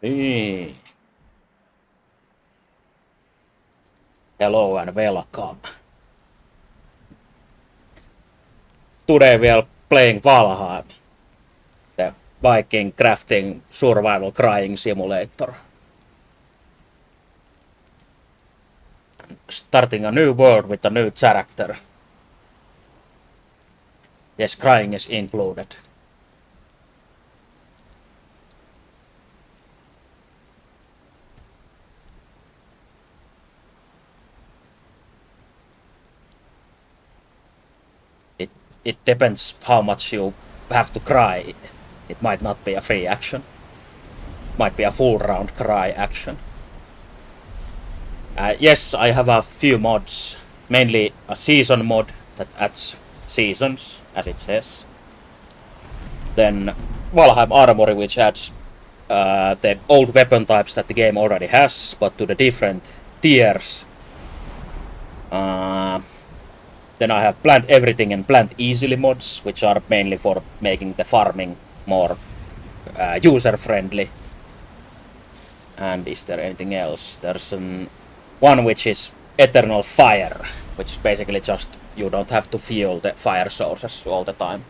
Niin. Hello and welcome. Today we are playing Valheim, the Viking crafting survival crying simulator. Starting a new world with a new character. Yes, crying is included. It depends how much you have to cry. It might not be a free action. Might be a full round cry action. Yes, I have a few mods. Mainly a season mod that adds seasons, as it says. Then Valheim Armory, which adds the old weapon types that the game already has, but to the different tiers. Then I have Plant Everything and Plant Easily mods, which are mainly for making the farming more user-friendly. And is there anything else? There's one which is Eternal Fire, which is basically just you don't have to fuel the fire sources all the time.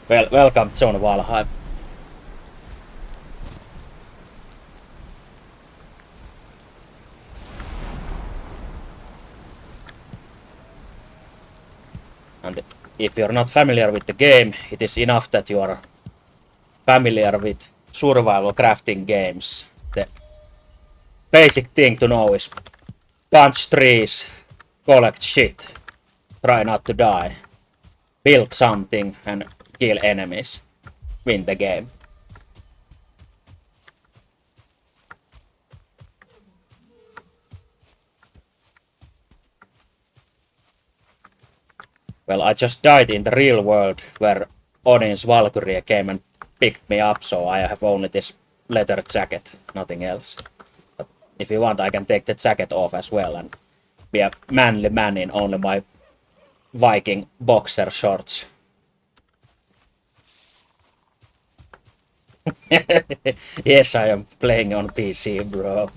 Well, welcome, John Valheim. And if you're not familiar with the game, it is enough that you are familiar with survival crafting games. The basic thing to know is punch trees, collect shit, try not to die, build something and kill enemies, win the game. Well, I just died in the real world where Odin's Valkyrie came and picked me up, so I have only this leather jacket, nothing else. But if you want, I can take the jacket off as well and be a manly man in only my Viking boxer shorts. Yes, I am playing on PC, bro.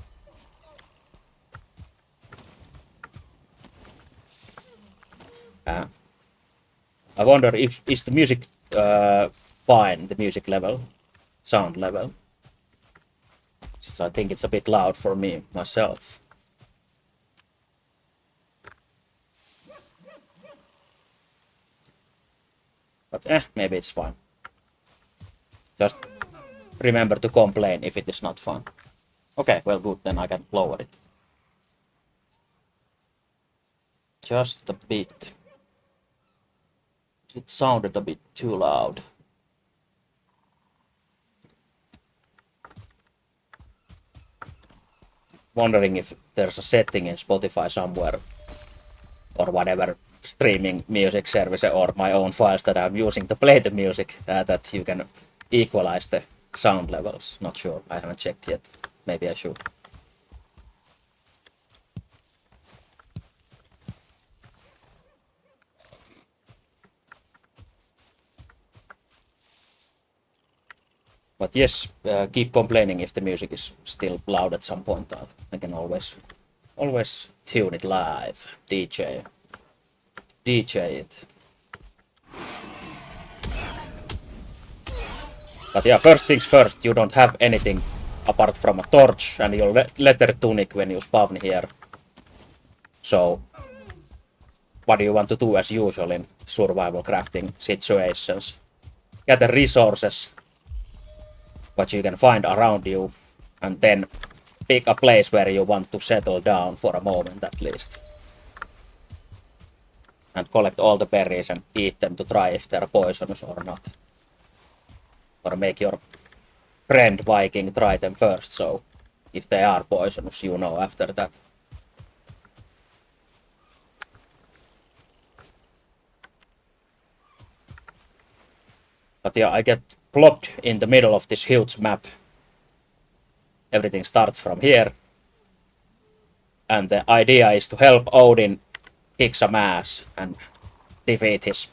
I wonder if is the music fine, the music level, sound level. So I think it's a bit loud for me myself. But maybe it's fine. Just remember to complain if it is not fun. Okay, well good, then I can lower it. Just a bit. It sounded a bit too loud. Wondering if there's a setting in Spotify somewhere or whatever streaming music service or my own files that I'm using to play the music that you can equalize the sound levels. Not sure, I haven't checked yet. Maybe I should. But yes, keep complaining if the music is still loud at some point. I can always tune it live, DJ it. But yeah, first things first, you don't have anything apart from a torch and your leather tunic when you spawn here. So, what do you want to do as usual in survival crafting situations? Gather resources, what you can find around you, and then pick a place where you want to settle down for a moment at least. And collect all the berries and eat them to try if they're poisonous or not. Or make your friend Viking try them first, so if they are poisonous, you know after that. But yeah, I get plopped in the middle of this huge map. Everything starts from here. And the idea is to help Odin kick some ass and defeat his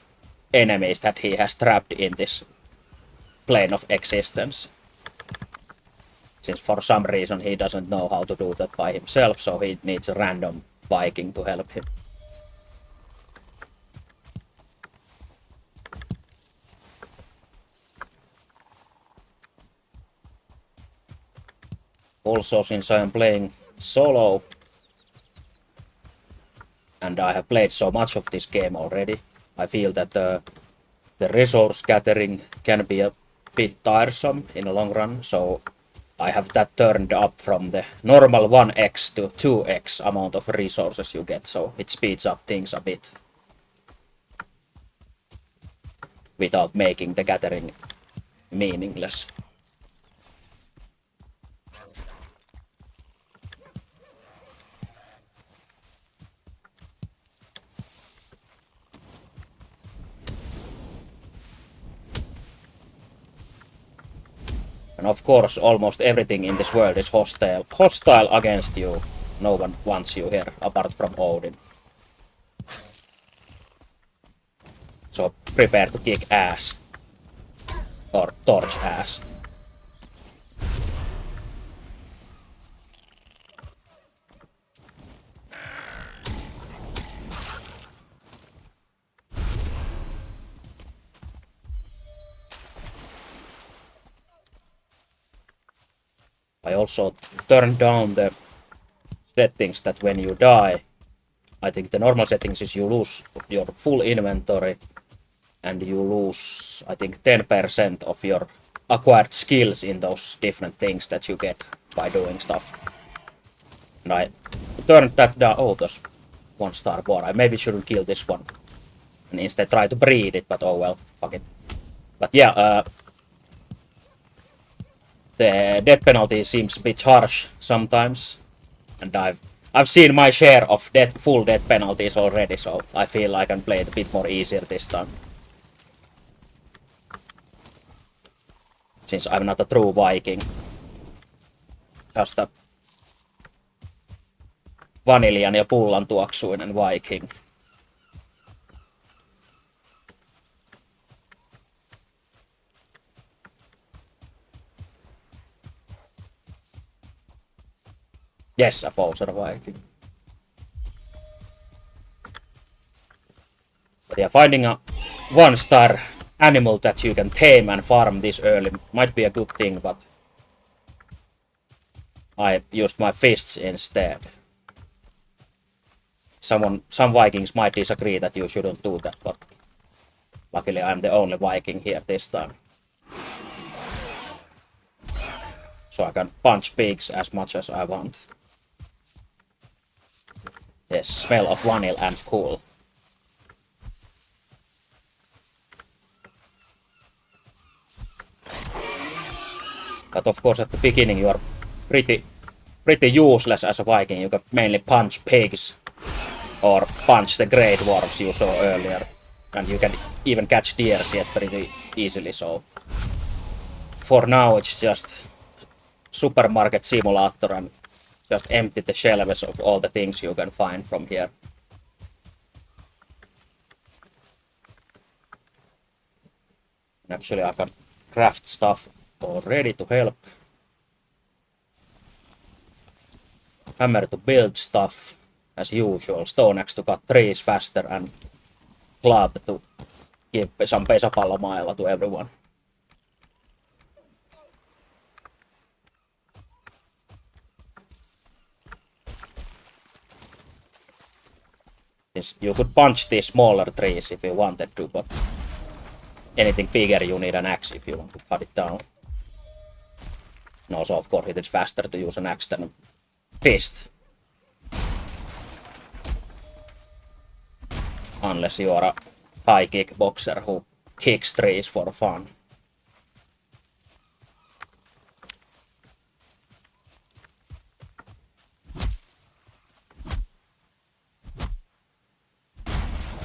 enemies that he has trapped in this plane of existence. Since for some reason he doesn't know how to do that by himself, so he needs a random Viking to help him. Also, since I am playing solo, and I have played so much of this game already, I feel that the resource gathering can be a bit tiresome in the long run, so I have that turned up from the normal 1x to 2x amount of resources you get, so it speeds up things a bit without making the gathering meaningless. And of course, almost everything in this world is hostile against you. No one wants you here, apart from Odin. So prepare to kick ass. Or torch ass. I also turned down the settings that when you die, I think the normal settings is you lose your full inventory and you lose, I think, 10% of your acquired skills in those different things that you get by doing stuff. And I turned that down. Oh, there's 1-star boar. I maybe shouldn't kill this one. And instead try to breed it, but oh well, fuck it. But yeah, the death penalty seems a bit harsh sometimes. And I've seen my share of full death penalties already, so I feel I can play it a bit more easier this time. Since I'm not a true Viking. Just a vaniljan ja pullan tuoksuinen Viking. Yes, a poser Viking. But yeah, finding a 1-star animal that you can tame and farm this early might be a good thing, but I used my fists instead. Some Vikings might disagree that you shouldn't do that, but luckily I'm the only Viking here this time. So I can punch pigs as much as I want. Yes, smell of vanilla and cool. But of course at the beginning you are pretty useless as a Viking. You can mainly punch pigs or punch the great dwarves you saw earlier. And you can even catch deers yet pretty easily, so for now it's just supermarket simulator and just empty the shelves of all the things you can find from here. And actually I can craft stuff already to help. Hammer to build stuff as usual, stone axe to cut trees faster, and club to give some pesäpallomailla to everyone. You could punch these smaller trees if you wanted to, but anything bigger you need an axe if you want to cut it down. And also, of course, it is faster to use an axe than a fist. Unless you are a high kickboxer who kicks trees for fun.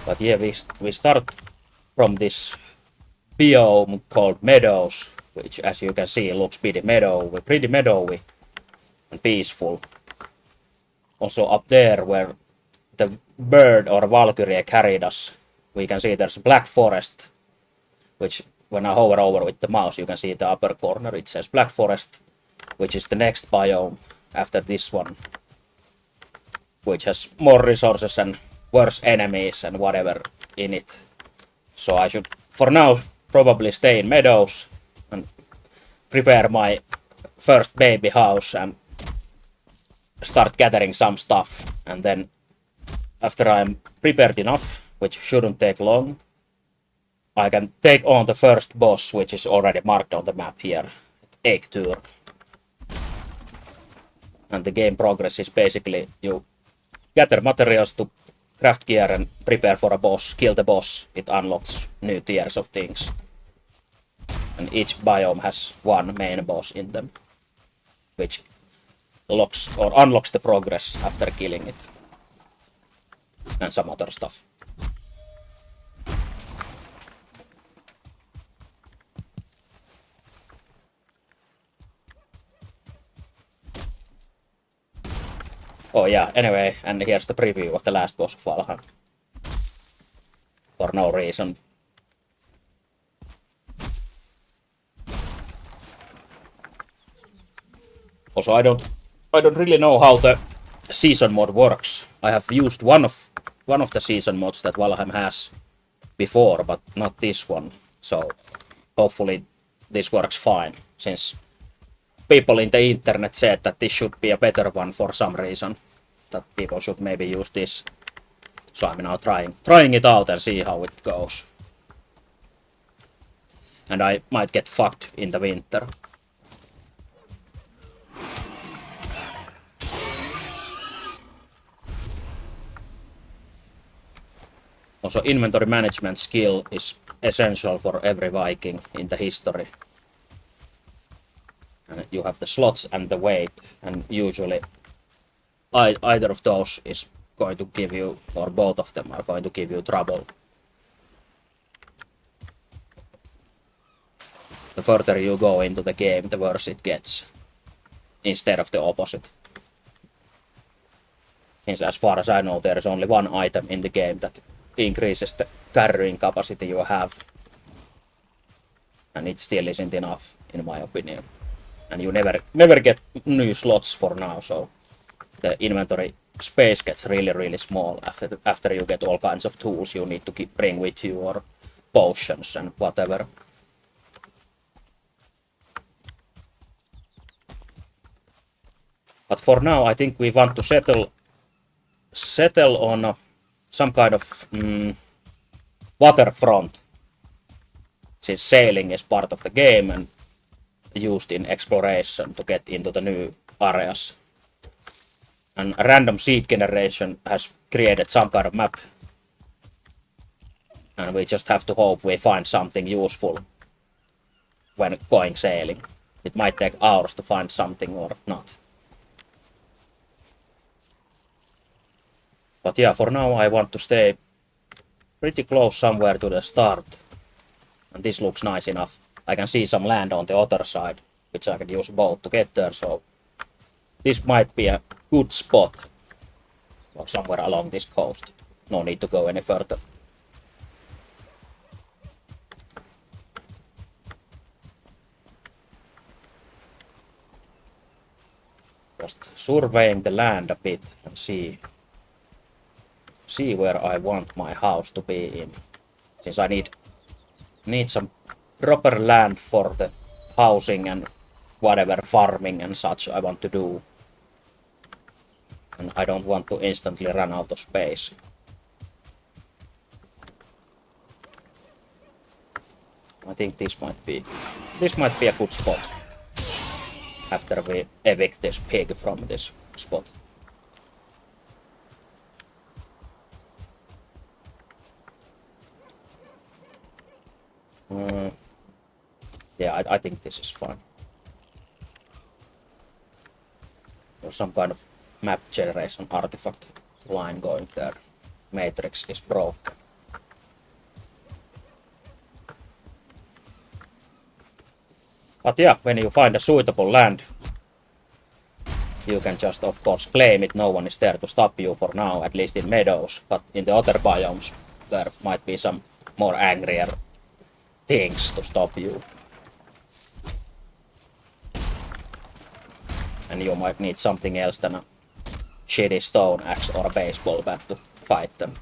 But yeah, we start from this biome called meadows, which as you can see looks pretty meadowy and peaceful. Also up there where the bird or Valkyrie carried us we can see there's a black forest, which when I hover over with the mouse, you can see the upper corner. It says black forest, which is the next biome after this one, which has more resources and worse enemies and whatever in it. So I should, for now, probably stay in meadows and prepare my first baby house and start gathering some stuff. And then after I'm prepared enough, which shouldn't take long, I can take on the first boss, which is already marked on the map here, Eiktur. And the game progress is basically you gather materials to craft gear and prepare for a boss, kill the boss, it unlocks new tiers of things. And each biome has one main boss in them, which locks or unlocks the progress after killing it. And some other stuff. Oh yeah, anyway, and here's the preview of the last boss of Valheim. For no reason. Also, I don't really know how the season mod works. I have used one of the season mods that Valheim has before, but not this one. So hopefully this works fine, since people in the internet said that this should be a better one for some reason. That people should maybe use this. So I'm now trying it out and see how it goes. And I might get fucked in the winter. Also, inventory management skill is essential for every Viking in the history. And you have the slots and the weight, and usually either of those is going to give you, or both of them are going to give you trouble. The further you go into the game, the worse it gets, instead of the opposite. Since as far as I know, there is only one item in the game that increases the carrying capacity you have. And it still isn't enough, in my opinion. And you never get new slots for now, so the inventory space gets really small after you get all kinds of tools you need to bring with you, or potions and whatever. But for now, I think we want to settle on some kind of waterfront, since sailing is part of the game and used in exploration to get into the new areas. And random seed generation has created some kind of map, and we just have to hope we find something useful when going sailing. It might take hours to find something or not. But yeah, for now I want to stay pretty close somewhere to the start. And this looks nice enough. I can see some land on the other side, which I can use a boat to get there, so this might be a good spot. Or somewhere along this coast. No need to go any further. Just surveying the land a bit and see where I want my house to be in. Since I need some proper land for the housing and whatever farming and such I want to do. And I don't want to instantly run out of space. I think this might be a good spot after we evict this pig from this spot. Yeah, I think this is fine. There's some kind of map generation artifact line going there. Matrix is broken. But yeah, when you find a suitable land, you can just of course claim it. No one is there to stop you for now, at least in meadows. But in the other biomes, there might be some more angrier things to stop you. And you might need something else than a shitty stone axe or a baseball bat to fight them.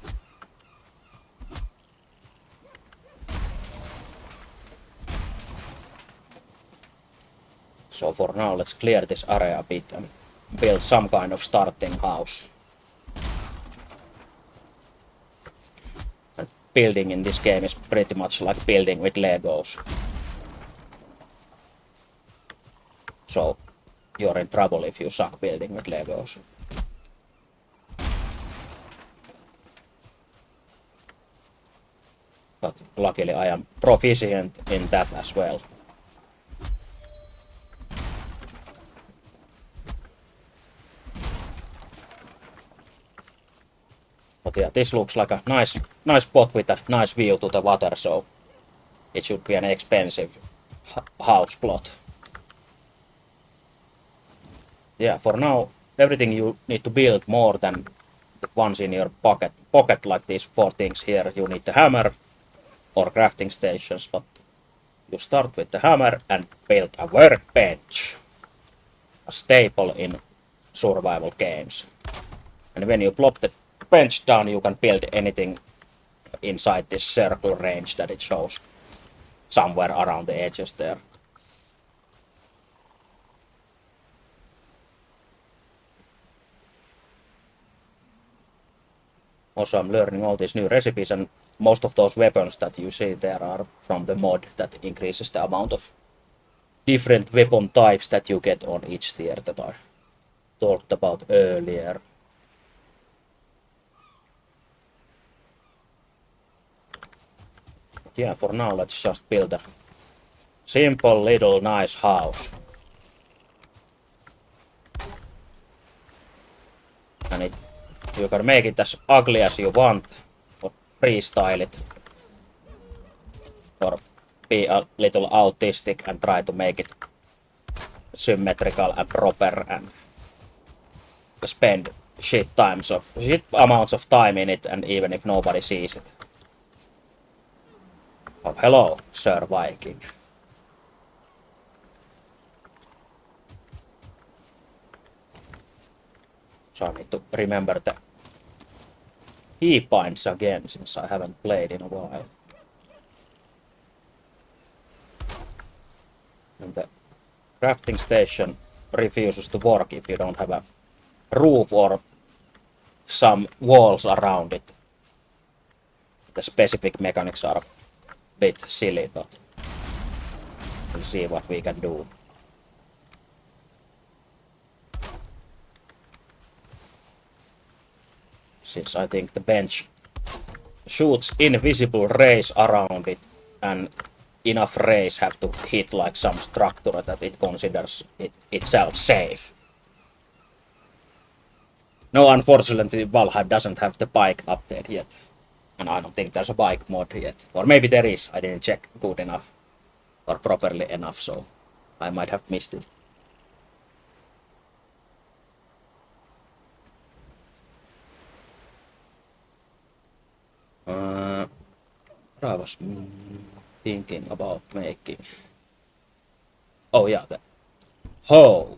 So for now, let's clear this area a bit and build some kind of starting house. And building in this game is pretty much like building with Legos. So you're in trouble if you suck building with Legos. But luckily I am proficient in that as well. But yeah, this looks like a nice spot with a nice view to the water, so it should be an expensive house plot. Yeah, for now, everything you need to build more than the ones in your pocket like these 4 things here. You need the hammer or crafting stations, but you start with the hammer and build a workbench. A staple in survival games. And when you plop the bench down, you can build anything inside this circle range that it shows somewhere around the edges there. Also, I'm learning all these new recipes, and most of those weapons that you see there are from the mod that increases the amount of different weapon types that you get on each tier that I talked about earlier. Yeah, for now, let's just build a simple little nice house. And you can make it as ugly as you want, or freestyle it, or be a little autistic and try to make it symmetrical and proper and spend shit amounts of time in it, and even if nobody sees it. Oh, hello, Sir Viking. So I need to remember the keybinds again, since I haven't played in a while. And the crafting station refuses to work if you don't have a roof or some walls around it. The specific mechanics are a bit silly, but we'll see what we can do. Since I think the bench shoots invisible rays around it, and enough rays have to hit like some structure that it considers itself safe. No, unfortunately, Valheim doesn't have the bike update yet. And I don't think there's a bike mod yet. Or maybe there is, I didn't check good enough. Or properly enough, so I might have missed it. What I was thinking about making. Oh yeah, the hoe.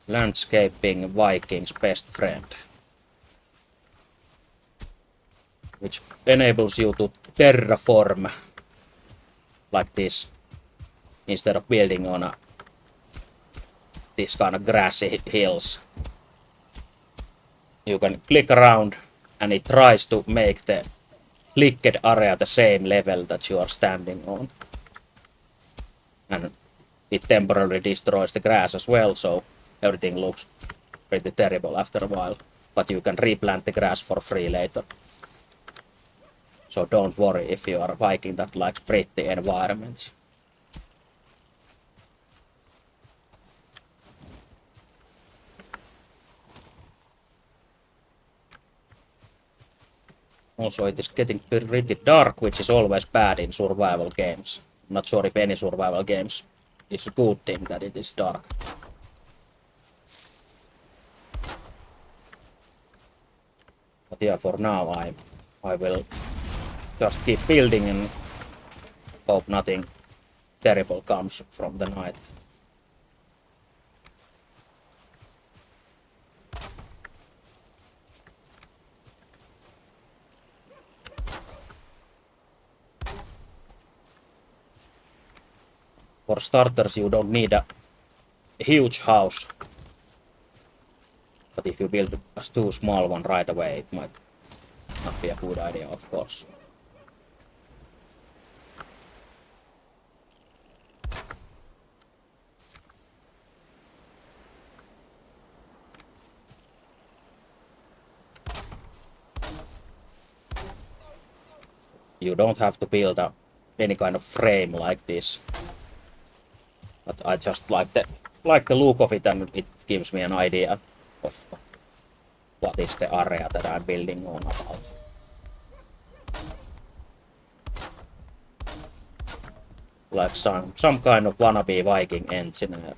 Landscaping Viking's best friend. Which enables you to terraform like this instead of building on this kind of grassy hills. You can click around and it tries to make the clicked area the same level that you are standing on. And it temporarily destroys the grass as well, so everything looks pretty terrible after a while. But you can replant the grass for free later. So don't worry if you are a Viking that likes pretty environments. Also, it is getting pretty dark, which is always bad in survival games. I'm not sure if any survival games is a good thing that it is dark. But yeah, for now I will just keep building and hope nothing terrible comes from the night. For starters, you don't need a huge house. But if you build a too small one right away, it might not be a good idea, of course. You don't have to build any kind of frame like this. But I just like the look of it, and it gives me an idea of what is the area that I'm building on about. Like some kind of wannabe Viking engineer.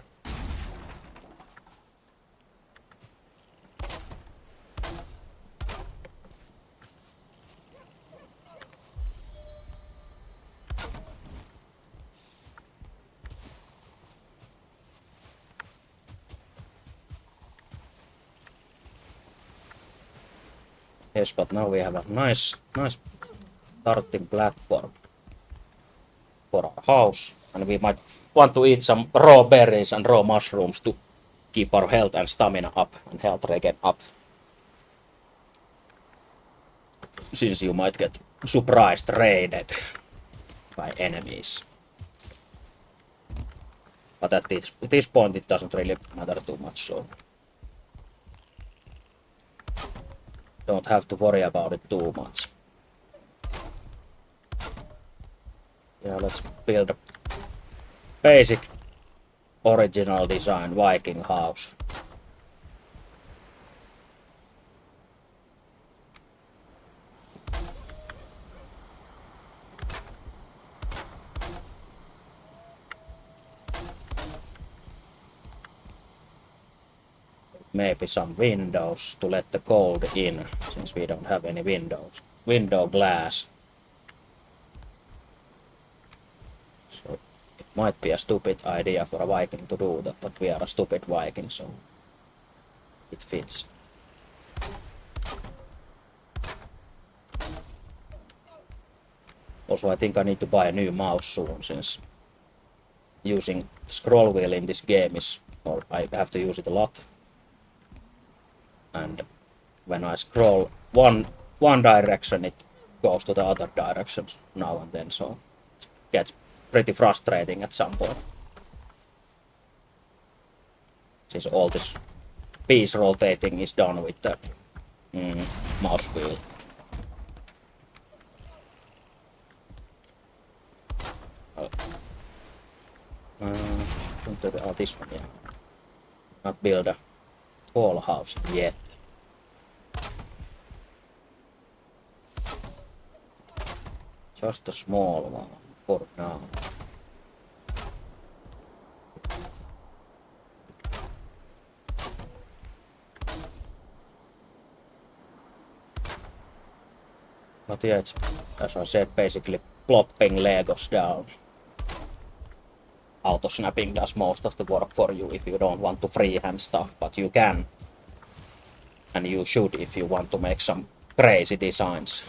Yes, but now we have a nice starting platform for our house, and we might want to eat some raw berries and raw mushrooms to keep our health and stamina up and health regen up. Since you might get surprised raided by enemies. But at this point it doesn't really matter too much, so don't have to worry about it too much. Yeah, let's build a basic original design Viking house. Maybe some windows to let the cold in, since we don't have any windows. Window glass. So it might be a stupid idea for a Viking to do that, but we are a stupid Viking, so it fits. Also, I think I need to buy a new mouse soon, since using scroll wheel in this game is, or I have to use it a lot. And when I scroll one direction, it goes to the other directions now and then, so it gets pretty frustrating at some point. Since all this piece rotating is done with the mouse wheel. This one, yeah. Not build a tall house yet. Just a small one for now. But yeah, it's, as I said, basically plopping Legos down. Auto snapping does most of the work for you if you don't want to freehand stuff, but you can. And you should if you want to make some crazy designs.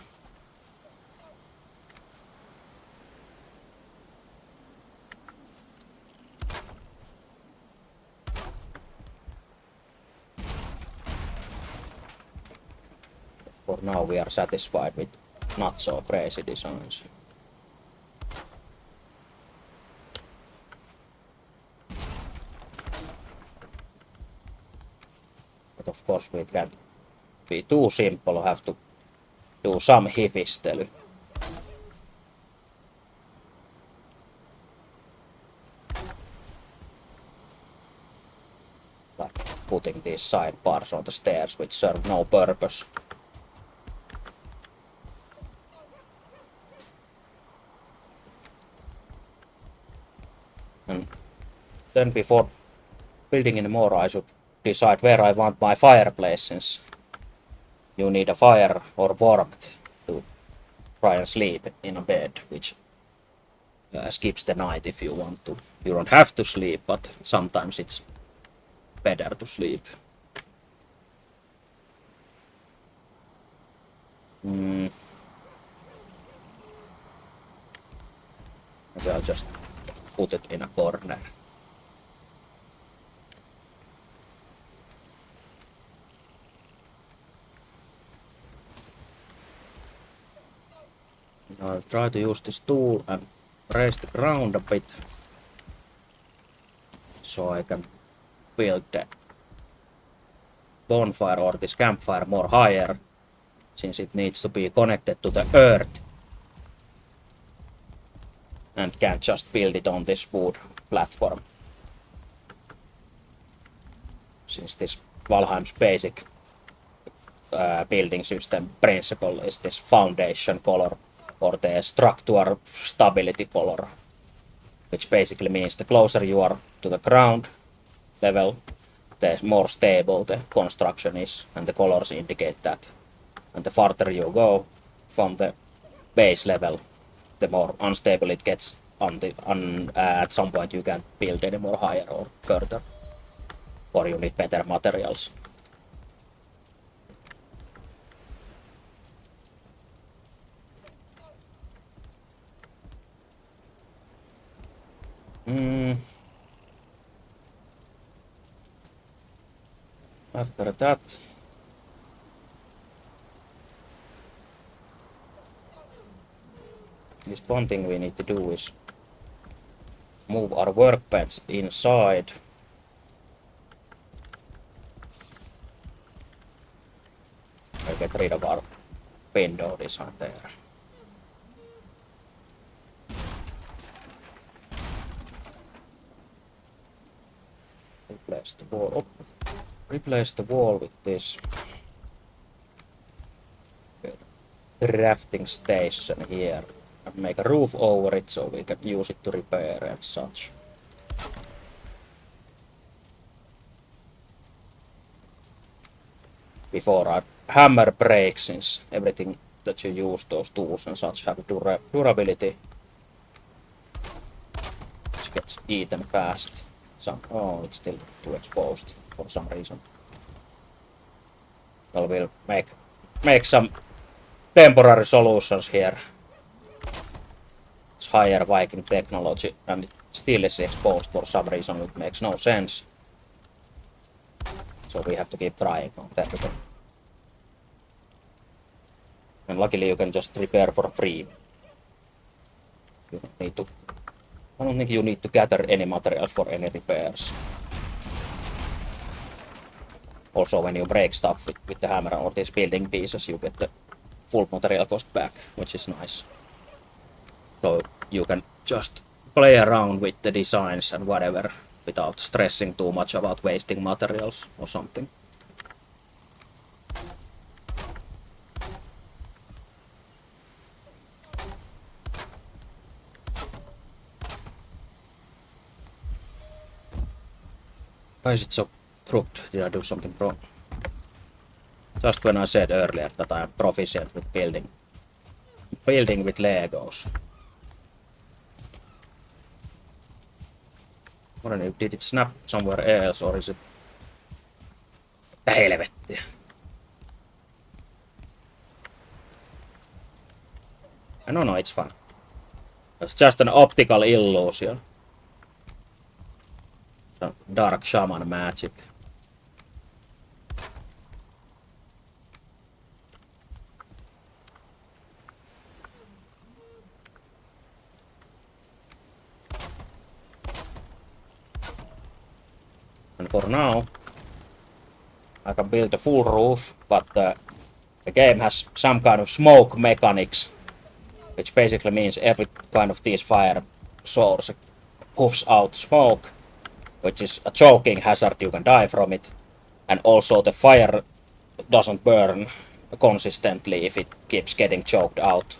For now we are satisfied with not so crazy designs. But of course we can't be too simple, have to do some hifistely. Like putting these sidebars on the stairs which serve no purpose. And then before building any more, I should decide where I want my fireplace, since you need a fire or warmth to try and sleep in a bed, which skips the night if you want to. You don't have to sleep, but sometimes it's better to sleep. Maybe I'll just put it in a corner. I'll try to use this tool and raise the ground a bit so I can build the bonfire or this campfire more higher, since it needs to be connected to the earth and can't just build it on this wood platform, since this Valheim's basic building system principle is this foundation color or the structural stability color, which basically means the closer you are to the ground level, the more stable the construction is, and the colors indicate that. And the farther you go from the base level, the more unstable it gets. At some point you can't build any more higher or further, or you need better materials. After that, at least one thing we need to do is move our workbench inside. I'll get rid of our window design there. Replace the wall. Oh. Replace the wall with this crafting station here and make a roof over it so we can use it to repair and such. Before our hammer breaks, since everything that you use, those tools and such, have durability, which gets eaten fast. Oh, it's still too exposed for some reason. So we'll make some temporary solutions here. It's higher Viking technology and it still is exposed for some reason, which makes no sense. So we have to keep trying on that. And luckily you can just repair for free. You don't need to. I don't think you need to gather any materials for any repairs. Also, when you break stuff with the hammer or these building pieces, you get the full material cost back, which is nice. So you can just play around with the designs and whatever without stressing too much about wasting materials or something. Why is it so crooked? Did I do something wrong? Just when I said earlier that I am proficient with building with Legos. Did it snap somewhere else or is it... Helvettiä. No, it's fine. It's just an optical illusion. Dark shaman magic. And for now, I can build a full roof, but the game has some kind of smoke mechanics, which basically means every kind of these fire source puffs out smoke, which is a choking hazard, you can die from it. And also the fire doesn't burn consistently if it keeps getting choked out,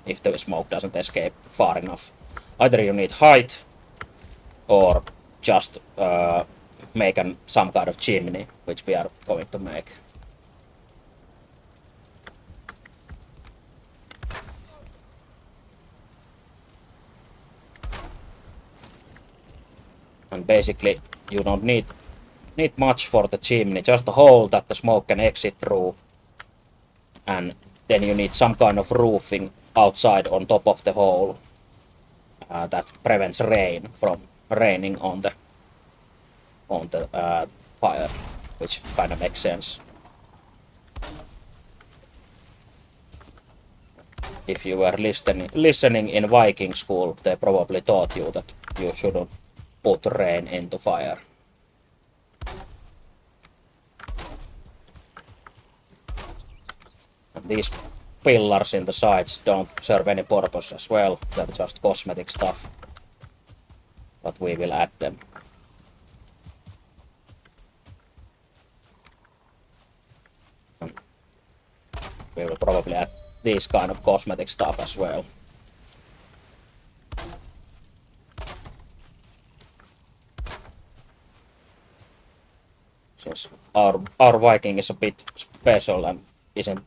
if the smoke doesn't escape far enough. Either you need height or just make some kind of chimney, which we are going to make. And basically, you don't need much for the chimney, just a hole that the smoke can exit through. And then you need some kind of roofing outside on top of the hole that prevents rain from raining on the fire, which kind of makes sense. If you were listening in Viking school, they probably taught you that you shouldn't put rain into fire. And these pillars in the sides don't serve any purpose as well, they're just cosmetic stuff. But we will add them. And we will probably add these kind of cosmetic stuff as well. Since our Viking is a bit special and isn't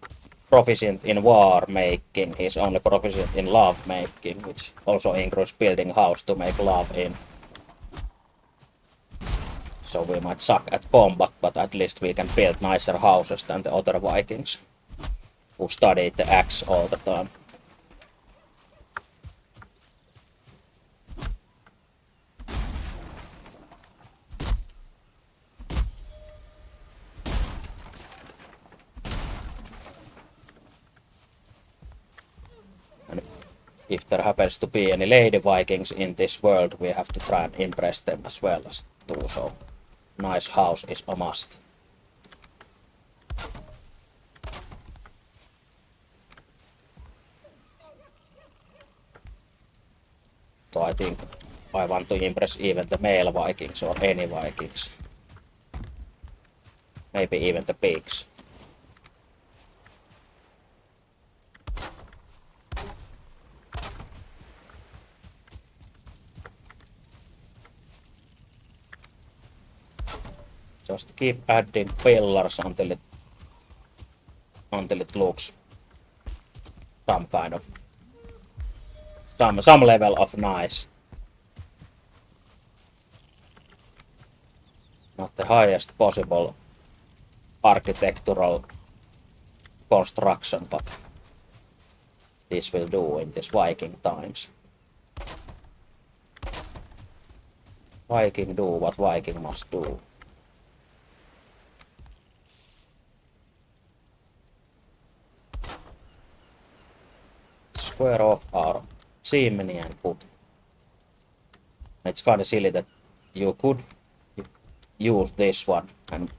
proficient in war making, he's only proficient in love making, which also includes building a house to make love in. So we might suck at combat, but at least we can build nicer houses than the other Vikings, who studied the axe all the time. And if there happens to be any lady Vikings in this world, we have to try and impress them as well as do so. Nice house is a must. So I think I want to impress even the male Vikings or any Vikings. Maybe even the pigs. Just keep adding pillars until it looks some kind of some level of nice. Not the highest possible architectural construction, but this will do in this Viking times. Viking do what Viking must do. Square off our chimney and put. It's kind of silly that you could use this one and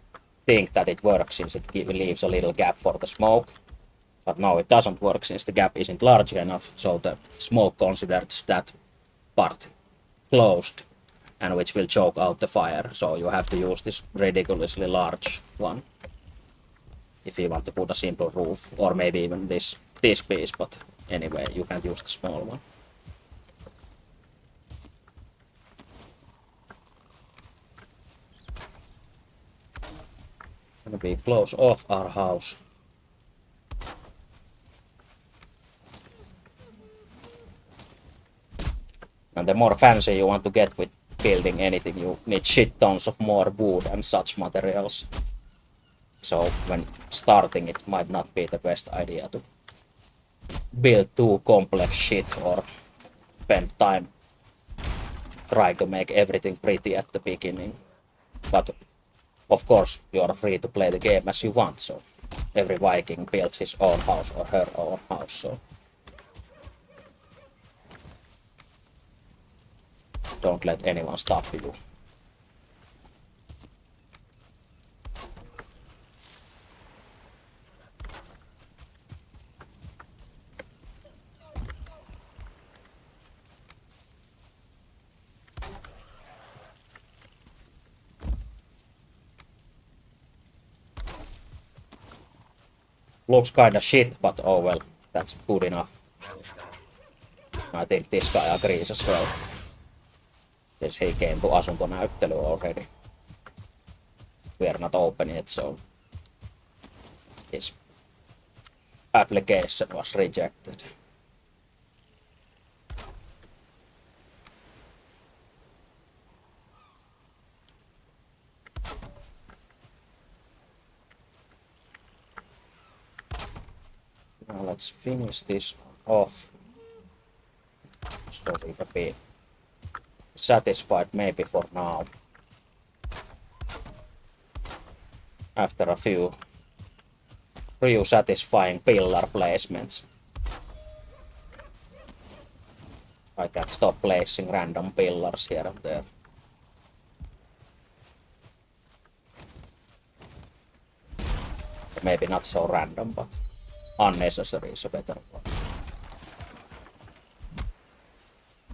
think that it works since it leaves a little gap for the smoke. But no, it doesn't work since the gap isn't large enough, so the smoke considers that part closed, and which will choke out the fire. So you have to use this ridiculously large one if you want to put a simple roof, or maybe even this piece, but anyway, you can't use the small one. And we close off our house. And the more fancy you want to get with building anything, you need shit tons of more wood and such materials. So when starting, it might not be the best idea to build too complex shit or spend time trying to make everything pretty at the beginning. But of course, you are free to play the game as you want, so every Viking builds his own house or her own house, so don't let anyone stop you. Looks kinda shit, but oh well, that's good enough. I think this guy agrees as well. Since he came to asuntonäyttely already. We are not open yet, so his application was rejected. Now let's finish this off. So we can be satisfied maybe for now. After a few real satisfying pillar placements. I can't stop placing random pillars here and there. Maybe not so random, but unnecessary is a better one.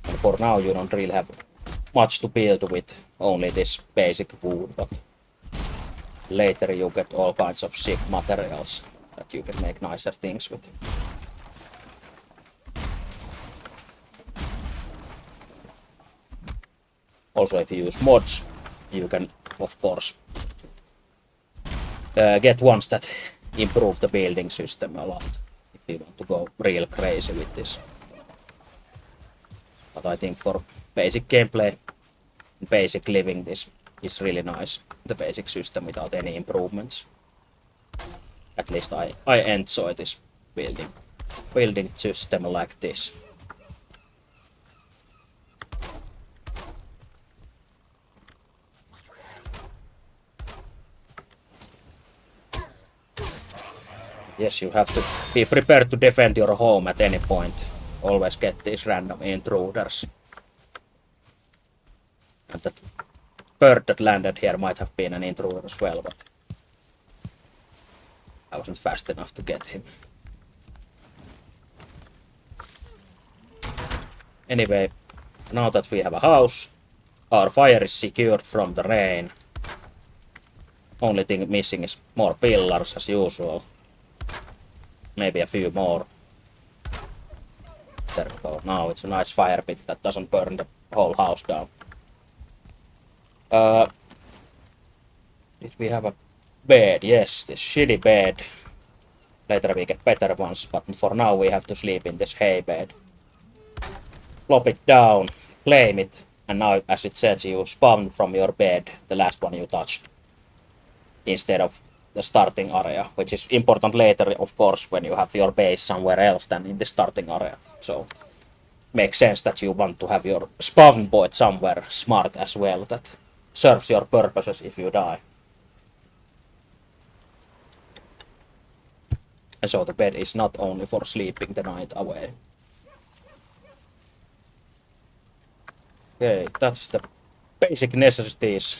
And for now you don't really have much to build with, only this basic wood, but later you get all kinds of sick materials that you can make nicer things with. Also, if you use mods, you can, of course, get ones that improve the building system a lot, if you want to go real crazy with this. But I think for basic gameplay, basic living, this is really nice. The basic system without any improvements. At least I enjoy this building system like this. Yes, you have to be prepared to defend your home at any point. Always get these random intruders. And that bird that landed here might have been an intruder as well, but I wasn't fast enough to get him. Anyway, now that we have a house, our fire is secured from the rain. Only thing missing is more pillars as usual. Maybe a few more. There we go. Now it's a nice fire pit that doesn't burn the whole house down. Did we have a bed? Yes, this shitty bed. Later we get better ones, but for now we have to sleep in this hay bed. Plop it down, claim it, and now as it says, you spawn from your bed, the last one you touched, instead of the starting area, which is important later, of course, when you have your base somewhere else than in the starting area. So makes sense that you want to have your spawn point somewhere smart as well that serves your purposes if you die. And so the bed is not only for sleeping the night away. Okay, that's the basic necessities.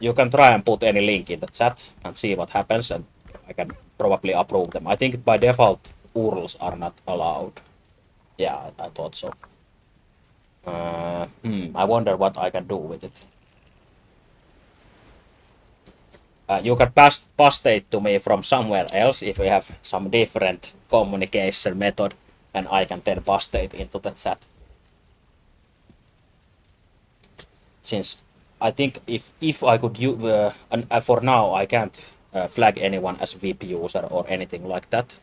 You can try and put any link in the chat and see what happens, and I can probably approve them. I think by default URLs are not allowed. Yeah, I thought so. I wonder what I can do with it. You can paste it to me from somewhere else if we have some different communication method, and I can then paste it into the chat. Since I think if I could use, and for now I can't flag anyone as VIP user or anything like that,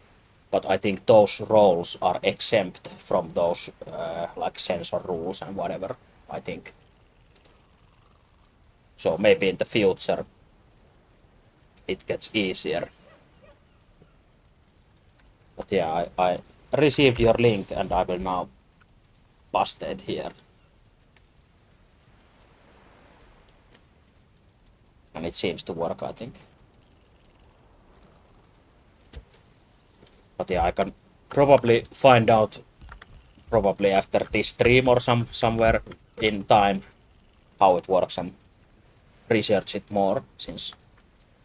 but I think those roles are exempt from those like censor rules and whatever, I think. So maybe in the future it gets easier. But yeah, I received your link and I will now paste it here. And it seems to work, I think. But yeah, I can probably find out probably after this stream or somewhere in time how it works and research it more, since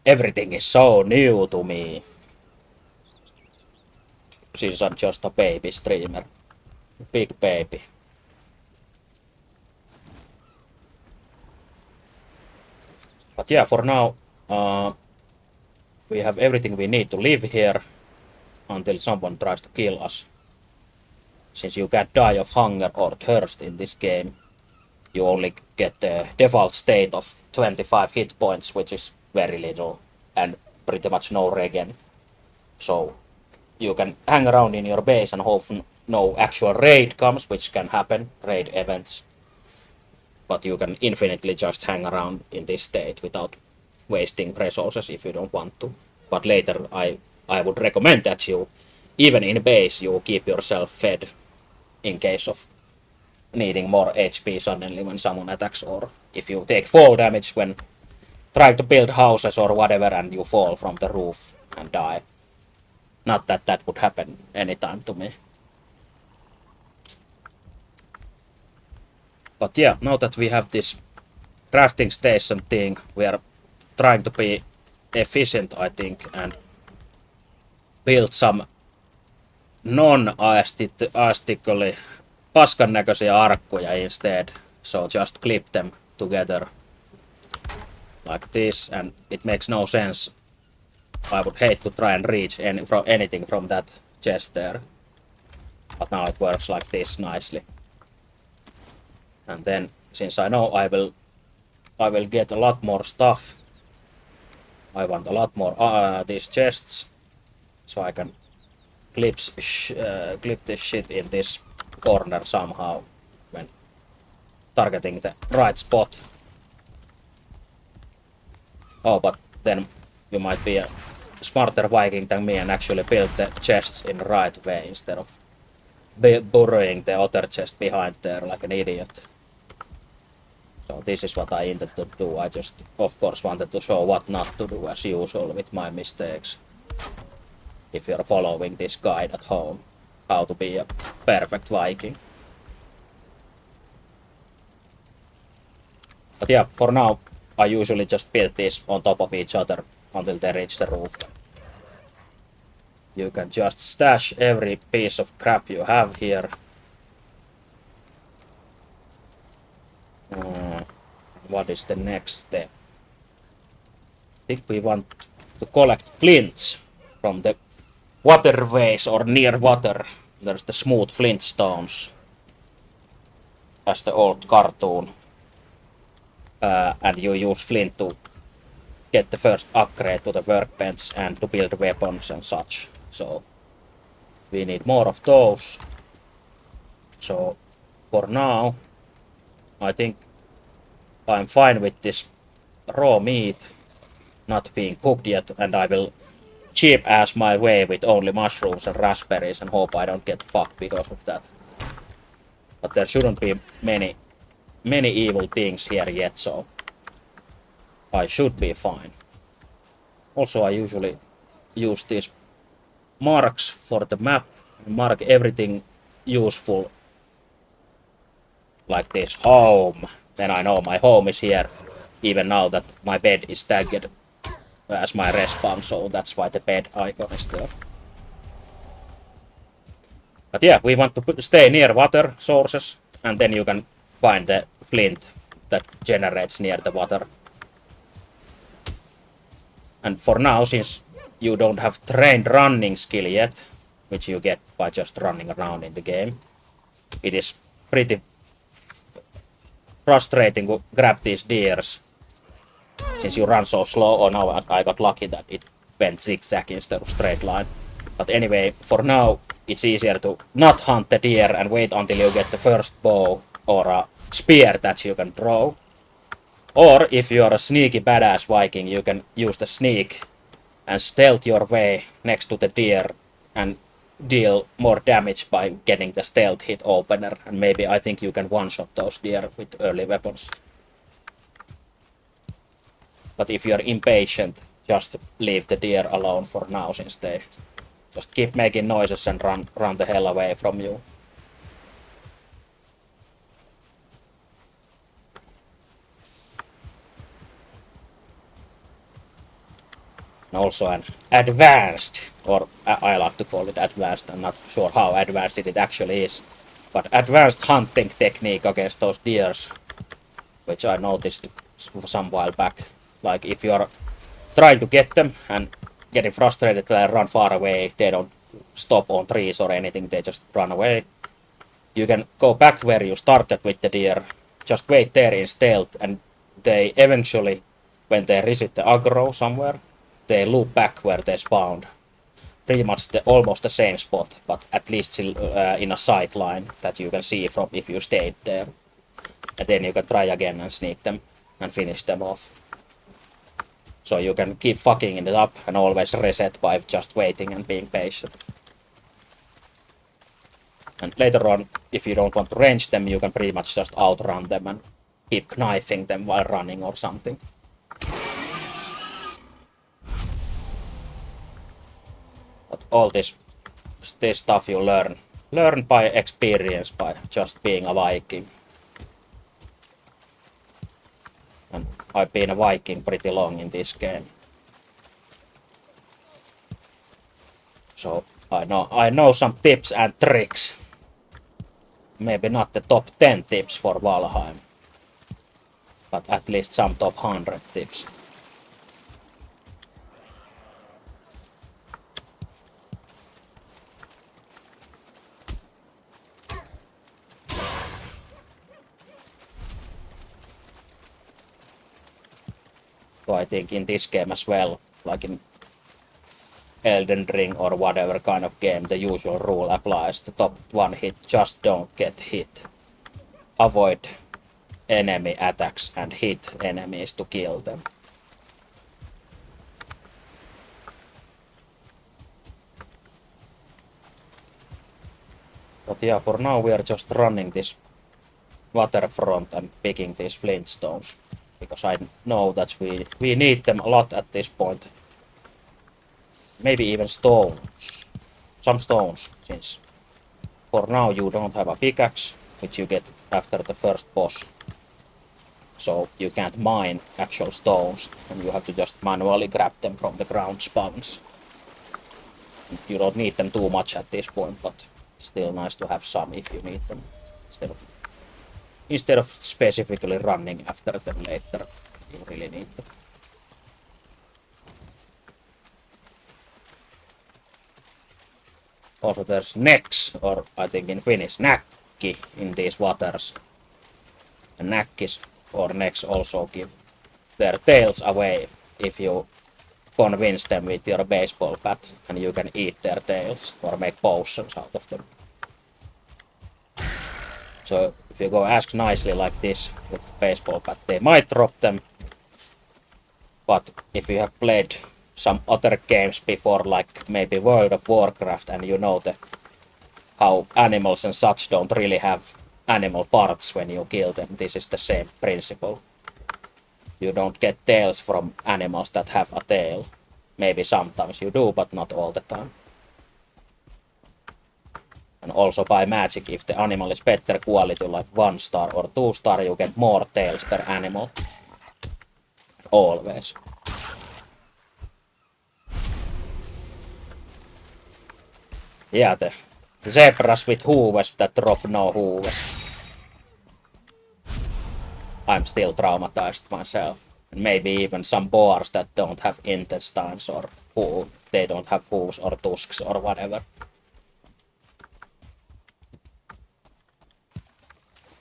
everything is so new to me. Since I'm just a baby streamer. Big baby. But yeah, for now, we have everything we need to live here until someone tries to kill us. Since you can't die of hunger or thirst in this game, you only get the default state of 25 hit points, which is very little, and pretty much no regen. So you can hang around in your base and hope no actual raid comes, which can happen, raid events. But you can infinitely just hang around in this state without wasting resources if you don't want to. But later I would recommend that you, even in base, you keep yourself fed in case of needing more HP suddenly when someone attacks, or if you take fall damage when trying to build houses or whatever and you fall from the roof and die. Not that that would happen anytime to me. But yeah, now that we have this crafting station thing, we are trying to be efficient, I think, and build some non-aesthetically paskan näköisiä arkkuja instead. So just clip them together like this, and it makes no sense. I would hate to try and reach anything from that chest there. But now it works like this nicely. And then, since I know I will get a lot more stuff, I want a lot more these chests, so I can clip this shit in this corner somehow when targeting the right spot. Oh, but then you might be a smarter Viking than me and actually build the chests in the right way instead of burrowing the other chest behind there like an idiot. So this is what I intended to do. I just, of course, wanted to show what not to do as usual with my mistakes. If you're following this guide at home, how to be a perfect Viking. But yeah, for now, I usually just build these on top of each other until they reach the roof. You can just stash every piece of crap you have here. What is the next step? I think we want to collect flints from the waterways or near water. There's the smooth flint stones, as the old cartoon. And you use flint to get the first upgrade to the workbench and to build weapons and such. So we need more of those. So for now, I think I'm fine with this raw meat not being cooked yet, and I will cheap ass my way with only mushrooms and raspberries and hope I don't get fucked because of that. But there shouldn't be many evil things here yet, so I should be fine. Also, I usually use these marks for the map, mark everything useful like this home. Then I know my home is here, even now that my bed is tagged as my respawn, so that's why the bed icon is there. But yeah, we want to stay near water sources, and then you can find the flint that generates near the water. And for now, since you don't have trained running skill yet, which you get by just running around in the game, it is pretty frustrating to grab these deers. Since you run so slow, or now I got lucky that it went zigzag instead of straight line. But anyway, for now, it's easier to not hunt the deer and wait until you get the first bow or a spear that you can throw. Or if you're a sneaky badass Viking, you can use the sneak and stealth your way next to the deer and deal more damage by getting the stealth hit opener. And maybe I think you can one-shot those deer with early weapons. But if you're impatient, just leave the deer alone for now, since they just keep making noises and run the hell away from you. And also an advanced, or I like to call it advanced, I'm not sure how advanced it actually is, but advanced hunting technique against those deers, which I noticed some while back. Like if you're trying to get them and getting frustrated, they run far away, they don't stop on trees or anything, they just run away. You can go back where you started with the deer, just wait there in stealth, and they eventually, when they reset the aggro somewhere, they loop back where they spawned. Pretty much almost the same spot, but at least in a sight line that you can see from if you stayed there. And then you can try again and sneak them and finish them off. So you can keep fucking it up and always reset by just waiting and being patient. And later on, if you don't want to range them, you can pretty much just outrun them and keep knifing them while running or something. But all this stuff you learn by experience, by just being a Viking. And I've been a Viking pretty long in this game. So I know some tips and tricks. Maybe not the top 10 tips for Valheim, but at least some top 100 tips. So I think in this game as well, like in Elden Ring or whatever kind of game, the usual rule applies. The top one hit, just don't get hit. Avoid enemy attacks and hit enemies to kill them. But yeah, for now we are just running this waterfront and picking these flintstones. Because I know that we need them a lot at this point. Maybe even stones. Some stones, since for now you don't have a pickaxe, which you get after the first boss. So you can't mine actual stones, and you have to just manually grab them from the ground spawns. You don't need them too much at this point, but it's still nice to have some if you need them. Instead of specifically running after them later, you really need them. Also there's necks, or I think in Finnish, näkki in these waters. And näkkis or necks also give their tails away if you convince them with your baseball bat, and you can eat their tails or make potions out of them. So if you go ask nicely like this with the baseball bat, they might drop them. But if you have played some other games before, like maybe World of Warcraft, and you know how animals and such don't really have animal parts when you kill them, this is the same principle. You don't get tails from animals that have a tail. Maybe sometimes you do, but not all the time. And also by magic, if the animal is better quality, like 1 star or 2 star, you get more tails per animal. Always. Yeah, the zebras with hooves that drop no hooves. I'm still traumatized myself. And maybe even some boars that don't have intestines or they don't have hooves or tusks or whatever.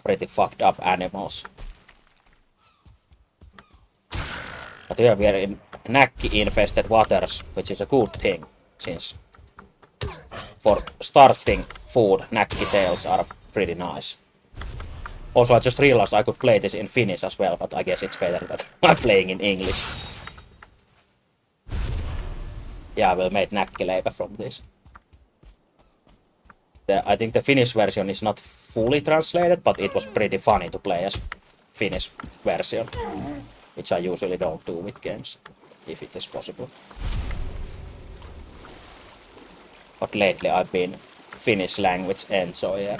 Pretty fucked up animals. But here we are in näkki-infested waters, which is a good thing, since for starting food, näkki tails are pretty nice. Also, I just realized I could play this in Finnish as well, but I guess it's better that I'm playing in English. Yeah, I will make näkkileipä from this. I think the Finnish version is not fully translated, but it was pretty funny to play as Finnish version, which I usually don't do with games, if it is possible. But lately I've been Finnish language enjoyer.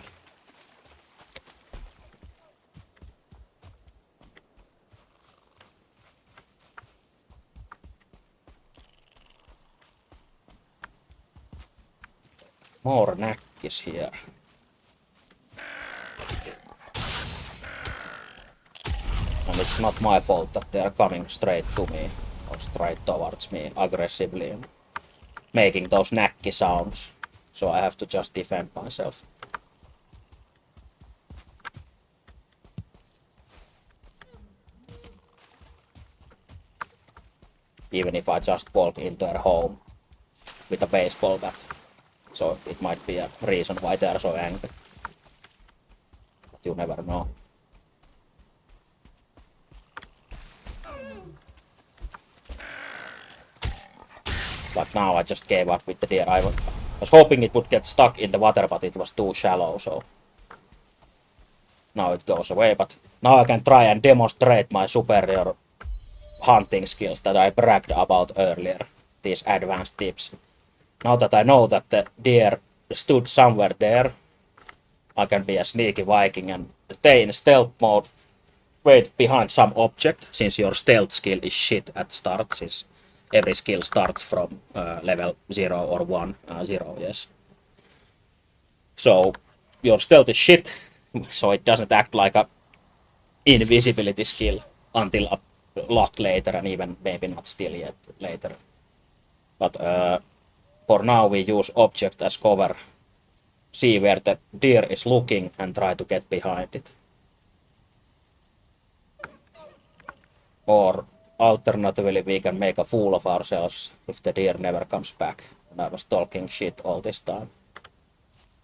More näkkis here. And it's not my fault that they are coming straight to me, or straight towards me aggressively, and making those näkki sounds. So I have to just defend myself. Even if I just walk into their home with a baseball bat. So it might be a reason why they are so angry. But you never know. But now I just gave up with the deer. I was hoping it would get stuck in the water, but it was too shallow, so now it goes away. But now I can try and demonstrate my superior hunting skills that I bragged about earlier. These advanced tips. Now that I know that the deer stood somewhere there, I can be a sneaky Viking and stay in stealth mode, wait behind some object, since your stealth skill is shit at start, since every skill starts from level 0 or 1, 0, yes. So your stealth is shit, so it doesn't act like a invisibility skill until a lot later, and even maybe not still yet later. But for now we use object as cover, see where the deer is looking and try to get behind it. Or alternatively we can make a fool of ourselves if the deer never comes back. And I was talking shit all this time.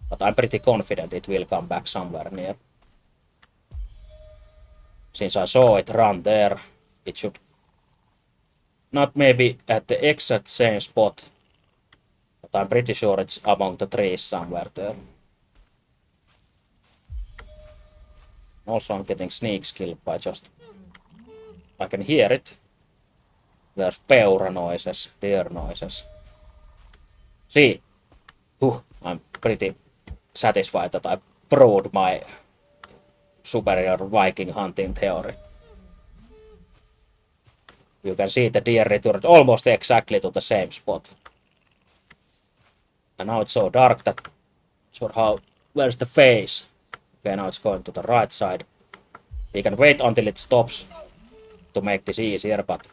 But I'm pretty confident it will come back somewhere near. Since I saw it run there, it should not maybe at the exact same spot, but I'm pretty sure it's among the trees somewhere there. Also I'm getting sneak skill by just... I can hear it. There's peura noises, deer noises. See, I'm pretty satisfied that I proved my superior Viking hunting theory. You can see the deer returned almost exactly to the same spot. And now it's so dark that sure how where's the face? Okay, now it's going to the right side. We can wait until it stops to make this easier, but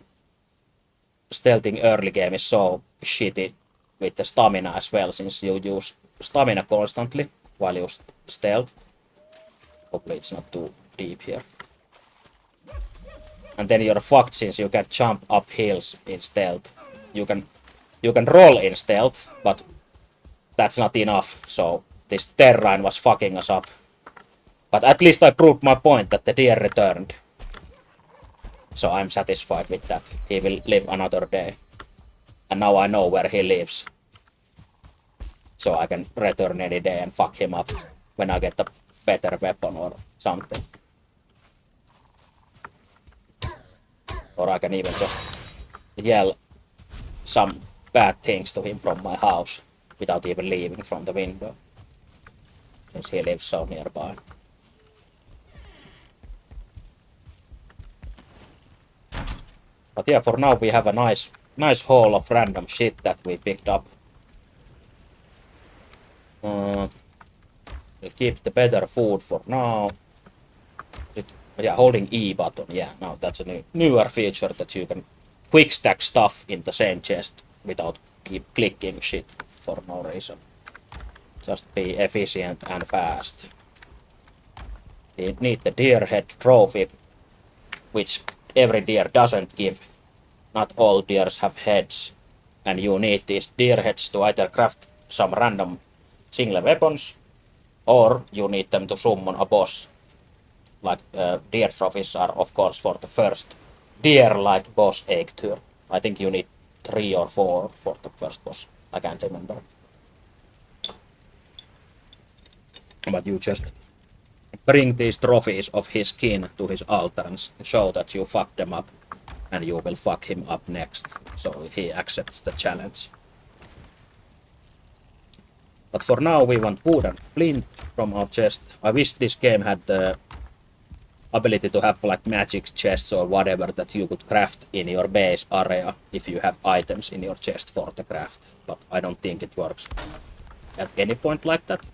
stealthing early game is so shitty with the stamina as well, since you use stamina constantly while you stealth. Hopefully it's not too deep here. And then you're fucked since you can jump up hills in stealth. You can roll in stealth, but that's not enough, so this terrain was fucking us up. But at least I proved my point that the deer returned. So I'm satisfied with that. He will live another day. And now I know where he lives. So I can return any day and fuck him up when I get a better weapon or something. Or I can even just yell some bad things to him from my house without even leaving from the window, since he lives so nearby. But yeah, for now we have a nice haul of random shit that we picked up. We'll keep the better food for now. Yeah, holding E button, yeah, now that's a newer feature that you can quick stack stuff in the same chest without keep clicking shit for no reason. Just be efficient and fast. We need the deer head trophy, which every deer doesn't give. Not all deers have heads, and you need these deer heads to either craft some random single weapons, or you need them to summon a boss. Like deer trophies are of course for the first deer-like boss Eikthyr. I think you need 3 or 4 for the first boss. I can't remember. But you just bring these trophies of his kin to his altar and show that you fucked them up, and you will fuck him up next, so he accepts the challenge. But for now we want wood and flint from our chest. I wish this game had the ability to have like magic chests or whatever that you could craft in your base area if you have items in your chest for the craft, but I don't think it works at any point like that.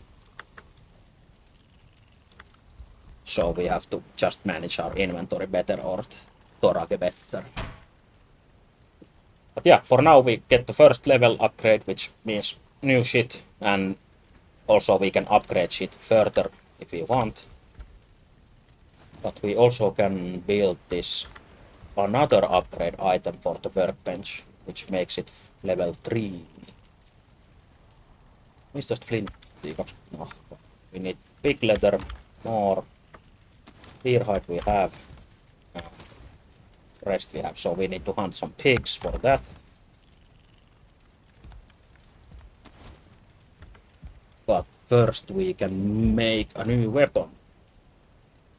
So we have to just manage our inventory better or storage better. But yeah, for now we get the first level upgrade, which means new shit, and also we can upgrade shit further if we want. But we also can build this another upgrade item for the workbench, which makes it level 3. Mistä flint? No, we need big leather, more. Deer hide we have. Rest we have, so we need to hunt some pigs for that. But first we can make a new weapon.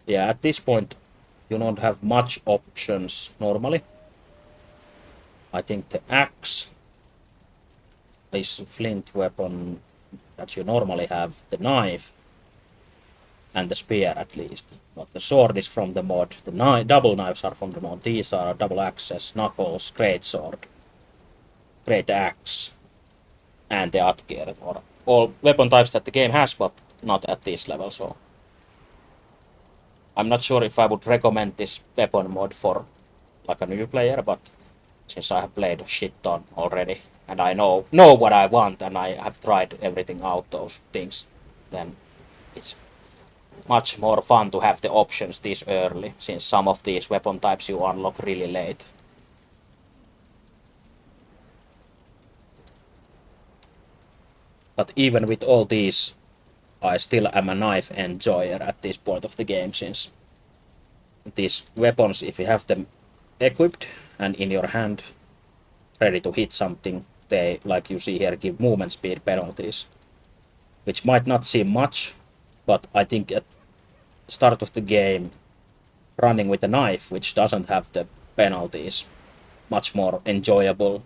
Yeah, at this point you don't have much options normally. I think the axe is a flint weapon that you normally have, the knife, and the spear at least. But the sword is from the mod. The double knives are from the mod. These are double axes, knuckles, great sword, great axe, and the atgear, or all weapon types that the game has, but not at this level. So I'm not sure if I would recommend this weapon mod for like a new player, but since I have played a shit ton already and I know what I want and I have tried everything out those things, then it's much more fun to have the options this early, since some of these weapon types you unlock really late. But even with all these, I still am a knife enjoyer at this point of the game, since these weapons, if you have them equipped and in your hand, ready to hit something, they, like you see here, give movement speed penalties, which might not seem much, but I think at start of the game, running with a knife, which doesn't have the penalties, much more enjoyable,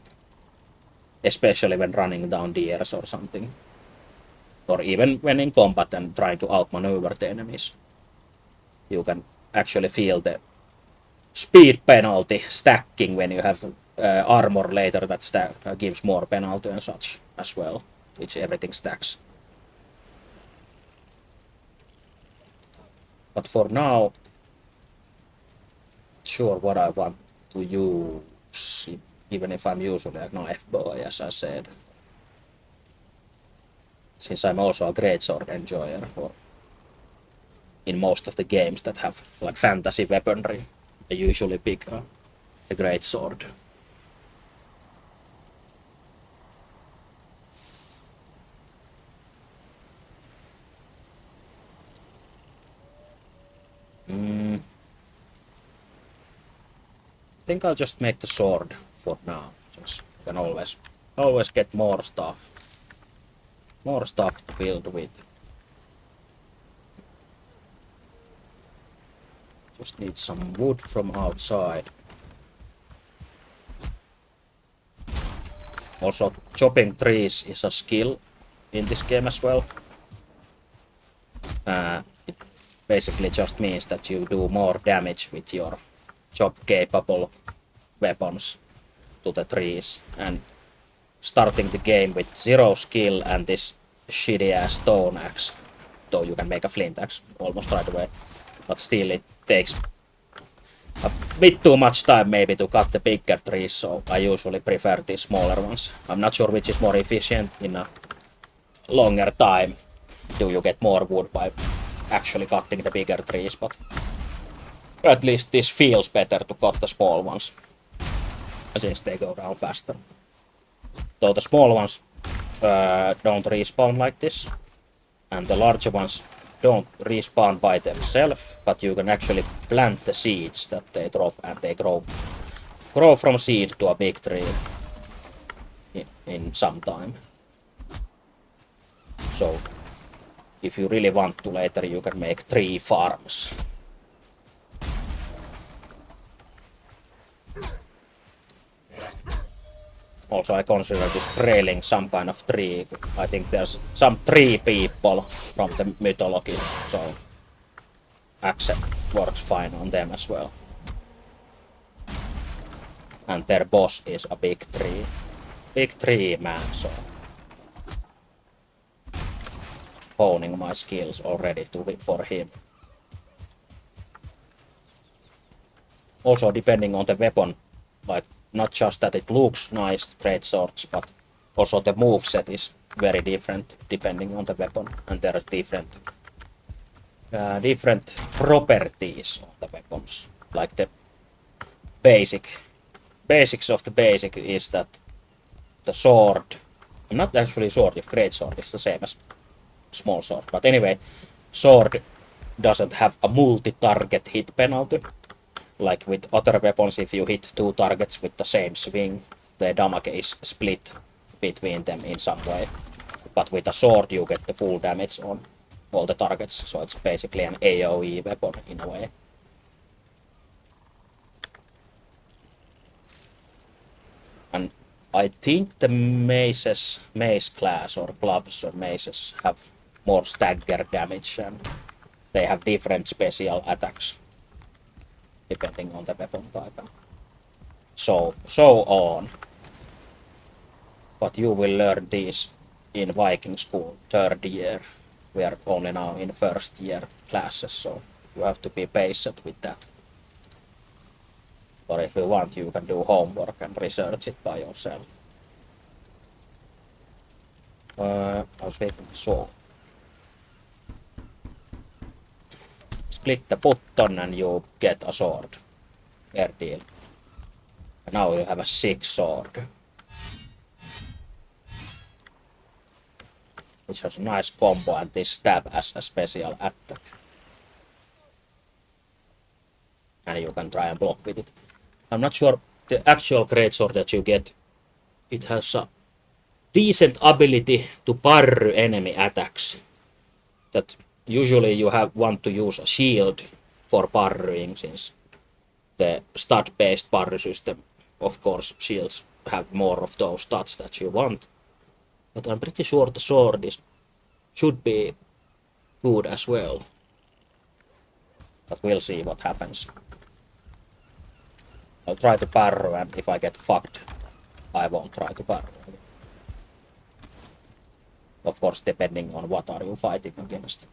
especially when running down deers or something, or even when in combat and trying to outmaneuver the enemies. You can actually feel the speed penalty stacking when you have armor later that gives more penalty and such as well, which everything stacks. But for now, sure what I want to use, even if I'm usually a knife boy, as I said. Since I'm also a greatsword enjoyer, or in most of the games that have like fantasy weaponry, I usually pick a greatsword. I think I'll just make the sword for now, since you can always get more stuff to build with. Just need some wood from outside. Also, chopping trees is a skill in this game as well. It basically just means that you do more damage with your chop-capable weapons to the trees, and starting the game with 0 skill and this shitty-ass stone axe, though you can make a flint axe almost right away, but still it takes a bit too much time maybe to cut the bigger trees, so I usually prefer these smaller ones. I'm not sure which is more efficient in a longer time. Do you get more wood by actually cutting the bigger trees, but at least this feels better to cut the small ones, since they go down faster. Though the small ones don't respawn like this, and the larger ones don't respawn by themselves, but you can actually plant the seeds that they drop, and they grow from seed to a big tree in some time. So if you really want to later, you can make tree farms. Also, I consider this grayling some kind of tree. I think there's some tree people from the mythology, so axe works fine on them as well. And their boss is a big tree. Big tree man, so honing my skills already for him. Also, depending on the weapon, like not just that it looks nice, great swords, but also the moveset is very different depending on the weapon, and there are different properties on the weapons. Like the basics of the basic is that the sword, I'm not actually sword if great sword is the same as small sword, but anyway, sword doesn't have a multi-target hit penalty. Like with other weapons, if you hit 2 targets with the same swing, the damage is split between them in some way. but with a sword you get the full damage on all the targets, so it's basically an AoE weapon in a way. And I think the mace class or clubs or maces have more stagger damage and they have different special attacks depending on the weapon type and so on. But you will learn these in Viking school 3rd year. We are only now in 1st year classes, so you have to be patient with that. Or if you want, you can do homework and research it by yourself. I was waiting so. Click the button and you get a sword. Fair deal. And now you have a 6 sword. Which has a nice combo and this stab as a special attack. And you can try and block with it. I'm not sure the actual greatsword that you get. It has a decent ability to parry enemy attacks. That usually you want to use a shield for parrying, since the stat-based parry system, of course, shields have more of those stats that you want. But I'm pretty sure the sword should be good as well. But we'll see what happens. I'll try to parry, and if I get fucked, I won't try to parry. Of course, depending on what are you fighting against.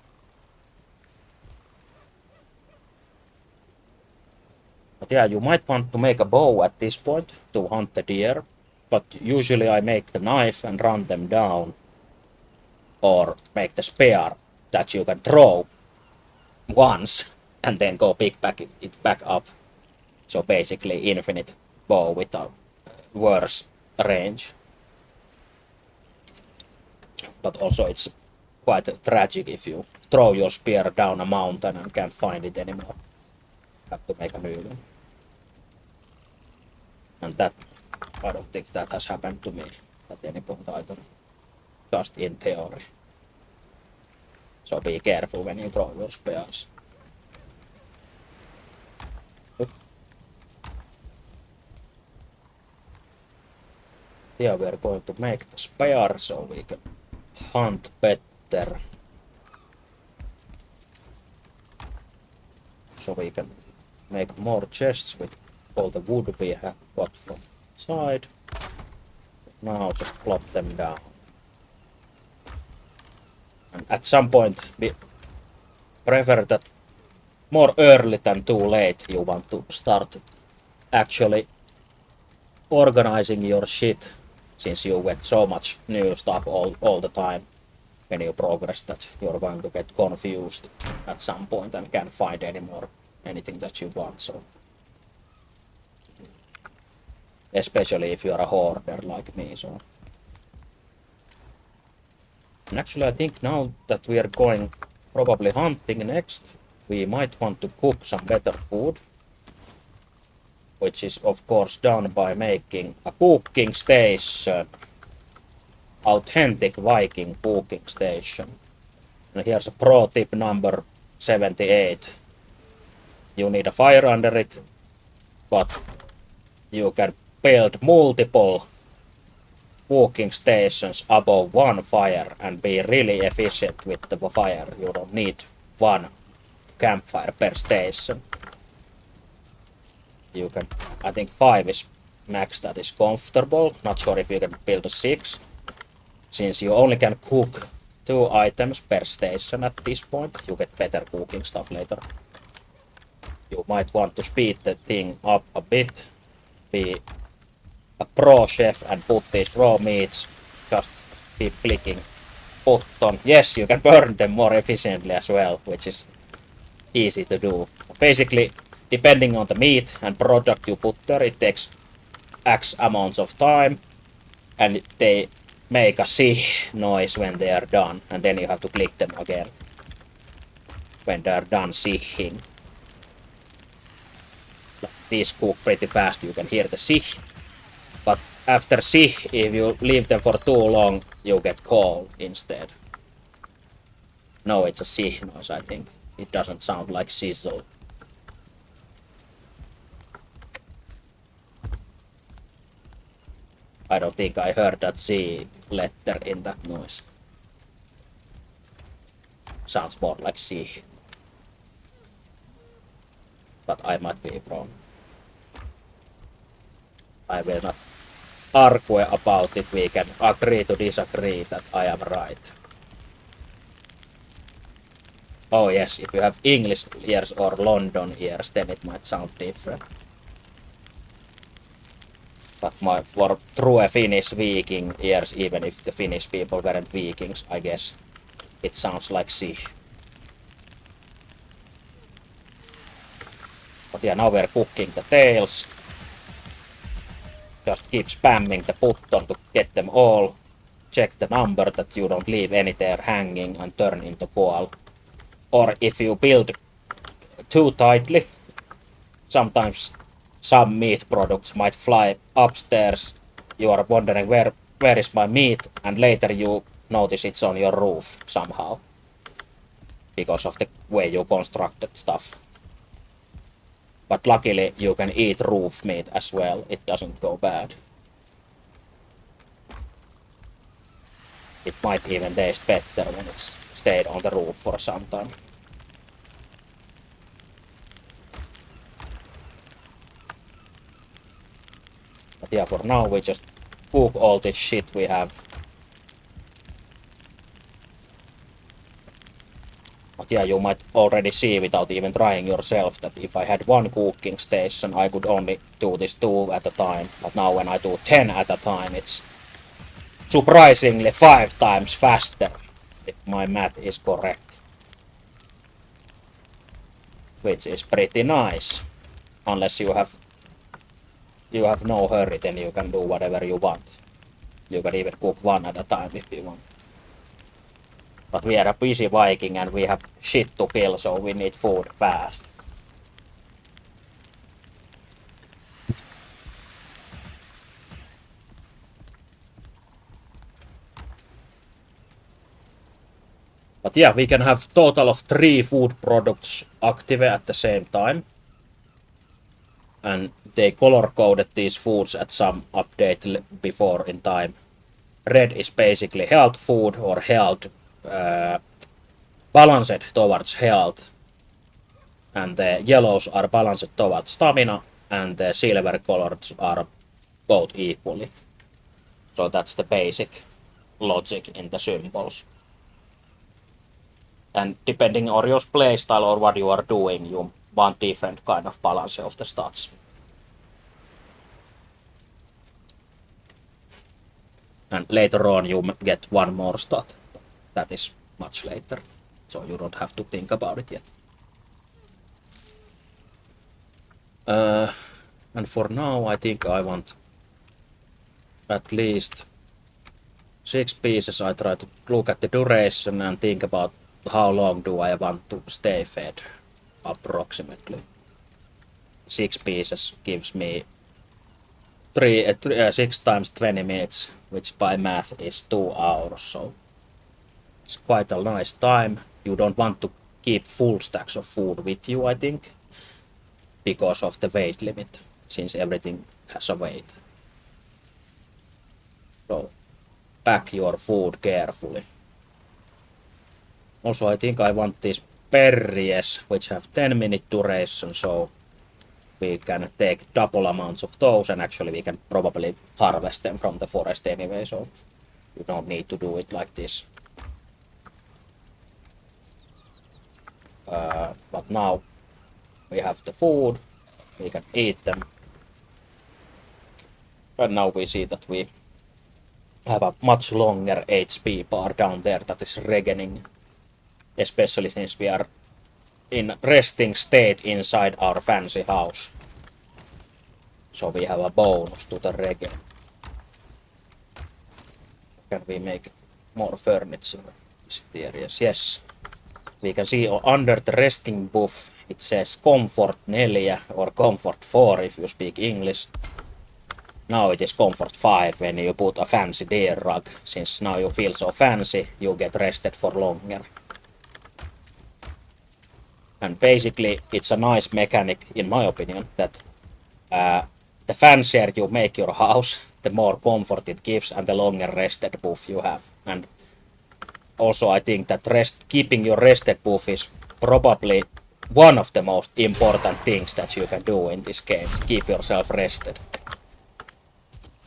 But yeah, you might want to make a bow at this point to hunt the deer. But usually I make the knife and run them down. Or make the spear that you can throw once and then go pick it back up. So basically infinite bow with a worse range. But also it's quite tragic if you throw your spear down a mountain and can't find it anymore. Have to make a new one. And that, I don't think that has happened to me at any point either. Just in theory. So be careful when you throw your spears. Yeah, we are going to make the spear so we can hunt better. So we can make more chests with all the wood we have got from side. Now just plop them down. And at some point we prefer that more early than too late you want to start actually organizing your shit, since you get so much new stuff all the time when you progress that you're going to get confused at some point and can't find anything that you want. So especially if you're a hoarder like me. So and actually I think now that we are going probably hunting next, we might want to cook some better food, which is of course done by making a cooking station. Authentic Viking cooking station. And here's a pro tip number 78. You need a fire under it, but you can build multiple cooking stations above one fire and be really efficient with the fire. You don't need one campfire per station. You can, I think 5 is max that is comfortable. Not sure if you can build a 6. Since you only can cook 2 items per station at this point, you get better cooking stuff later. You might want to speed the thing up a bit, be a pro chef and put these raw meats, just keep clicking button. Yes, you can burn them more efficiently as well, which is easy to do. Basically, depending on the meat and product you put there, it takes X amounts of time, and they make a noise when they are done, and then you have to click them again when they are done simming. These cook pretty fast, you can hear the but after if you leave them for too long, you get coal instead. No, it's a C noise, I think. It doesn't sound like sizzle. I don't think I heard that C letter in that noise. Sounds more like C. But I might be wrong. I will not argue about it. We can agree to disagree that I am right. Oh yes, if you have English ears or London ears, then it might sound different. But for true Finnish Viking ears, even if the Finnish people weren't Vikings, I guess it sounds like C. But yeah, now we're cooking the tails. Just keep spamming the button to get them all. Check the number that you don't leave any there hanging and turn into coal. Or if you build too tightly, sometimes some meat products might fly upstairs. You are wondering where is my meat, and later you notice it's on your roof somehow. Because of the way you constructed stuff. But luckily you can eat roof meat as well, it doesn't go bad. It might even taste better when it's stayed on the roof for some time. But yeah, for now we just cook all this shit we have. But yeah, you might already see without even trying yourself that if I had one cooking station, I could only do this 2 at a time. But now when I do 10 at a time, it's surprisingly 5 times faster, if my math is correct. Which is pretty nice. Unless you have no hurry, then you can do whatever you want. You can even cook 1 at a time if you want. But we are a busy Viking and we have shit to kill, so we need food fast. But yeah, we can have total of 3 food products active at the same time. And they color-coded these foods at some update before in time. Red is basically health food or health balanced towards health. And the yellows are balanced towards stamina, and the silver colors are both equally. So that's the basic logic in the symbols. And depending on your playstyle or what you are doing, you want different kind of balance of the stats. And later on you get one more stat. That is much later, so you don't have to think about it yet. And for now I think I want at least 6 pieces. I try to look at the duration and think about how long do I want to stay fed, approximately. 6 pieces gives me 6 times 20 minutes, which by math is 2 hours, so it's quite a nice time. You don't want to keep full stacks of food with you, I think, because of the weight limit, since everything has a weight. So pack your food carefully. Also, I think I want these berries, which have 10-minute duration, so we can take double amounts of those, and actually we can probably harvest them from the forest anyway, so you don't need to do it like this. But now we have the food, we can eat them. And now we see that we have a much longer HP bar down there that is regening, especially since we are in resting state inside our fancy house. So we have a bonus to the regen. So can we make more furniture? Areas? Yes. We can see under the resting buff it says comfort 4 or comfort 4 if you speak English. now it is comfort 5 when you put a fancy deer rug. Since now you feel so fancy, you get rested for longer. And basically, it's a nice mechanic, in my opinion, that the fancier you make your house, the more comfort it gives and the longer rested buff you have. And also I think that keeping your rested buff is probably one of the most important things that you can do in this game. Keep yourself rested.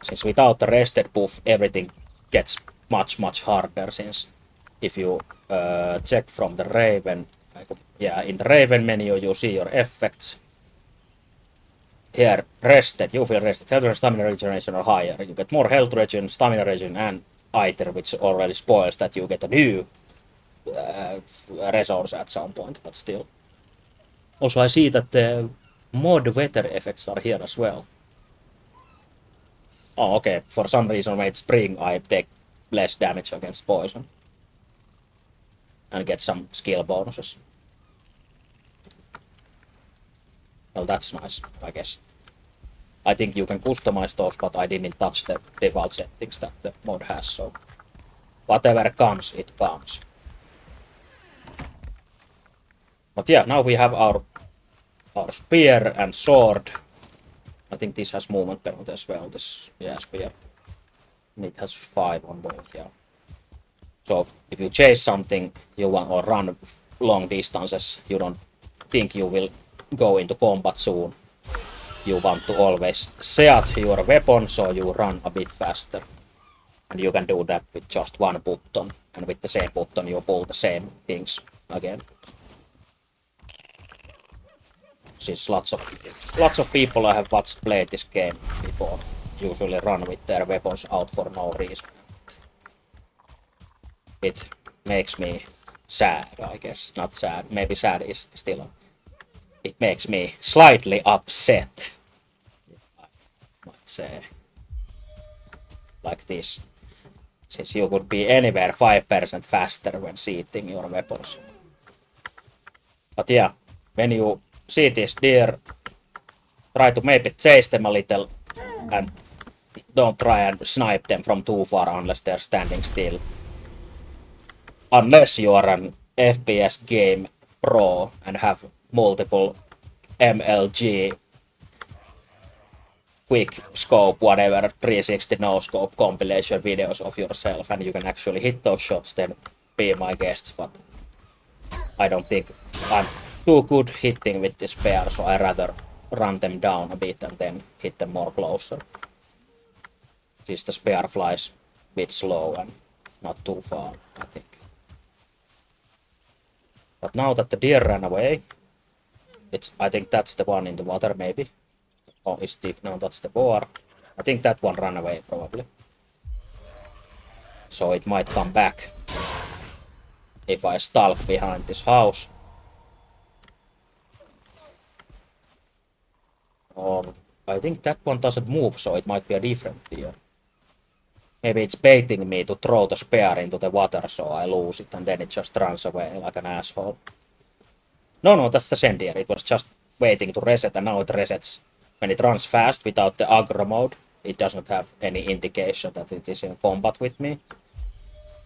Since without the rested buff, everything gets much harder. Since if you check from the Raven, in the Raven menu you see your effects. Here, rested, you feel rested. Health and stamina regeneration are higher. You get more health regen, stamina regen, and Aether, which already spoils that you get a new resource at some point, but still. Also, I see that the mod weather effects are here as well. Oh, okay. For some reason, when it's spring, I take less damage against poison. And get some skill bonuses. Well, that's nice, I guess. I think you can customize those, but I didn't touch the default settings that the mod has, so whatever comes, it comes. But yeah, now we have our spear and sword. I think this has movement penalty as well, this spear. And it has 5 on both, yeah. So if you chase something you want or run long distances, you don't think you will go into combat soon. You want to always set your weapon so you run a bit faster. And you can do that with just one button. And with the same button you pull the same things again. Since lots of people I have watched play this game before usually run with their weapons out for no reason. It makes me sad, I guess. Not sad, maybe sad is still. It makes me slightly upset, I might say. Like this. Since you could be anywhere 5% faster when seating your weapons. But yeah, when you see this deer, try to maybe chase them a little and don't try and snipe them from too far unless they're standing still. Unless you are an FPS game pro and have multiple MLG quick scope, whatever, 360 no scope compilation videos of yourself and you can actually hit those shots, then be my guests, but I don't think I'm too good hitting with this pair, so I rather run them down a bit and then hit them more closer. Since the spear flies a bit slow and not too far, I think. But now that the deer ran away, I think that's the one in the water maybe. Oh, is it? No, that's the boar. I think that one ran away probably. So it might come back if I stalk behind this house. Or I think that one doesn't move, so it might be a different deer. Maybe it's baiting me to throw the spear into the water so I lose it and then it just runs away like an asshole. No, that's the same deer. It was just waiting to reset and now it resets. When it runs fast without the aggro mode, it doesn't have any indication that it is in combat with me.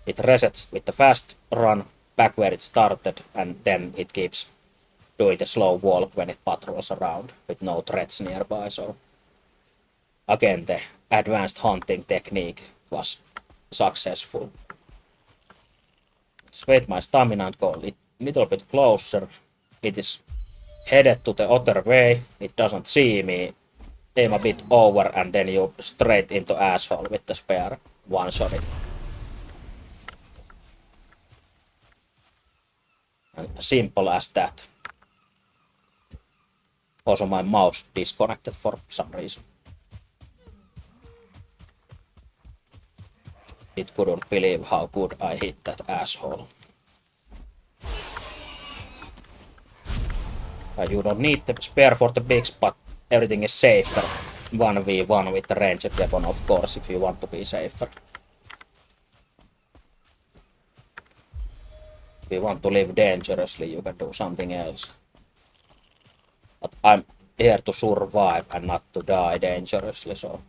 It resets with the fast run back where it started and then it keeps doing the slow walk when it patrols around with no threats nearby. So again, the advanced hunting technique was successful. Just wait my stamina and go a little bit closer. It is headed to the other way. It doesn't see me. Aim a bit over and then you straight into asshole with the spear. One shot it. And simple as that. Also my mouse disconnected for some reason. It couldn't believe how good I hit that asshole. You don't need the spear for the bigs, but everything is safer 1v1 with the ranged weapon, of course, if you want to be safer. If you want to live dangerously, you can do something else. But I'm here to survive and not to die dangerously, so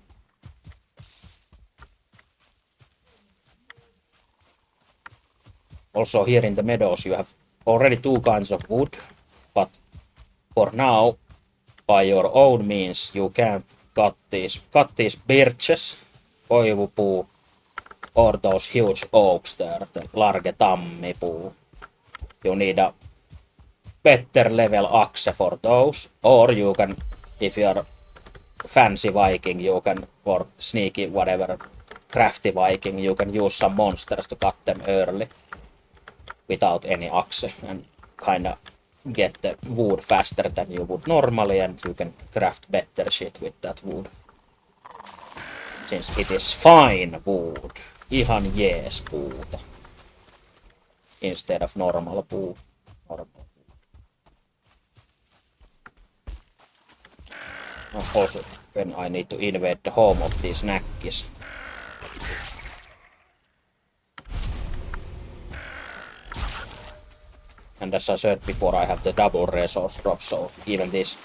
Also here in the meadows you have already 2 kinds of wood, but for now, by your own means, you can't cut these birches, koivupuu, or those huge oaks there, the large tammipuu. You need a better level axe for those, or you can, if you are fancy Viking, you can, or sneaky whatever, crafty Viking, you can use some monsters to cut them early without any axe and kinda get the wood faster than you would normally, and you can craft better shit with that wood. Since it is fine wood. Ihan jees puuta. Instead of normal puu. Also, when I need to invade the home of these nakkis. And as I said before, I have the double resource drop, so even these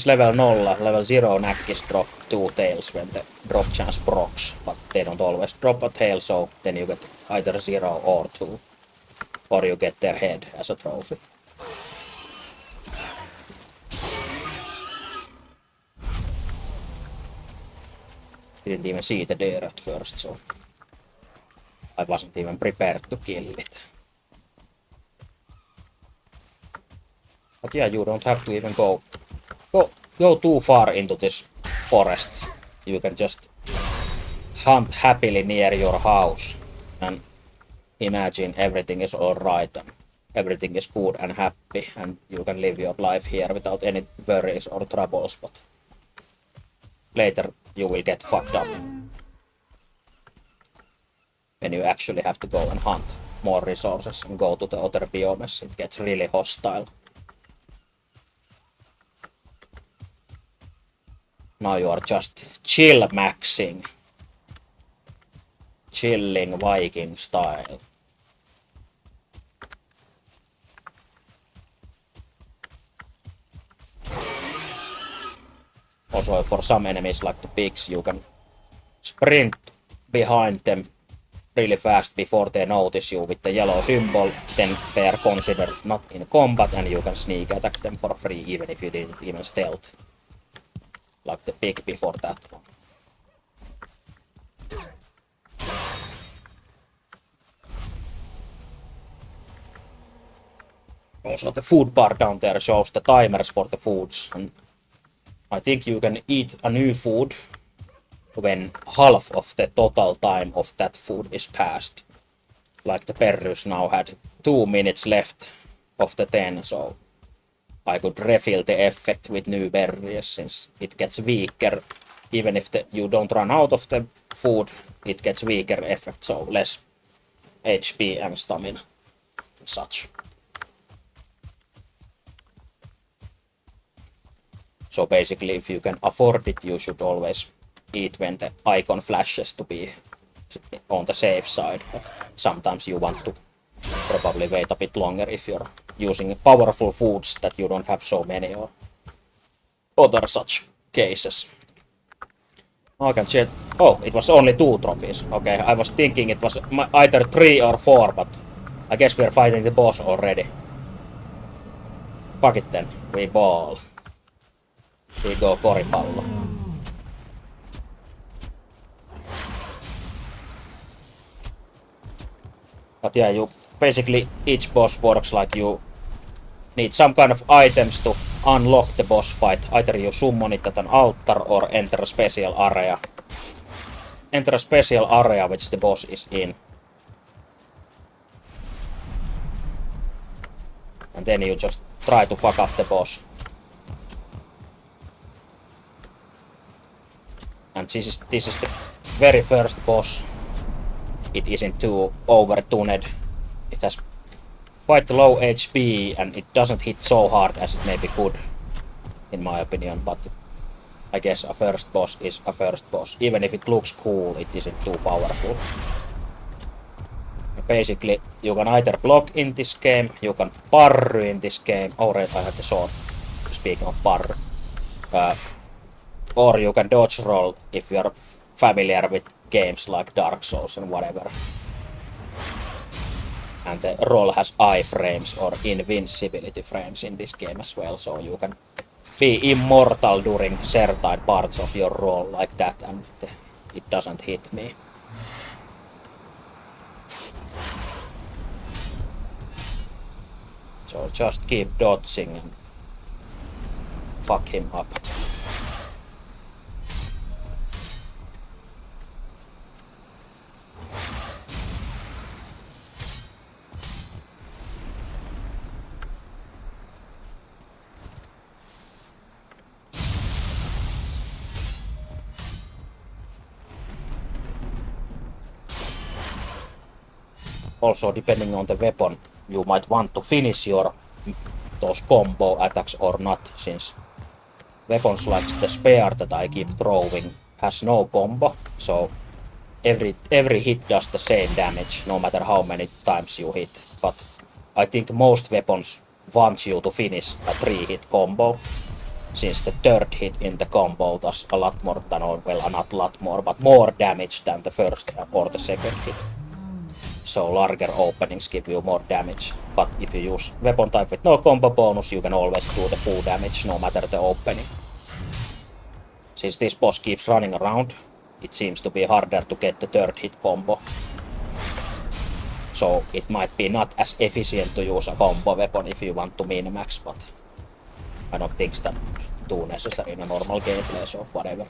level 0, level 0 nakkis drop 2 tails when the drop chance procs, but they don't always drop a tail, so then you get either 0 or 2. Or you get their head as a trophy. Didn't even see the deer at first, so I wasn't even prepared to kill it. But yeah, you don't have to even go too far into this forest. You can just hunt happily near your house and imagine everything is alright and everything is good and happy and you can live your life here without any worries or troubles, but later you will get fucked up when you actually have to go and hunt more resources and go to the other biomes. It gets really hostile. Now you are just chill maxing. Chilling Viking style. Also for some enemies like the pigs, you can sprint behind them really fast before they notice you with the yellow symbol, then they are considered not in combat and you can sneak attack them for free even if you didn't even stealth. Like the pig before that one. Also the food bar down there shows the timers for the foods, and I think you can eat a new food when half of the total time of that food is passed. Like the Perrus now had 2 minutes left of the 10, so I could refill the effect with new berries since it gets weaker. Even if you don't run out of the food, it gets weaker effect, so less HP and stamina and such. So basically, if you can afford it, you should always eat when the icon flashes to be on the safe side. But sometimes you want to probably wait a bit longer if you're using powerful foods that you don't have so many or other such cases. I can check. Oh, it was only 2 trophies. Okay, I was thinking it was either 3 or 4, but I guess we're fighting the boss already. Fuck it then, we ball. We go koripallo. But yeah, you basically each boss works like you need some kind of items to unlock the boss fight. Either you summon it at an altar or enter a special area. Enter a special area which the boss is in. And then you just try to fuck up the boss. And this is the very first boss. It isn't too overtuned. It has quite low HP and it doesn't hit so hard as it maybe could, in my opinion, but I guess a first boss is a first boss. Even if it looks cool, it isn't too powerful. Basically, you can either block in this game, you can parry in this game. Oh, right, I have the sword, speaking of parry. Or you can dodge roll if you're familiar with games like Dark Souls and whatever. And the roll has iframes or invincibility frames in this game as well, so you can be immortal during certain parts of your roll like that, and it doesn't hit me. So just keep dodging and fuck him up. Also, depending on the weapon, you might want to finish those combo attacks or not, since weapons like the spear that I keep throwing has no combo, so every hit does the same damage, no matter how many times you hit. But I think most weapons want you to finish a 3-hit combo, since the third hit in the combo does a lot more than, or well, not a lot more, but more damage than the first or the second hit. So larger openings give you more damage, but if you use weapon type with no combo bonus, you can always do the full damage no matter the opening. Since this boss keeps running around, it seems to be harder to get the third hit combo. So it might be not as efficient to use a combo weapon if you want to min-max, but I don't think that's too necessary in a normal gameplay, so whatever.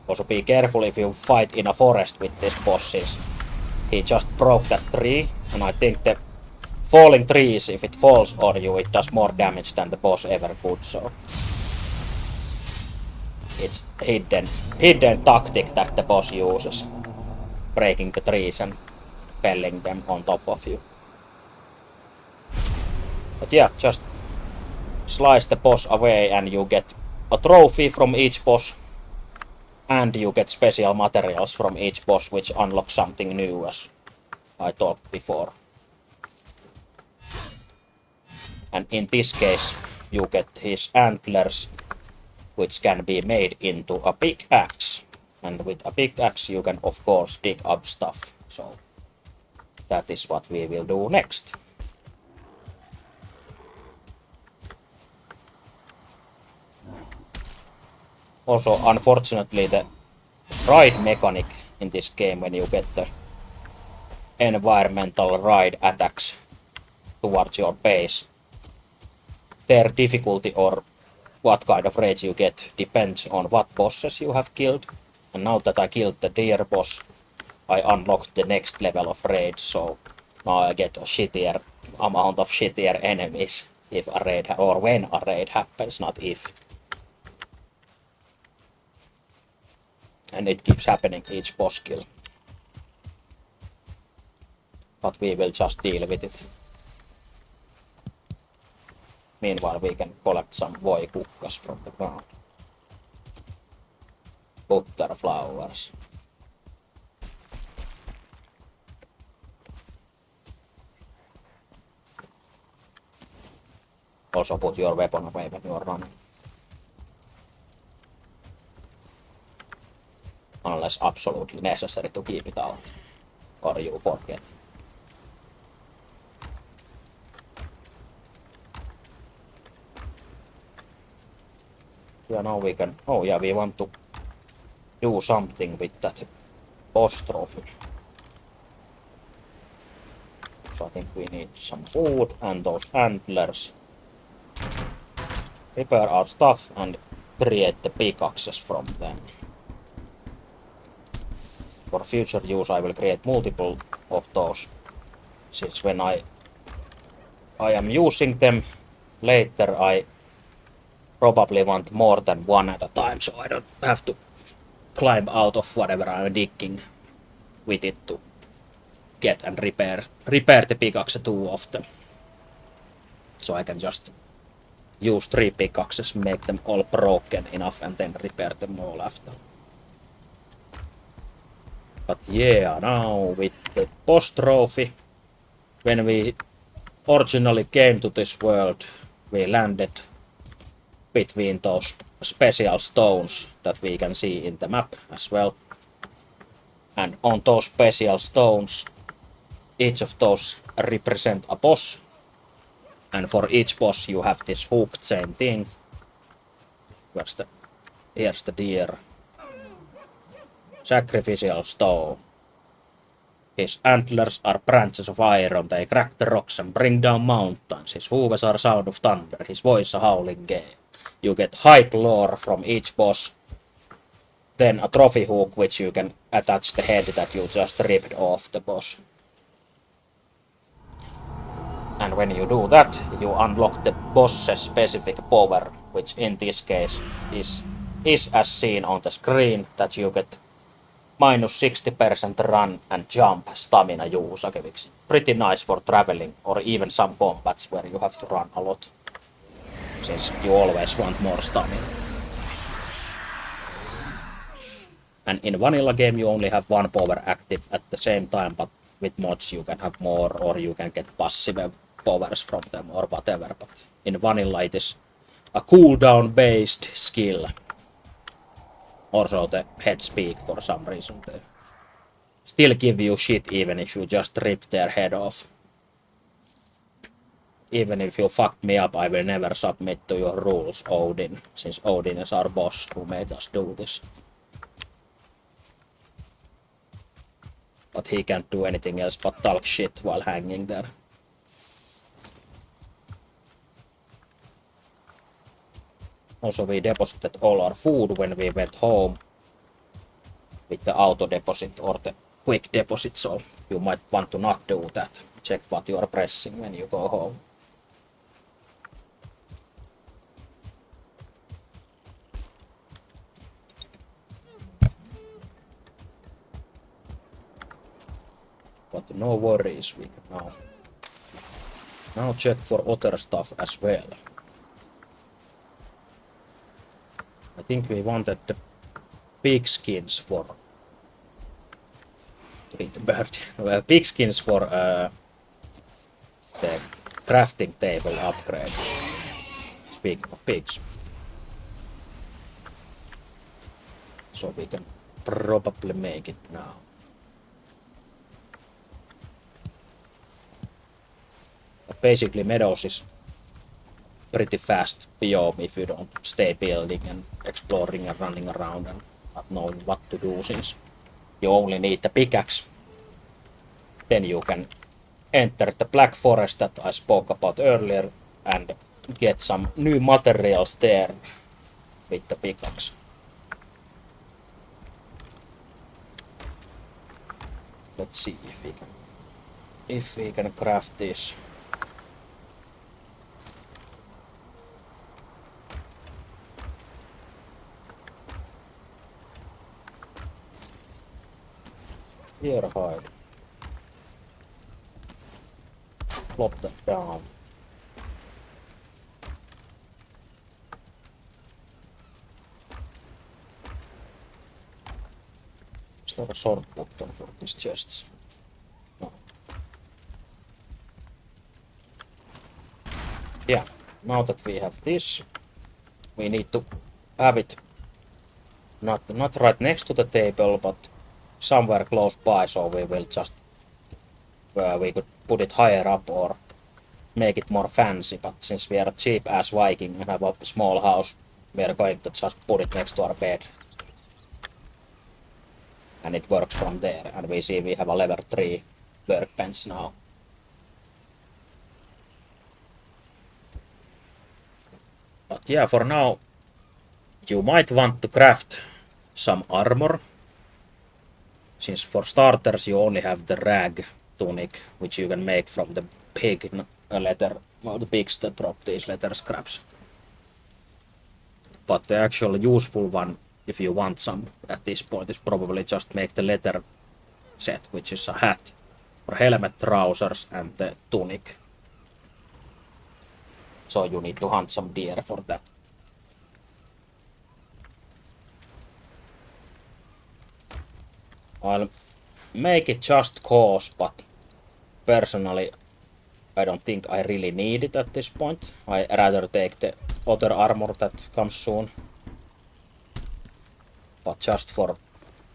Also be careful if you fight in a forest with this boss, since he just broke that tree, and I think the falling trees, if it falls on you, it does more damage than the boss ever could, so it's hidden tactic that the boss uses, breaking the trees and felling them on top of you. But yeah, just slice the boss away and you get a trophy from each boss, and you get special materials from each boss which unlock something new, as I talked before. And in this case, you get his antlers, which can be made into a pickaxe. And with a pickaxe, you can of course dig up stuff. So that is what we will do next. Also, unfortunately, the ride mechanic in this game, when you get the environmental ride attacks towards your base, their difficulty or what kind of rage you get depends on what bosses you have killed. And now that I killed the deer boss, I unlocked the next level of rage, so now I get a shittier amount of shittier enemies if a raid or when a raid happens, not if. And it keeps happening each boss kill. But we will just deal with it. Meanwhile, we can collect some voikukkas from the ground. Butter flowers. Also put your weapon away when you are running. Unless absolutely necessary to keep it out. Or you forget. Yeah, now we can... Oh yeah, we want to do something with that boss trophy. So I think we need some wood and those antlers. Repair our stuff and create the pickaxes from them. For future use, I will create multiple of those, since when I am using them later, I probably want more than one at a time, so I don't have to climb out of whatever I'm digging with it to get and repair the pickaxe too often. So I can just use 3 pickaxes, make them all broken enough, and then repair them all after. But yeah, now with the boss trophy, when we originally came to this world, we landed between those special stones that we can see in the map as well. And on those special stones, each of those represent a boss. And for each boss you have this hooked same thing. Here's the deer. Sacrificial stone. His antlers are branches of iron, they crack the rocks and bring down mountains. His hooves are sound of thunder, his voice a howling gale. You get hype lore from each boss. Then a trophy hook which you can attach the head that you just ripped off the boss. And when you do that, you unlock the boss's specific power, which in this case is as seen on the screen, that you get minus 60% run and jump stamina juusakeviksi. Pretty nice for traveling or even some combats where you have to run a lot, since you always want more stamina. And in vanilla game you only have one power active at the same time, but with mods you can have more or you can get passive powers from them or whatever, but in vanilla it is a cooldown based skill. Also the head speak for some reason they still give you shit even if you just rip their head off. Even if you fucked me up, I will never submit to your rules, Odin, since Odin is our boss who made us do this. But he can't do anything else but talk shit while hanging there. Also, we deposited all our food when we went home with the auto deposit or the quick deposit, so you might want to not do that. Check what you are pressing when you go home. But no worries, we can now check for other stuff as well. I think we wanted the pig skins for the bird. Pig skins for the crafting table upgrade. Speaking of pigs. So we can probably make it now. But basically Meadows is pretty fast biome if you don't stay building and exploring and running around and not knowing what to do, since you only need the pickaxe. Then you can enter the Black Forest that I spoke about earlier and get some new materials there with the pickaxe. Let's see if we can craft this. Here hide. Plop that down. Is there a sort button for these chests? No. Yeah, now that we have this, we need to have it not right next to the table, but somewhere close by, so we will just we could put it higher up or make it more fancy, but since we are a cheap ass Viking and have a small house, we are going to just put it next to our bed. And it works from there, and we see we have a level 3 workbench now. But yeah, for now you might want to craft some armor, since for starters you only have the rag tunic, which you can make from the pig leather, well, the pigs that drop these leather scraps. But the actual useful one, if you want some at this point, is probably just make the leather set, which is a hat or helmet, trousers and the tunic. So you need to hunt some deer for that. I'll make it just cause, but personally I don't think I really need it at this point. I rather take the other armor that comes soon. But just for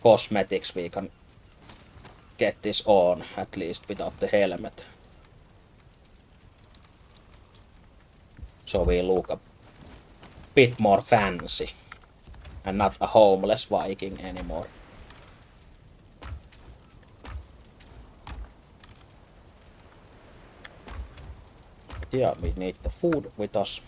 cosmetics we can get this on, at least without the helmet. So we look a bit more fancy. And not a homeless Viking anymore. But yeah, we need the food with us.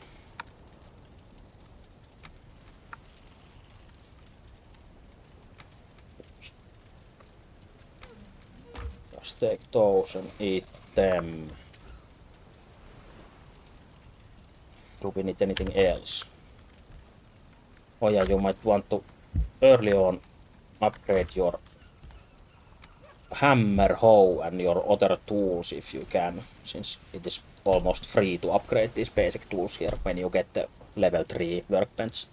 Just take those and eat them. Do we need anything else? Oh yeah, you might want to early on upgrade your hammer, hoe and your other tools if you can, since it is almost free to upgrade these basic tools here when you get the level 3 workbench.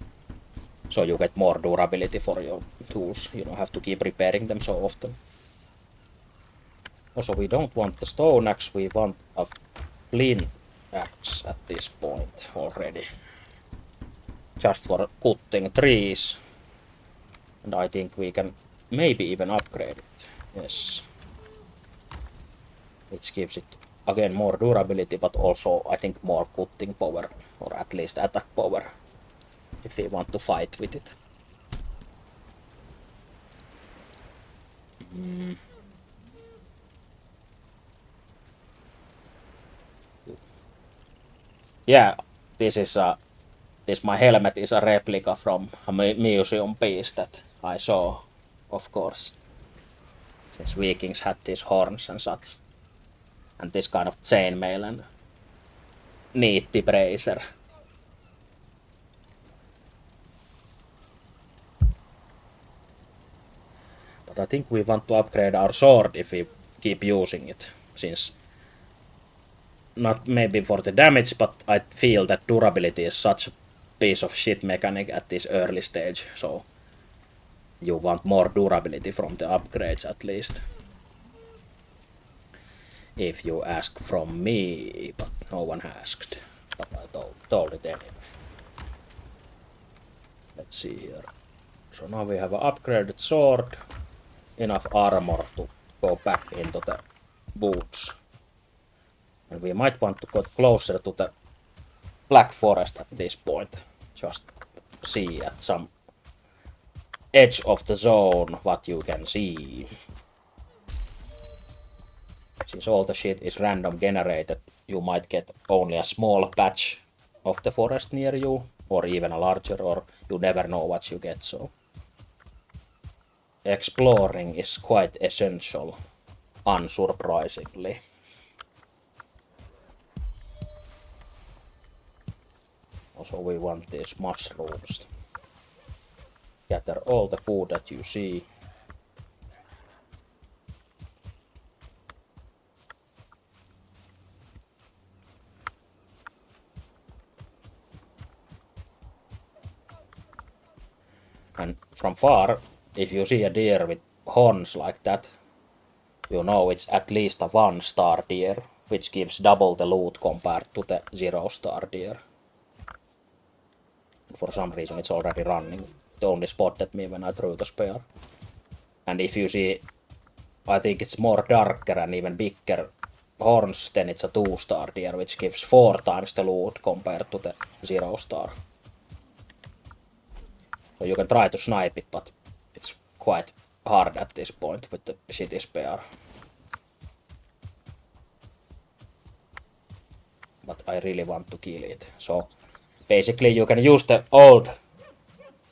So you get more durability for your tools, you don't have to keep repairing them so often. Also, we don't want the stone axe, we want a flint axe at this point already. Just for cutting trees. And I think we can maybe even upgrade it. Yes. Which gives it again more durability, but also I think more cutting power, or at least attack power, if we want to fight with it. Yeah, this my helmet is a replica from a museum piece that I saw, of course. Since Vikings had these horns and such. And this kind of chainmail and niitti bracer. But I think we want to upgrade our sword if we keep using it, since not maybe for the damage, but I feel that durability is such a piece of shit mechanic at this early stage, so you want more durability from the upgrades at least. If you ask from me, but no one asked, but I told it anyway. Let's see here. So now we have an upgraded sword, enough armor to go back into the boots. And we might want to get closer to the Black Forest at this point. Just see at some edge of the zone what you can see. Since all the shit is random generated, you might get only a small patch of the forest near you, or even a larger, or you never know what you get, so exploring is quite essential, unsurprisingly. Also, we want these mushrooms. Gather all the food that you see. And from far, if you see a deer with horns like that, you know it's at least a 1-star deer, which gives double the loot compared to the 0-star deer. And for some reason it's already running. It only spotted me when I threw the spear. And if you see, I think it's more darker and even bigger horns, then it's a 2-star deer, which gives 4 times the loot compared to the 0-star. So you can try to snipe it, but it's quite hard at this point with the shitty spear. But I really want to kill it. So basically you can use the old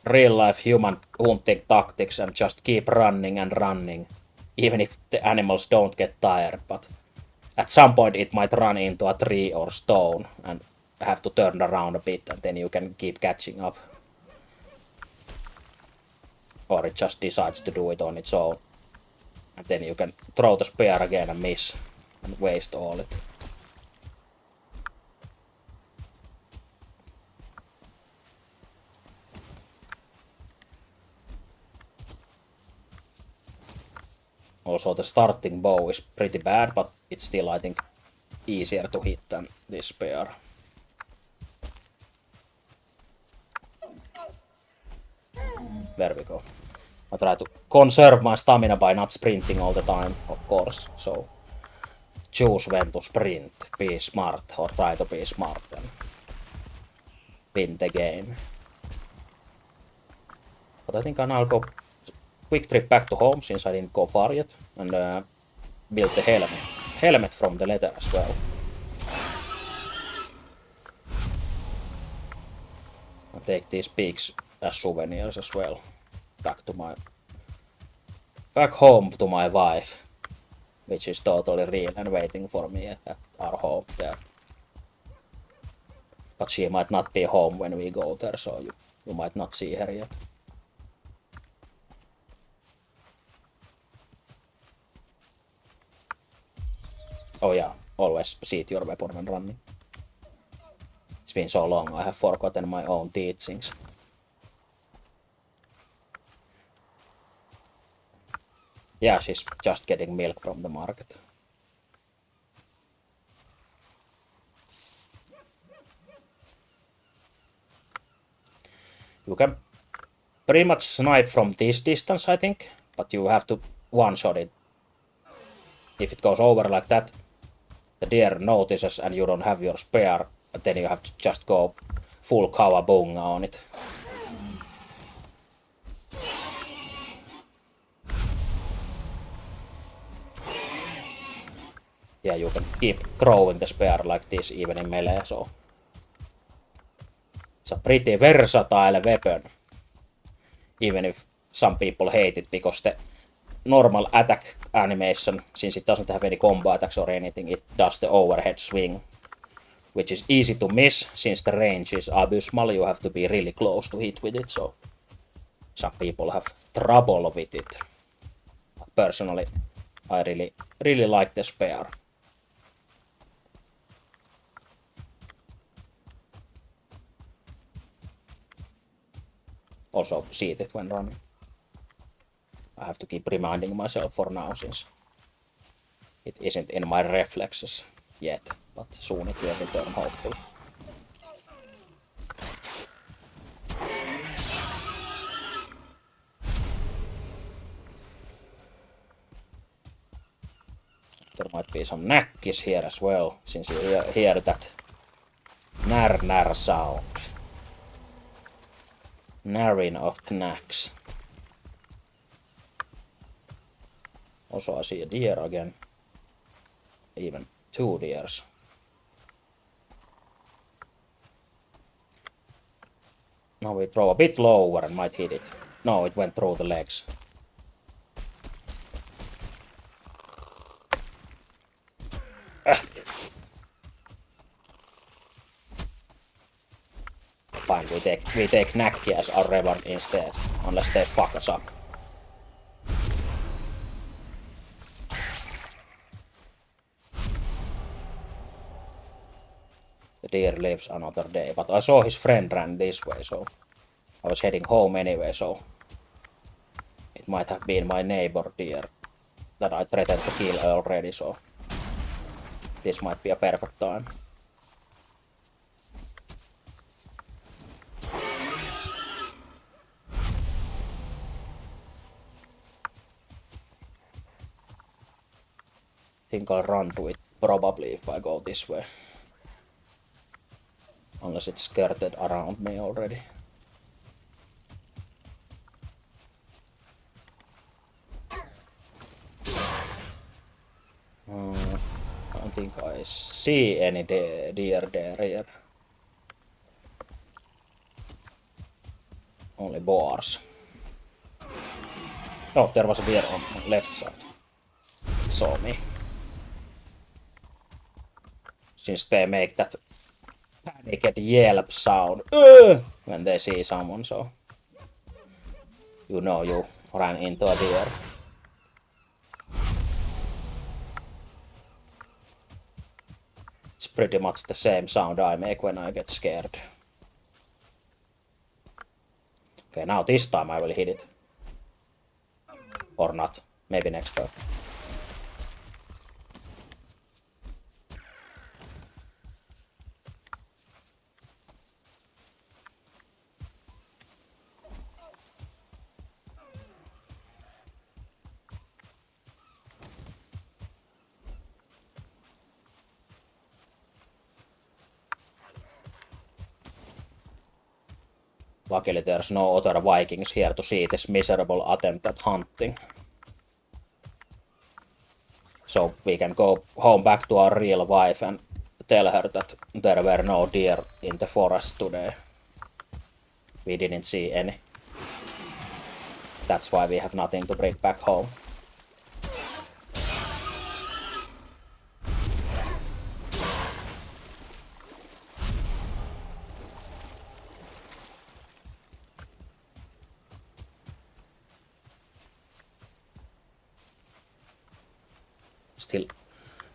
real-life human hunting tactics and just keep running and running, even if the animals don't get tired, but at some point it might run into a tree or stone and have to turn around a bit, and then you can keep catching up. Or it just decides to do it on its own. And then you can throw the spear again and miss and waste all it. Also the starting bow is pretty bad, but it's still I think easier to hit than this bear. There we go. I try to conserve my stamina by not sprinting all the time, of course. So choose when to sprint, be smart, or try to be smart and win the game. But I think I'll go quick trip back to home since I didn't go far yet and build the helmet from the leather as well. I'll take these peaks as souvenirs as well. Back home to my wife, which is totally real and waiting for me at our home there. But she might not be home when we go there, so you might not see her yet. Oh yeah, always seat your weapon when running. It's been so long, I have forgotten my own teachings. Yeah, she's just getting milk from the market. You can pretty much snipe from this distance, I think, but you have to one-shot it. If it goes over like that, the deer notices and you don't have your spear, then you have to just go full kawabunga on it. Yeah, you can keep growing the spear like this even in melee, so it's a pretty versatile weapon. Even if some people hate it because the normal attack animation, since it doesn't have any combo attacks or anything, it does the overhead swing, which is easy to miss since the range is abysmal. You have to be really close to hit with it, so some people have trouble with it. But personally, I really like the spear. Also seat it when running. I have to keep reminding myself for now since it isn't in my reflexes yet, but soon it will return hopefully. There might be some nakkis here as well, since you hear that nar sound. Narring of knacks. Also I see a deer again. Even 2 deers. Now we throw a bit lower and might hit it. No, it went through the legs. Fine, we take Nakki as our reward instead, unless they fuck us up. The deer lives another day, but I saw his friend ran this way, so I was heading home anyway, so it might have been my neighbor deer that I threatened to kill already, so this might be a perfect time. I think I'll run to it probably if I go this way. Unless it's skirted around me already. I don't think I see any deer there here. Only boars. Oh, there was a deer on the left side. It saw me. Since they make that panicked yelp sound when they see someone, so you know you ran into a deer. It's pretty much the same sound I make when I get scared. Okay, now this time I will hit it. Or not. Maybe next time. Luckily there's no other Vikings here to see this miserable attempt at hunting. So we can go home back to our real wife and tell her that there were no deer in the forest today. We didn't see any. That's why we have nothing to bring back home.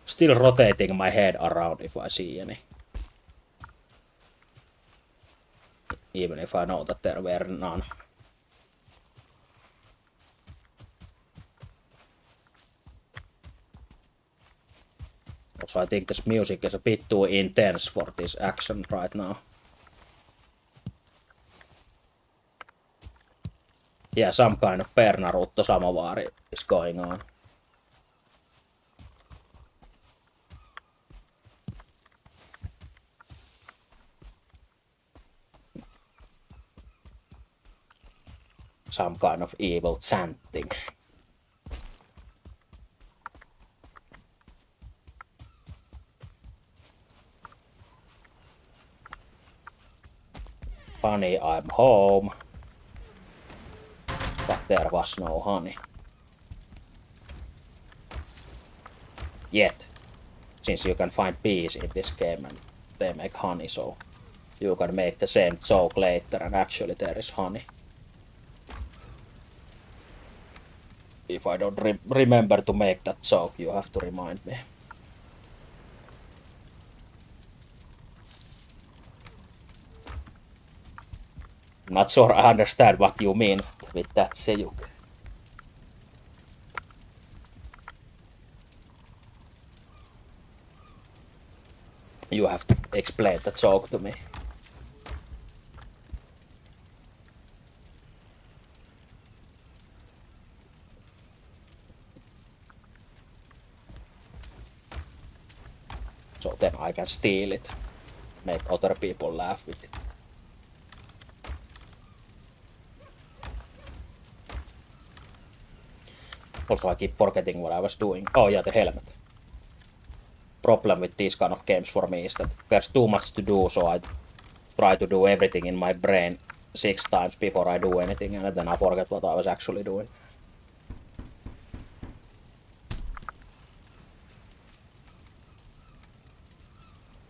Still rotating my head around if I see any. Even if I know that there were none. Also, I think this music is a bit too intense for this action right now. Yeah, some kind of Pernarutto Samovari is going on. Some kind of evil chanting. Honey, I'm home. But there was no honey. Yet. Since you can find bees in this game and they make honey, so you can make the same joke later and actually there is honey. If I don't remember to make that joke, you have to remind me. I'm not sure I understand what you mean with that, Sejuk. You have to explain the joke to me. So then I can steal it. Make other people laugh with it. Also, I keep forgetting what I was doing. Oh yeah, the helmet. Problem with these kind of games for me is that there's too much to do, so I try to do everything in my brain 6 times before I do anything, and then I forget what I was actually doing.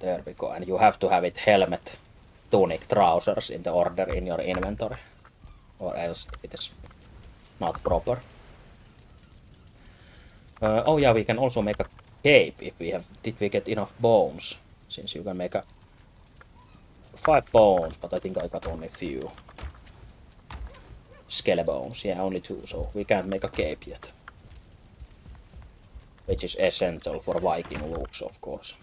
There we go, and you have to have it helmet, tunic, trousers in the order in your inventory, or else it is not proper. Oh yeah, we can also make a cape if we have. Did we get enough bones? Since you can make a 5 bones, but I think I got only a few. Skelebones, yeah, only 2, so we can't make a cape yet. Which is essential for Viking looks, of course.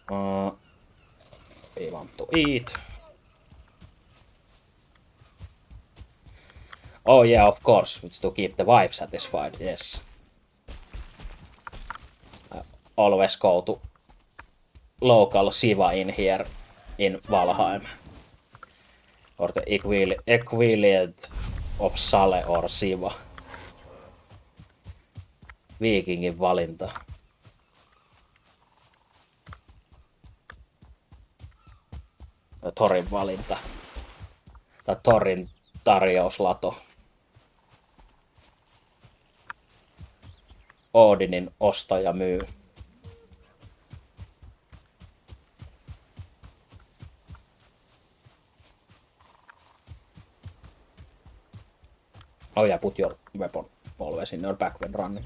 We want to eat. Oh yeah, of course, it's to keep the wife satisfied, yes. I always go to local Siva in here in Valheim. Or the equivalent of Sale or Siva. Viikingin valinta. Torin valinta. Tai Torin tarjouslato. Odinin osta ja myy. Oh yeah, put your weapon always in your back when running.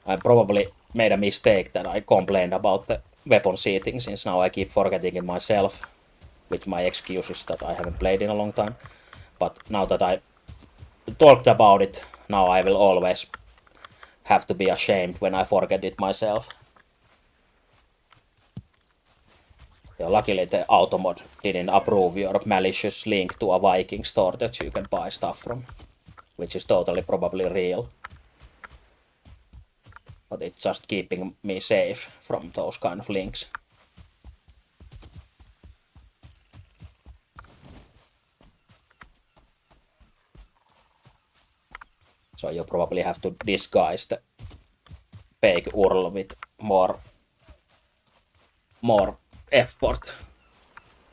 I probably made a mistake that I complained about the weapon seating, since now I keep forgetting it myself, with my excuses that I haven't played in a long time. But now that I talked about it, now I will always have to be ashamed when I forget it myself. Yeah, luckily the automod didn't approve your malicious link to a Viking store that you can buy stuff from, which is totally probably real. but it's just keeping me safe from those kind of links. So you probably have to disguise the fake URL with more effort.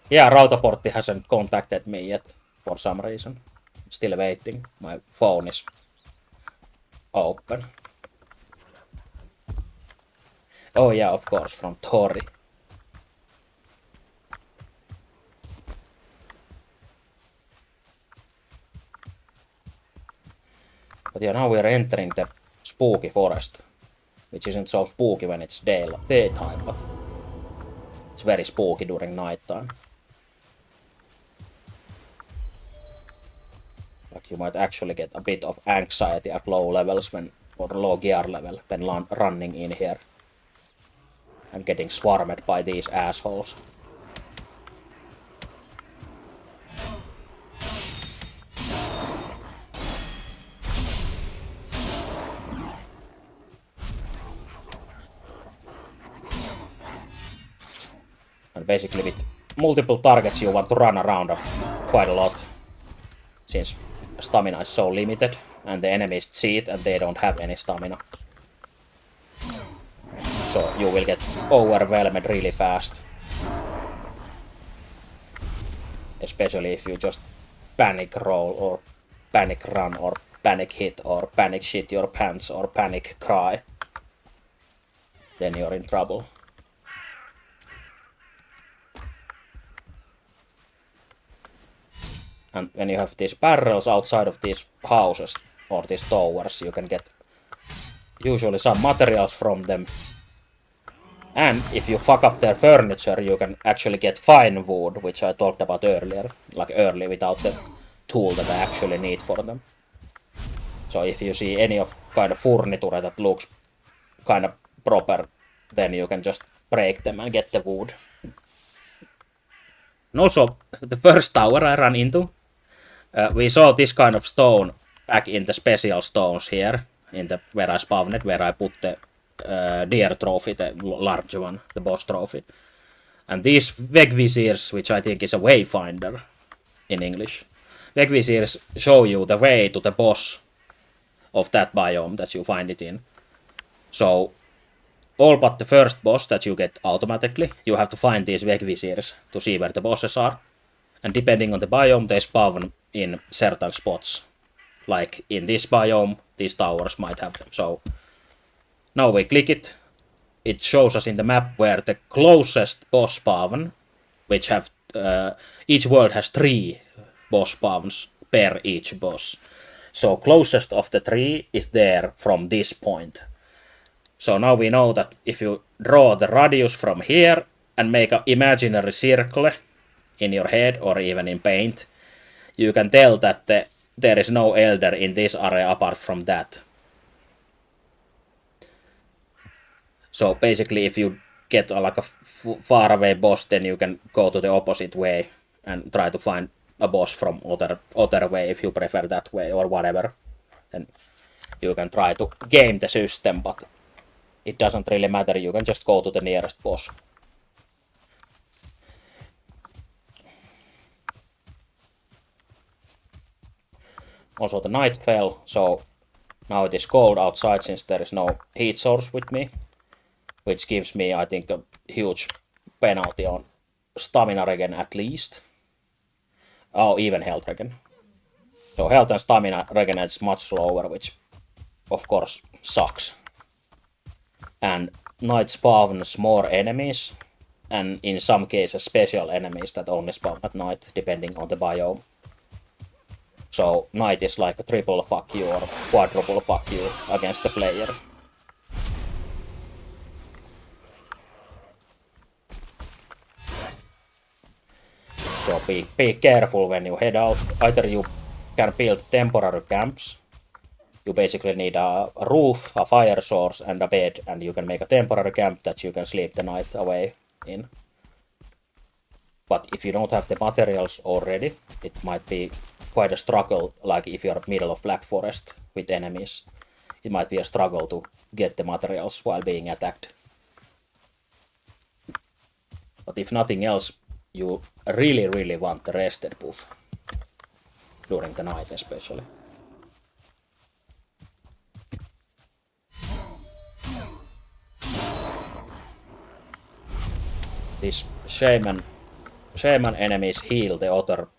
Yeah, Rautaportti hasn't contacted me yet for some reason. Still waiting. My phone is open. Oh yeah, of course, from Tori. But yeah, now we're entering the spooky forest, which isn't so spooky when it's daytime, but it's very spooky during nighttime. Like you might actually get a bit of anxiety at low levels or low gear level when running in here and getting swarmed by these assholes. And basically with multiple targets you want to run around quite a lot, since stamina is so limited and the enemies cheat and they don't have any stamina. So you will get overwhelmed really fast. Especially if you just panic roll or panic run or panic hit or panic shit your pants or panic cry. Then you're in trouble. And when you have these barrels outside of these houses or these towers, you can get usually some materials from them. And if you fuck up their furniture, you can actually get fine wood, which I talked about earlier, like early without the tool that I actually need for them. So if you see any of kind of furniture that looks kind of proper, then you can just break them and get the wood. And also, the first tower I ran into, we saw this kind of stone back in the special stones here, in the where I spawned, where I put the deer trophy, the large one, the boss trophy. And these Vegviziers, which I think is a wayfinder in English, Vegviziers show you the way to the boss of that biome that you find it in. So all but the first boss that you get automatically, you have to find these Vegviziers to see where the bosses are. And depending on the biome, they spawn in certain spots. Like in this biome, these towers might have them. So now we click it. It shows us in the map where the closest boss spawn, which have each world has 3 boss spawns per each boss. So closest of the 3 is there from this point. So now we know that if you draw the radius from here and make an imaginary circle in your head or even in paint, you can tell that there is no elder in this area apart from that. So basically if you get like a far away boss, then you can go to the opposite way and try to find a boss from other way if you prefer that way or whatever. Then you can try to game the system, but it doesn't really matter, you can just go to the nearest boss. Also the night fell, so now it is cold outside since there is no heat source with me, which gives me, I think, a huge penalty on stamina regen at least. Oh, even health regen. So health and stamina regenerates much slower, which of course sucks. And night spawns more enemies, and in some cases special enemies that only spawn at night, depending on the biome. So night is like a triple fuck you or quadruple fuck you against the player. So be careful when you head out. Either you can build temporary camps. You basically need a roof, a fire source, and a bed, and you can make a temporary camp that you can sleep the night away in. But if you don't have the materials already, it might be quite a struggle, like if you're middle of Black Forest with enemies. It might be a struggle to get the materials while being attacked. But if nothing else, you really want the rested buff. During the night especially. These shaman enemies heal the other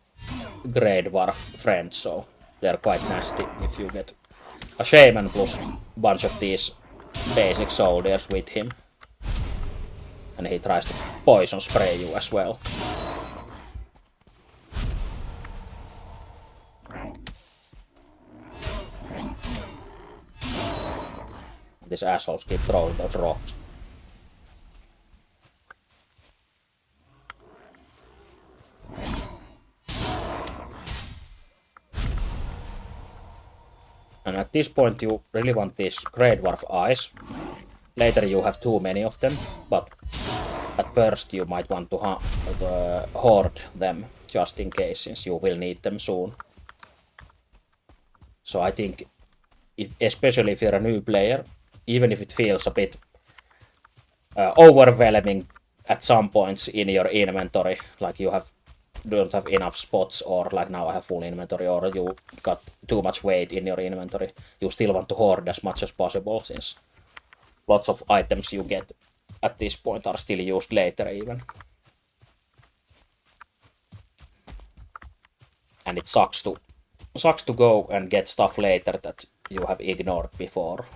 Grey Dwarf friends, so they're quite nasty if you get a shaman plus bunch of these basic soldiers with him. And he tries to poison spray you as well. These assholes keep throwing those rocks. And at this point you really want these Grey Dwarf eyes. Later you have too many of them, but at first you might want to hoard them just in case, since you will need them soon. So I think, especially if you're a new player, even if it feels a bit overwhelming at some points in your inventory, like you don't have enough spots, or like now I have full inventory, or you got too much weight in your inventory, you still want to hoard as much as possible, since lots of items you get at this point are still used later even. And it sucks to go and get stuff later that you have ignored before.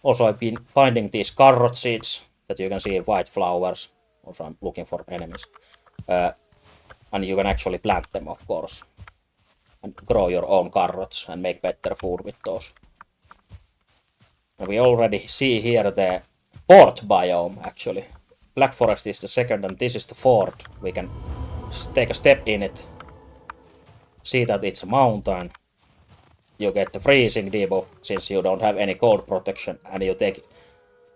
Also, I've been finding these carrot seeds that you can see white flowers. Also, I'm looking for enemies. And you can actually plant them, of course. And grow your own carrots and make better food with those. And we already see here the fourth biome, actually. Black Forest is the second and this is the fourth. We can take a step in it. See that it's a mountain. You get the freezing debuff since you don't have any cold protection, and you take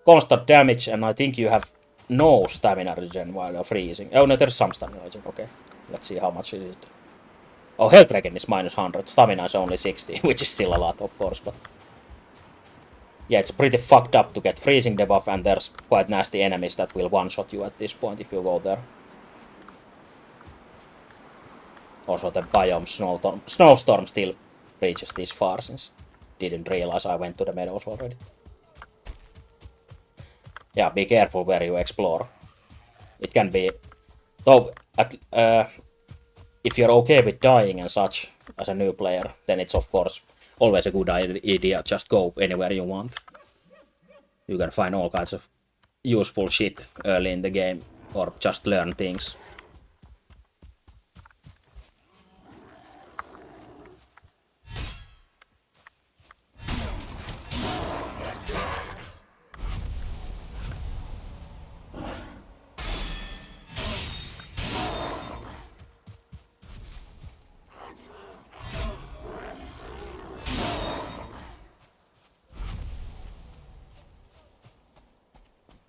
constant damage, and I think you have no stamina regen while you're freezing. Oh no, there's some stamina regen, okay. Let's see how much is it. Oh, health regen is minus 100, stamina is only 60, which is still a lot, of course, but... Yeah, it's pretty fucked up to get freezing debuff, and there's quite nasty enemies that will one-shot you at this point if you go there. Also, the biome snowstorm still reaches this far, since didn't realize I went to the meadows already. Yeah, be careful where you explore. It can be... Though, if you're okay with dying and such as a new player, then it's of course always a good idea. Just go anywhere you want. You can find all kinds of useful shit early in the game, or just learn things.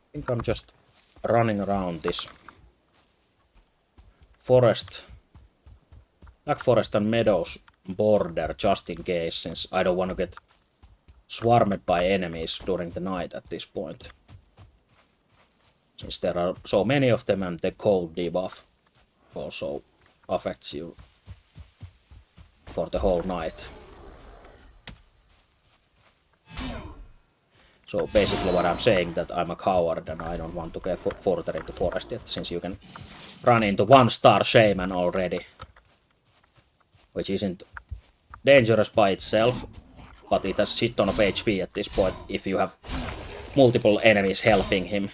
I think I'm just running around this forest, Black Forest and Meadows border just in case, since I don't want to get swarmed by enemies during the night at this point. Since there are so many of them, and the cold debuff also affects you for the whole night. So basically what I'm saying that I'm a coward and I don't want to go further into forest yet, since you can run into 1-star shaman already. Which isn't dangerous by itself, but it has shit ton of HP at this point. If you have multiple enemies helping him,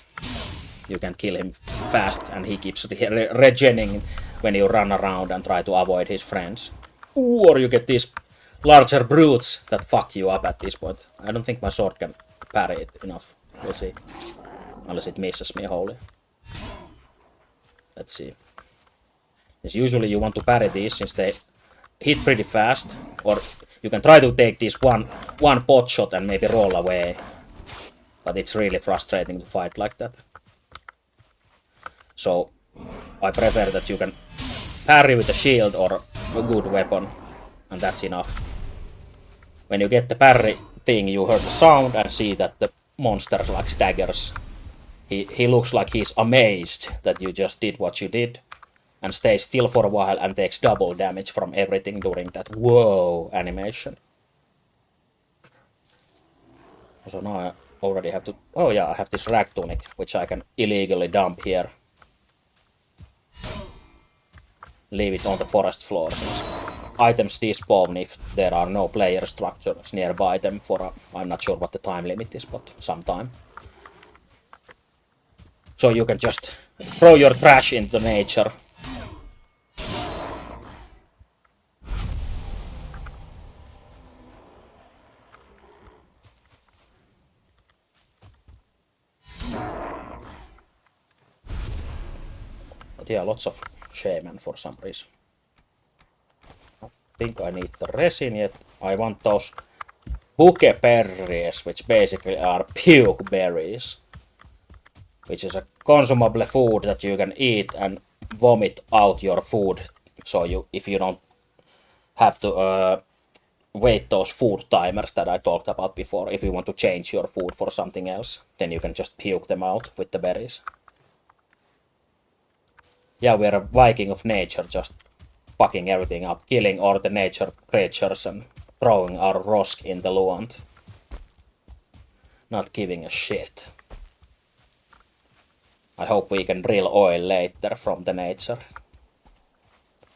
you can kill him fast and he keeps regening when you run around and try to avoid his friends. Ooh, or you get these larger brutes that fuck you up at this point. I don't think my sword can parry it enough. We'll see. Unless it misses me wholly. Let's see. Yes, usually you want to parry these since they hit pretty fast. Or you can try to take this one pot shot and maybe roll away. But it's really frustrating to fight like that. So I prefer that you can parry with a shield or a good weapon. And that's enough. When you get the parry thing, you heard the sound and see that the monster like staggers. He looks like he's amazed that you just did what you did, and stays still for a while and takes double damage from everything during that whoa animation. So now I already have to... Oh yeah, I have this rag tunic, which I can illegally dump here. Leave it on the forest floor, since items despawn if there are no player structures nearby them for a... I'm not sure what the time limit is, but some time. So you can just throw your trash into nature. But yeah, lots of shaman for some reason. I think I need the resin yet. I want those buke berries, which basically are puke berries. Which is a consumable food that you can eat and vomit out your food. So if you don't have to wait those food timers that I talked about before, if you want to change your food for something else, then you can just puke them out with the berries. Yeah, we're a Viking of nature, just fucking everything up, killing all the nature creatures and throwing our rosk in the luant. Not giving a shit. I hope we can drill oil later from the nature.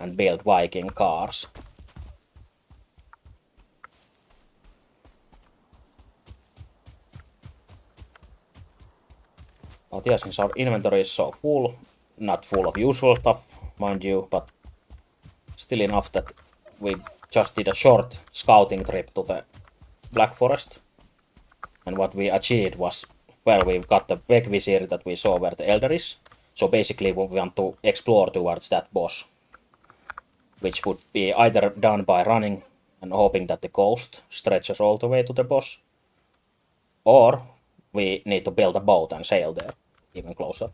And build Viking cars. But yeah, since our inventory is so full, not full of useful stuff, mind you, but still enough that we just did a short scouting trip to the Black Forest. And what we achieved was, well, we've got the Veg Vizier that we saw where the Elder is. So basically we want to explore towards that boss. Which would be either done by running and hoping that the coast stretches all the way to the boss. Or we need to build a boat and sail there, even closer.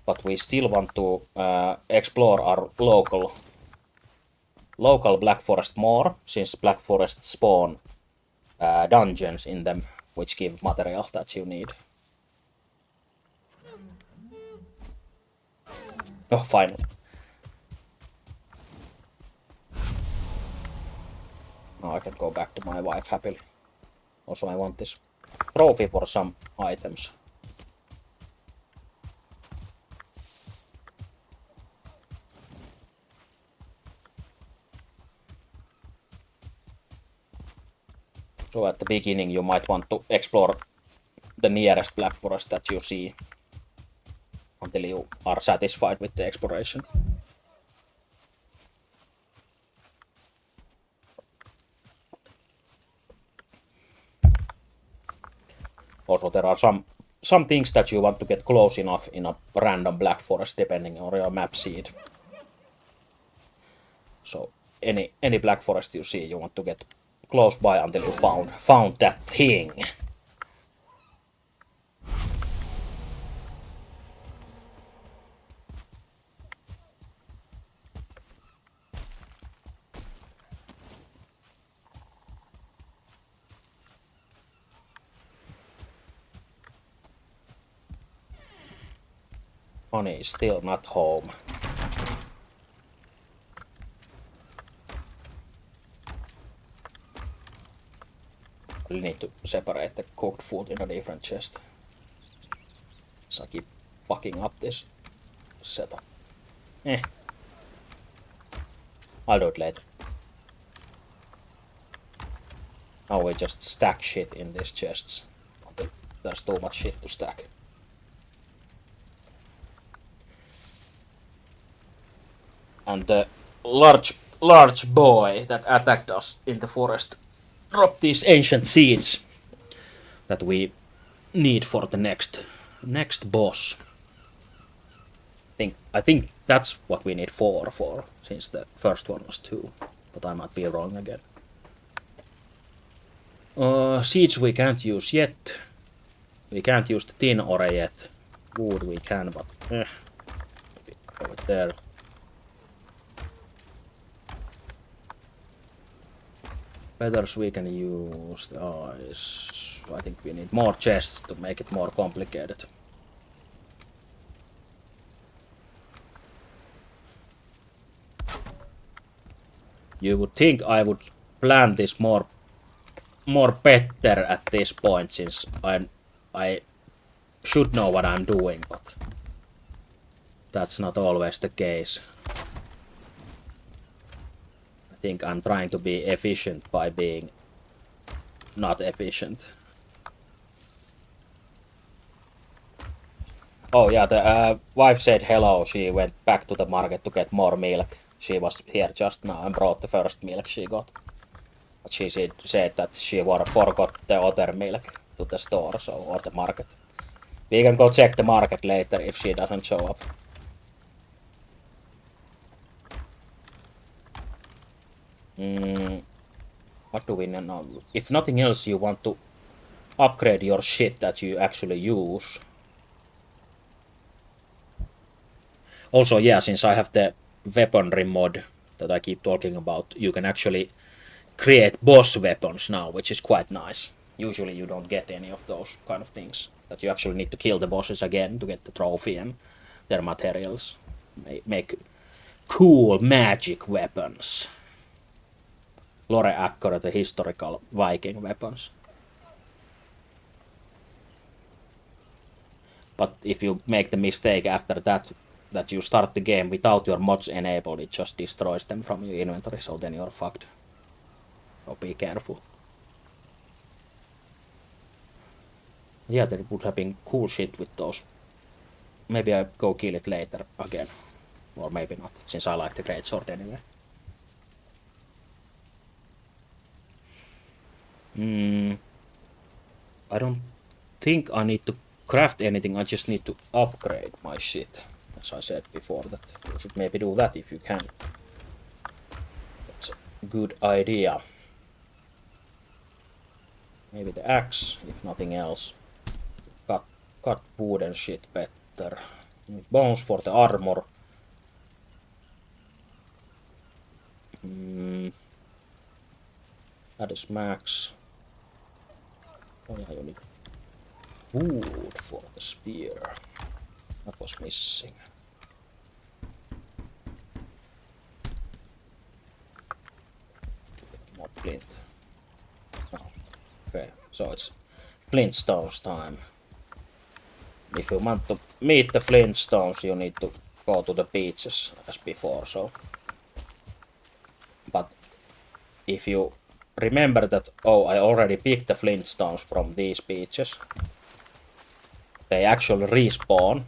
But we still want to explore our local Black Forest more, since Black Forest spawn dungeons in them, which give materials that you need. Oh, finally. Now I can go back to my wife happily. Also, I want this trophy for some items. So at the beginning you might want to explore the nearest Black Forest that you see until you are satisfied with the exploration. Also, there are some things that you want to get close enough in a random Black Forest depending on your map seed. So any Black Forest you see, you want to get close by until you found that thing. Honey is still not home. We need to separate the cooked food in a different chest. So I keep fucking up this setup. I'll do it later. Now we just stack shit in these chests until there's too much shit to stack. And the large boy that attacked us in the forest dropped these ancient seeds that we need for the next boss. I think that's what we need 4 for, since the first one was 2, but I might be wrong again. Seeds we can't use yet. We can't use the tin ore yet. Wood we can, but over there. Feathers we can use. The eyes. I think we need more chests to make it more complicated. You would think I would plan this more better at this point, since I should know what I'm doing, but that's not always the case. I think I'm trying to be efficient by being not efficient. Oh yeah, the wife said hello. She went back to the market to get more milk. She was here just now and brought the first milk she got. But she said that she forgot the other milk to the store, so, or the market. We can go check the market later if she doesn't show up. What do we know? If nothing else, you want to upgrade your shit that you actually use. Also, yeah, since I have the weaponry mod that I keep talking about, you can actually create boss weapons now, which is quite nice. Usually you don't get any of those kind of things. That you actually need to kill the bosses again to get the trophy and their materials. Make cool magic weapons. Lore accurate historical Viking weapons. But if you make the mistake after that you start the game without your mods enabled, it just destroys them from your inventory, so then you're fucked. So be careful. Yeah, there would have been cool shit with those. Maybe I go kill it later again. Or maybe not, since I like the greatsword anyway. I don't think I need to craft anything, I just need to upgrade my shit. As I said before, that you should maybe do that if you can. That's a good idea. Maybe the axe, if nothing else. Cut wood and shit better. Bones for the armor. That is max. Oh yeah, you need wood for the spear. That was missing. More flint. Oh, okay, so it's flintstones time. If you want to meet the flintstones, you need to go to the beaches as before. So, but if you remember that, oh, I already picked the flintstones from these beaches, they actually respawn.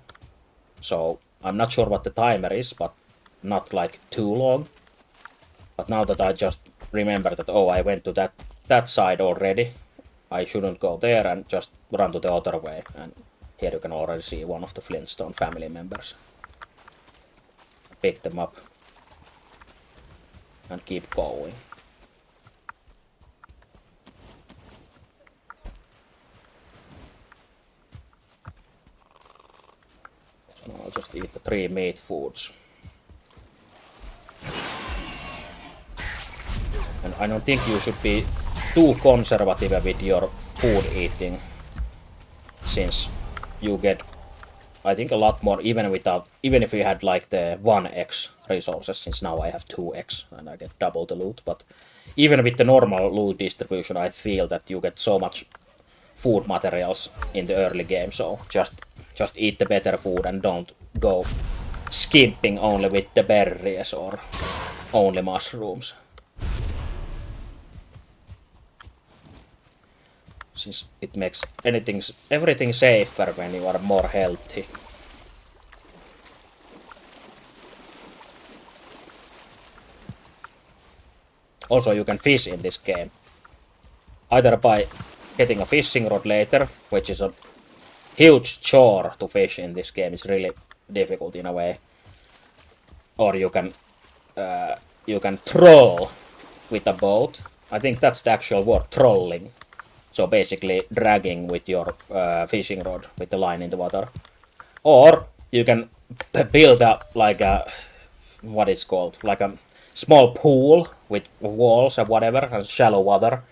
So I'm not sure what the timer is, but not like too long. But now that I just remember that, oh, I went to that side already, I shouldn't go there and just run to the other way. And here you can already see one of the Flintstone family members. Pick them up and keep going. So I'll just eat the 3 meat foods. And I don't think you should be too conservative with your food eating, since you get, I think, a lot more even if you had like the 1x resources, since now I have 2x and I get double the loot. But even with the normal loot distribution, I feel that you get so much food materials in the early game, so just eat the better food and don't go skimping only with the berries or only mushrooms. Since it makes everything safer when you are more healthy. Also, you can fish in this game. Either by getting a fishing rod later, which is a huge chore to fish in this game. It's really difficult in a way. Or you can troll with a boat. I think that's the actual word, trolling. So basically dragging with your fishing rod with the line in the water. Or you can build up like a, what is called, like a small pool with walls and whatever, and shallow water,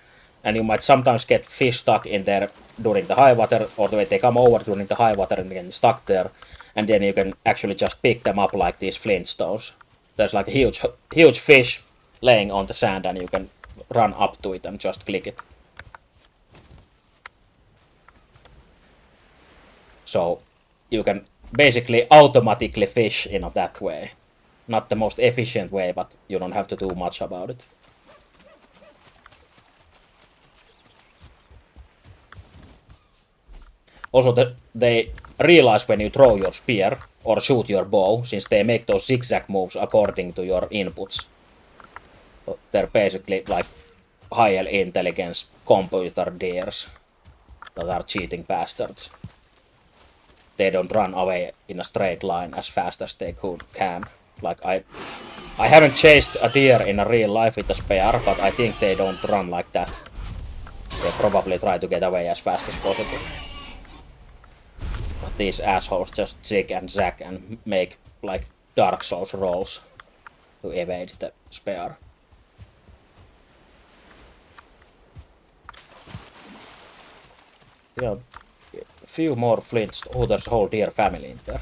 and you might sometimes get fish stuck in there during the high water, or they come over during the high water and get stuck there, and then you can actually just pick them up like these flintstones. There's like a huge fish laying on the sand, and you can run up to it and just click it. So you can basically automatically fish in that way. Not the most efficient way, but you don't have to do much about it. Also, they realize when you throw your spear or shoot your bow, since they make those zigzag moves according to your inputs. So they're basically like high intelligence computer deers that are cheating bastards. They don't run away in a straight line as fast as they can. Like I haven't chased a deer in a real life with a spear, but I think they don't run like that. They probably try to get away as fast as possible. But these assholes just zig and zag and make like Dark Souls rolls to evade the spear. Yeah, a few more flints. Oh, there's a whole deer family in there.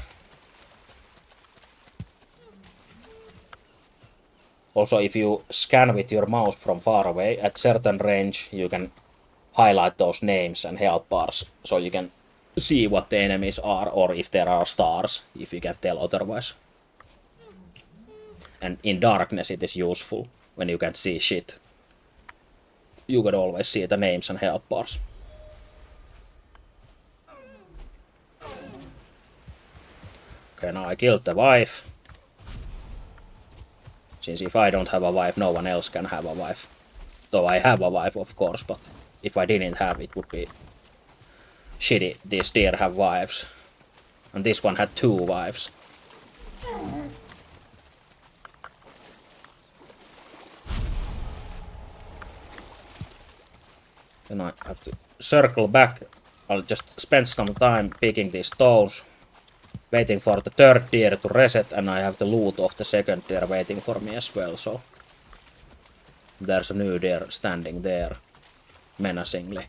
Also, if you scan with your mouse from far away, at certain range, you can highlight those names and health bars, so you can see what the enemies are, or if there are stars, if you can tell otherwise. And in darkness it is useful, when you can't see shit. You can always see the names and health bars. Okay, now I killed the wife. Since if I don't have a wife, no one else can have a wife. Though I have a wife, of course, but if I didn't have, it would be shitty. These deer have wives. And this one had 2 wives. Then I have to circle back. I'll just spend some time picking these stones, waiting for the 3rd deer to reset, and I have the loot of the 2nd deer waiting for me as well, so there's a new deer standing there, menacingly.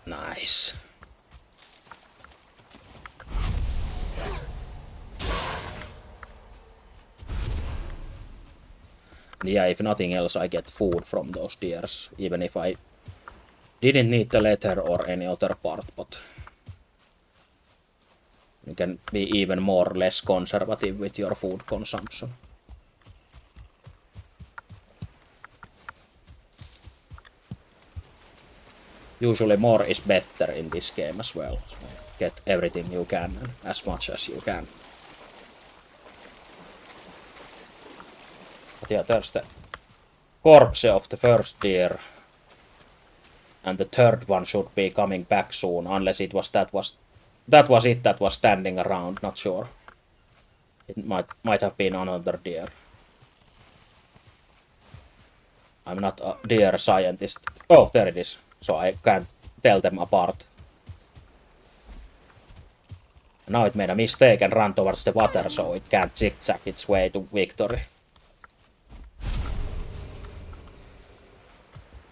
Nice. Yeah, if nothing else, I get food from those deers, even if I didn't need the leather or any other part, but you can be even more or less conservative with your food consumption. Usually more is better in this game as well. So get everything you can and as much as you can. But yeah, there's the corpse of the 1st deer. And the 3rd one should be coming back soon, unless it was that was standing around, not sure. It might have been another deer. I'm not a deer scientist. Oh, there it is. So I can't tell them apart. Now it made a mistake and ran towards the water, so it can't zigzag its way to victory.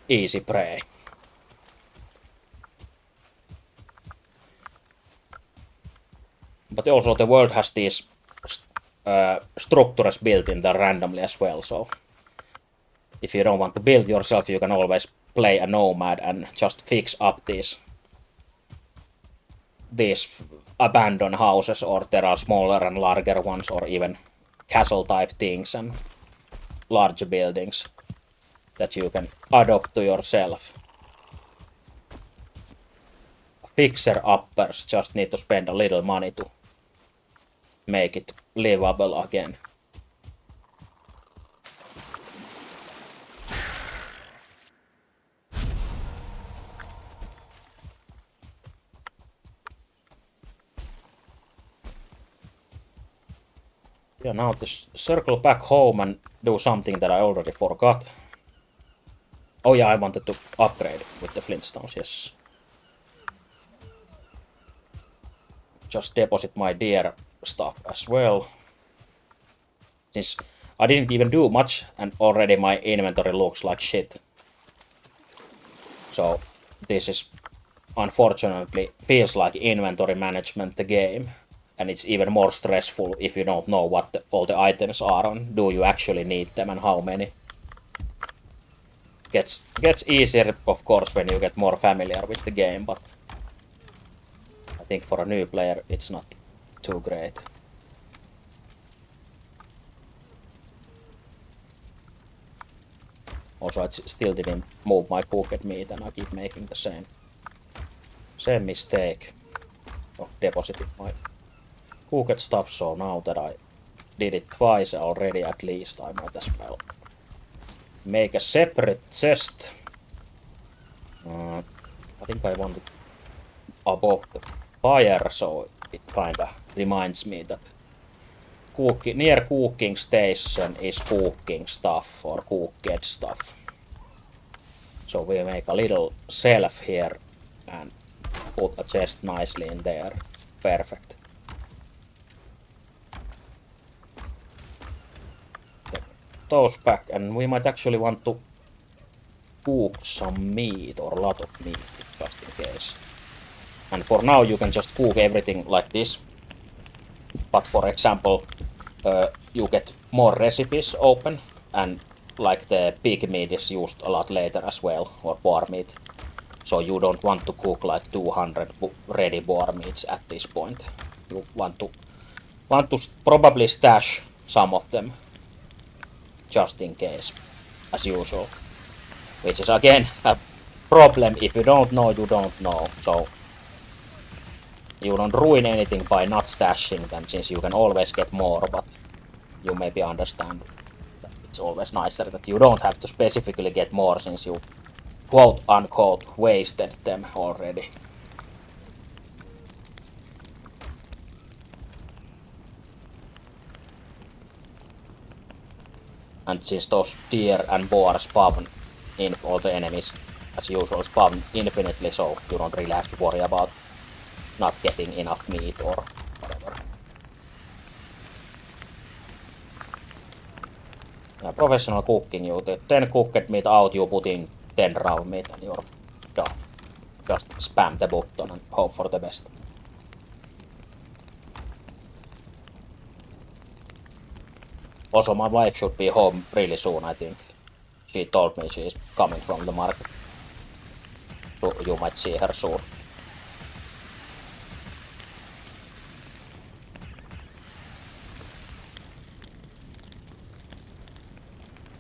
Easy prey. But also the world has these structures built in there randomly as well, so if you don't want to build yourself, you can always play a nomad and just fix up these abandoned houses, or there are smaller and larger ones, or even castle type things and large buildings that you can adopt to yourself. Fixer-uppers just need to spend a little money to make it livable again. Yeah, now to circle back home and do something that I already forgot. Oh yeah, I wanted to upgrade with the flintstones, yes. Just deposit my deer stuff as well. Since I didn't even do much and already my inventory looks like shit. So this is unfortunately feels like inventory management the game. And it's even more stressful if you don't know what all the items are and do you actually need them and how many. Gets easier of course when you get more familiar with the game, but I think for a new player it's not too great. Also, I still didn't move my cooked meat and I keep making the same mistake of depositing my cooked stuff, so now that I did it twice already at least, I might as well make a separate chest. I think I want it above the fire, so it kinda reminds me that near cooking station is cooking stuff or cooked stuff. So we make a little shelf here and put a chest nicely in there. Perfect. Take those back, and we might actually want to cook some meat or a lot of meat just in case. And for now you can just cook everything like this. But for example, you get more recipes open, and like the pig meat is used a lot later as well, or boar meat. So you don't want to cook like 200 ready boar meats at this point. You want to probably stash some of them just in case, as usual. Which is again a problem. If you don't know, you don't know. So you don't ruin anything by not stashing them, since you can always get more, but you maybe understand that it's always nicer that you don't have to specifically get more, since you quote unquote wasted them already. And since those deer and boar spawn in all the enemies, as usual, spawn infinitely, so you don't really have to worry about not getting enough meat or whatever. Yeah, professional cooking, you take 10 cooked meat out, you put in 10 raw meat and you're done. Just spam the button and hope for the best. Also, my wife should be home really soon, I think. She told me she's coming from the market. So you might see her soon.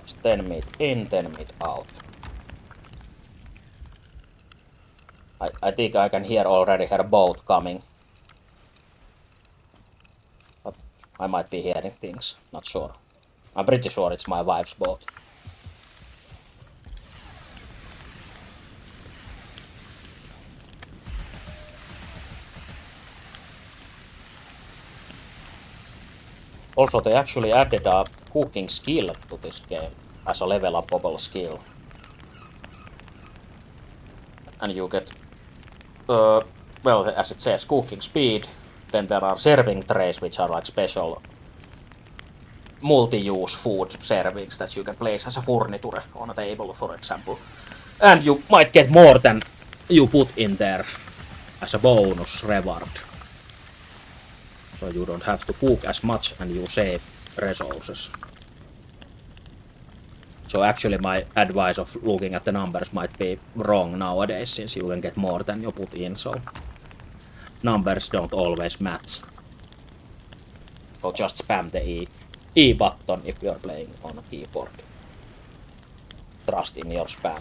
Just 10 meat in, 10 meat out. I think I can hear already her boat coming. But I might be hearing things, not sure. I'm pretty sure it's my wife's boat. Also, they actually added a cooking skill to this game as a level upable skill. And you get, well, as it says, cooking speed. Then there are serving trays, which are like special multi-use food servings that you can place as a furniture on a table, for example. And you might get more than you put in there as a bonus reward. So you don't have to cook as much and you save resources. So actually my advice of looking at the numbers might be wrong nowadays, since you can get more than you put in, so numbers don't always match. So just spam the E button if you're playing on a keyboard. Trust in your spam.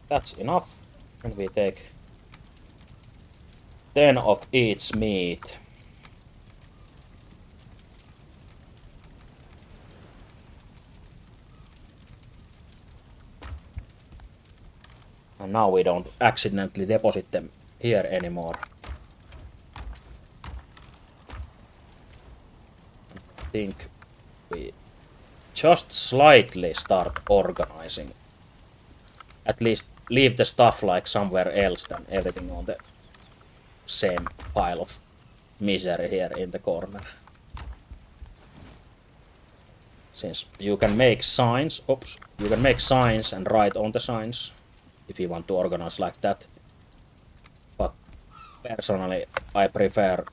That's enough. And we take 10 of each meat. And now we don't accidentally deposit them here anymore. I think we just slightly start organizing at least leave the stuff like somewhere else than everything on the same pile of misery here in the corner. Since you can make signs, you can make signs and write on the signs if you want to organize like that. But personally, I prefer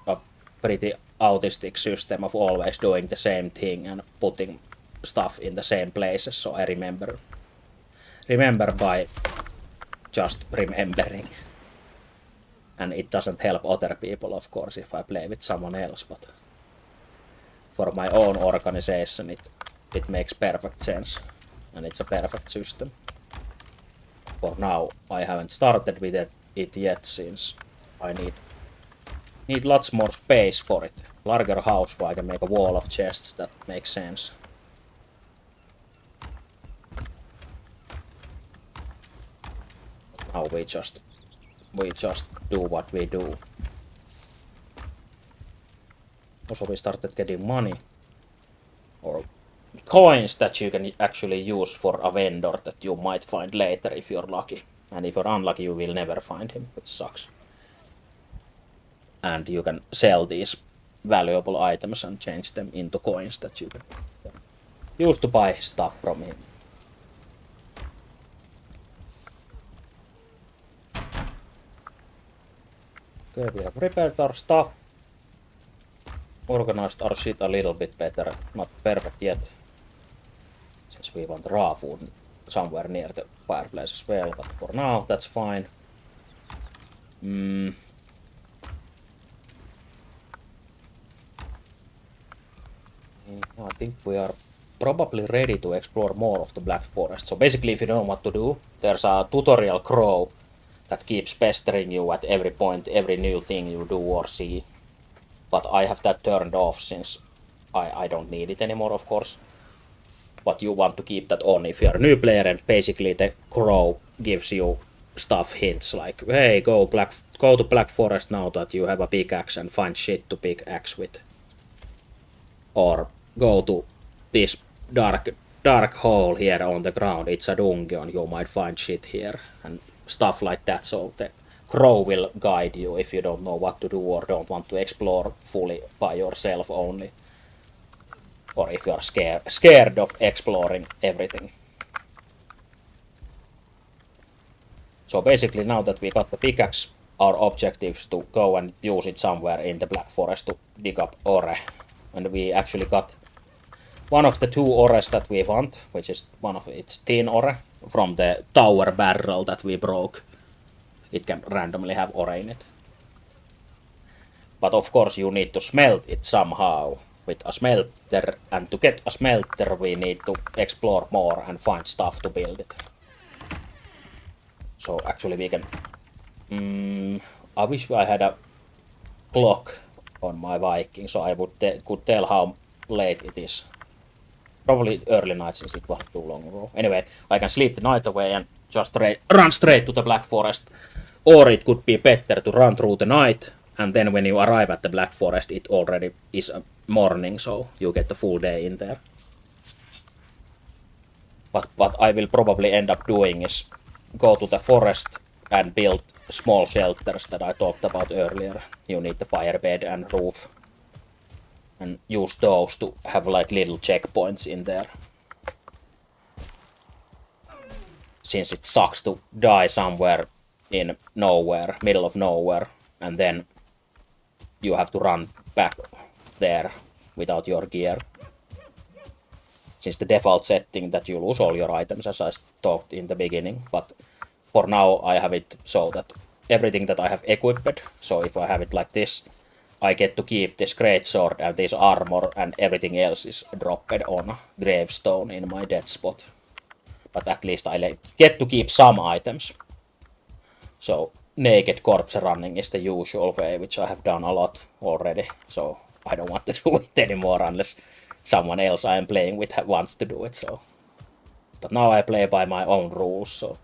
a pretty autistic system of always doing the same thing and putting stuff in the same places, so I remember by just remembering. And it doesn't help other people, of course, if I play with someone else, but for my own organization it makes perfect sense, and it's a perfect system. For now, I haven't started with it yet, since I need lots more space for it. Larger house where I can make a wall of chests that makes sense. Now we just do what we do. Also, we started getting money or coins that you can actually use for a vendor that you might find later if you're lucky. And if you're unlucky, you will never find him, which sucks. And you can sell these valuable items and change them into coins that you can use to buy stuff from him. Okay, we have repaired our stuff. Organized our shit a little bit better. Not perfect yet, since we want raw food somewhere near the fireplace as well, but for now that's fine. I think we are probably ready to explore more of the Black Forest. So basically, if you don't know what to do, there's a tutorial crow that keeps pestering you at every point, every new thing you do or see. But I have that turned off since I don't need it anymore, of course. But you want to keep that on if you're a new player, and basically the crow gives you stuff hints like, hey, go to Black Forest now that you have a pickaxe and find shit to pickaxe with. Or go to this dark hole here on the ground, it's a dungeon, you might find shit here, and stuff like that. So the crow will guide you if you don't know what to do or don't want to explore fully by yourself only. Or if you are scared of exploring everything. So basically, now that we got the pickaxe, our objective is to go and use it somewhere in the Black Forest to dig up ore. And we actually got one of the 2 ores that we want, which is it's tin ore from the tower barrel that we broke. It can randomly have ore in it. But of course you need to smelt it somehow with a smelter, and to get a smelter we need to explore more and find stuff to build it. So actually we can... I wish I had a clock on my Viking, so I could tell how late it is. Probably early night, since it wasn't too long ago. Anyway, I can sleep the night away and just run straight to the Black Forest. Or it could be better to run through the night, and then when you arrive at the Black Forest, it already is morning, so you get the full day in there. But what I will probably end up doing is go to the forest and build small shelters that I talked about earlier. You need the firebed and roof. And use those to have like little checkpoints in there. Since it sucks to die somewhere in nowhere, middle of nowhere, and then you have to run back there without your gear. Since the default setting that you lose all your items, as I talked in the beginning, but for now I have it so that everything that I have equipped, so if I have it like this, I get to keep this greatsword and this armor, and everything else is dropped on a gravestone in my dead spot. But at least I get to keep some items. So naked corpse running is the usual way, which I have done a lot already. So I don't want to do it anymore unless someone else I am playing with wants to do it. So, but now I play by my own rules. So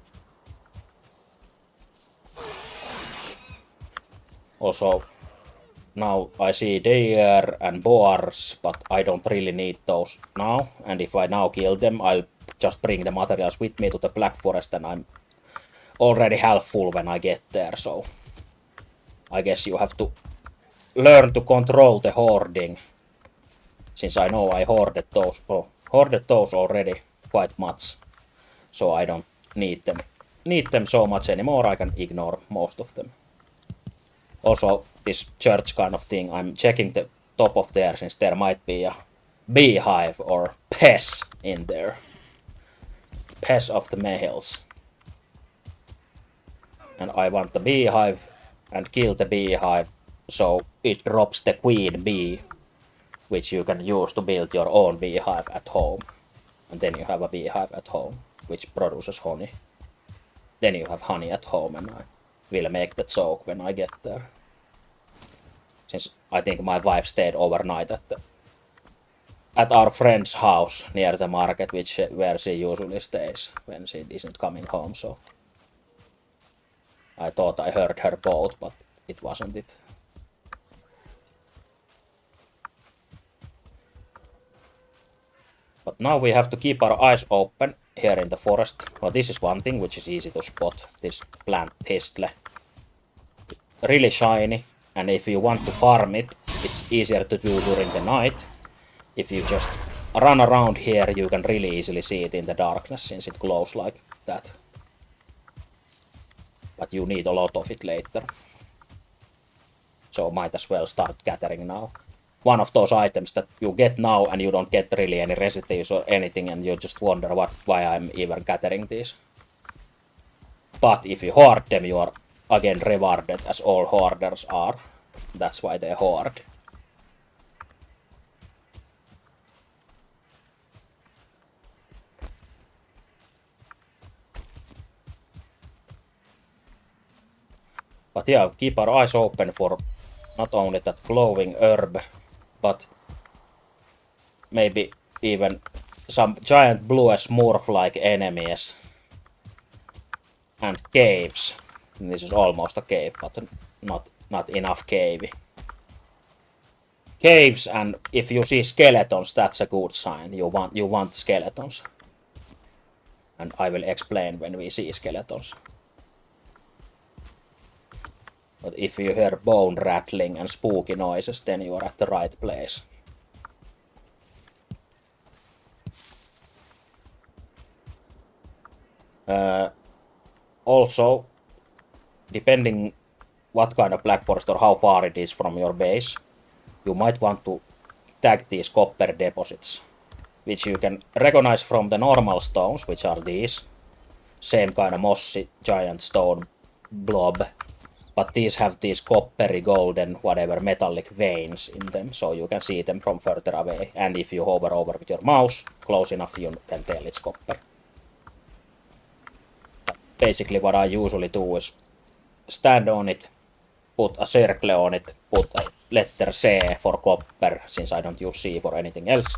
also, now I see deer and boars, but I don't really need those now. And if I now kill them, I'll just bring the materials with me to the Black Forest and I'm already half full when I get there, so I guess you have to learn to control the hoarding, since I know I hoarded those already quite much, so I don't need them so much anymore. I can ignore most of them. Also, this church kind of thing, I'm checking the top of there, since there might be a beehive or pest in there. Pest of the males. And I want the beehive and kill the beehive, so it drops the queen bee, which you can use to build your own beehive at home. And then you have a beehive at home, which produces honey. Then you have honey at home, and I will make the joke when I get there. Since I think my wife stayed overnight at our friend's house near the market, where she usually stays when she isn't coming home, so I thought I heard her boat, but it wasn't it. But now we have to keep our eyes open here in the forest. Well, this is one thing which is easy to spot, this plant thistle. Really shiny, and if you want to farm it, it's easier to do during the night. If you just run around here, you can really easily see it in the darkness, since it glows like that. But you need a lot of it later. So might as well start gathering now. One of those items that you get now and you don't get really any recipes or anything, and you just wonder why I'm even gathering these. But if you hoard them, you are again rewarded, as all hoarders are. That's why they hoard. But yeah, keep our eyes open for not only that glowing herb, but maybe even some giant blue smurf-like enemies. And caves. This is almost a cave, but not enough cave. Caves, and if you see skeletons, that's a good sign. You want skeletons. And I will explain when we see skeletons. But if you hear bone rattling and spooky noises, then you are at the right place. Also, depending what kind of Black Forest or how far it is from your base, you might want to tag these copper deposits, which you can recognize from the normal stones, which are these. Same kind of mossy giant stone blob. But these have these coppery, golden, whatever metallic veins in them, so you can see them from further away. And if you hover over with your mouse close enough, you can tell it's copper. Basically what I usually do is stand on it, put a circle on it, put a letter C for copper, since I don't use C for anything else.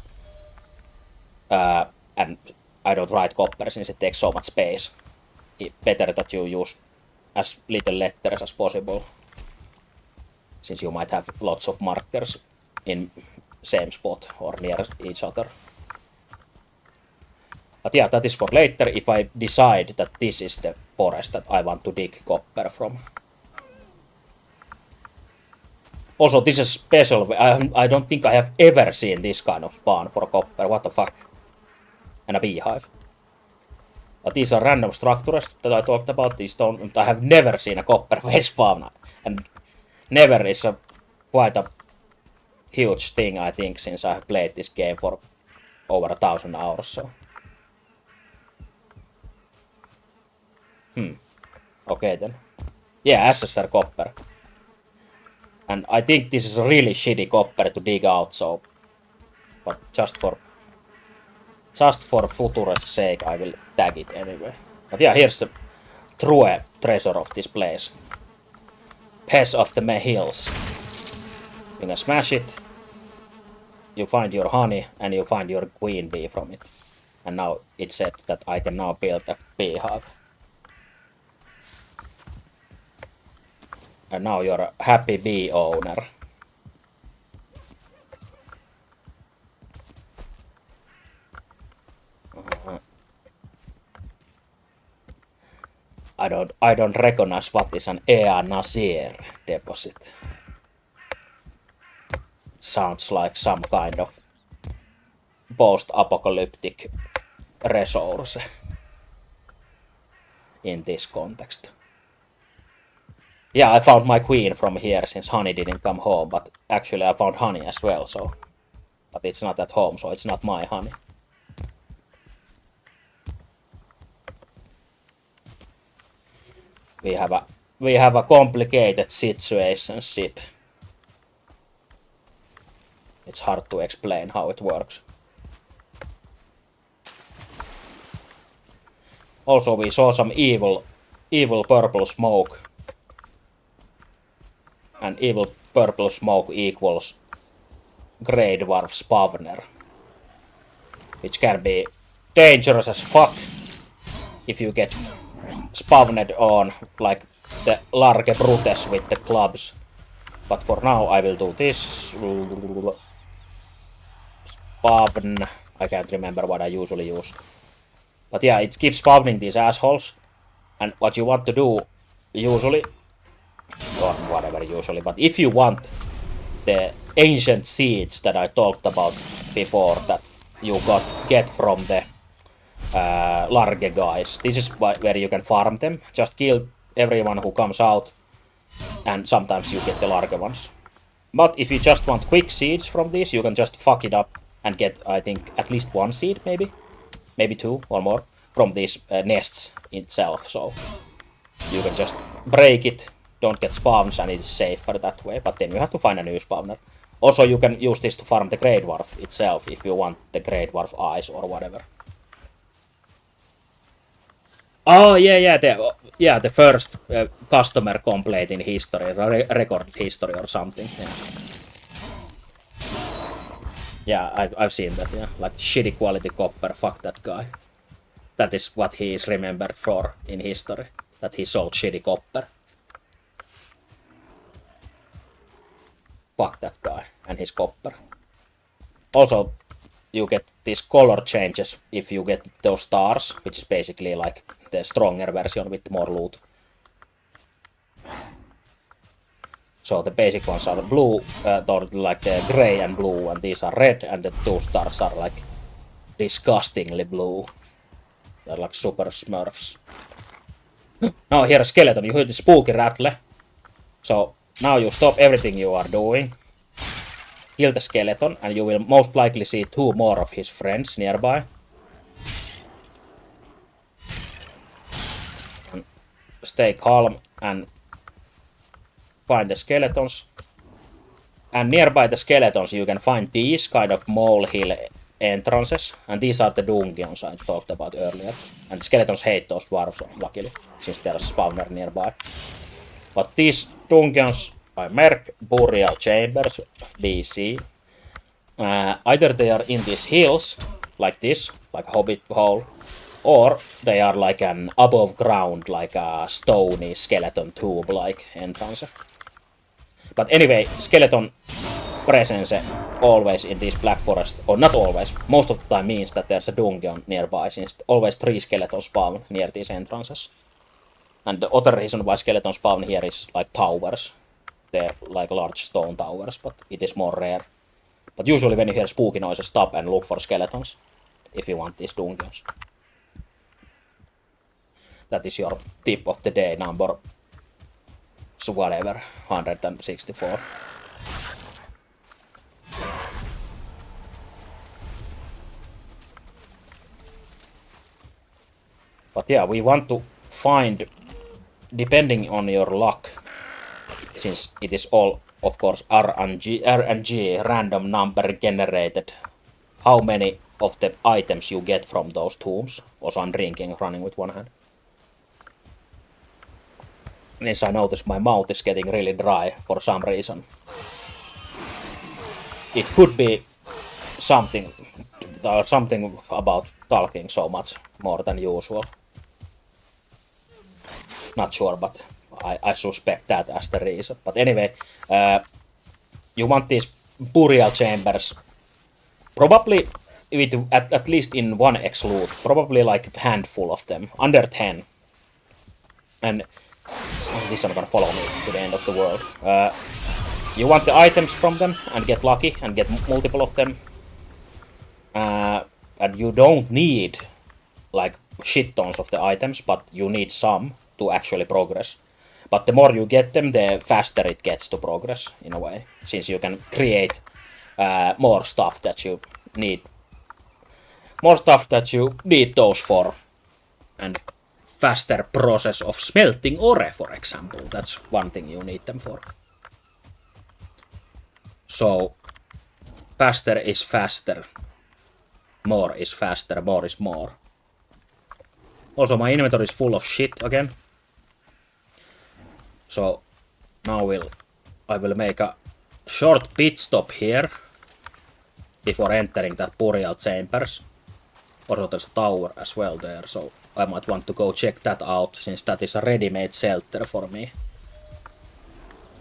And I don't write copper since it takes so much space. Better that you use as little letters as possible, since you might have lots of markers in same spot or near each other. But yeah, that is for later, if I decide that this is the forest that I want to dig copper from. Also, this is special. I don't think I have ever seen this kind of spawn for copper. What the fuck? And a beehive. But these are random structures that I talked about. These don't. I have never seen a copper face spawn, and never is quite a huge thing, I think, since I have played this game for over 1,000 hours. So. Okay then. Yeah, SSR copper. And I think this is a really shitty copper to dig out, so. But just for future's sake, I will tag it anyway. But yeah, here's the true treasure of this place. Pest of the hills. You can smash it. You find your honey, and you find your queen bee from it. And now it said that I can now build a beehive. And now you're a happy bee owner. I don't recognize what is an Ea Nasir deposit. Sounds like some kind of post-apocalyptic resource in this context. Yeah, I found my queen from here since Honey didn't come home, but actually I found Honey as well, so... But it's not at home, so it's not my honey. We have a complicated situationship. It's hard to explain how it works. Also, we saw some evil purple smoke. And evil purple smoke equals Grey Dwarf spawner. Which can be dangerous as fuck if you get spawned on like the Large Brutes with the clubs. But for now I will do this. Spawn. I can't remember what I usually use. But yeah, it keeps spawning these assholes. And what you want to do usually, or whatever usually, but if you want the ancient seeds that I talked about before that you get from the large guys, this is where you can farm them. Just kill everyone who comes out and sometimes you get the large ones. But if you just want quick seeds from this, you can just fuck it up and get, I think, at least one seed, maybe two or more, from these nests itself. So you can just break it, don't get spawns, and it's safer that way. But then you have to find a new spawner. Also, you can use this to farm the Grey Dwarf itself if you want the Grey Dwarf eyes or whatever. Oh yeah, the first customer complaint in history, record history or something. Yeah, I've seen that. Yeah, like shitty quality copper. Fuck that guy. That is what he is remembered for in history. That he sold shitty copper. Fuck that guy and his copper. Also, you get these color changes if you get those stars, which is basically like the stronger version with more loot. So the basic ones are blue, like the gray and blue, and these are red, and the two stars are like disgustingly blue. They're like super smurfs. Now here a skeleton, you heard the spooky rattle. So now you stop everything you are doing. Kill the skeleton, and you will most likely see two more of his friends nearby. And stay calm and find the skeletons. And nearby the skeletons you can find these kind of molehill entrances. And these are the dungeons I talked about earlier. And the skeletons hate those dwarves, luckily, since there's a spawner nearby. But these dungeons I mark burial chambers, BC. Either they are in these hills, like this, like a hobbit hole, or they are like an above ground, like a stony skeleton tube-like entrance. But anyway, skeleton presence always in this black forest, or not always, most of the time means that there's a dungeon nearby, since always 3 skeletons spawn near these entrances. And the other reason why skeletons spawn here is like towers. They're like large stone towers, but it is more rare. But usually when you hear spooky noises, stop and look for skeletons, if you want these dungeons. That is your tip of the day, number... so whatever, 164. But yeah, we want to find, depending on your luck, since it is all, of course, RNG, random number generated, how many of the items you get from those tombs. Also, I'm drinking, running with one hand. Yes, I noticed my mouth is getting really dry for some reason. It could be something about talking so much more than usual. Not sure, but I suspect that as the reason. But anyway, you want these burial chambers, probably with at least in 1x loot, probably like a handful of them, under 10. And this one gonna follow me to the end of the world. You want the items from them and get lucky and get multiple of them. And you don't need like shit tons of the items, but you need some to actually progress. But the more you get them, the faster it gets to progress in a way, since you can create more stuff that you need. More stuff that you need those for. And faster process of smelting ore, for example. That's one thing you need them for. So, faster is faster. More is faster, more is more. Also, my inventory is full of shit again. So, now I will make a short pit stop here before entering that burial chambers. Also, there's a tower as well there, so I might want to go check that out, since that is a ready-made shelter for me.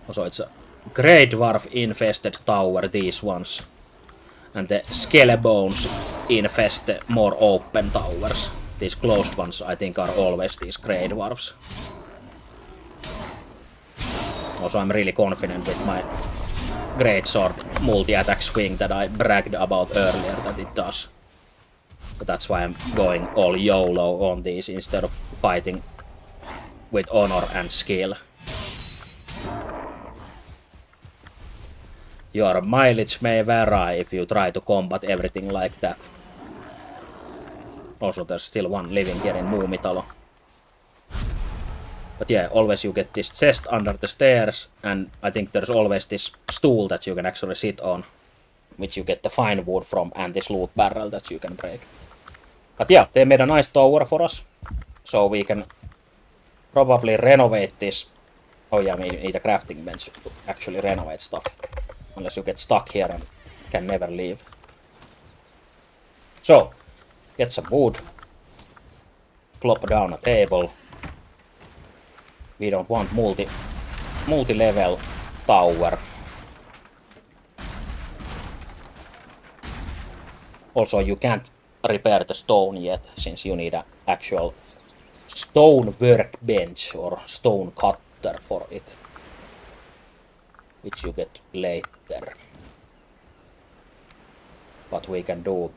Also, it's a Grey Dwarf infested tower, these ones. And the Skelebones infest the more open towers. These closed ones, I think, are always these Grey Dwarfs. Also, I'm really confident with my Greatsword multi-attack swing that I bragged about earlier that it does. So that's why I'm going all YOLO on these instead of fighting with honor and skill. Your mileage may vary if you try to combat everything like that. Also, there's still one living here in Muumitalo. But yeah, always you get this chest under the stairs, and I think there's always this stool that you can actually sit on, which you get the fine wood from, and this loot barrel that you can break. But yeah, they made a nice tower for us, so we can probably renovate this. Oh yeah, we need a crafting bench to actually renovate stuff, unless you get stuck here and can never leave. So, get some wood, plop down a table. We don't want multi-level tower. Also, you can't repair the stone yet, since you need an actual stone workbench or stone cutter for it, which you get later. But we can do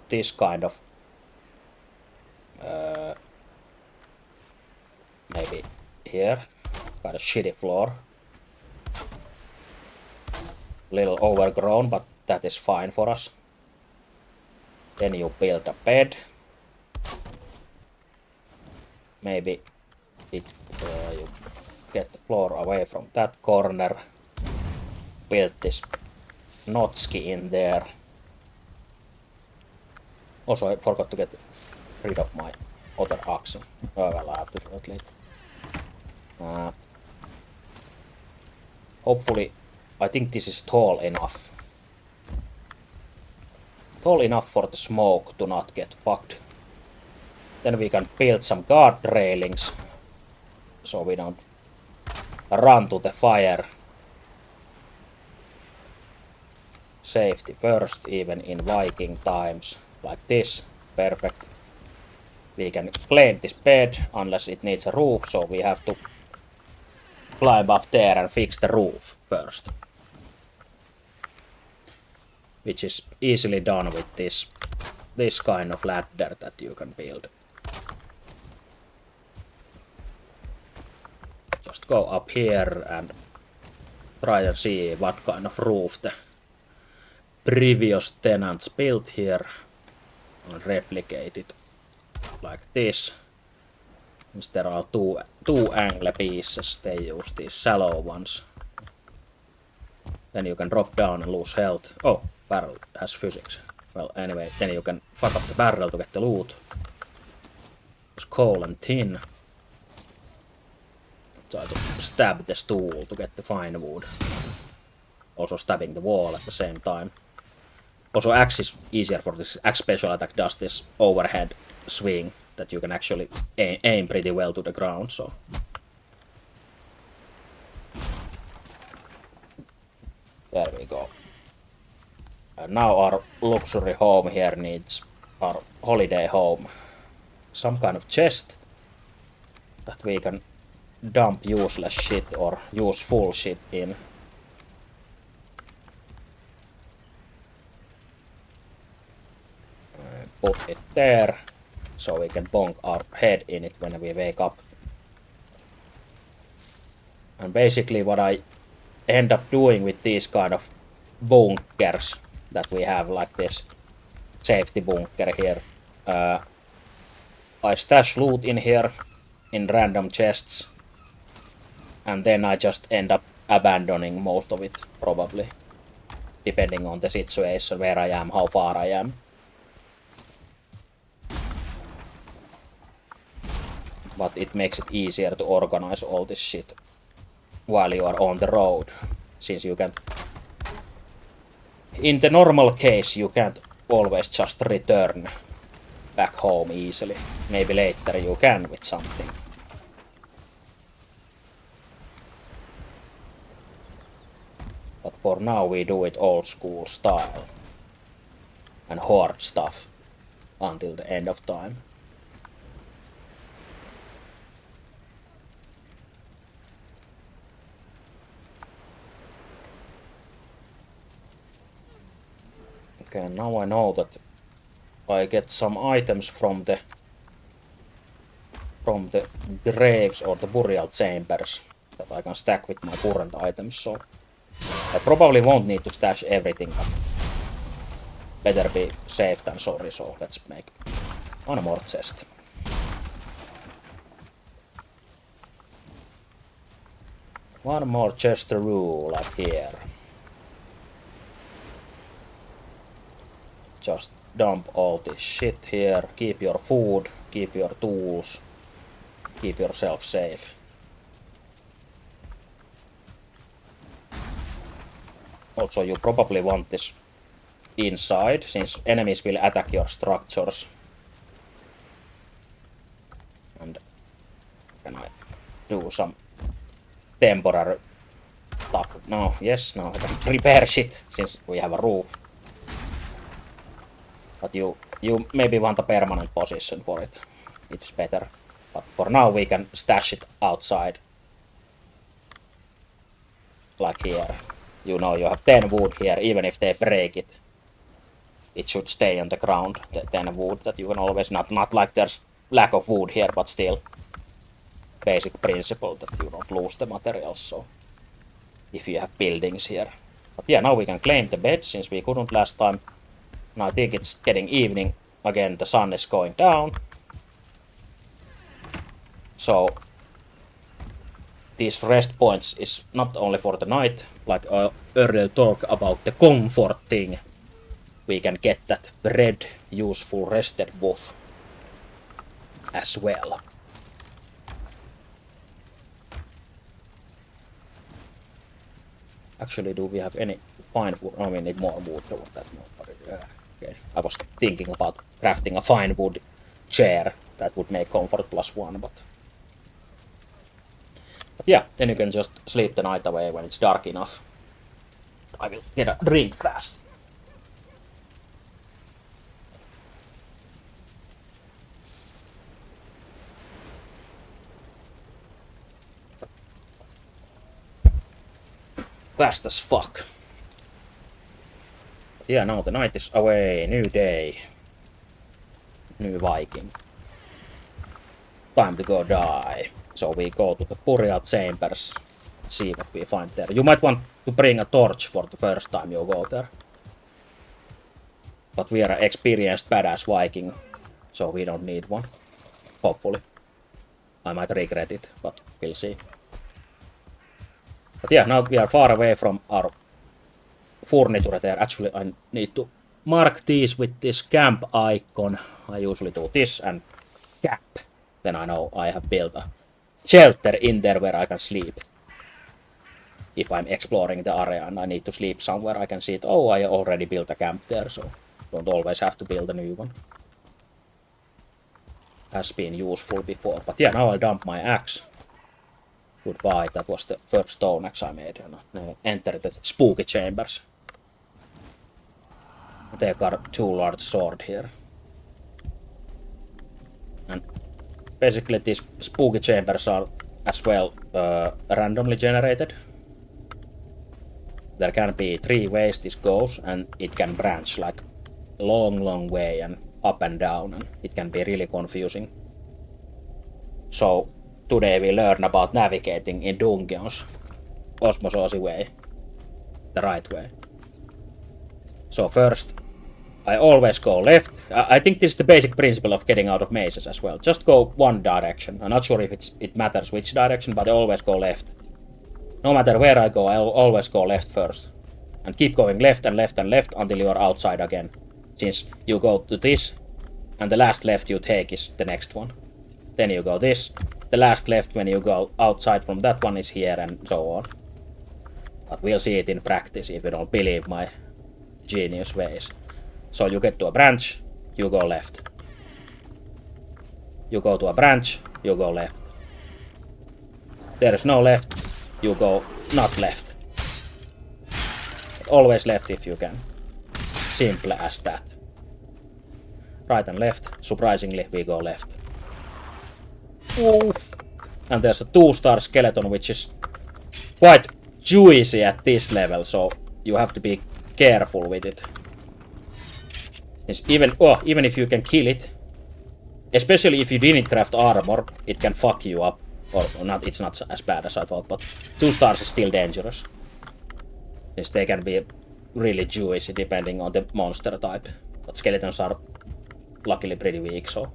this kind of maybe here. Got a shitty floor. Little overgrown, but that is fine for us. Then you build a bed. Maybe you get the floor away from that corner. Build this notchki in there. Also, I forgot to get rid of my other axe. Oh, well, I have to do it later. Hopefully, I think this is tall enough. Tall enough for the smoke to not get fucked. Then we can build some guard railings, so we don't run to the fire. Safety first, even in Viking times, like this. Perfect. We can claim this bed, unless it needs a roof, so we have to climb up there and fix the roof first. Which is easily done with this kind of ladder that you can build. Just go up here and try and see what kind of roof the previous tenants built here, and replicate it like this. Since there are two angle pieces, they use these shallow ones. Then you can drop down and lose health. Oh, barrel has physics. Well, anyway, then you can fuck up the barrel to get the loot. There's coal and tin. Try to stab the stool to get the fine wood. Also stabbing the wall at the same time. Also, axe is easier for this. Axe special attack does this overhead swing that you can actually aim pretty well to the ground, so. There we go. And now our luxury home here needs our holiday home. Some kind of chest that we can dump useless shit or useful shit in. Put it there, so we can bonk our head in it when we wake up. And basically what I end up doing with these kind of bunkers that we have, like this safety bunker here, I stash loot in here in random chests, and then I just end up abandoning most of it, probably, depending on the situation, where I am, how far I am. But it makes it easier to organize all this shit while you are on the road, since you can't... In the normal case, you can't always just return back home easily. Maybe later you can with something. But for now we do it old school style. And hoard stuff until the end of time. Okay, now I know that I get some items from the graves or the burial chambers that I can stack with my current items, so I probably won't need to stash everything, but better be safe than sorry, so let's make one more chest. One more chest to rule, like here. Just dump all this shit here, keep your food, keep your tools, keep yourself safe. Also, you probably want this inside, since enemies will attack your structures. And can I do some temporary stuff? No, yes, no, I can repair shit, since we have a roof. But you maybe want a permanent position for it. It's better. But for now we can stash it outside. Like here. You know, you have 10 wood here, even if they break it. It should stay on the ground, the 10 wood that you can always, not like there's lack of wood here, but still. Basic principle that you don't lose the materials, so. If you have buildings here. But yeah, now we can claim the bed, since we couldn't last time. Now I think it's getting evening. Again, the sun is going down. So these rest points is not only for the night, like I earlier talked about the comfort thing. We can get that red useful rested buff as well. Actually, do we have any fine wood? Oh, we need more wood. So that's not okay. I was thinking about crafting a fine wood chair that would make comfort +1, but yeah, then you can just sleep the night away when it's dark enough. I will get a drink fast. Fast as fuck. But yeah, now the night is away. New day. New Viking. Time to go die. So we go to the burial chambers. Let's see what we find there. You might want to bring a torch for the first time you go there. But we are an experienced badass Viking, so we don't need one. Hopefully. I might regret it, but we'll see. But yeah, now we are far away from our furniture there. Actually, I need to mark these with this camp icon. I usually do this and cap. Then I know I have built a shelter in there where I can sleep. If I'm exploring the area and I need to sleep somewhere, I can see it. Oh, I already built a camp there, so don't always have to build a new one. Has been useful before. But yeah, now I dump my axe. Goodbye, that was the first stone axe I made. And enter the spooky chambers. They got 2 large swords here. And basically these spooky chambers are as well randomly generated. There can be 3 ways this goes, and it can branch like long way and up and down, and it can be really confusing. So today we learn about navigating in dungeons osmosis way, the right way. So first, I always go left. I think this is the basic principle of getting out of mazes as well. Just go one direction. I'm not sure if it matters which direction, but I always go left. No matter where I go, I'll always go left first. And keep going left and left and left until you're outside again. Since you go to this, and the last left you take is the next one. Then you go this. The last left when you go outside from that one is here, and so on. But we'll see it in practice if you don't believe my genius ways. So you get to a branch, you go left. You go to a branch, you go left. There is no left, you go not left. Always left if you can. Simple as that. Right and left, surprisingly we go left. Oof. And there's a 2-star skeleton which is quite juicy at this level, so you have to be careful with it. Even if you can kill it, especially if you didn't craft armor, it can fuck you up. Or not, it's not as bad as I thought, but 2 stars is still dangerous. Since they can be really juicy depending on the monster type. But skeletons are luckily pretty weak, so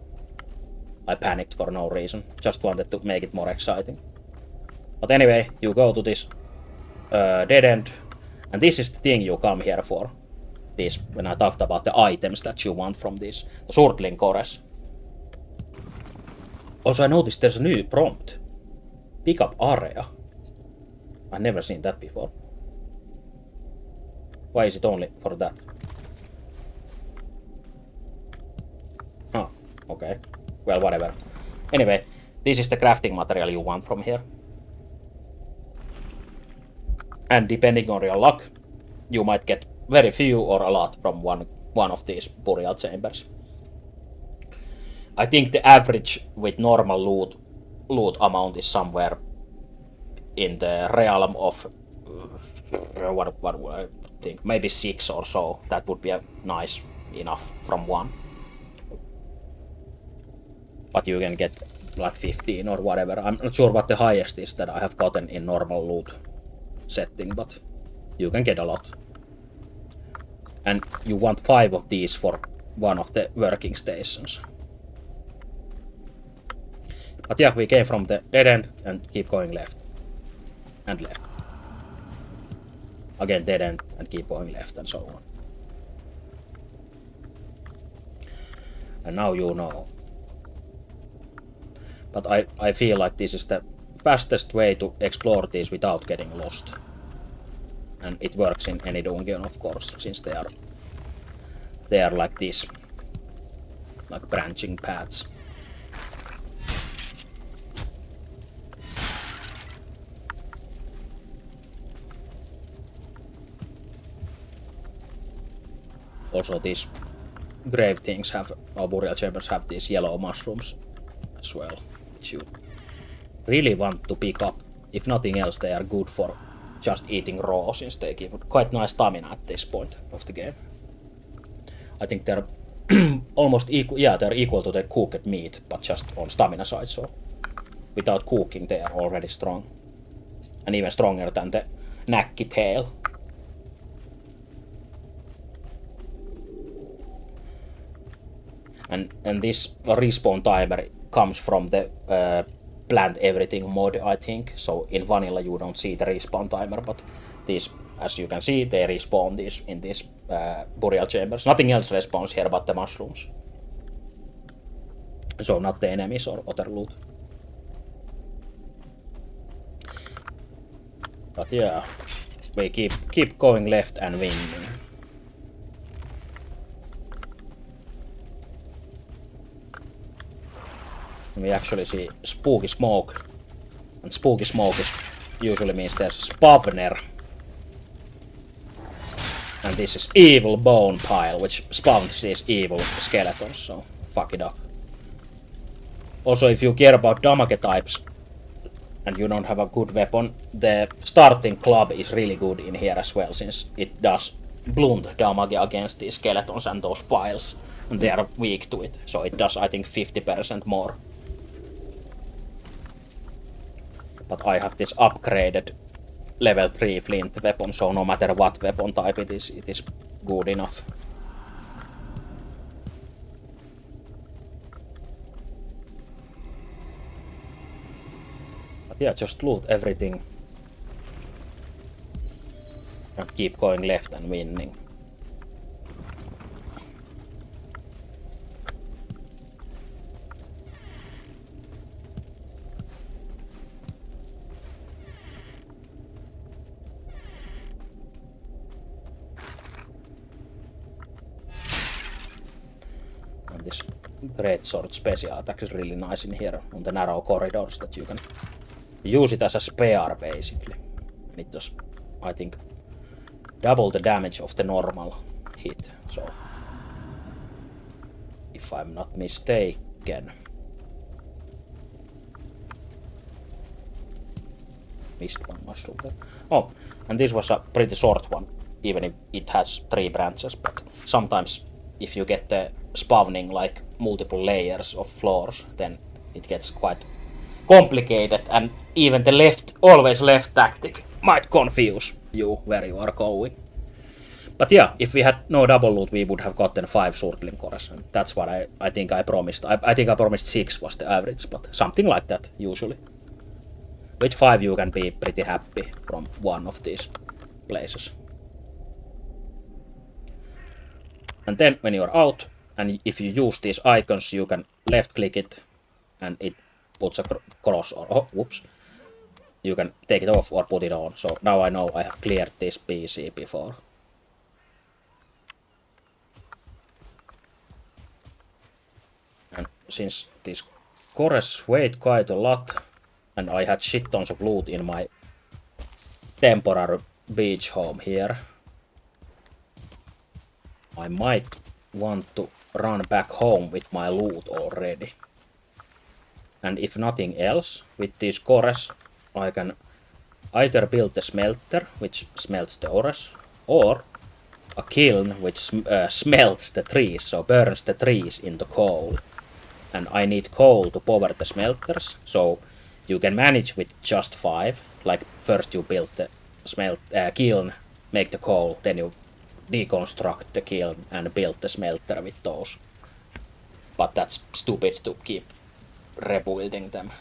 I panicked for no reason. Just wanted to make it more exciting. But anyway, you go to this dead end, and this is the thing you come here for. This, when I talked about the items that you want from this. The Surtling cores. Also, I noticed there's a new prompt. Pick up area. I've never seen that before. Why is it only for that? Oh, okay. Well, whatever. Anyway, this is the crafting material you want from here. And depending on your luck, you might get very few or a lot from one of these burial chambers. I think the average with normal loot amount is somewhere in the realm of what would I think, maybe 6 or so. That would be nice enough from one. But you can get like 15 or whatever. I'm not sure what the highest is that I have gotten in normal loot setting, but you can get a lot. And you want 5 of these for one of the working stations. But yeah, we came from the dead end and keep going left. And left. Again dead end and keep going left and so on. And now you know. But I feel like this is the fastest way to explore these without getting lost. And it works in any dungeon, of course, since they are like this, like branching paths. Also, these grave things have, or burial chambers have these yellow mushrooms as well, which you really want to pick up. If nothing else, they are good for just eating raw, since they give quite nice stamina at this point of the game. I think they're almost equal. Yeah, they're equal to the cooked meat, but just on stamina side. So without cooking, they are already strong, and even stronger than the nacky tail. And this respawn timer comes from the plant everything mod, I think. So in vanilla you don't see the respawn timer, but these, as you can see, they respawn these in these burial chambers. Nothing else respawns here but the mushrooms. So not the enemies or other loot. But yeah, we keep going left and winning. We actually see spooky smoke, and spooky smoke usually means there's a spawner. And this is evil bone pile, which spawns these evil skeletons, so fuck it up. Also, if you care about damage types, and you don't have a good weapon, the starting club is really good in here as well, since it does blunt damage against these skeletons and those piles, and they are weak to it, so it does, I think, 50% more. But I have this upgraded level 3 flint weapon, so no matter what weapon type it is good enough. But yeah, just loot everything and keep going left and winning. And this great sword special attack is really nice in here on the narrow corridors that you can use it as a spare basically. And it does, I think, double the damage of the normal hit, so if I'm not mistaken. Missed one mushroom there. Oh, and this was a pretty short one, even if it has 3 branches, but sometimes if you get the spawning like multiple layers of floors, then it gets quite complicated, and even the always left tactic might confuse you where you are going. But yeah, if we had no double loot, we would have gotten 5 surtling cores, and that's what I think I promised. I think I promised 6 was the average, but something like that usually. With 5 you can be pretty happy from one of these places. And then when you're out, and if you use these icons, you can left click it, and it puts a cross, or oh, whoops. You can take it off or put it on. So now I know I have cleared this PC before. And since these cores weighed quite a lot, and I had shit tons of loot in my temporary beach home here, I might want to run back home with my loot already. And if nothing else, with these cores, I can either build a smelter, which smelts the ores, or a kiln, which smelts the trees, so burns the trees into coal. And I need coal to power the smelters, so you can manage with just 5. Like, first you build the kiln, make the coal, then you deconstruct the kiln and build the smelter with those. But that's stupid to keep rebuilding them.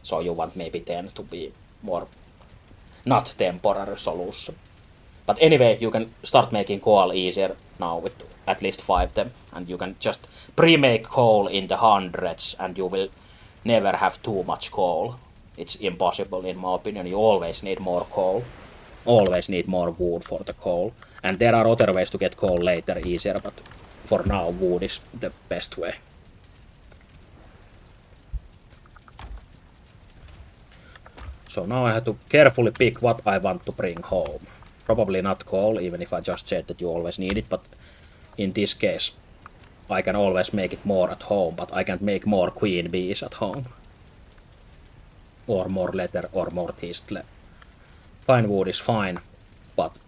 So you want maybe 10 to be more not temporary solution. But anyway, you can start making coal easier now with at least 5 of them, and you can just pre-make coal in the hundreds, and you will never have too much coal. It's impossible in my opinion. You always need more coal. Always need more wood for the coal. And there are other ways to get coal later easier, but for now wood is the best way. So now I have to carefully pick what I want to bring home. Probably not coal, even if I just said that you always need it, but in this case I can always make it more at home, but I can't make more queen bees at home. Or more leather, or more tistle. Fine wood is fine, but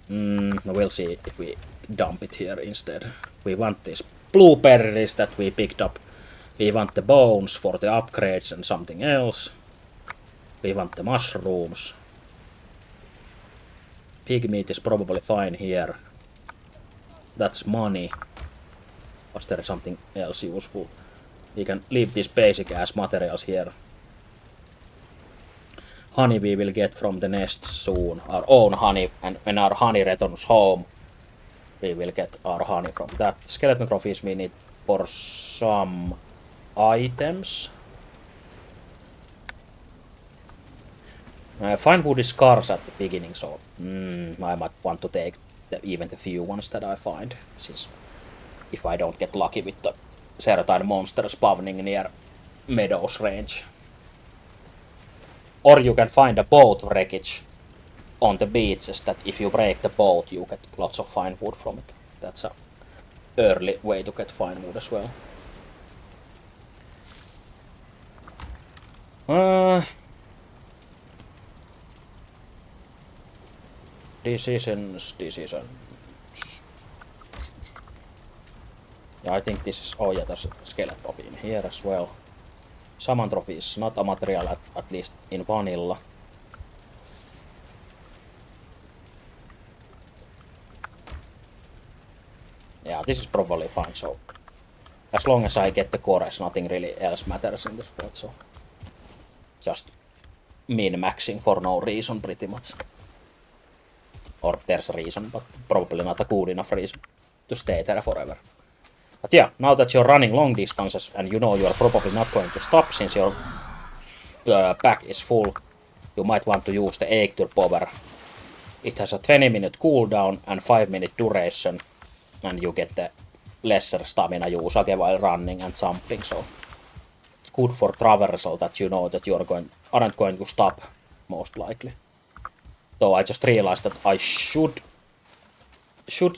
we'll see if we dump it here instead. We want these blueberries that we picked up. We want the bones for the upgrades and something else. We want the mushrooms. Pig meat is probably fine here. That's money. Was there something else useful? We can leave these basic ass materials here. Honey we will get from the nests soon. Our own honey, and when our honey returns home, we will get our honey from that. Skeleton trophies we need for some items. Fine wood is scarce at the beginning, so I might want to take even the few ones that I find, since if I don't get lucky with the certain monster spawning near meadows range. Or you can find a boat wreckage on the beaches that if you break the boat you get lots of fine wood from it. That's a early way to get fine wood as well. Decisions. Yeah, I think this is... Oh yeah, there's a skeleton in here as well. Summon trophies, not a material at least in vanilla. Yeah, this is probably fine, so... As long as I get the cores, nothing really else matters in this part, so... Just min-maxing for no reason, pretty much. Or there's a reason, but probably not a good enough reason to stay there forever. But yeah, now that you're running long distances and you know you're probably not going to stop since your pack is full, you might want to use the Eightur power. It has a 20-minute cooldown and 5-minute duration, and you get the lesser stamina usage while running and jumping, so it's good for traversal that you know that you aren't going to stop, most likely. Though I just realized that I should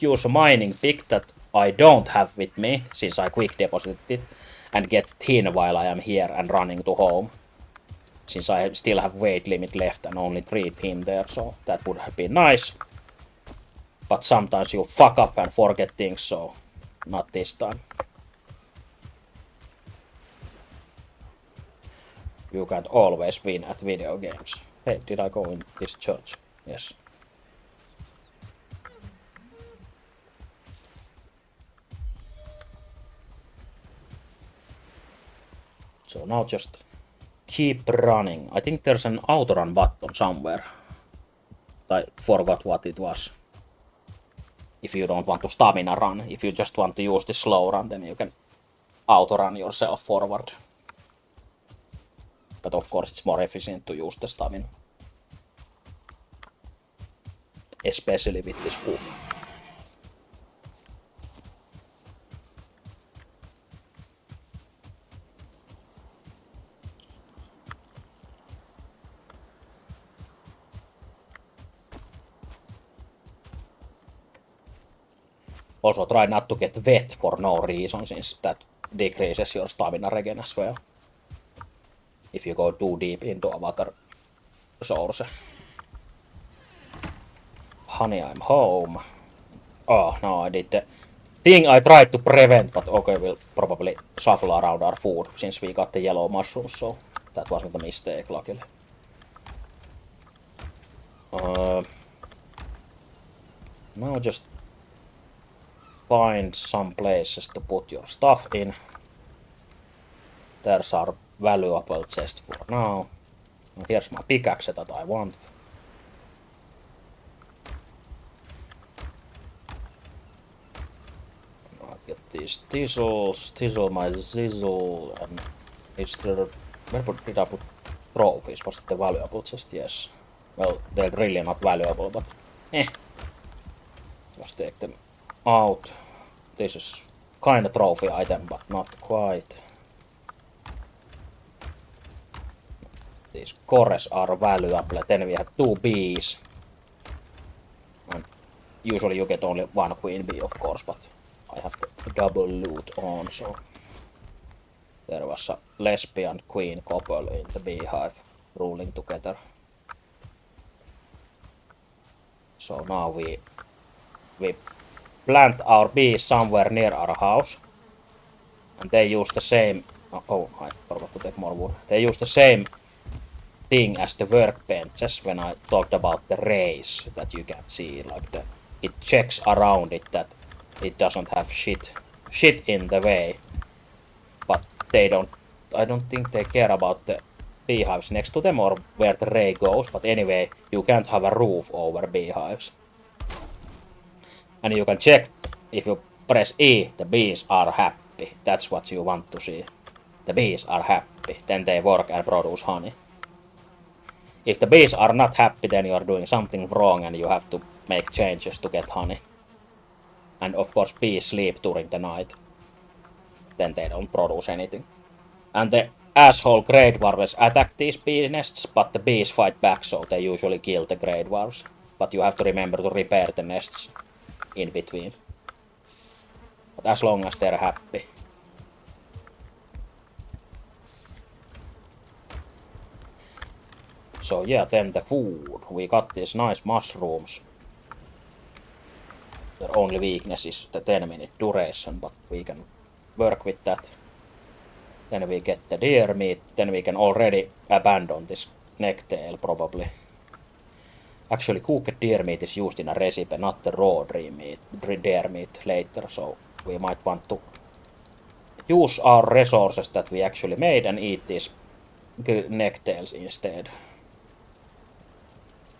use a mining pick that I don't have with me, since I quick deposited it, and get tin while I am here and running to home. Since I still have weight limit left and only 3 tin there, so that would have been nice. But sometimes you fuck up and forget things, so not this time. You can't always win at video games. Hey, did I go in this church? Yes. So now just keep running. I think there's an autorun button somewhere. I forgot what it was. If you don't want to stamina run, if you just want to use the slow run, then you can autorun yourself forward. But of course it's more efficient to use the stamina. Especially with this buff. Also try not to get wet for no reason, since that decreases your stamina regen as well. If you go too deep into a water source. Honey, I'm home. Oh, no, I did the thing I tried to prevent, but okay, we'll probably shuffle around our food, since we got the yellow mushrooms, so that wasn't a mistake, luckily. Now just find some places to put your stuff in. There's our valuable chest for now. Here's my pickaxe that I want. I'll get these tizzle my zizzle, and it's the... Where did I put trophies? Was it the valuable chest? Yes. Well, they're really not valuable, but just take them out. This is kind of trophy item, but not quite. These cores are valuable. Then we have 2 bees. And usually you get only 1 queen bee, of course, but I have the double loot on, so... There was a lesbian queen couple in the beehive, ruling together. So now we plant our bees somewhere near our house. And they use the same... Oh, I forgot to take more wood. They use the same thing as the workbenches when I talked about the rays that you can see. Like it checks around it that it doesn't have shit in the way. But they don't... I don't think they care about the beehives next to them or where the ray goes. But anyway, you can't have a roof over beehives. And you can check if you press E, the bees are happy. That's what you want to see. The bees are happy. Then they work and produce honey. If the bees are not happy, then you are doing something wrong and you have to make changes to get honey. And of course bees sleep during the night. Then they don't produce anything. And the asshole grey dwarves attack these bee nests, but the bees fight back, so they usually kill the grey dwarves. But you have to remember to repair the nests in between. But as long as they're happy. So yeah, then the food. We got these nice mushrooms. Their only weakness is the 10-minute duration, but we can work with that. Then we get the deer meat. Then we can already abandon this necktail probably. Actually, cooked deer meat is used in a recipe, not the raw deer meat later, so we might want to use our resources that we actually made and eat these necktails instead.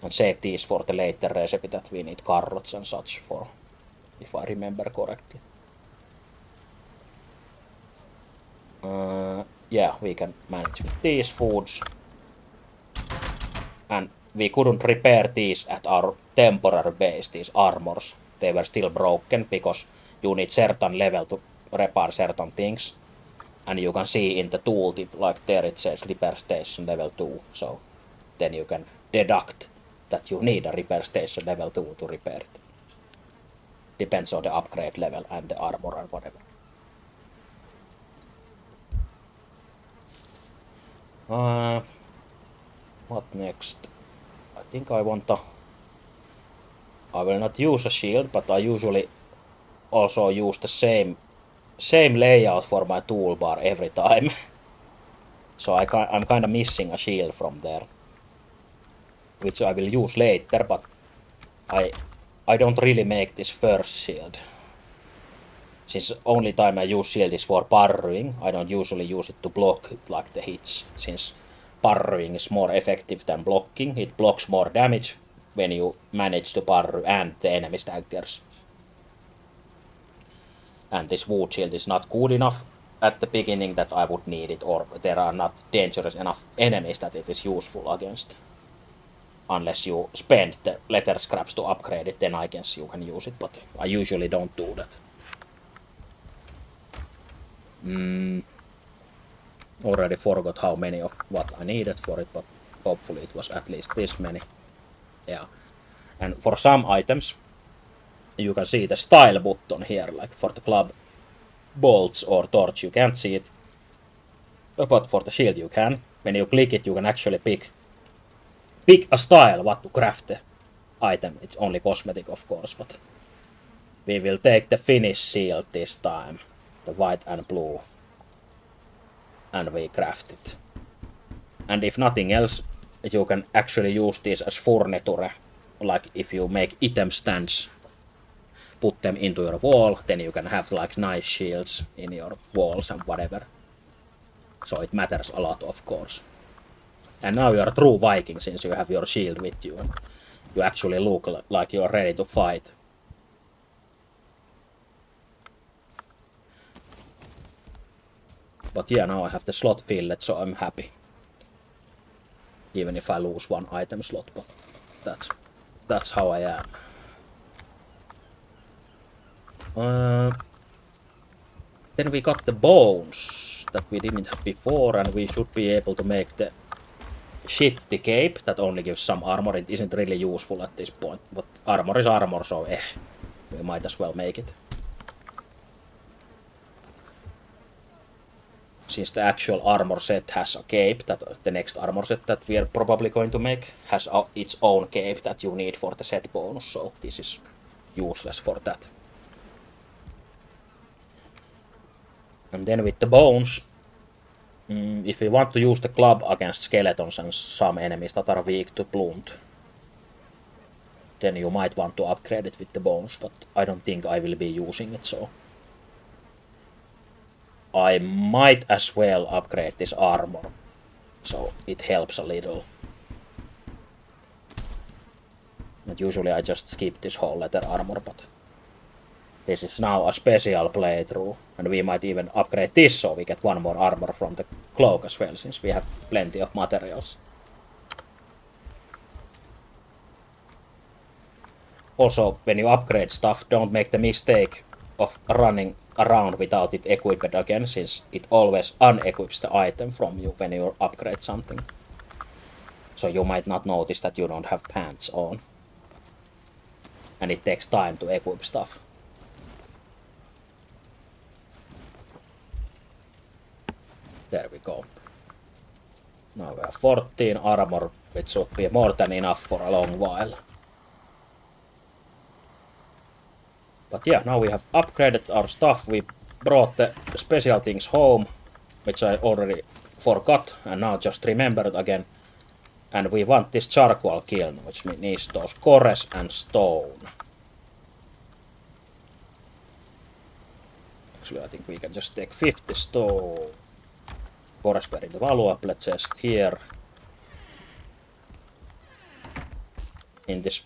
And save these for the later recipe that we need carrots and such for, if I remember correctly. Yeah, we can manage with these foods. And we couldn't repair these at our temporary base, these armors. They were still broken because you need certain level to repair certain things. And you can see in the tooltip, like there it says repair station level 2. So then you can deduct that you need a repair station level 2 to repair it. Depends on the upgrade level and the armor and whatever. What next? I think I want to... I will not use a shield, but I usually also use the same layout for my toolbar every time. So I'm kind of missing a shield from there, which I will use later, but I don't really make this first shield. Since only time I use shield is for parrying, I don't usually use it to block like the hits, since parrying is more effective than blocking. It blocks more damage when you manage to parry and the enemy staggers. And this wood shield is not good enough at the beginning that I would need it, or there are not dangerous enough enemies that it is useful against. Unless you spend the leather scraps to upgrade it, then I guess you can use it, but I usually don't do that. Already forgot how many of what I needed for it, but hopefully it was at least this many. Yeah. And for some items, you can see the style button here, like for the club bolts or torch, you can't see it. But for the shield you can. When you click it, you can actually pick a style what to craft the item. It's only cosmetic, of course, but we will take the Finnish shield this time. The white and blue. And we craft it. And if nothing else, you can actually use this as furniture. Like if you make item stands, put them into your wall, then you can have like nice shields in your walls and whatever. So it matters a lot, of course. And now you're a true Viking since you have your shield with you. You actually look like you're ready to fight. But yeah, now I have the slot filled, so I'm happy. Even if I lose one item slot, but that's how I am. Then we got the bones that we didn't have before, and we should be able to make the shitty cape that only gives some armor. It isn't really useful at this point, but armor is armor, so we might as well make it. Since the actual armor set has a cape, that the next armor set that we are probably going to make has its own cape that you need for the set bonus, so this is useless for that. And then with the bones, if we want to use the club against skeletons and some enemies that are weak to blunt, then you might want to upgrade it with the bones, but I don't think I will be using it, so I might as well upgrade this armor, so it helps a little. And usually I just skip this whole leather armor, but this is now a special playthrough, and we might even upgrade this so we get one more armor from the cloak as well, since we have plenty of materials. Also, when you upgrade stuff, don't make the mistake of running around without it equipped again, since it always unequips the item from you when you upgrade something. So you might not notice that you don't have pants on. And it takes time to equip stuff. There we go. Now we have 14 armor which should be more than enough for a long while. But yeah, now we have upgraded our stuff. We brought the special things home, which I already forgot and now just remembered again. And we want this charcoal kiln, which needs those cores and stone. Actually, I think we can just take 50 stone. Cores were in the valuable chest here. In this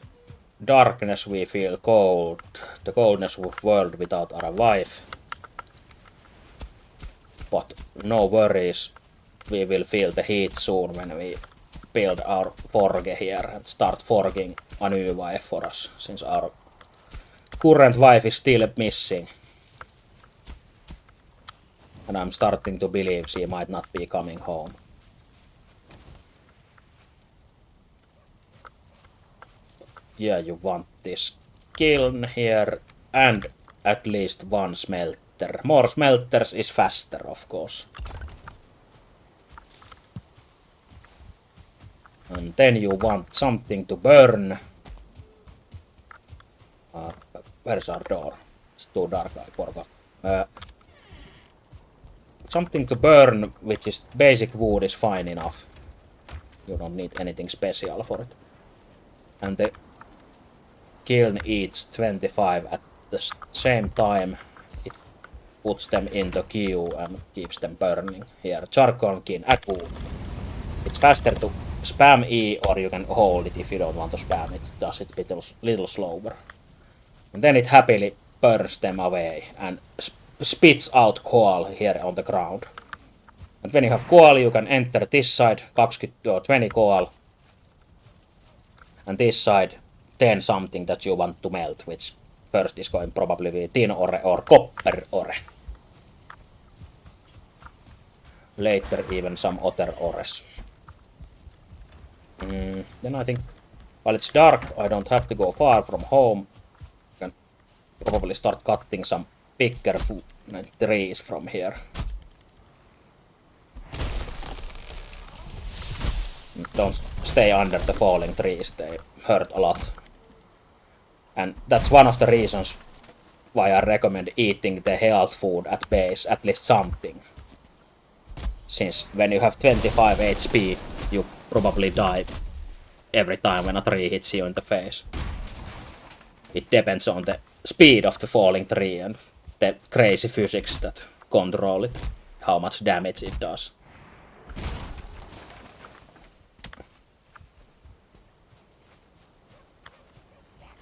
darkness we feel cold. The coldness of world without our wife. But no worries. We will feel the heat soon when we build our forge here and start forging a new wife for us, since our current wife is still missing. And I'm starting to believe she might not be coming home. Yeah, you want this kiln here and at least one smelter. More smelters is faster, of course. And then you want something to burn. Where's our door? It's too dark, I forgot. Something to burn, which is basic wood, is fine enough. You don't need anything special for it. And the kiln eats 25 at the same time. It puts them in the queue and keeps them burning. Here, charcoal kiln, boom. It's faster to spam E, or you can hold it if you don't want to spam it. It does it a little slower. And then it happily burns them away and spits out coal here on the ground. And when you have coal, you can enter this side, 20 or 20 coal. And this side, 10 something that you want to melt, which first is going probably be tin ore or copper ore. Later even some other ores. Then I think, while it's dark, I don't have to go far from home. I can probably start cutting some bigger trees from here. Don't stay under the falling trees, they hurt a lot. And that's one of the reasons why I recommend eating the health food at base, at least something. Since when you have 25 HP, you probably die every time when a tree hits you in the face. It depends on the speed of the falling tree and the crazy physics that control it, how much damage it does.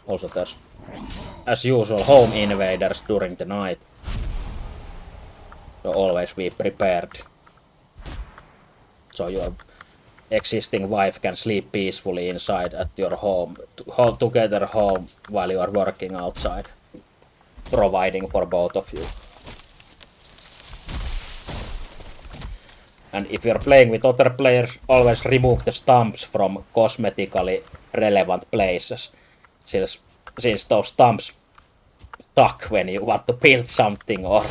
Also there's, as usual, home invaders during the night. So always be prepared. So your existing wife can sleep peacefully inside at your home, together home while you are working outside, providing for both of you. And if you're playing with other players, always remove the stumps from cosmetically relevant places, since those stumps suck when you want to build something, or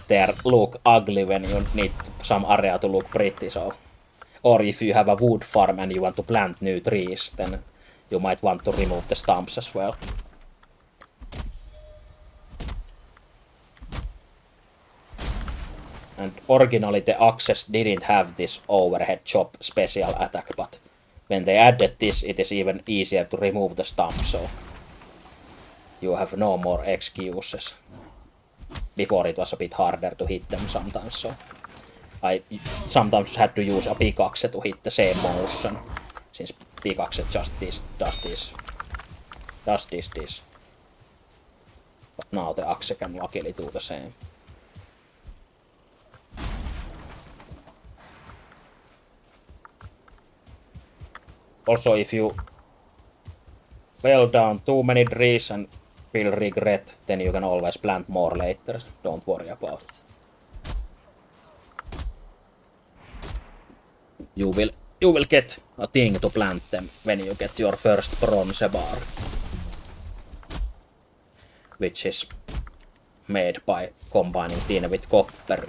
they look ugly when you need some area to look pretty. So, or if you have a wood farm and you want to plant new trees, then you might want to remove the stumps as well. And originally the Axes didn't have this overhead chop special attack, but when they added this, it is even easier to remove the stump, so you have no more excuses. Before it was a bit harder to hit them sometimes, so I sometimes had to use a pickaxe to hit the same motion, since pickaxe just does this. But now the axe can luckily do the same. Also, if you fell down too many trees and feel regret, then you can always plant more later. Don't worry about it. You will get a thing to plant them when you get your first bronze bar, which is made by combining tin with copper,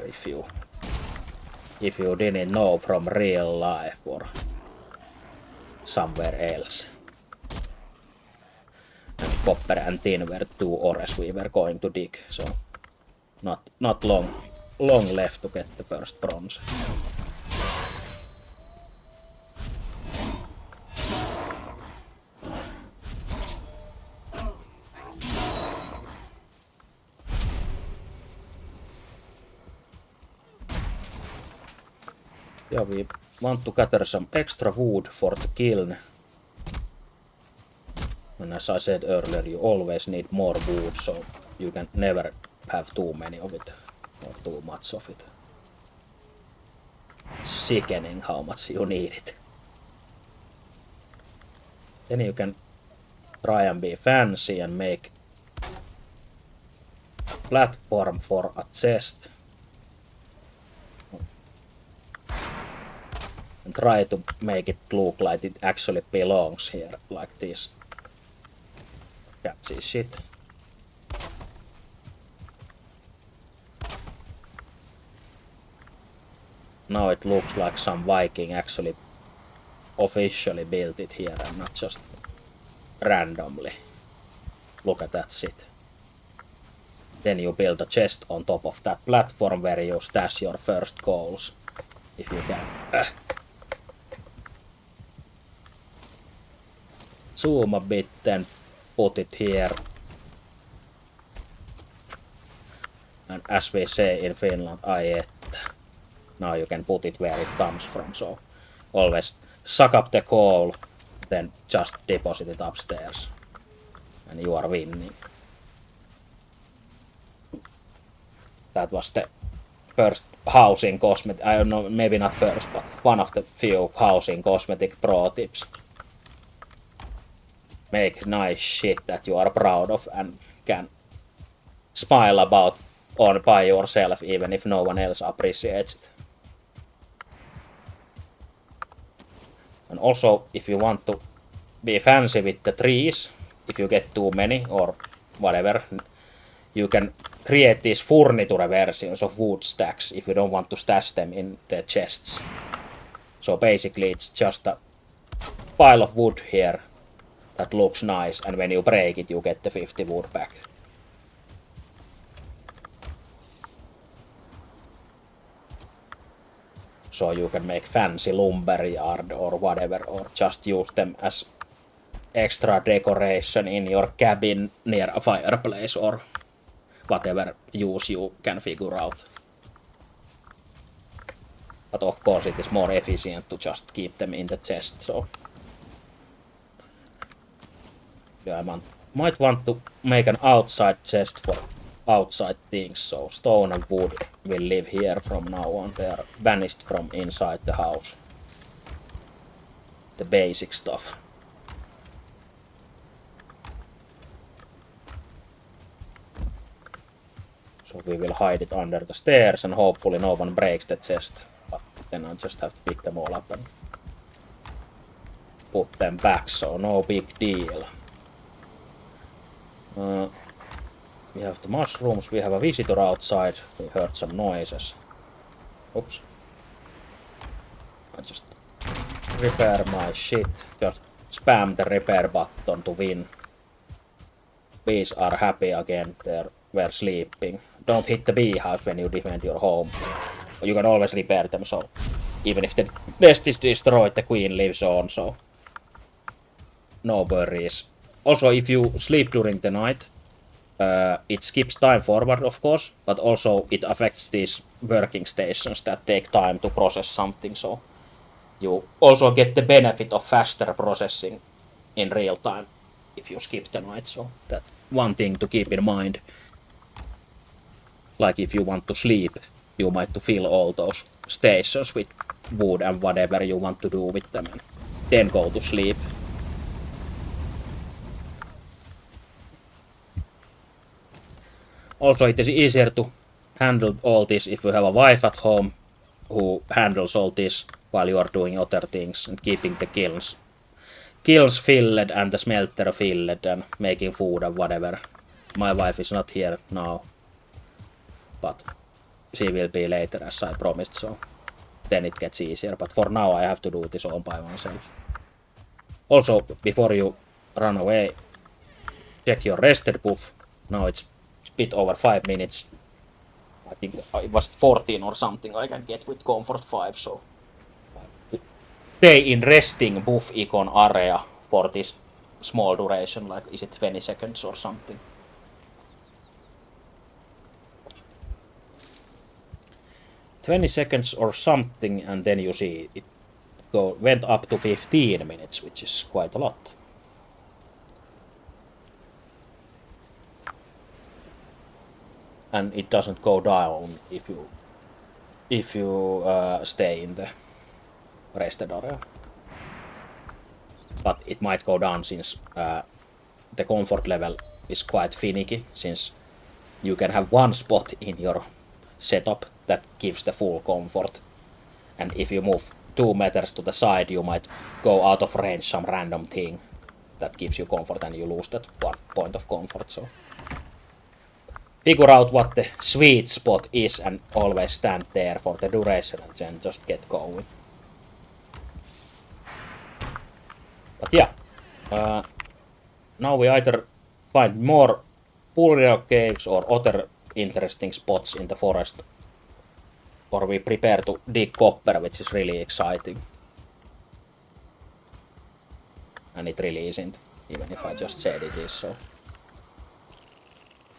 if you didn't know from real life, or somewhere else. And copper and tin were 2 ores we were going to dig, so not long left to get the first bronze. Yeah, we want to gather some extra wood for the kiln. And as I said earlier, you always need more wood, so you can never have too many of it, or too much of it. Sickening how much you need it. Then you can try and be fancy and make platform for a chest. And try to make it look like it actually belongs here, like this. Catchy shit. Now it looks like some Viking actually officially built it here and not just randomly. Look at that shit. Then you build a chest on top of that platform where you stash your first coals. If you can. Zoom a bit and put it here. And as we say in Finland, ai että. Now you can put it where it comes from, so always suck up the coal, then just deposit it upstairs. And you are winning. That was the first housing cosmetic, I don't know, maybe not first, but one of the few housing cosmetic pro tips. Make nice shit that you are proud of and can smile about by yourself even if no one else appreciates it. And also, if you want to be fancy with the trees, if you get too many or whatever, you can create these furniture versions of wood stacks if you don't want to stash them in the chests. So basically it's just a pile of wood here that looks nice, and when you break it you get the 50 wood back. So you can make fancy lumberyard or whatever, or just use them as extra decoration in your cabin near a fireplace or whatever use you can figure out. But of course it is more efficient to just keep them in the chest, so yeah, I might want to make an outside chest for outside things, so stone and wood will live here from now on. They are vanished from inside the house. The basic stuff. So we will hide it under the stairs and hopefully no one breaks the chest. But then I just have to pick them all up and put them back, so no big deal. We have the mushrooms, we have a visitor outside, we heard some noises. Oops. I just repair my shit, just spam the repair button to win. Bees are happy again, they were sleeping. Don't hit the beehive when you defend your home. You can always repair them, so even if the nest is destroyed, the queen lives on, so no worries. Also, if you sleep during the night, it skips time forward, of course, but also it affects these working stations that take time to process something, so you also get the benefit of faster processing in real time if you skip the night, so that's one thing to keep in mind. Like if you want to sleep, you might to fill all those stations with wood and whatever you want to do with them, and then go to sleep. Also, it is easier to handle all this if you have a wife at home who handles all this while you are doing other things and keeping the kilns filled and the smelter filled and making food and whatever. My wife is not here now, but she will be later as I promised, so then it gets easier. But for now I have to do this all by myself. Also, before you run away, check your rested buff. Now it's a bit over 5 minutes. I think it was 14 or something I can get with comfort 5, so stay in resting buff icon area for this small duration, like is it 20 seconds or something. $20 or something, and then you see it went up to 15 minutes, which is quite a lot. And it doesn't go down if you stay in the rested area. But it might go down since the comfort level is quite finicky, since you can have one spot in your setup that gives the full comfort, and if you move 2 meters to the side, you might go out of range some random thing that gives you comfort, and you lose that 1 point of comfort. So figure out what the sweet spot is and always stand there for the duration and then just get going. But yeah, now we either find more burial caves or other interesting spots in the forest, or we prepare to dig copper, which is really exciting. And it really isn't, even if I just said it is, so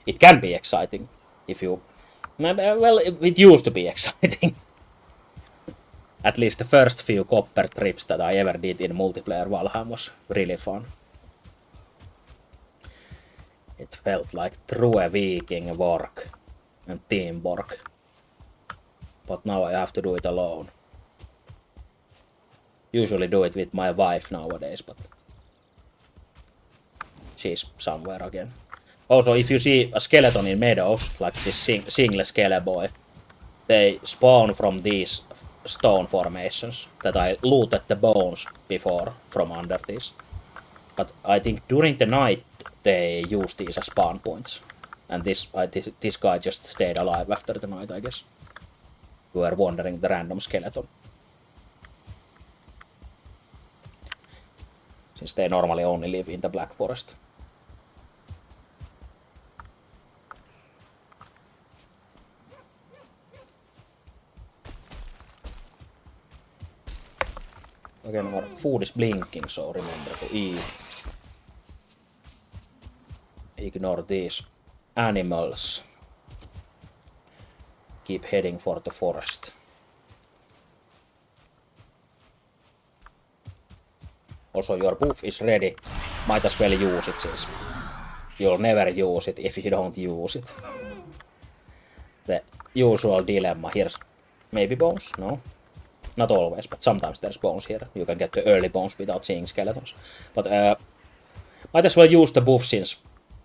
it can be exciting if you... Well, it used to be exciting. At least the first few copper trips that I ever did in multiplayer Valheim was really fun. It felt like true Viking work and teamwork. But now I have to do it alone. Usually do it with my wife nowadays, but she's somewhere again. Also, if you see a skeleton in meadows, like this single skeleton boy, they spawn from these stone formations that I looted the bones before from under these. But I think during the night they use these as spawn points. And this guy just stayed alive after the night, I guess. We were wandering the random skeleton. Since they normally only live in the Black Forest. Again, our food is blinking, so remember to eat. Ignore these animals. Keep heading for the forest. Also, your buff is ready. Might as well use it, since you'll never use it if you don't use it. The usual dilemma. Here's maybe bones? No. Not always, but sometimes there's bones here. You can get the early bones without seeing skeletons. But might as well use the buff, since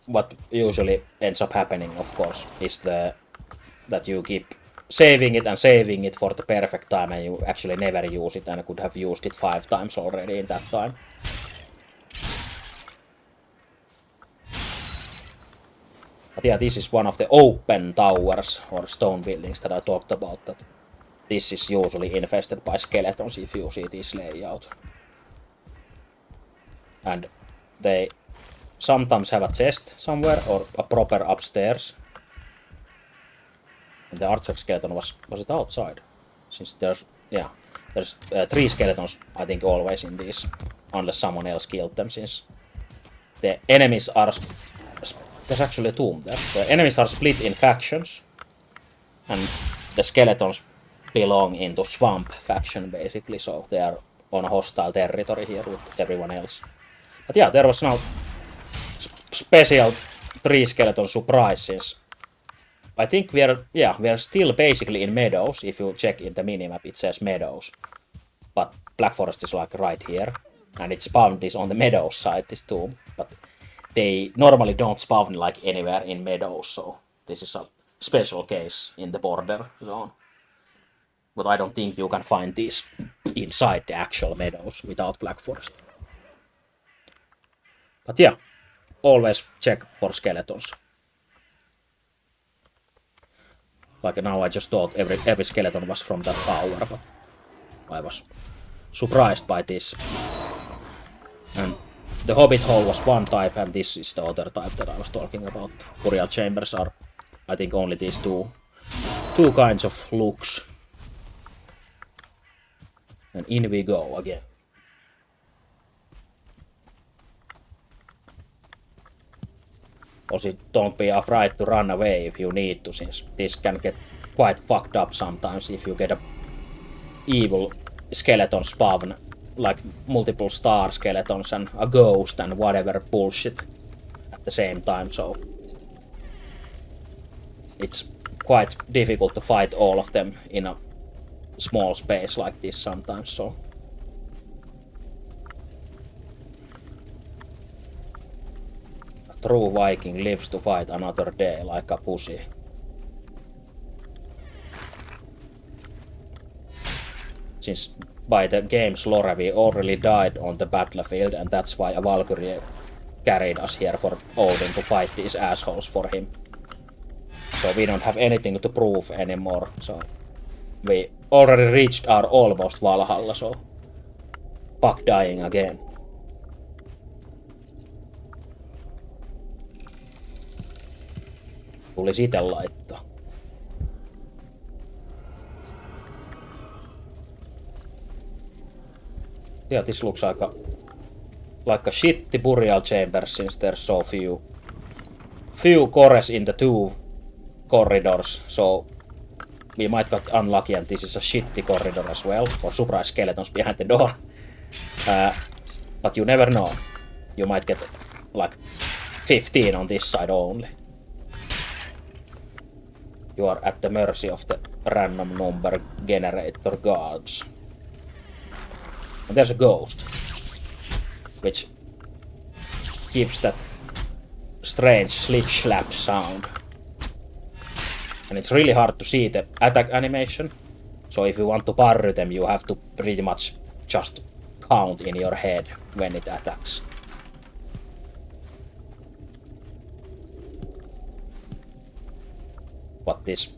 what usually ends up happening, of course, is that you keep saving it for the perfect time, and you actually never use it, and could have used it 5 times already in that time. But yeah, this is one of the open towers or stone buildings that I talked about, that this is usually infested by skeletons if you see this layout. And they sometimes have a chest somewhere or a proper upstairs. And the archer skeleton was it outside? Since there's 3 skeletons, I think, always in these, unless someone else killed them, since the enemies are... There's actually a tomb there. The enemies are split in factions, and the skeletons belong into swamp faction, basically, so they are on a hostile territory here with everyone else. But yeah, there was now special 3 skeleton surprise, since I think we are still basically in meadows. If you check in the minimap, it says meadows, but Black Forest is like right here, and it spawned this on the meadows side, this tomb, but they normally don't spawn like anywhere in meadows, so this is a special case in the border zone. But I don't think you can find these inside the actual meadows without Black Forest. But yeah, always check for skeletons. Like now I just thought every skeleton was from that tower, but I was surprised by this And the Hobbit hole was one type, and this is the other type that I was talking about. Burial chambers are, I think, only these two kinds of looks. And in we go again. Also, don't be afraid to run away if you need to, since this can get quite fucked up sometimes if you get a evil skeleton spawn, like multiple star skeletons and a ghost and whatever bullshit at the same time, so it's quite difficult to fight all of them in a small space like this sometimes, so a true Viking lives to fight another day like a pussy. Since by the game's lore we already died on the battlefield, and that's why a Valkyrie carried us here for Odin to fight these assholes for him. So we don't have anything to prove anymore, so we already reached our almost Valhalla, so fuck dying again. Tulisi ite laittaa. Yeah, this looks like a shitty burial chamber since there's so few cores in the two corridors, so we might get unlucky and this is a shitty corridor as well, or surprise skeletons behind the door. But you never know. You might get like 15 on this side only. You are at the mercy of the random number generator gods. And there's a ghost, which gives that strange slip-slap sound. And it's really hard to see the attack animation, so if you want to parry them, you have to pretty much just count in your head when it attacks. But this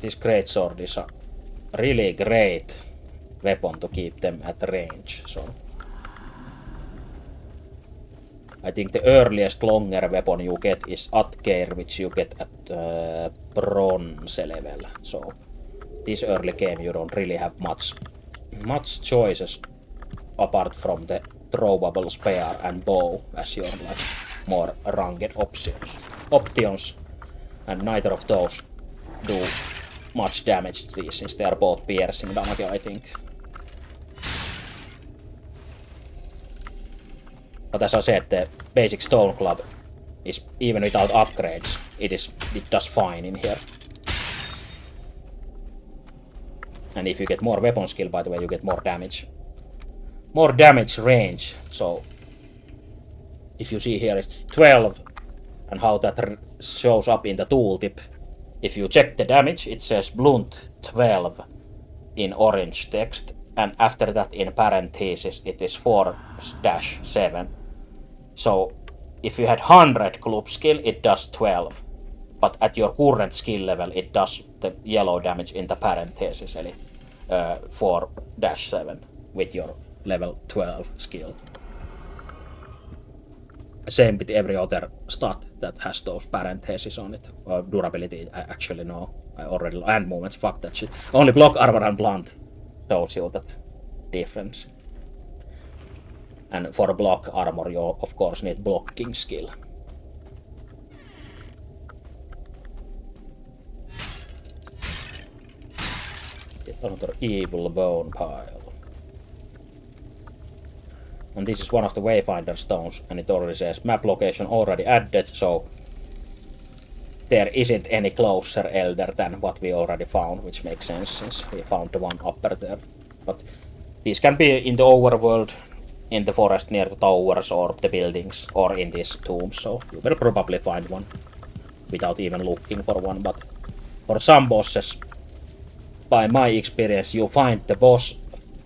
greatsword is a really great weapon to keep them at range, so I think the earliest longer weapon you get is Atgeir, which you get at bronze level, so this early game you don't really have much choices apart from the throwable spear and bow as your like more ranged options, and neither of those do much damage to these since they are both piercing damage, I think. But as I said, the basic stone club is, even without upgrades, it does fine in here. And if you get more weapon skill, by the way, you get more damage. More damage range, so if you see here it's 12, and how that shows up in the tooltip. If you check the damage, it says blunt 12 in orange text, and after that in parentheses it is 4-7. So if you had 100 club skill, it does 12, but at your current skill level it does the yellow damage in the parentheses, eli 4-7 with your level 12 skill. Same with every other stat that has those parentheses on it. Durability, actually no. I already, and movements, fuck that shit. Only block, armor and blunt shows you that difference. And for block armor you of course need blocking skill. Get another evil bone pile. And this is one of the Wayfinder stones, and it already says map location already added, so there isn't any closer elder than what we already found, which makes sense since we found the one upper there. But these can be in the overworld, in the forest near the towers or the buildings, or in these tombs, so you will probably find one without even looking for one. But for some bosses, by my experience, you find the boss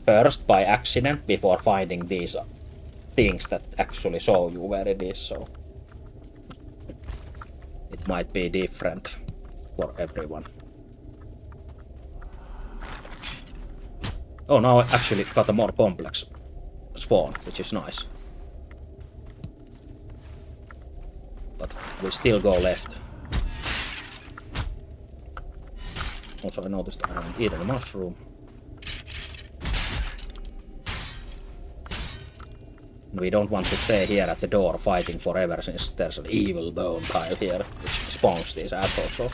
first by accident before finding these things that actually show you where it is, so it might be different for everyone. Oh, now I actually got a more complex spawn, which is nice. We still go left. Also, I noticed I haven't eaten a mushroom. We don't want to stay here at the door fighting forever since there's an evil bone pile here which spawns these assholes. So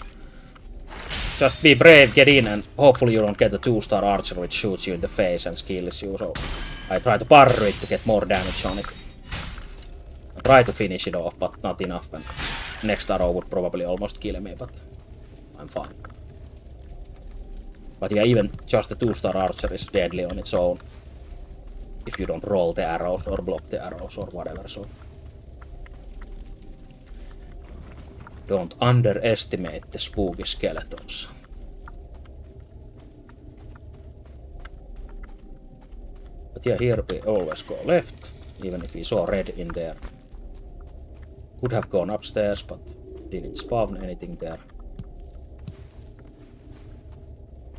just be brave, get in, and hopefully you don't get a 2-star archer which shoots you in the face and kills you. So I try to parry it to get more damage on it. I try to finish it off, but not enough. And next arrow would probably almost kill me, but I'm fine. But yeah, even just the 2-star archer is deadly on its own. If you don't roll the arrows or block the arrows or whatever, so don't underestimate the spooky skeletons. But yeah, here we always go left, even if we saw red in there. Could have gone upstairs, but didn't spawn anything there.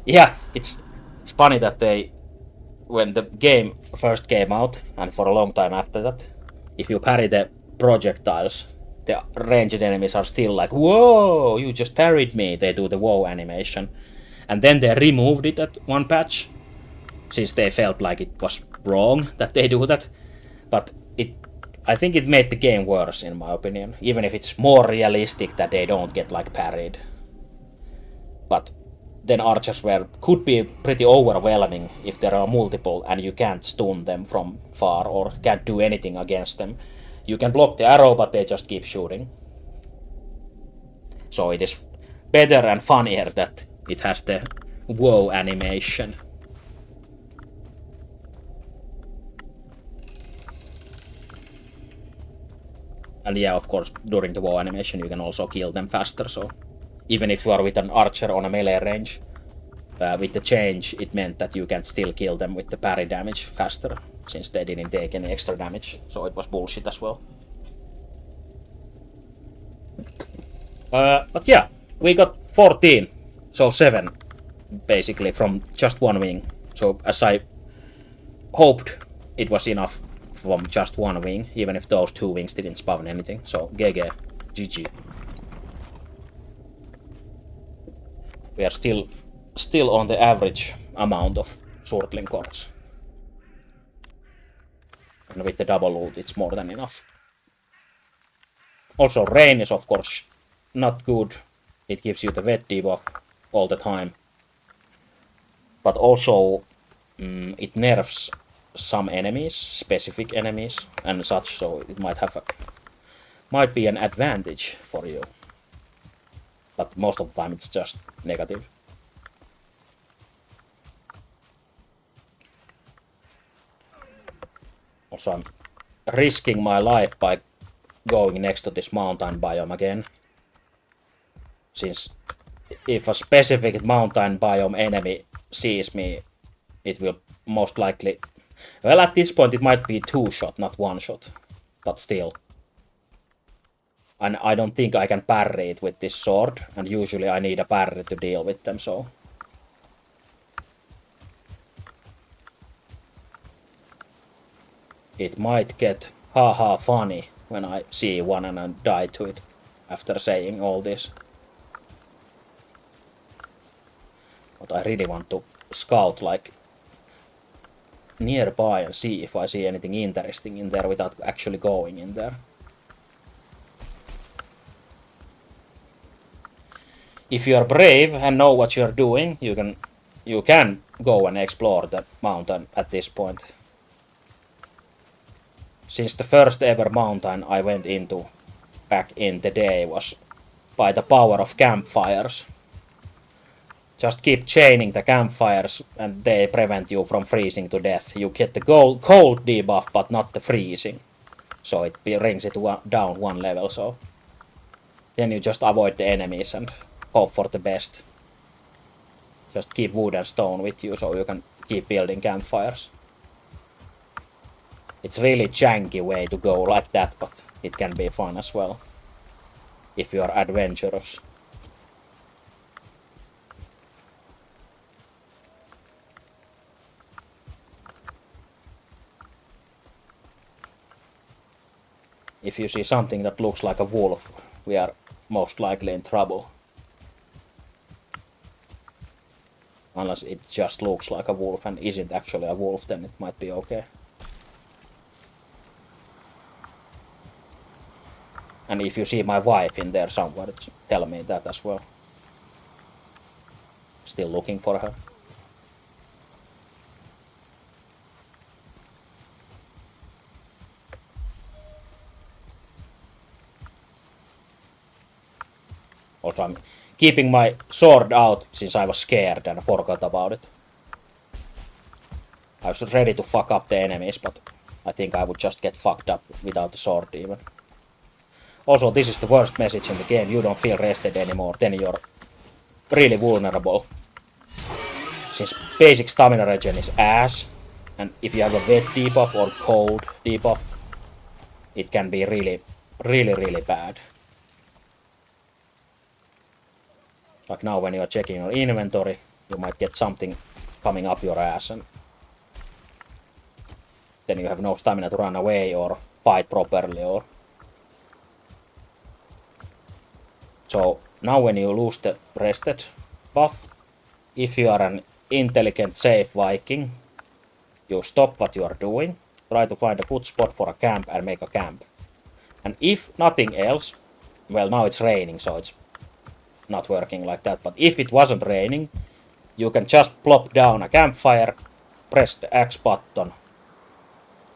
Yeah, it's funny that when the game first came out, and for a long time after that, if you parry the projectiles, the ranged enemies are still like, whoa, you just parried me. They do the whoa animation. And then they removed it at one patch, since they felt like it was wrong that they do that. But I think it made the game worse, in my opinion, even if it's more realistic that they don't get like parried. But then archers could be pretty overwhelming if there are multiple and you can't stun them from far or can't do anything against them. You can block the arrow, but they just keep shooting. So it is better and funnier that it has the whoa animation. And yeah, of course, during the whoa animation you can also kill them faster, so even if you are with an archer on a melee range, with the change it meant that you can still kill them with the parry damage faster, since they didn't take any extra damage, so it was bullshit as well. But yeah, we got 14, so 7 basically from just one wing. So as I hoped, it was enough from just one wing, even if those 2 wings didn't spawn anything. So GG. We are still on the average amount of Surtling cores. And with the double loot, it's more than enough. Also, rain is of course not good. It gives you the wet debuff all the time. But also, it nerfs some enemies, specific enemies, and such, so it might be an advantage for you. But most of the time it's just negative. Also, I'm risking my life by going next to this mountain biome again. Since if a specific mountain biome enemy sees me, it will most likely... Well, at this point it might be 2-shot, not 1-shot. But still. And I don't think I can parry it with this sword, and usually I need a parry to deal with them, so... It might get haha funny when I see one and I die to it after saying all this. But I really want to scout like nearby and see if I see anything interesting in there without actually going in there. If you are brave and know what you are doing, you can go and explore the mountain at this point. Since the first ever mountain I went into back in the day was by the power of campfires. Just keep chaining the campfires and they prevent you from freezing to death. You get the cold debuff but not the freezing. So it brings it down 1 level, so then you just avoid the enemies and hope for the best. Just keep wood and stone with you so you can keep building campfires. It's really janky way to go like that, but it can be fun as well. If you are adventurous. If you see something that looks like a wolf, we are most likely in trouble. Unless it just looks like a wolf and isn't actually a wolf, then it might be okay. And if you see my wife in there somewhere, tell me that as well. Still looking for her. Also, I'm keeping my sword out since I was scared and forgot about it. I was ready to fuck up the enemies, but I think I would just get fucked up without the sword even. Also, this is the worst message in the game. You don't feel rested anymore, then you're really vulnerable. Since basic stamina regen is ass, and if you have a wet debuff or cold debuff, it can be really bad. Like now when you're checking your inventory, you might get something coming up your ass and then you have no stamina to run away or fight properly or... So now when you lose the rested buff, if you are an intelligent safe Viking, you stop what you are doing, try to find a good spot for a camp and make a camp. And if nothing else, well now it's raining so it's not working like that, but if it wasn't raining, you can just plop down a campfire, press the X button,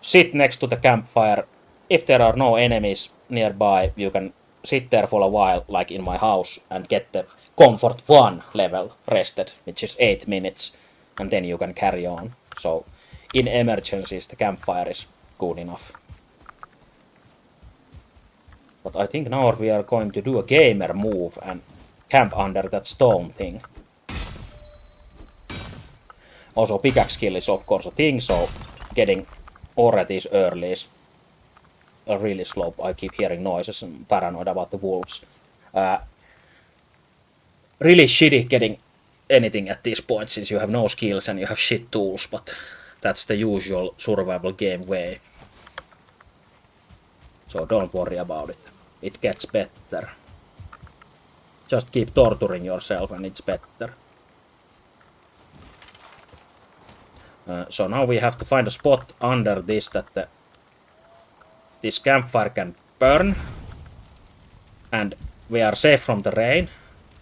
sit next to the campfire. If there are no enemies nearby, you can sit there for a while, like in my house, and get the comfort 1 level rested, which is 8 minutes, and then you can carry on. So in emergencies, the campfire is good enough. But I think now we are going to do a gamer move and camp under that stone thing. Also, pickaxe skill is of course a thing, so getting ore at these early is really slow. I keep hearing noises and paranoid about the wolves. Really shitty getting anything at this point since you have no skills and you have shit tools, but that's the usual survival game way. So don't worry about it. It gets better. Just keep torturing yourself and it's better. So now we have to find a spot under this that this campfire can burn. And we are safe from the rain.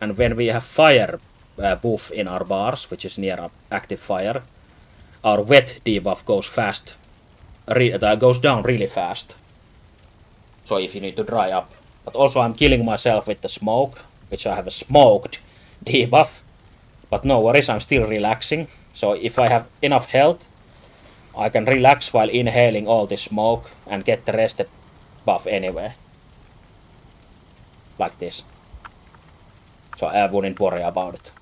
And when we have fire buff in our bars, which is near active fire, our wet debuff goes fast. Goes down really fast. So if you need to dry up. But also I'm killing myself with the smoke, which I have a smoked debuff. But no worries, I'm still relaxing. So if I have enough health, I can relax while inhaling all the smoke and get the rested buff anyway. Like this. So I wouldn't worry about it.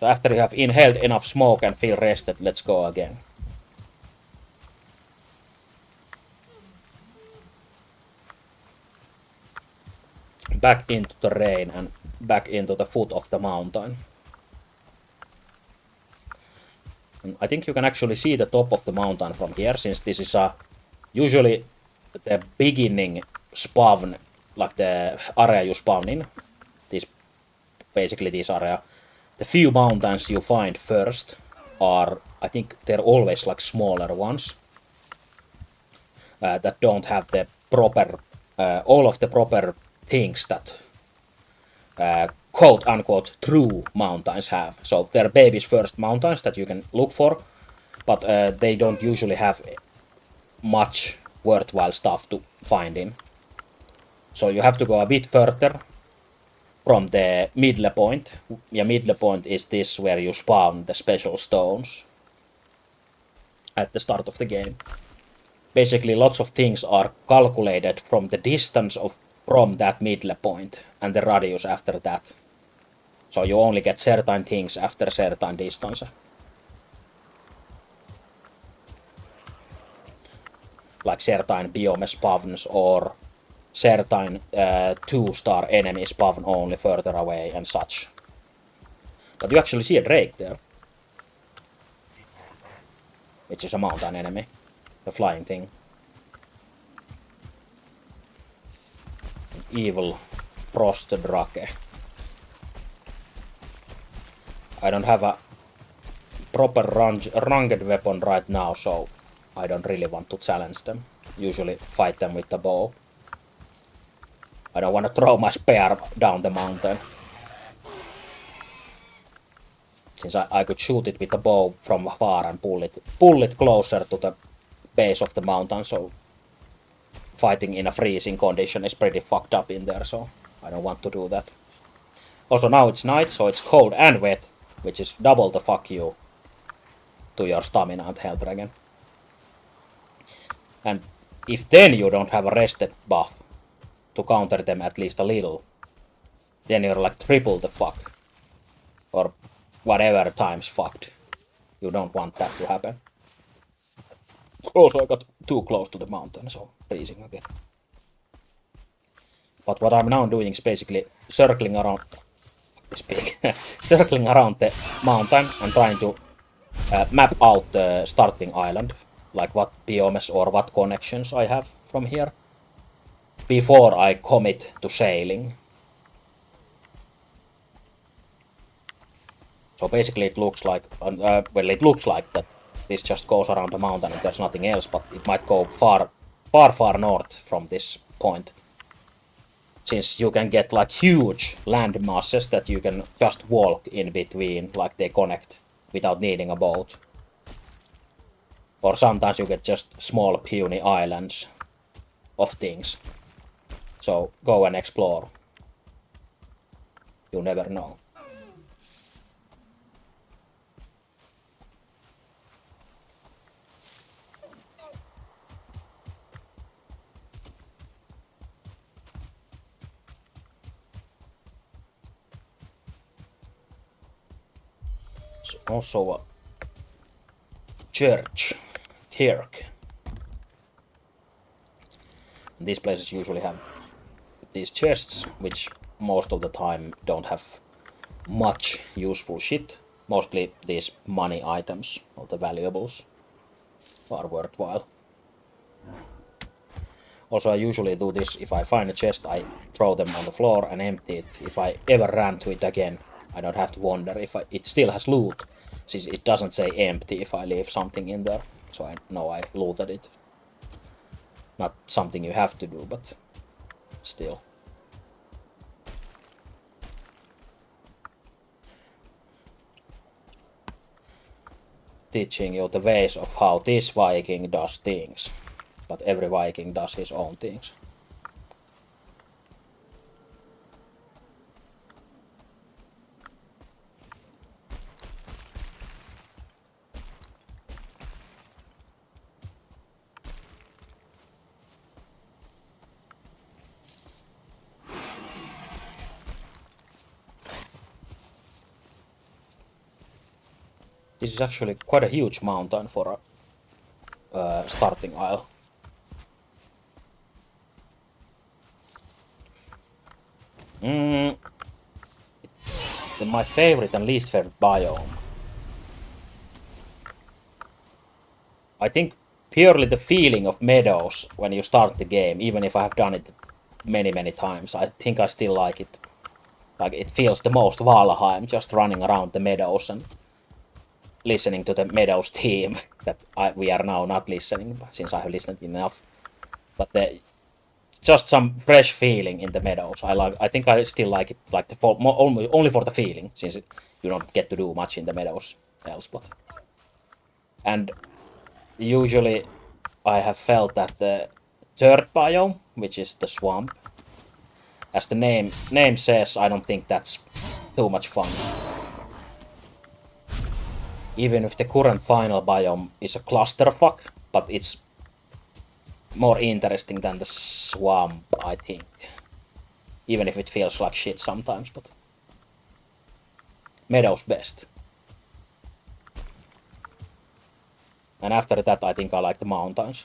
So after you have inhaled enough smoke and feel rested, let's go again. Back into the rain and back into the foot of the mountain. And I think you can actually see the top of the mountain from here, since this is usually the beginning spawn, like the area you spawn in. Basically this area. The few mountains you find first are, I think they're always like smaller ones. That don't have the proper, all of the proper things that quote-unquote true mountains have. So they're baby's first mountains that you can look for, but they don't usually have much worthwhile stuff to find in. So you have to go a bit further from the middle point. Yeah, middle point is this where you spawn the special stones at the start of the game. Basically, lots of things are calculated from the distance from that middle point and the radius after that. So you only get certain things after a certain distance. Like certain biome spawns or certain 2-star enemy spawn only further away and such. But you actually see a drake there. Which is a mountain enemy. The flying thing. evil frost drake. I don't have a proper ranged weapon right now, so I don't really want to challenge them. Usually fight them with the bow. I don't want to throw my spear down the mountain. Since I could shoot it with a bow from far and pull it closer to the base of the mountain, so fighting in a freezing condition is pretty fucked up in there, so I don't want to do that. Also now it's night, so it's cold and wet, which is double the fuck you to your stamina and health again. And if then you don't have a rested buff to counter them at least a little, then you're like triple the fuck. Or whatever times fucked. You don't want that to happen. Also, I got too close to the mountain, so freezing again. But what I'm now doing is basically circling around circling around the mountain and trying to map out the starting island, like what biomes or what connections I have from here, before I commit to sailing. So basically it looks like, well, it looks like that this just goes around the mountain and there's nothing else, but it might go far north from this point. Since you can get like huge land masses that you can just walk in between, like they connect without needing a boat. Or sometimes you get just small puny islands of things. So go and explore. You never know. Also a church, kirk. These places usually have these chests, which most of the time don't have much useful shit. Mostly these money items, or the valuables, are worthwhile. Also, I usually do this: if I find a chest, I throw them on the floor and empty it. If I ever run to it again, I don't have to wonder if it still has loot, since it doesn't say empty if I leave something in there, so I know I looted it. Not something you have to do, but still. Teaching you the ways of how this Viking does things, but every Viking does his own things. This is actually quite a huge mountain for a starting isle. My favorite and least favorite biome. I think purely the feeling of meadows when you start the game, even if I have done it many times, I think I still like it. Like, it feels the most Valheim, just running around the meadows and listening to the meadows theme that we are now not listening, since I have listened enough. But just some fresh feeling in the meadows. I think I still like it, like only for the feeling, since you don't get to do much in the meadows else. But and usually I have felt that the third biome, which is the swamp, as the name says, I don't think that's too much fun. Even if the current final biome is a clusterfuck, but it's more interesting than the swamp, I think. Even if it feels like shit sometimes, but meadows best. And after that, I think I like the mountains.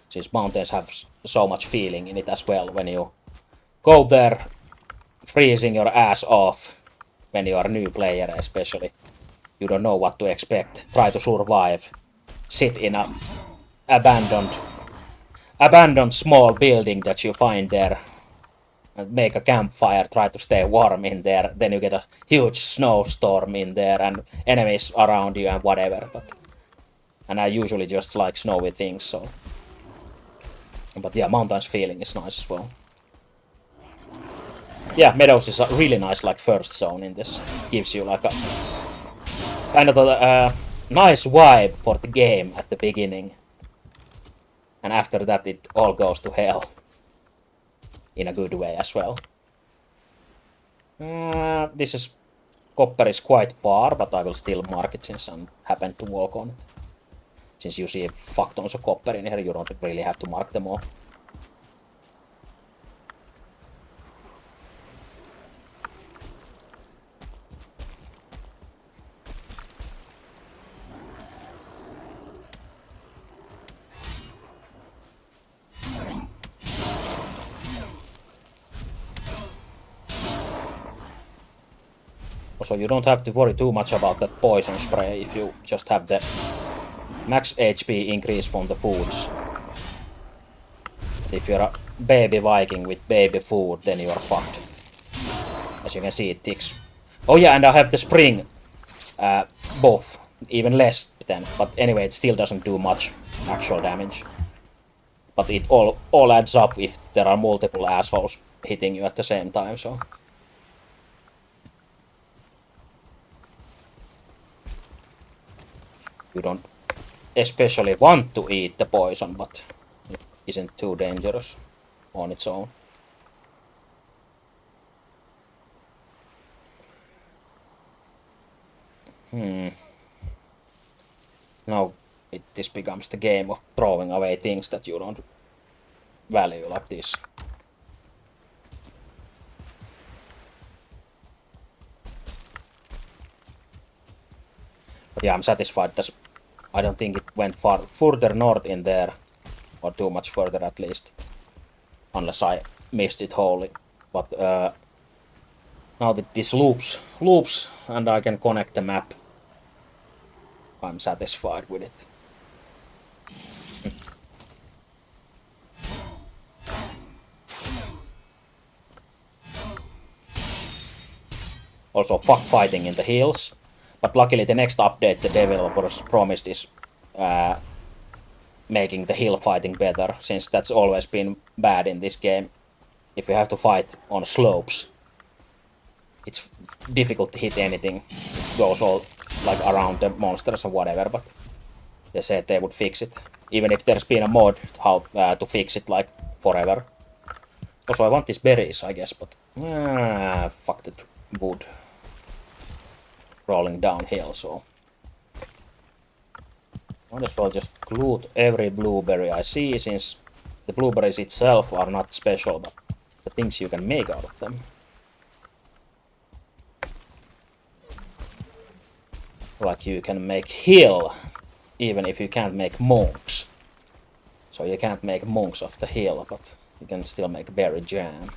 Since mountains have so much feeling in it as well, when you go there freezing your ass off, when you are a new player especially. You don't know what to expect, try to survive, sit in a abandoned abandoned small building that you find there. And make a campfire, try to stay warm in there. Then you get a huge snowstorm in there and enemies around you and whatever. And I usually just like snowy things, so. But yeah, mountains feeling is nice as well. Yeah, Meadows is a really nice like first zone in this. Gives you like a kind of a nice vibe for the game at the beginning. And after that it all goes to hell. In a good way as well. This is... Copper is quite far, but I will still mark it since I happen to walk on it. Since you see fuck tons of copper in here, you don't really have to mark them all. So you don't have to worry too much about that poison spray if you just have the max HP increase from the foods. But if you're a baby Viking with baby food, then you're fucked. As you can see, it ticks. Oh yeah, and I have the spring buff, even less then. But anyway, it still doesn't do much actual damage. But it all adds up if there are multiple assholes hitting you at the same time, so... You don't especially want to eat the poison, but it isn't too dangerous on its own. Now this becomes the game of throwing away things that you don't value like this. But yeah, I'm satisfied that I don't think it went further north in there, or too much further at least, unless I missed it wholly. But now that this loops and I can connect the map, I'm satisfied with it. Also fuck fighting in the hills. But luckily the next update the developers promised is making the hill fighting better, since that's always been bad in this game. If you have to fight on slopes, it's difficult to hit anything. It goes all like around the monsters or whatever, but they said they would fix it. Even if there's been a mod how to fix it like forever. Also I want these berries, I guess, but fuck the wood. Rolling downhill, so might as well just loot every blueberry I see, since the blueberries itself are not special, but the things you can make out of them. Like you can make hill, even if you can't make monks. So you can't make monks of the hill, but you can still make berry jam.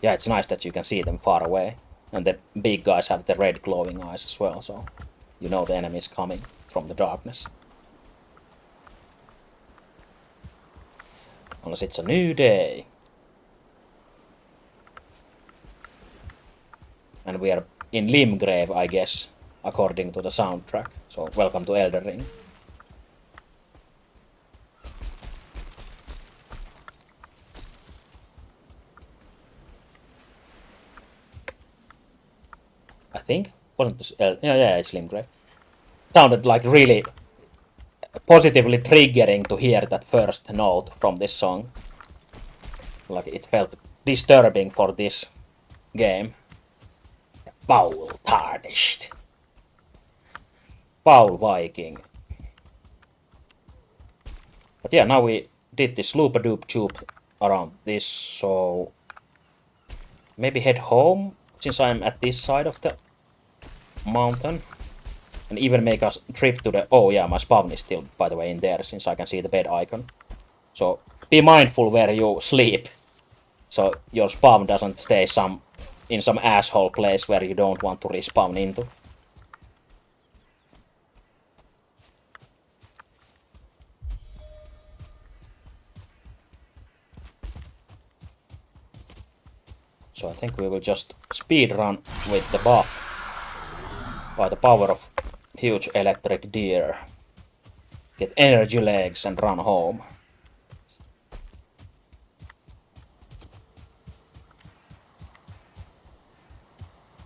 Yeah, it's nice that you can see them far away. And the big guys have the red glowing eyes as well, so you know the enemy is coming from the darkness. Unless it's a new day. And we are in Limgrave, I guess, according to the soundtrack. So welcome to Elden Ring. I think. Wasn't this yeah, it's Limgrave. Sounded like really positively triggering to hear that first note from this song. Like it felt disturbing for this game. Foul tarnished. Foul Viking. But yeah, now we did this loop-a-doop-choop around this, so maybe head home, since I'm at this side of the mountain. And even make a trip to the... Oh yeah, my spawn is still, by the way, in there, since I can see the bed icon. So be mindful where you sleep, so your spawn doesn't stay some in some asshole place where you don't want to respawn into. So I think we will just speed run with the buff by the power of huge electric deer. Get energy legs and run home.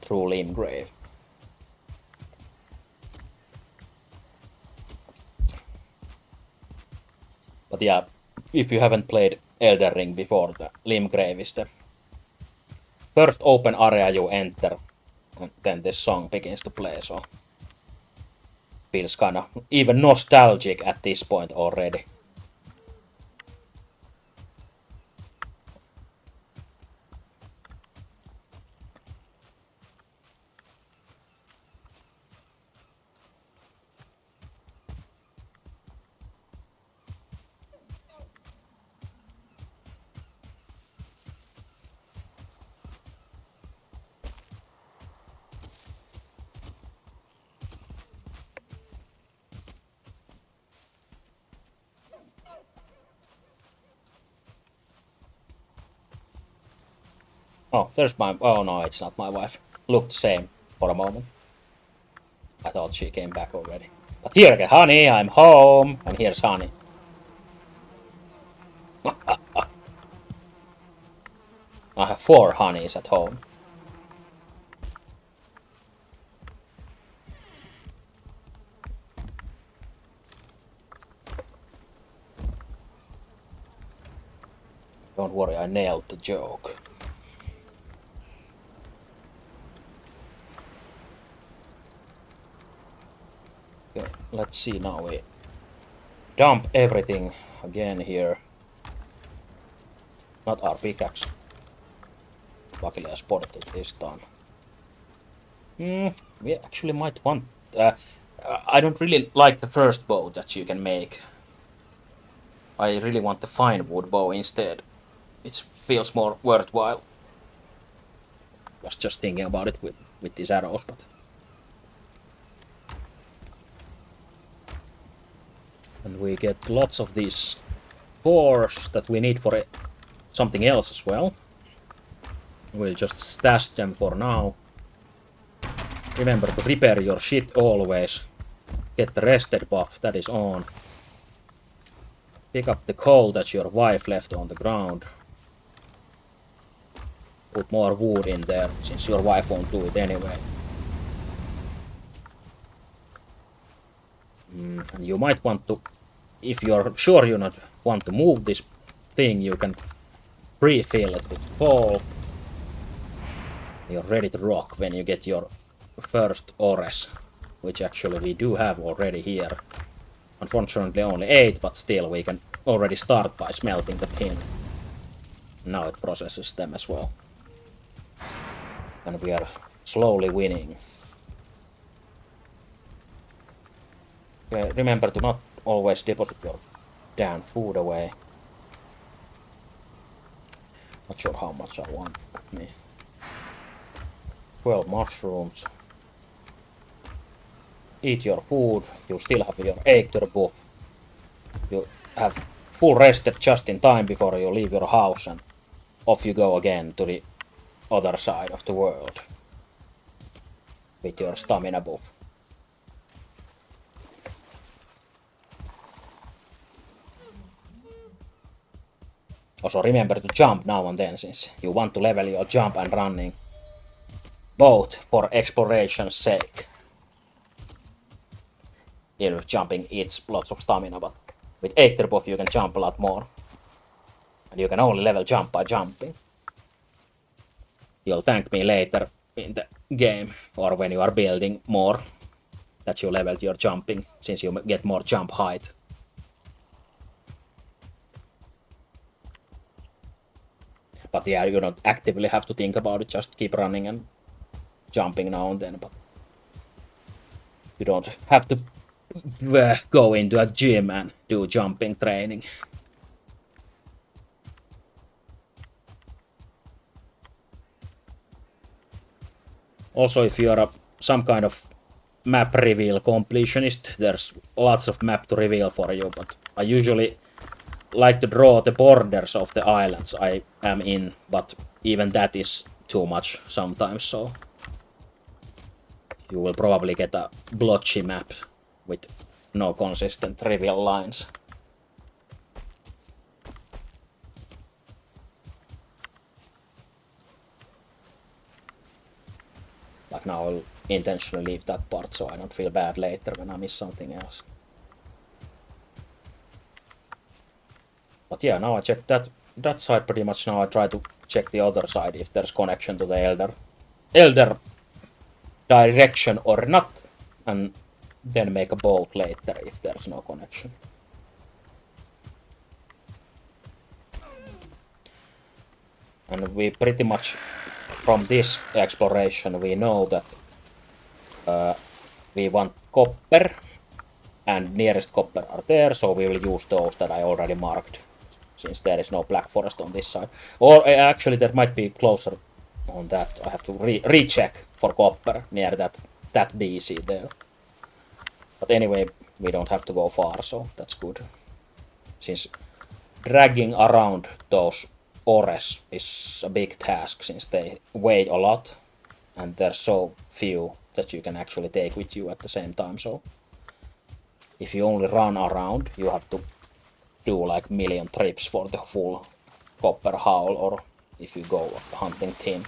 Through Limgrave. But yeah, if you haven't played Elden Ring before, the Limgrave is the first open area you enter, and then this song begins to play, so feels kinda even nostalgic at this point already. Oh, there's my... Oh no, it's not my wife. Looked the same for a moment. I thought she came back already. But here, honey, I'm home. And here's honey. I have 4 honeys at home. Don't worry, I nailed the joke. Okay, let's see now. We dump everything again here. Not our pickaxe. Luckily I spotted it this time. We actually might want... I don't really like the first bow that you can make. I really want the fine wood bow instead. It feels more worthwhile. Was just thinking about it with these arrows, but... And we get lots of these cores that we need for something else as well. We'll just stash them for now. Remember to repair your shit always. Get the rested buff, that is on. Pick up the coal that your wife left on the ground. Put more wood in there, since your wife won't do it anyway. And you might want to, if you're sure you not want to move this thing, you can pre-fill it with coal. You're ready to rock when you get your first ores, which actually we do have already here. Unfortunately only 8, but still we can already start by smelting the tin. Now it processes them as well. And we are slowly winning. Okay, remember to not always deposit your damn food away. Not sure how much I want. 12 mushrooms. Eat your food. You still have your acre buff. You have full rested just in time before you leave your house, and off you go again to the other side of the world with your stamina buff. Also remember to jump now and then, since you want to level your jump and running, both for exploration's sake. Even if jumping eats lots of stamina, but with Actor buff you can jump a lot more. And you can only level jump by jumping. You'll thank me later in the game, or when you are building more, that you leveled your jumping, since you get more jump height. But yeah, you don't actively have to think about it, just keep running and jumping now and then, but you don't have to go into a gym and do jumping training. Also, if you're some kind of map reveal completionist, there's lots of map to reveal for you, but I usually like to draw the borders of the islands I am in, but even that is too much sometimes, so you will probably get a blotchy map with no consistent reveal lines. Like now I'll intentionally leave that part so I don't feel bad later when I miss something else. But yeah, now I check that side pretty much. Now I try to check the other side if there's connection to the elder direction or not, and then make a bolt later if there's no connection. And we pretty much, from this exploration, we know that we want copper, and nearest copper are there, so we will use those that I already marked, since there is no black forest on this side. Or actually there might be closer on that. I have to recheck for copper near that BC there. But anyway, we don't have to go far, so that's good. Since dragging around those ores is a big task, since they weigh a lot and there's so few that you can actually take with you at the same time. So if you only run around, you have to do like million trips for the full copper haul, or if you go hunting team.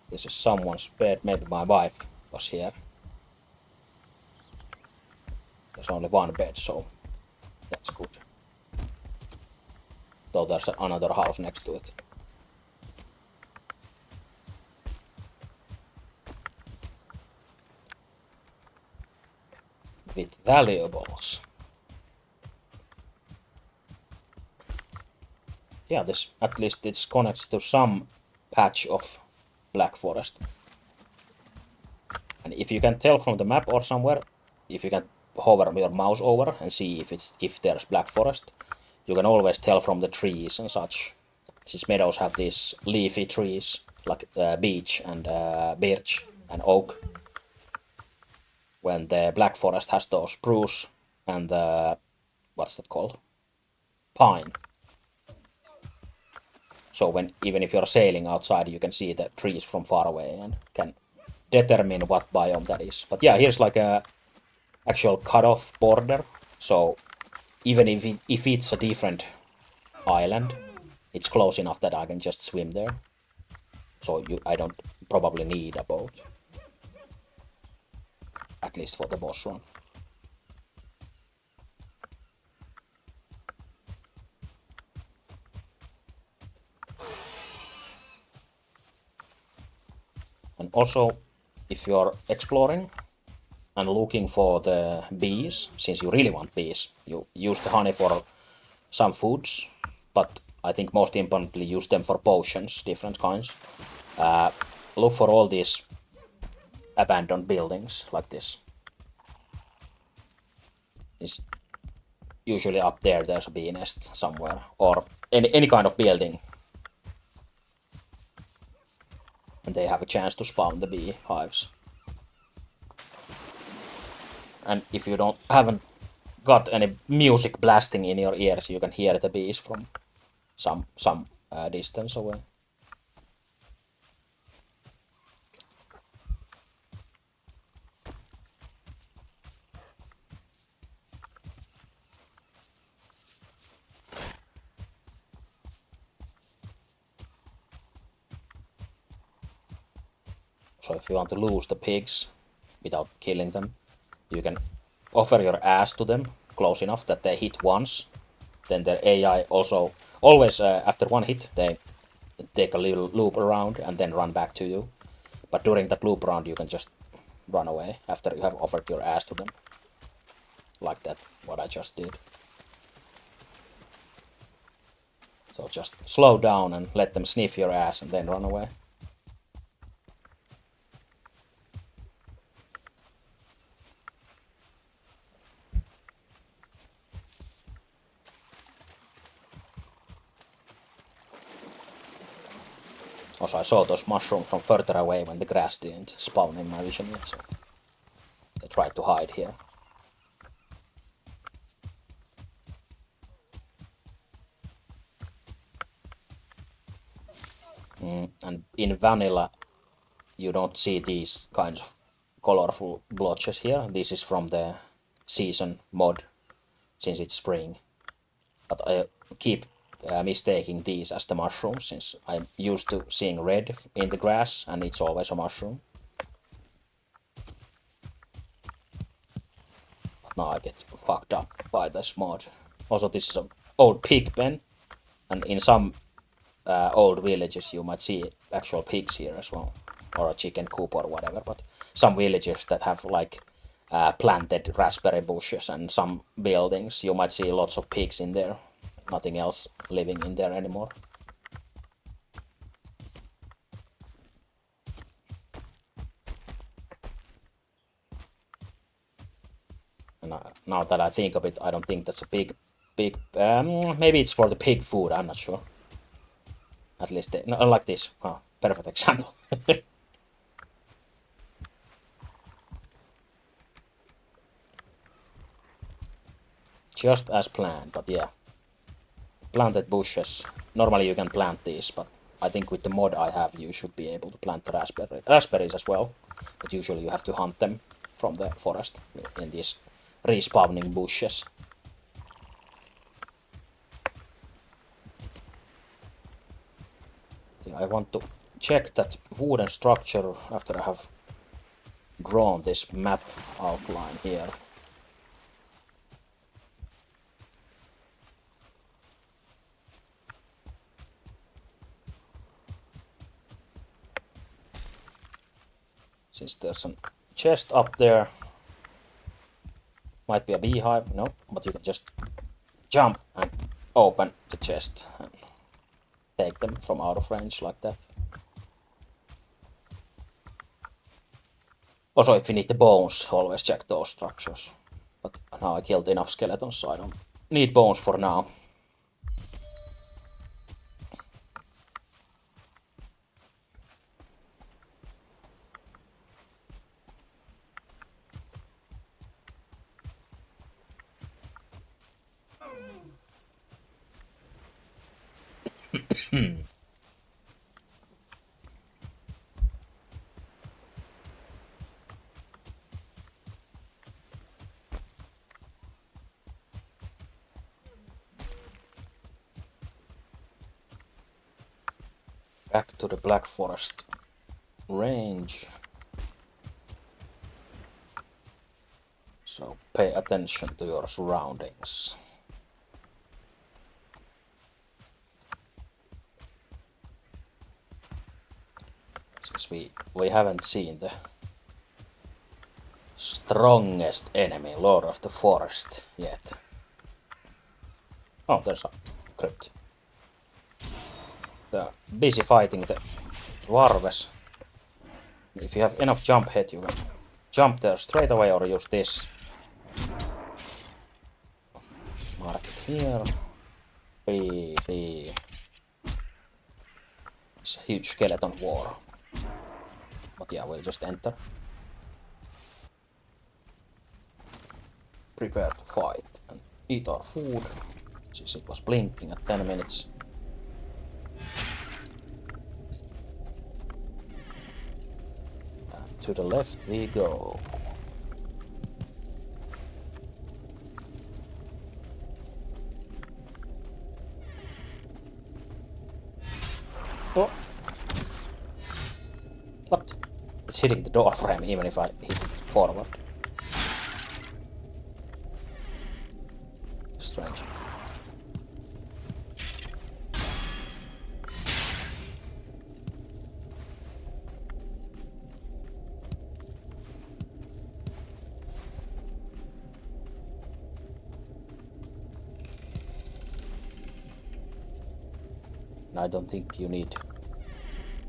This is someone's bed. Maybe my wife was here. There's only one bed, so that's good. Though there's another house next to it. With valuables. Yeah, this at least this connects to some patch of Black Forest. And if you can tell from the map or somewhere, if you can hover your mouse over and see if there's Black Forest, you can always tell from the trees and such. Since meadows have these leafy trees like beech and birch and oak, when the Black Forest has those spruce and what's that called? Pine. So even if you're sailing outside, you can see the trees from far away and can determine what biome that is. But yeah, here's like a actual cut-off border. So even if it's a different island, it's close enough that I can just swim there. So I don't probably need a boat. At least for the boss run. And also, if you're exploring and looking for the bees, since you really want bees, you use the honey for some foods, but I think most importantly use them for potions, different kinds. Look for all these abandoned buildings like this. It's usually up there's a bee nest somewhere, or any kind of building. And they have a chance to spawn the bee hives. And if you haven't got any music blasting in your ears, you can hear the bees from some distance away. So if you want to lose the pigs without killing them, you can offer your ass to them close enough that they hit once. Then their AI also always after one hit they take a little loop around and then run back to you. But during that loop round you can just run away after you have offered your ass to them. Like that, what I just did. So just slow down and let them sniff your ass and then run away. Also, I saw those mushrooms from further away when the grass didn't spawn in my vision yet, so they tried to hide here. And in vanilla, you don't see these kinds of colorful blotches here. This is from the season mod, since it's spring. But I keep mistaking these as the mushrooms, since I'm used to seeing red in the grass, and it's always a mushroom. But now I get fucked up by this mod. Also, this is an old pig pen, and in some old villages you might see actual pigs here as well, or a chicken coop or whatever. But some villages that have like planted raspberry bushes and some buildings, you might see lots of pigs in there. Nothing else living in there anymore. And now that I think of it, I don't think that's a big maybe it's for the pig food, I'm not sure. At least no, like this. Oh, perfect example. Just as planned, but yeah. Planted bushes. Normally you can plant these, but I think with the mod I have, you should be able to plant raspberries as well. But usually you have to hunt them from the forest in these respawning bushes. I want to check that wooden structure after I have drawn this map outline here. Since there's a chest up there, might be a beehive, no, but you can just jump and open the chest and take them from out of range like that. Also, if you need the bones, always check those structures. But now I killed enough skeletons, so I don't need bones for now. Back to the Black Forest range. So pay attention to your surroundings. Since we haven't seen the strongest enemy, Lord of the Forest, yet. Oh, there's a crypt. They're busy fighting the dwarves. If you have enough jump head, you can jump there straight away or use this. Mark it here. B. It's a huge skeleton war. But yeah, we'll just enter. Prepare to fight and eat our food. Since it was blinking at 10 minutes. And to the left we go. Oh. What? It's hitting the door frame even if I hit forward. Strange. I don't think you need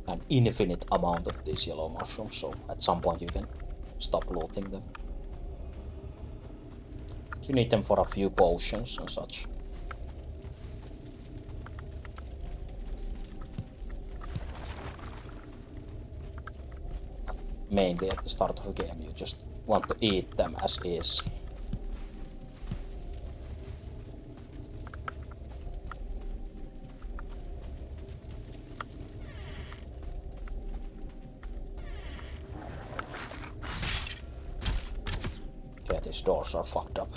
an infinite amount of these yellow mushrooms, so at some point you can stop looting them. You need them for a few potions and such. mainly at the start of the game. You just want to eat them as is. Okay, these doors are fucked up.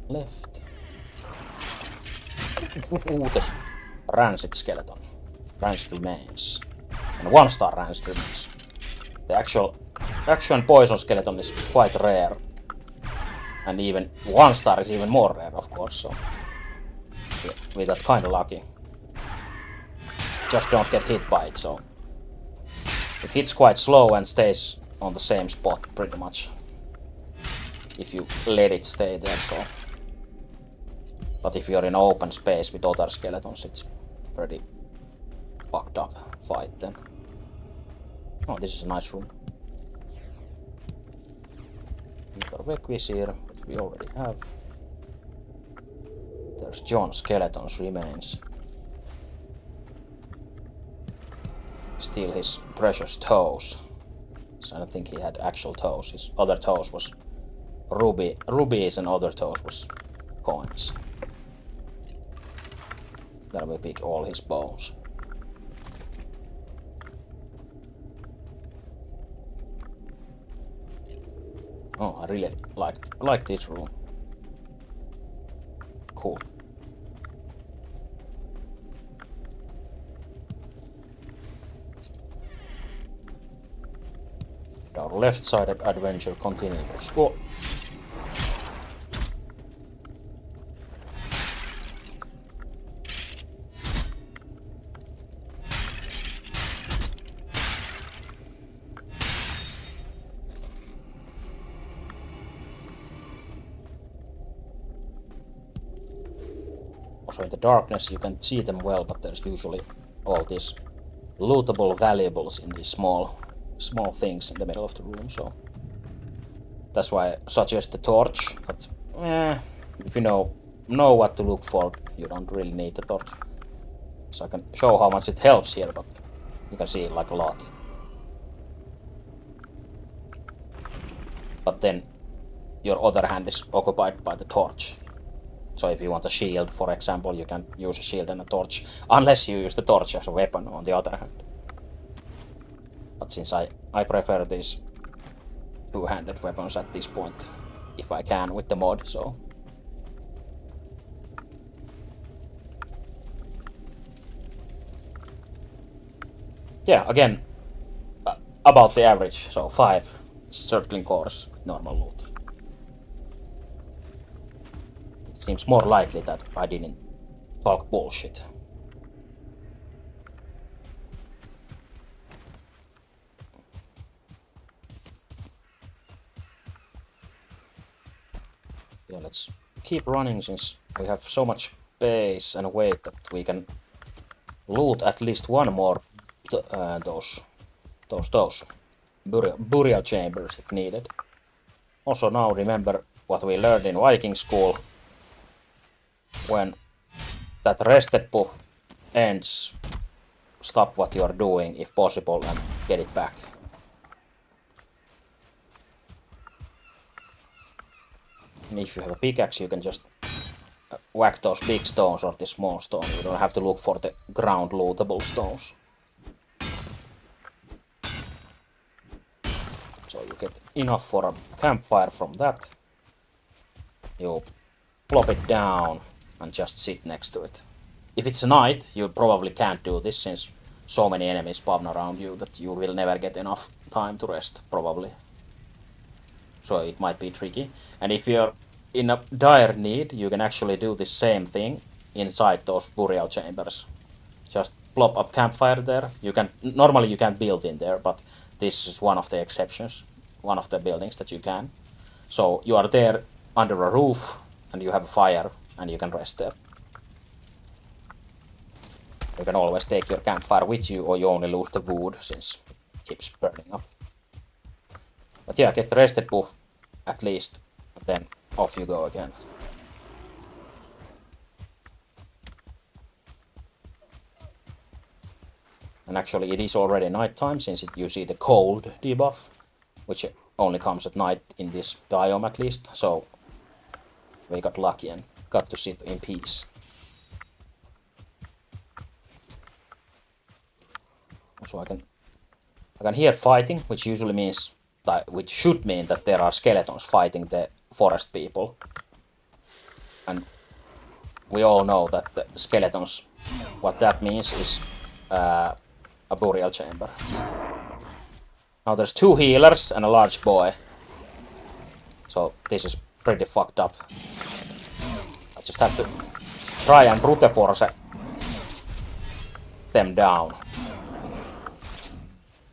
Left. Ooh, this rancid skeleton. Rancid remains. And 1-star rancid remains. The actual poison skeleton is quite rare. And even 1-star is even more rare, of course, so we got kinda lucky. Just don't get hit by it, so it hits quite slow and stays on the same spot pretty much. If you let it stay there, so. But if you're in open space with other skeletons, it's pretty fucked up fight then. Oh, this is a nice room. Mr. Vecvisir, which we already have. There's John Skeleton's remains. Steal his precious toes. So I don't think he had actual toes. His other toes was rubies and other toes was coins. Then we pick all his bones. Oh, I really like this room. Cool. Our left-sided adventure continues. Oh. Also in the darkness you can see them well, but there's usually all these lootable valuables in these small things in the middle of the room, so that's why I suggest the torch, but if you know what to look for, you don't really need the torch. So I can show how much it helps here, but you can see like a lot. But then your other hand is occupied by the torch. So if you want a shield, for example, you can use a shield and a torch, unless you use the torch as a weapon on the other hand. But since I prefer these two-handed weapons at this point, if I can with the mod, so. Yeah, again, about the average, so 5 circling cores with normal loot. It seems more likely that I didn't talk bullshit. Yeah, let's keep running since we have so much space and weight that we can loot at least one more those burial chambers if needed. Also now remember what we learned in Viking school. When that rested buff ends, stop what you are doing if possible and get it back. And if you have a pickaxe, you can just whack those big stones or the small stone. You don't have to look for the ground lootable stones. So you get enough for a campfire from that. You plop it down and just sit next to it. If it's night, you probably can't do this since so many enemies spawn around you that you will never get enough time to rest, probably. So it might be tricky. And if you're in a dire need, you can actually do the same thing inside those burial chambers. Just plop up campfire there. Normally you can't build in there, but this is one of the exceptions, one of the buildings that you can. So you are there under a roof and you have a fire and you can rest there. You can always take your campfire with you or you only lose the wood since it keeps burning up. But yeah, get the rested buff at least, then off you go again. And actually it is already nighttime since you see the cold debuff, which only comes at night in this biome at least, so we got lucky and got to sit in peace. So I can hear fighting, which usually means which should mean that there are skeletons fighting the forest people. And we all know that the skeletons, what that means is a burial chamber. Now there's 2 healers and a large boy. So this is pretty fucked up. I just have to try and brute force them down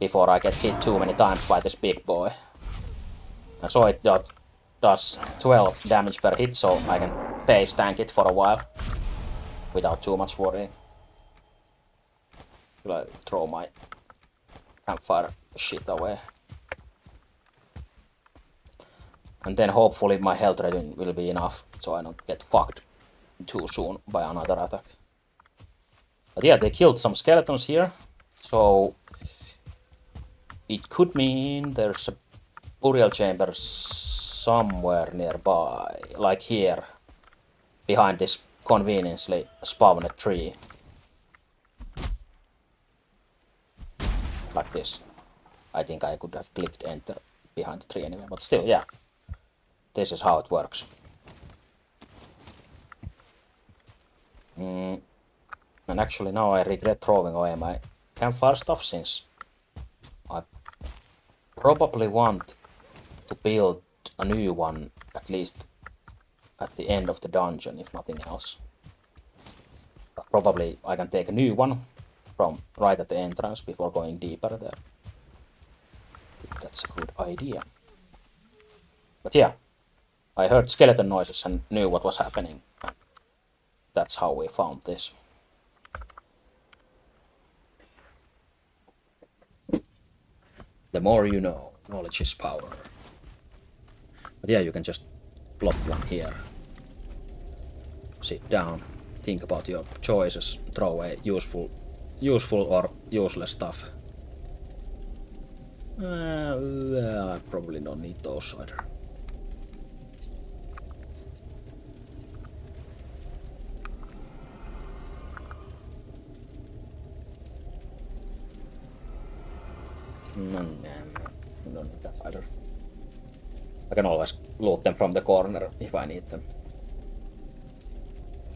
before I get hit too many times by this big boy. And so it does 12 damage per hit, so I can base tank it for a while without too much worrying. Will I throw my campfire shit away? And then hopefully my health rating will be enough so I don't get fucked too soon by another attack. But yeah, they killed some skeletons here, so it could mean there's a burial chamber somewhere nearby, like here, behind this conveniently spawned tree. Like this. I think I could have clicked enter behind the tree anyway, but still, yeah. This is how it works. And actually now I regret throwing away my campfire stuff since I probably want to build a new one at least at the end of the dungeon, if nothing else. But probably I can take a new one from right at the entrance before going deeper there. I think that's a good idea. But yeah, I heard skeleton noises and knew what was happening. That's how we found this. The more you know, knowledge is power. But yeah, you can just plot one here. Sit down, think about your choices, throw away useful or useless stuff. I probably don't need those either. No, I don't need that either. I can always loot them from the corner if I need them.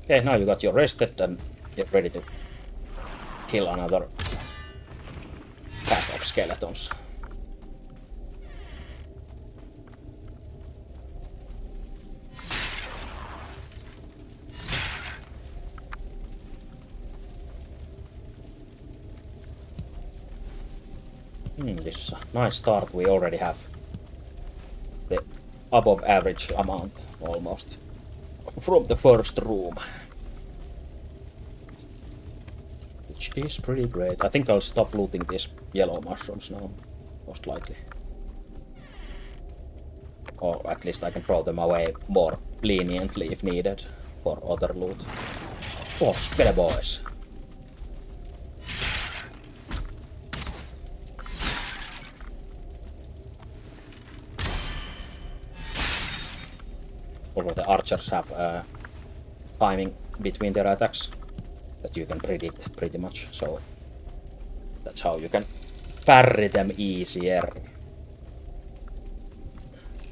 Okay, now you got your rested and you're ready to kill another pack of skeletons. This is a nice start. We already have the above average amount almost from the first room, which is pretty great. I think I'll stop looting these yellow mushrooms now, most likely. Or at least I can throw them away more leniently if needed for other loot. Oh, spell boys! Although the archers have timing between their attacks that you can predict pretty much, so that's how you can parry them easier.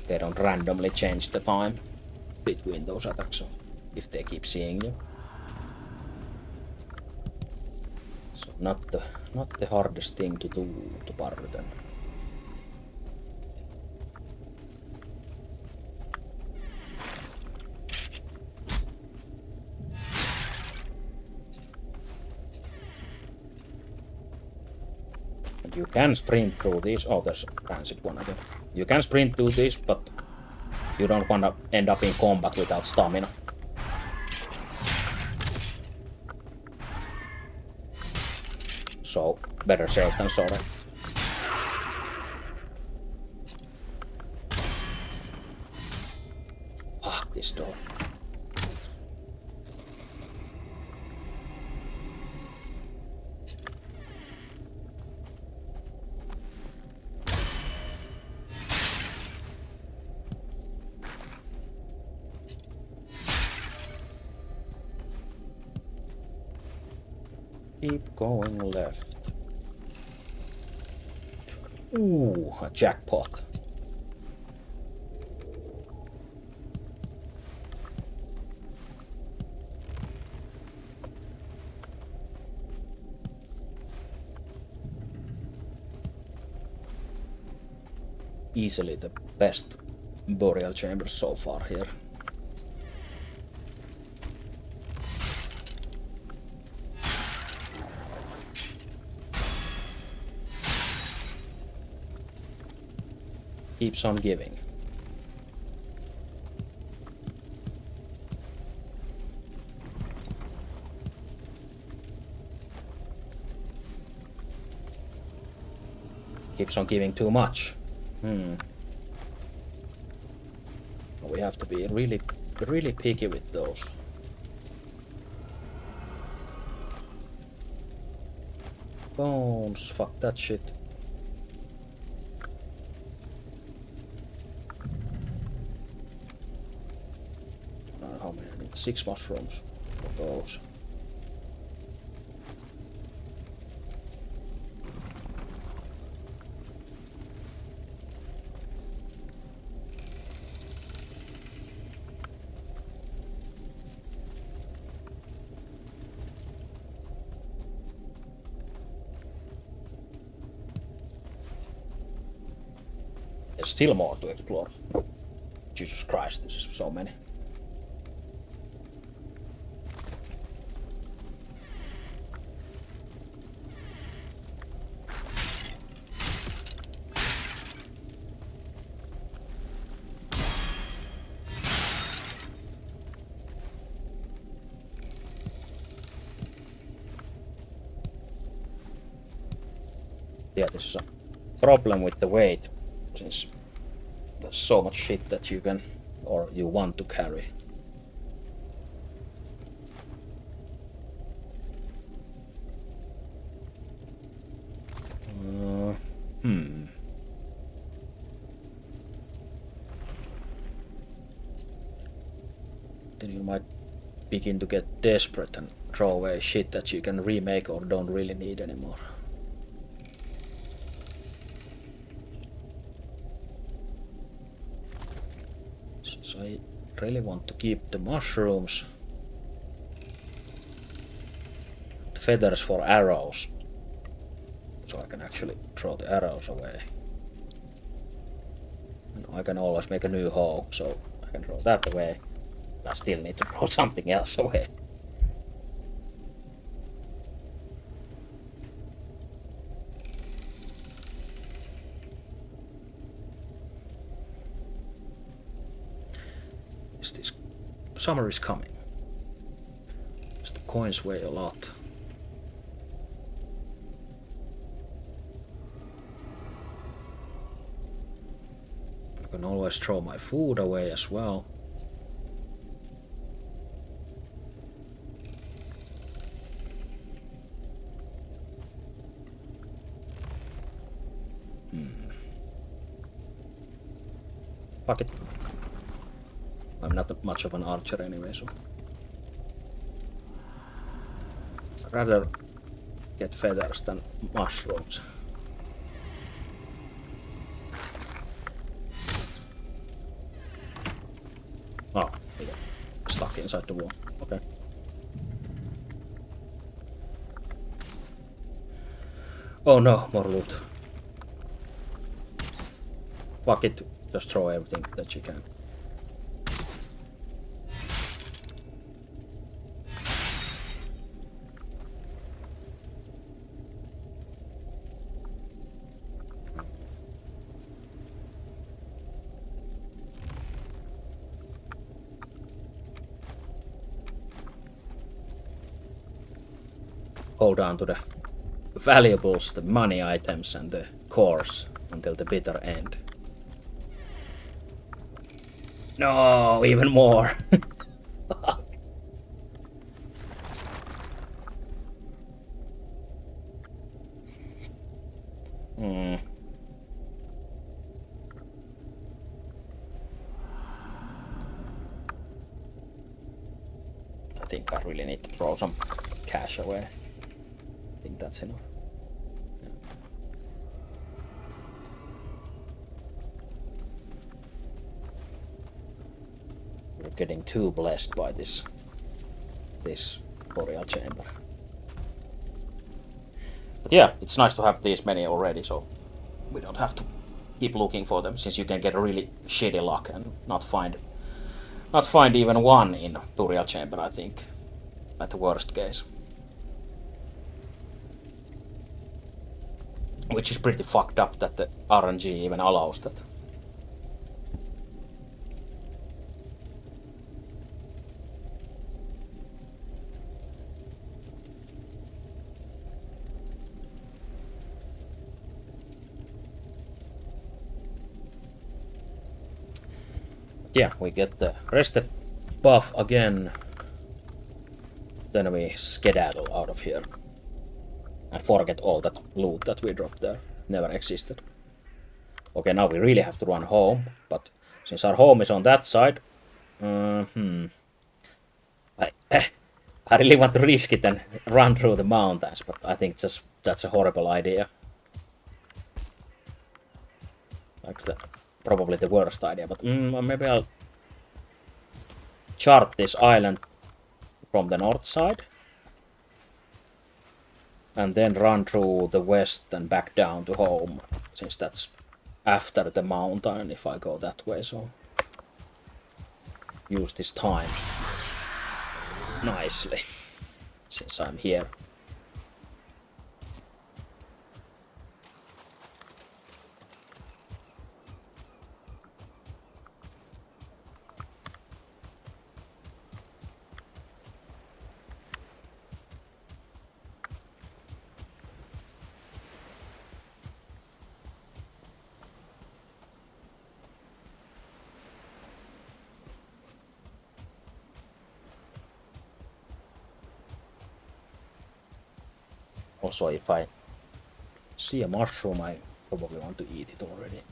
They don't randomly change the time between those attacks if they keep seeing you. So not the hardest thing to do to parry them. You can sprint through these. Oh, there's a transit one again. You can sprint through these, but you don't want to end up in combat without stamina. So, better safe than sorry. this door. Keep going left. Ooh, a jackpot. Easily the best burial chamber so far here. Keeps on giving. Keeps on giving too much. We have to be really picky with those. Bones, fuck that shit. How many? I need 6 mushrooms for those. There's still more to explore. Jesus Christ, this is so many. Yeah, this is a problem with the weight, since there's so much shit that you can or you want to carry. Then you might begin to get desperate and throw away shit that you can remake or don't really need anymore. So I really want to keep the mushrooms, the feathers for arrows, so I can actually throw the arrows away. And I can always make a new hoe, so I can throw that away. I still need to throw something else away. Is this summer is coming? Because the coins weigh a lot. I can always throw my food away as well. Fuck it. I'm not much of an archer anyway, so I'd rather get feathers than mushrooms. Oh, he got stuck inside the wall. Okay. Oh no, more loot. Fuck it. Just throw everything that you can. Hold on to the valuables, the money items and the cores until the bitter end. No, even more. Hmm. I think I really need to throw some cash away. I think that's enough. We're getting too blessed by this burial chamber. But yeah, it's nice to have these many already, so we don't have to keep looking for them, since you can get a really shitty luck and not find even one in burial chamber, I think, at the worst case. Which is pretty fucked up that the RNG even allows that. Yeah, we get the rested buff again. Then we skedaddle out of here. And forget all that loot that we dropped there. Never existed. Okay, now we really have to run home. But since our home is on that side... I really want to risk it and run through the mountains. But I think that's a horrible idea. Like probably the worst idea. But maybe I'll chart this island from the north side. And then run through the west and back down to home, since that's after the mountain if I go that way, so use this time nicely, since I'm here. Also, if I see a mushroom, I probably want to eat it already.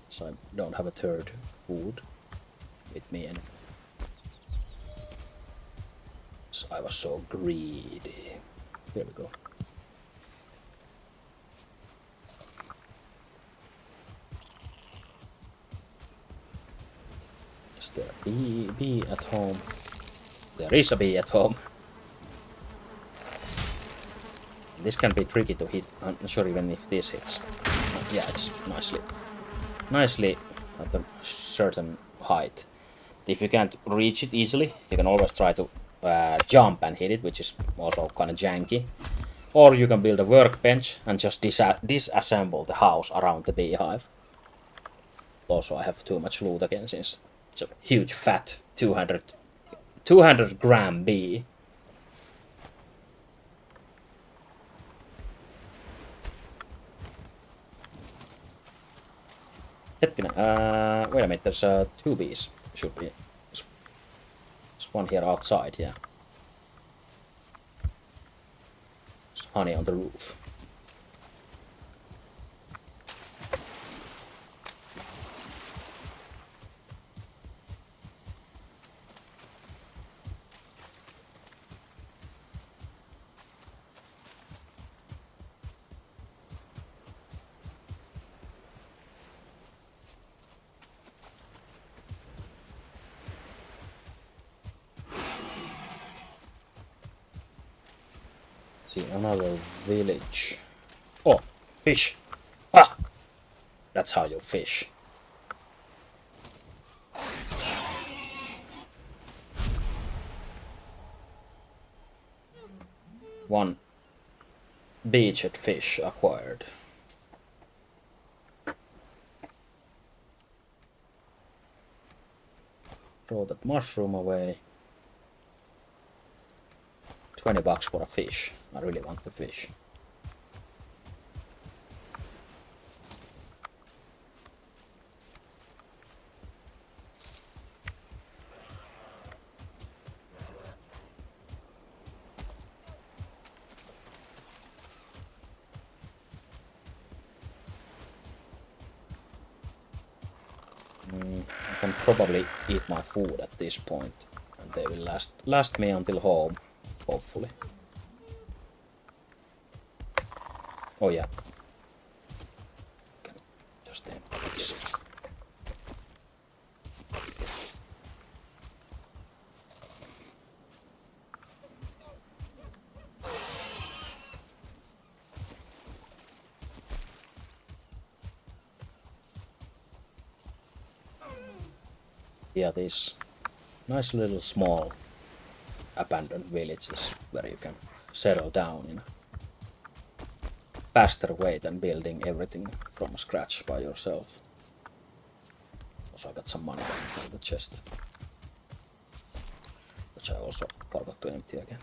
So I don't have a third food with me anymore. So I was so greedy. Here we go. Is there a bee at home? There is a bee at home. This can be tricky to hit. I'm not sure even if this hits. Yeah, it's nicely at a certain height. If you can't reach it easily, you can always try to jump and hit it, which is also kind of janky. Or you can build a workbench and just disassemble the house around the beehive. Also, I have too much loot again, since it's a huge fat 200 gram bee. Hetkinen, wait a minute, there's two bees. Should be. There's one here outside, yeah. There's honey on the roof. See, another village. Oh, fish. Ah! That's how you fish. One beached fish acquired. Throw that mushroom away. 20 bucks for a fish. I really want the fish. can probably eat my food at this point, and they will last me until home, hopefully. Oh yeah. Can just empty this. Yeah, these nice little small abandoned villages where you can settle down in a faster way than building everything from scratch by yourself. Also, I got some money in the chest, which I also forgot to empty again.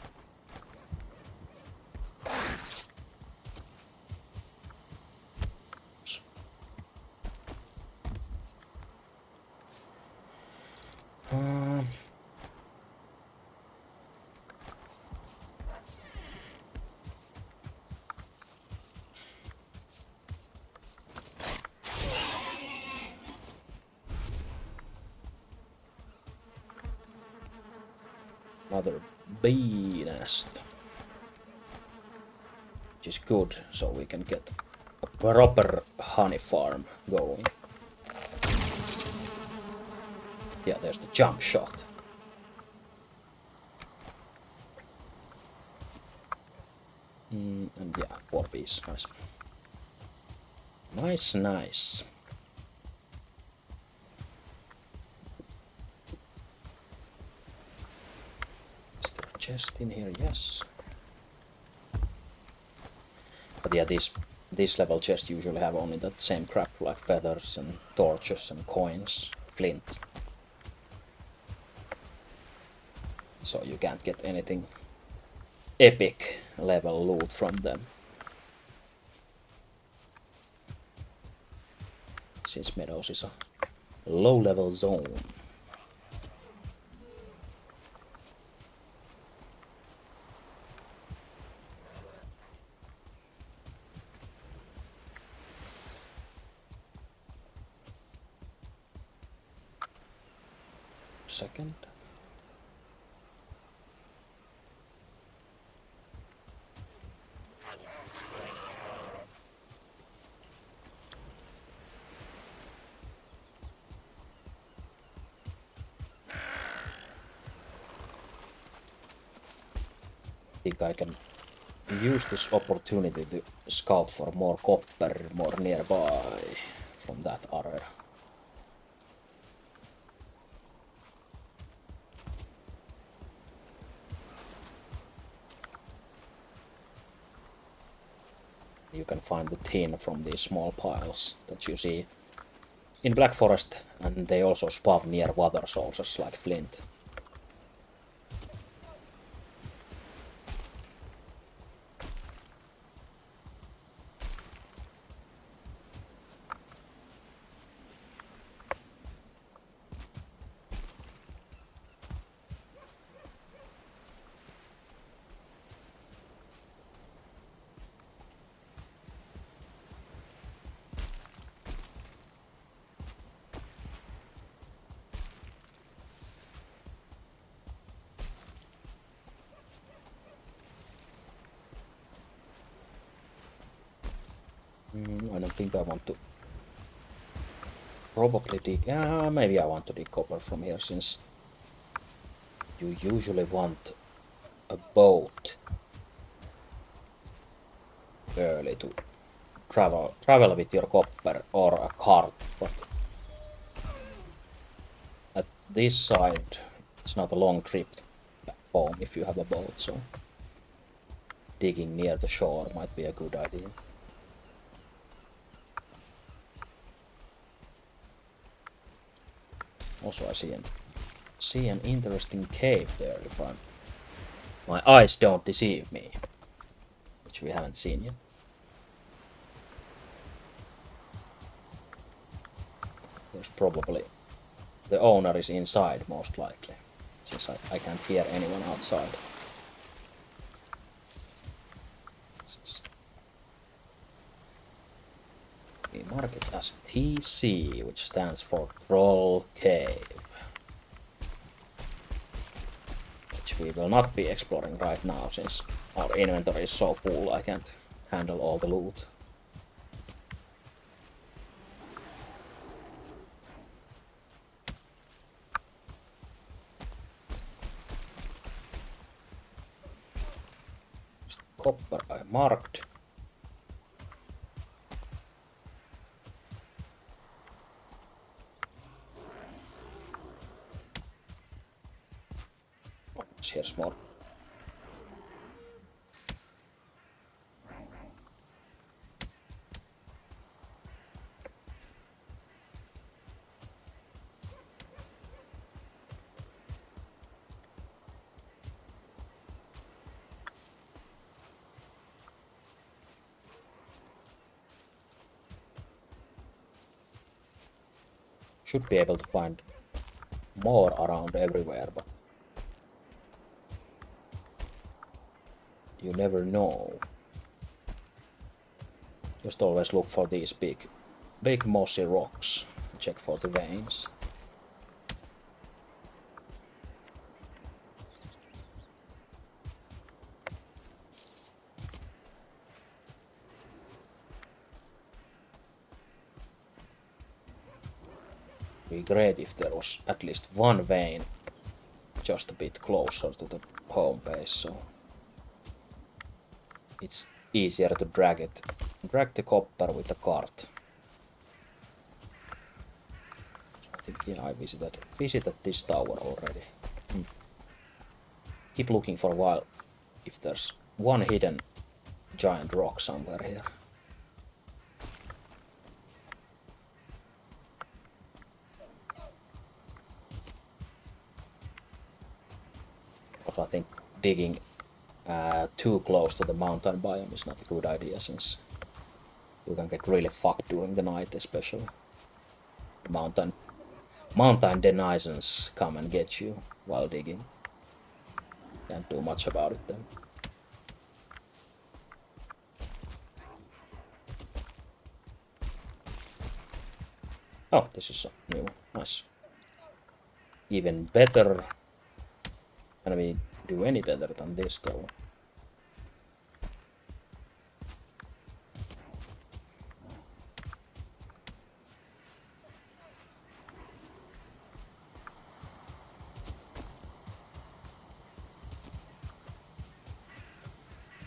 Another bee nest, which is good, so we can get a proper honey farm going. Yeah, there's the jump shot. And yeah, 4 bees, nice. Nice. Is there a chest in here? Yes. But yeah, this level chests usually have only that same crap, like feathers and torches and coins, flint. So you can't get anything epic level loot from them. Since Meadows is a low level zone. Second. I think I can use this opportunity to scout for more copper more nearby from that area. You can find the tin from these small piles that you see in Black Forest, and they also spawn near water sources like flint. I don't think I want to probably dig. Maybe I want to dig copper from here, since you usually want a boat early to travel with your copper, or a cart, but at this side it's not a long trip back home if you have a boat, so digging near the shore might be a good idea. Also, I see an interesting cave there, if my eyes don't deceive me, which we haven't seen yet. There's probably the owner is inside, most likely, since I can't hear anyone outside. mark it as TC, which stands for Troll Cave. Which we will not be exploring right now, since our inventory is so full I can't handle all the loot. Copper I marked. Oh, here's more. Should be able to find more around everywhere, but you never know. Just always look for these big mossy rocks. Check for the veins. Be great if there was at least one vein just a bit closer to the home base, so it's easier to drag the copper with the cart. So I think, yeah, I visited this tower already. Keep looking for a while if there's one hidden giant rock somewhere here. Also, I think digging too close to the mountain biome is not a good idea, since you can get really fucked during the night, especially. The mountain denizens come and get you while digging. Can't do much about it then. Oh, this is a new one. Nice. Even better. Can we do any better than this though?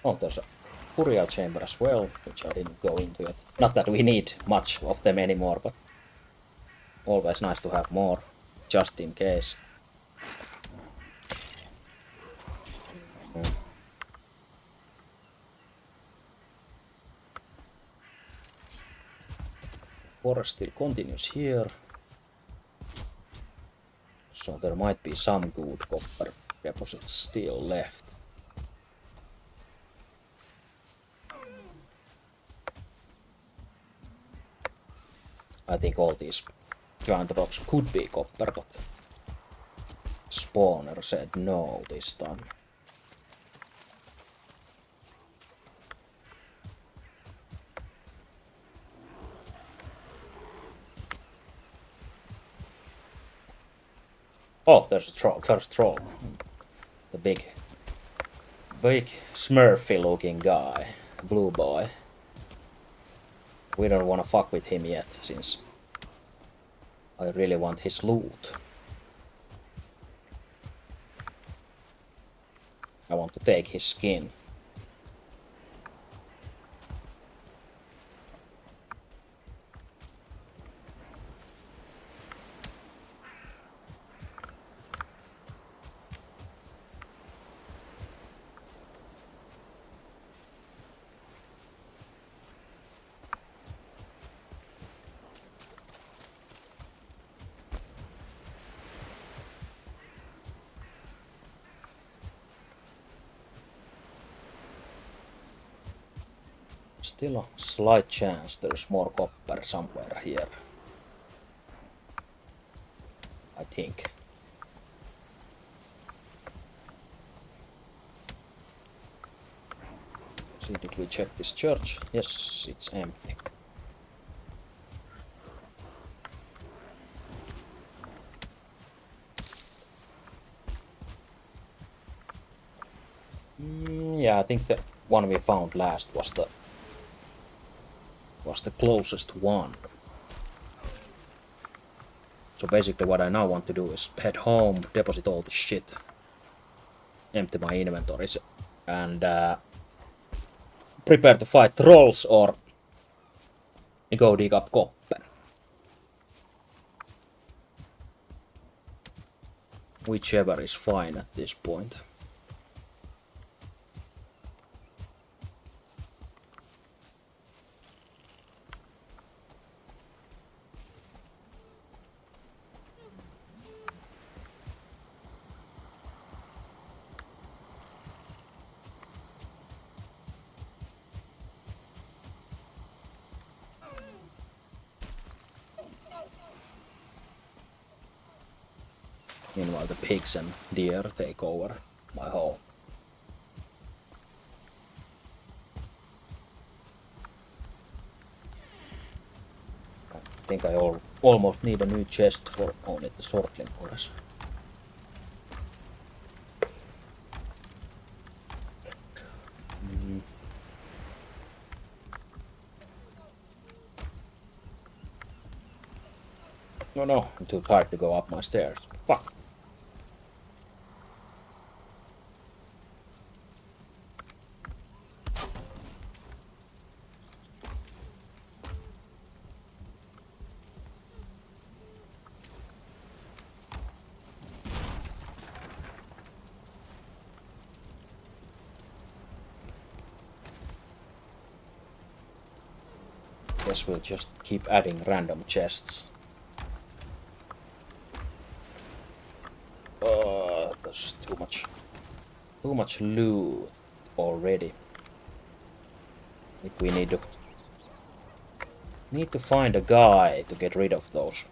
Oh, there's a burial chamber as well, which I didn't go into yet. Not that we need much of them anymore, but always nice to have more, just in case. Forest still continues here. So there might be some good copper deposits still left. I think all these giant rocks could be copper, but Spawner said no this time. Oh, there's a troll, first troll. The big Smurfy looking guy, blue boy. We don't want to fuck with him yet, since I really want his loot. I want to take his skin. Still a slight chance there's more copper somewhere here. I think. See, did we check this church? Yes, it's empty. Yeah, I think the one we found last was the closest one. So basically what I now want to do is head home, deposit all the shit, empty my inventories, and prepare to fight trolls or go dig up copper. Whichever is fine at this point. Meanwhile, the pigs and deer take over my home. I think I almost need a new chest for only the sortling cores. No, I'm too tired to go up my stairs. Fuck. Guess we'll just keep adding random chests. There's too much loot already. I think we need to find a guy to get rid of those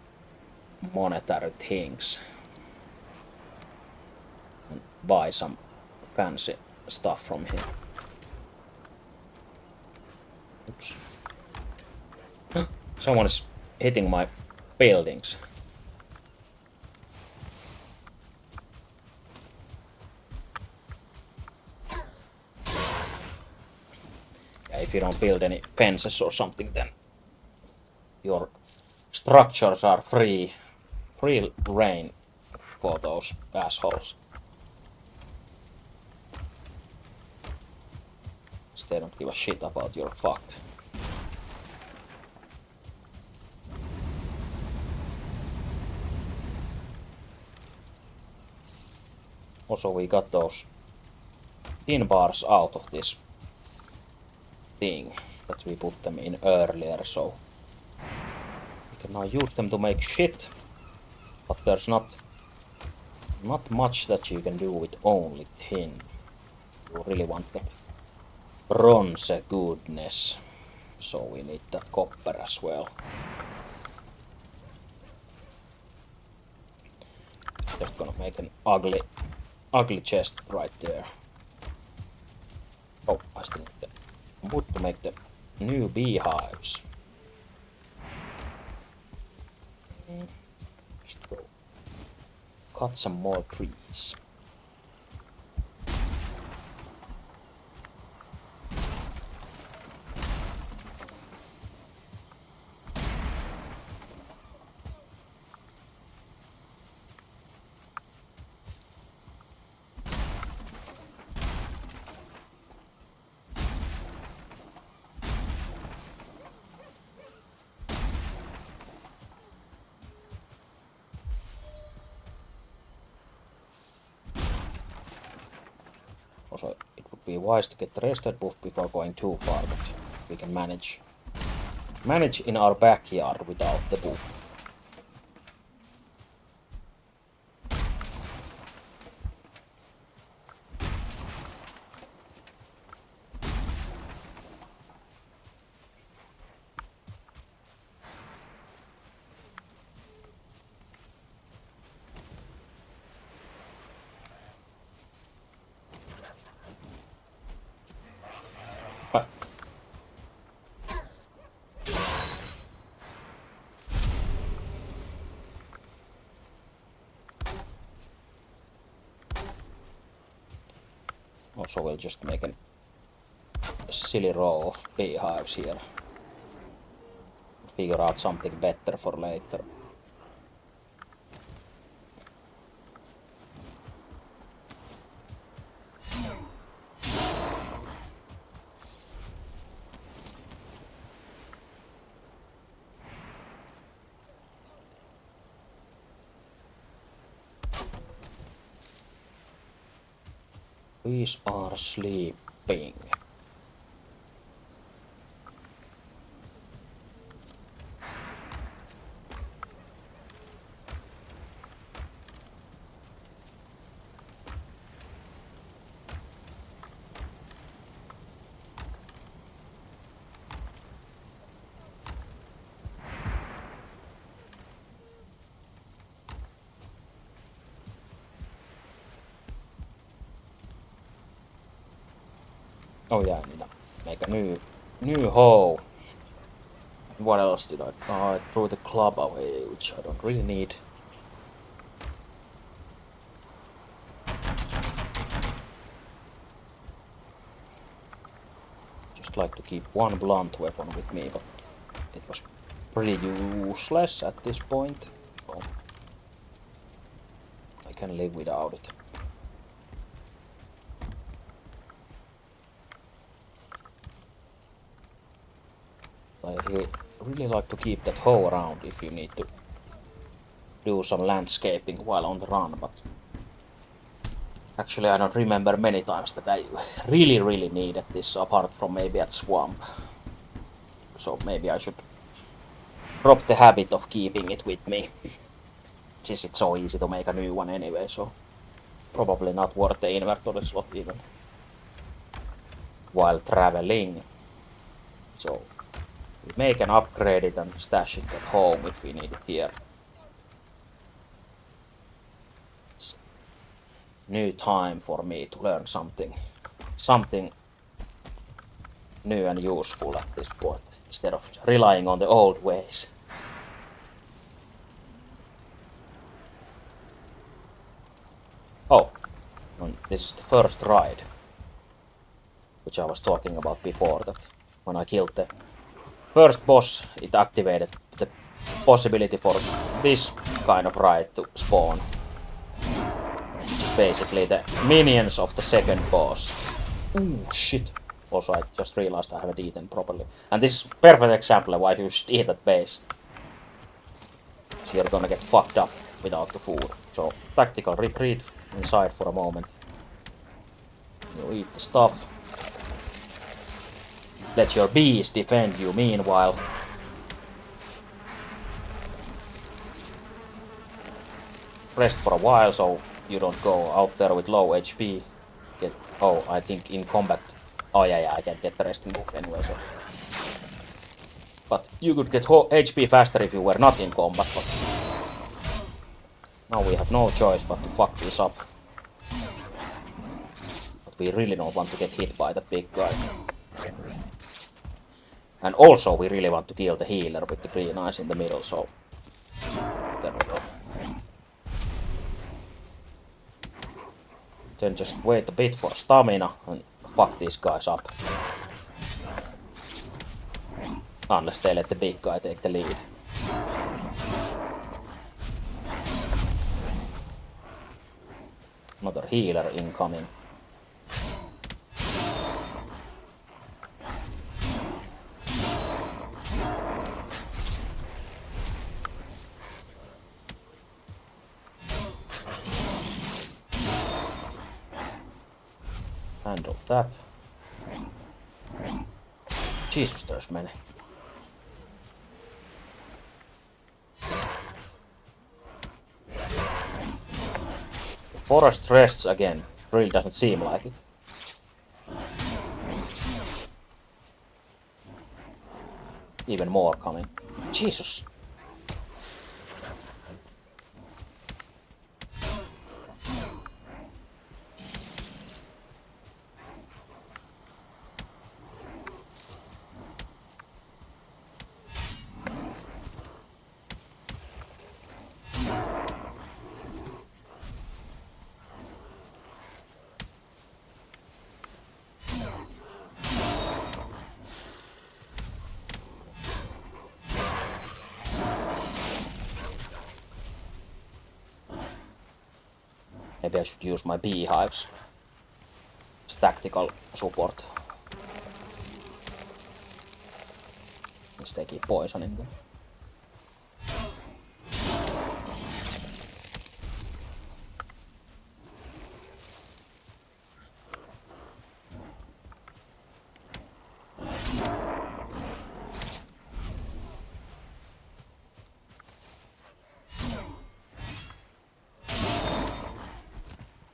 monetary things and buy some fancy stuff from him. Oops. Someone is hitting my buildings. Yeah, if you don't build any fences or something, then your structures are free reign for those assholes. They don't give a shit about your fuck. Also, we got those tin bars out of this thing that we put them in earlier, so we can now use them to make shit. But there's not much that you can do with only tin. You really want that bronze goodness, so we need that copper as well. Just gonna make an ugly chest right there. Oh, I still need the wood to make the new beehives. Just go cut some more trees. Also, it would be wise to get the rested buff before going too far, but we can manage in our backyard without the buff. Also, we'll just make a silly row of beehives here. Figure out something better for later. Bees are sleeping. Oh yeah, I need to make a new hole. What else did I? Oh, I threw the club away, which I don't really need. Just like to keep one blunt weapon with me, but it was pretty useless at this point. So I can live without it. I really like to keep that hoe around if you need to do some landscaping while on the run, but actually I don't remember many times that I really needed this apart from maybe at swamp. So maybe I should drop the habit of keeping it with me, since it's so easy to make a new one anyway, so probably not worth the inventory slot even while traveling. So we make an upgrade it and stash it at home if we need it here. It's new time for me to learn something new and useful at this point, instead of relying on the old ways. Oh, this is the first ride, which I was talking about before, that when I killed the first boss, it activated the possibility for this kind of ride to spawn. Which is basically the minions of the second boss. Ooh, shit. Also, I just realized I haven't eaten properly. And this is a perfect example of why you should eat at base. So you're gonna get fucked up without the food. So, tactical retreat inside for a moment. You eat the stuff. Let your bees defend you meanwhile. Rest for a while so you don't go out there with low HP. Oh, I think in combat. Oh yeah, I can get the resting book anyway, so. But you could get HP faster if you were not in combat, but now we have no choice but to fuck this up. But we really don't want to get hit by that big guy. And also we really want to kill the healer with the green eyes in the middle, so there we go. Then just wait a bit for stamina and fuck these guys up. Unless they let the big guy take the lead. Another healer incoming. Handle that. Jesus, there's many. The forest rests again. Really doesn't seem like it. Even more coming. Jesus. Maybe I should use my beehives as tactical support. Since they keep poisoning them.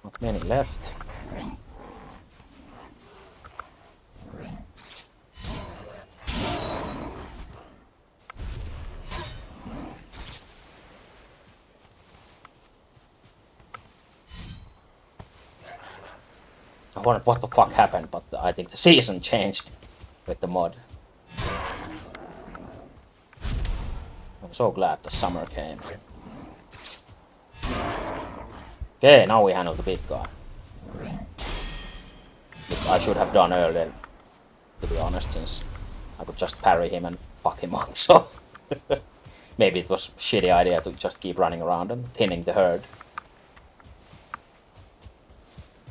Not many left. I wondered what the fuck happened, but I think the season changed with the mod. I'm so glad the summer came. Okay, now we handle the big guy. Which I should have done earlier, to be honest, since I could just parry him and fuck him up, so... Maybe it was a shitty idea to just keep running around and thinning the herd.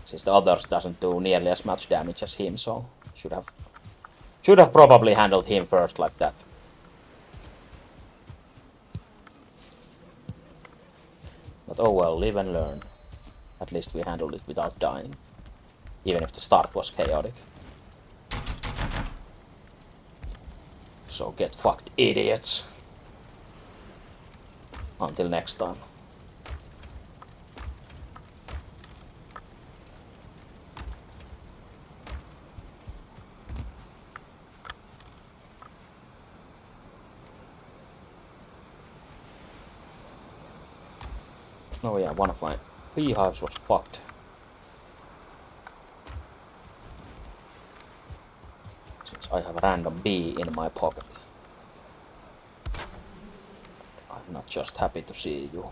Since the others doesn't do nearly as much damage as him, so should have probably handled him first like that. But oh well, live and learn. At least we handled it without dying. Even if the start was chaotic. So get fucked, idiots. Until next time. Oh yeah, one of my beehives was fucked. Since I have a random bee in my pocket. I'm not just happy to see you.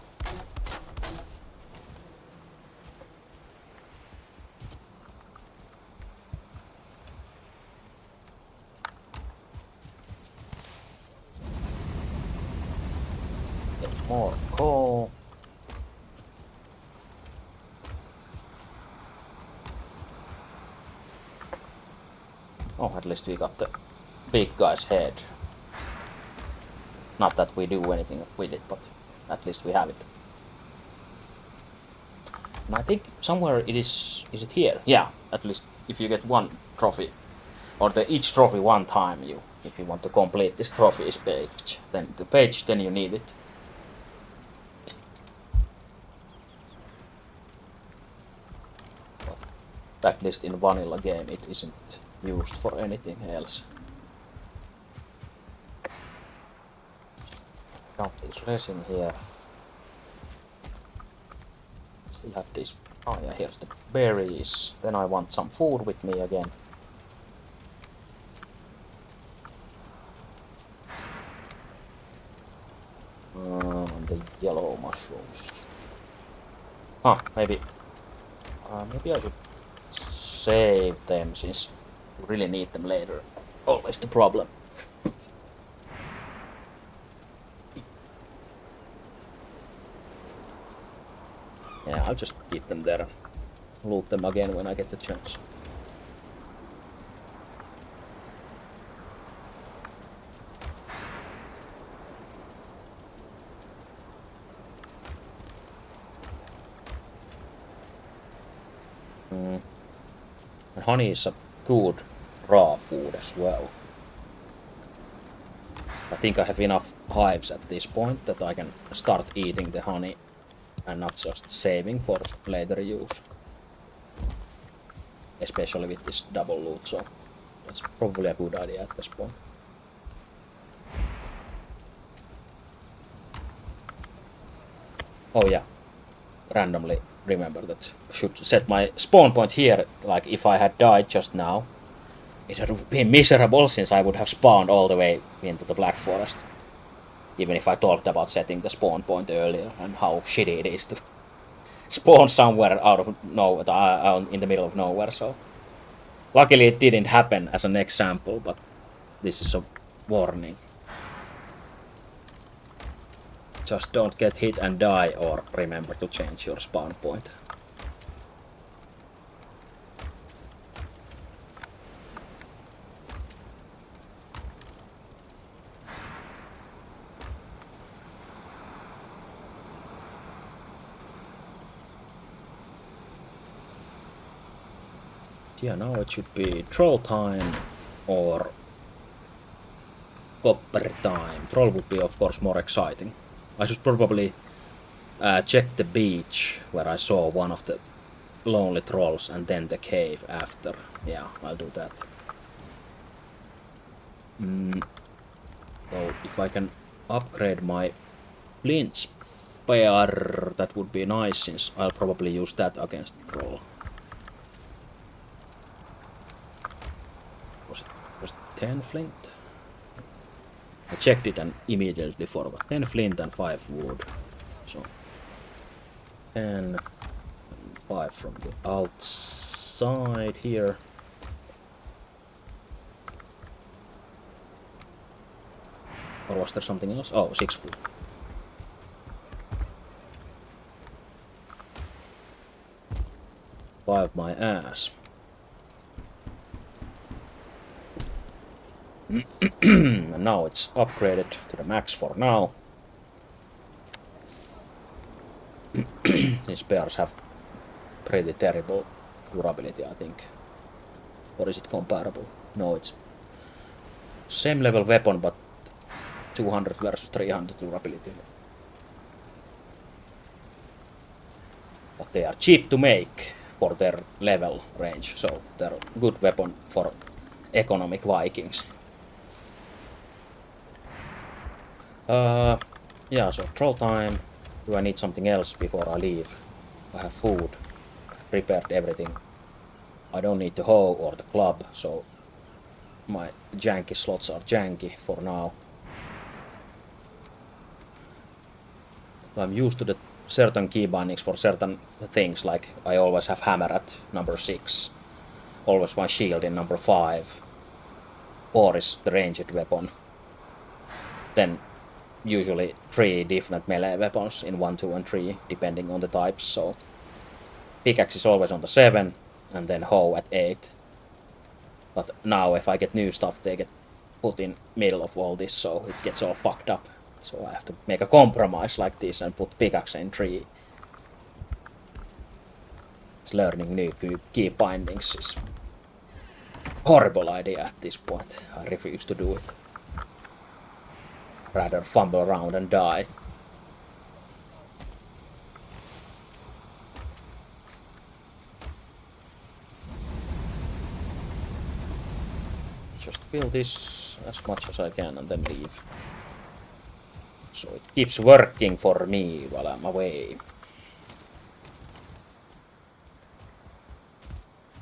Get more coal. Oh, at least we got the big guy's head. Not that we do anything with it, but at least we have it. And I think somewhere it is it here? Yeah, at least if you get one trophy, or each trophy one time, if you want to complete this trophies page, then you need it. But at least in vanilla game it isn't used for anything else. Count this resin here. Still have these. Oh yeah, here's the berries. Then I want some food with me again. The yellow mushrooms. Maybe I should save them since we really need them later. Always the problem. Yeah, I'll just keep them there and loot them again when I get the chance. And honey is a good raw food as well. I think I have enough hives at this point that I can start eating the honey and not just saving for later use. Especially with this double loot, so that's probably a good idea at this point. Oh yeah, randomly remember that I should set my spawn point here, like if I had died just now, it would have been miserable since I would have spawned all the way into the Black Forest. Even if I talked about setting the spawn point earlier and how shitty it is to spawn somewhere out of nowhere, in the middle of nowhere, so... Luckily it didn't happen as an example, but this is a warning. Just don't get hit and die, or remember to change your spawn point. Yeah, now it should be troll time or copper time. Troll would be, of course, more exciting. I should probably check the beach where I saw one of the lonely trolls and then the cave after. Yeah, I'll do that. So if I can upgrade my flint spear, that would be nice, since I'll probably use that against the troll. Was it 10 flint? I checked it and immediately forgot. 10 flint and 5 wood. So 10 and 5 from the outside here. Or was there something else? Oh, 6 wood. Five my ass. And now it's upgraded to the max for now. These bears have pretty terrible durability, I think. Or is it comparable? No, it's same level weapon, but 200 versus 300 durability. But they are cheap to make for their level range, so they're a good weapon for economic Vikings. Yeah, so troll time. Do I need something else before I leave? I have food. I prepared everything. I don't need the hoe or the club, so my janky slots are janky for now. I'm used to the certain key bindings for certain things, like I always have hammer at number 6, always my shield in number 5, or is the ranged weapon. Then usually 3 different melee weapons in 1, 2, and 3, depending on the types, so pickaxe is always on the 7, and then hoe at 8. But now if I get new stuff, they get put in middle of all this, so it gets all fucked up. So I have to make a compromise like this and put pickaxe in 3. It's learning new key bindings is horrible idea at this point. I refuse to do it. Rather fumble around and die. Just build this as much as I can and then leave. So it keeps working for me while I'm away.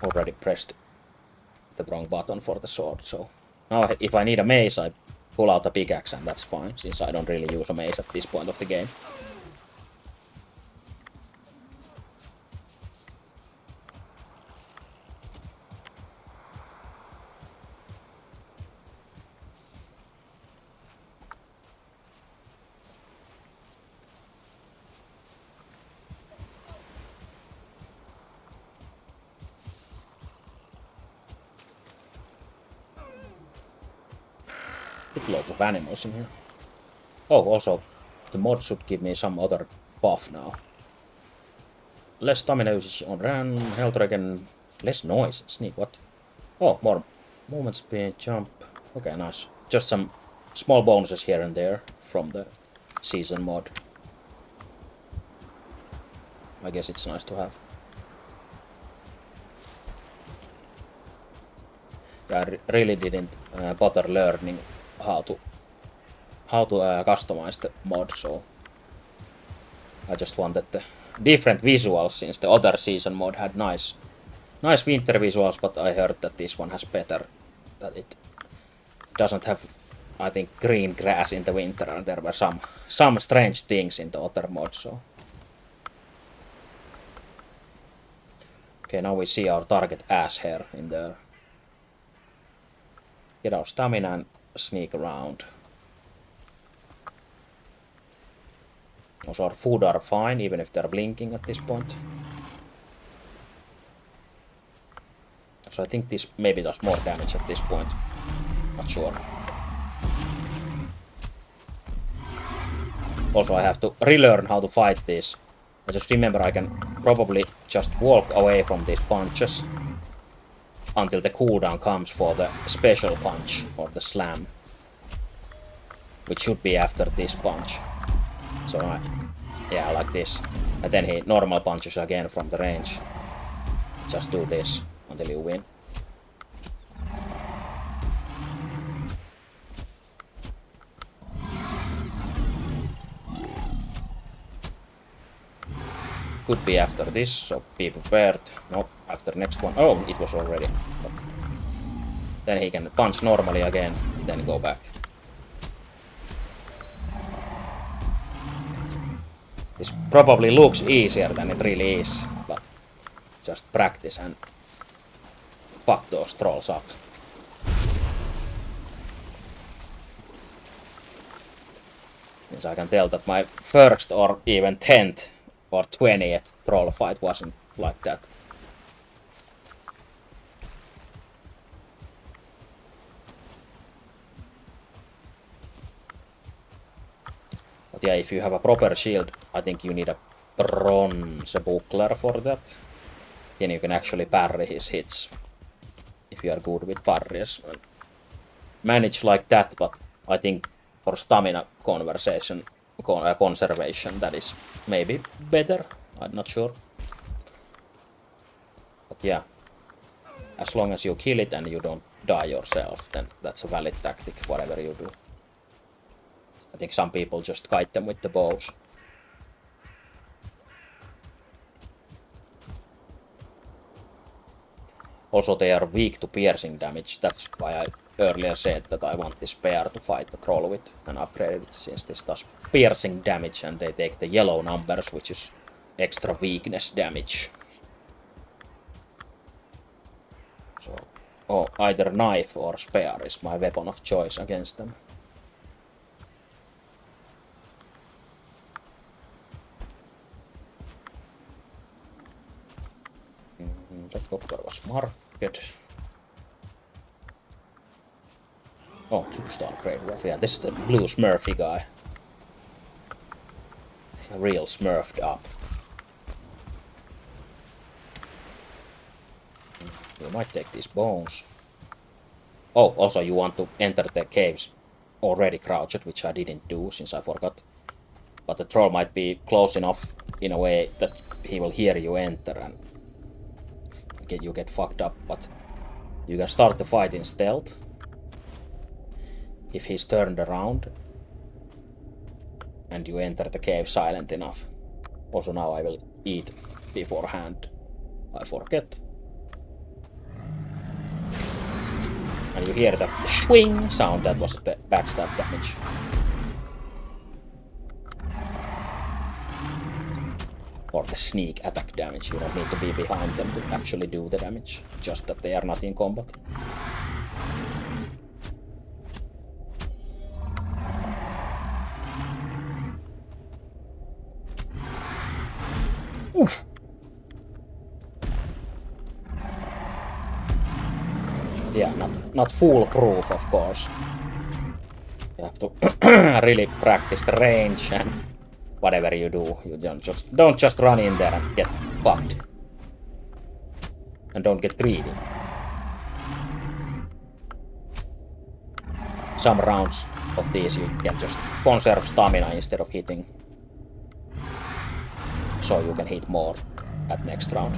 Already pressed the wrong button for the sword, so now if I need a mace, I pull out a pickaxe and that's fine, since I don't really use a mace at this point of the game. Loads of animals in here. Oh, also, the mod should give me some other buff now. Less stamina usage on run, health regen, less noise, sneak, what? Oh, more movement speed, jump. Okay, nice. Just some small bonuses here and there from the season mod. I guess it's nice to have. Yeah, I really didn't bother learning how to customize the mod, so I just wanted the different visuals, since the other season mod had nice winter visuals, but I heard that this one has better, that it doesn't have, I think, green grass in the winter, and there were some strange things in the other mod, so. Okay, now we see our target ass hair in there. Get our stamina and sneak around. Also, our food are fine, even if they're blinking at this point. So I think this maybe does more damage at this point. Not sure. Also, I have to relearn how to fight these. I just remember I can probably just walk away from these punches. until the cooldown comes for the special punch or the slam, which should be after this punch. So yeah, like this. And then he normal punches again from the range. Just do this until you win. Could be after this, so be prepared. No, after next one. Oh, it was already. But then he can punch normally again, then go back. This probably looks easier than it really is, but just practice and fuck those trolls up. Means I can tell that my first or even 10th or 20th troll fight wasn't like that. But yeah, if you have a proper shield, I think you need a bronze buckler for that. Then you can actually parry his hits. If you are good with parries. Manage like that, but I think for stamina conservation, that is maybe better. I'm not sure. But yeah, as long as you kill it and you don't die yourself, then that's a valid tactic, whatever you do. I think some people just kite them with the bows. Also, they are weak to piercing damage. That's why I earlier said that I want this pair to fight the troll with and upgrade it, since this does piercing damage and they take the yellow numbers, which is extra weakness damage. So, either knife or spear is my weapon of choice against them. That copper was marked. Oh, 2-star Grey Wolf. Yeah, this is the blue Smurfy guy. Real smurfed up. You might take these bones. Oh, also you want to enter the caves already crouched, which I didn't do since I forgot. But the troll might be close enough in a way that he will hear you enter and you get fucked up, but you can start the fight in stealth if he's turned around and you enter the cave silent enough. Also now I will eat beforehand. I forget. And you hear that swing sound, that was the backstab damage. Or the sneak attack damage. You don't need to be behind them to actually do the damage, just that they are not in combat. Oof. Yeah, not foolproof, of course. You have to really practice the range, and whatever you do, you don't just run in there and get fucked. And don't get greedy. Some rounds of these you can just conserve stamina instead of hitting. So you can hit more at next round.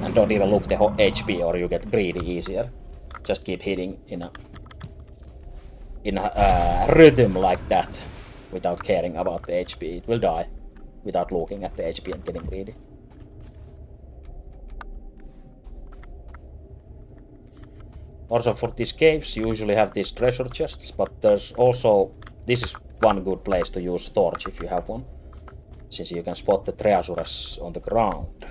And don't even look the HP or you get greedy easier. Just keep hitting in a rhythm like that without caring about the HP. It will die without looking at the HP and getting greedy. Also for these caves you usually have these treasure chests, but there's also, this is one good place to use torch if you have one, since you can spot the treasures on the ground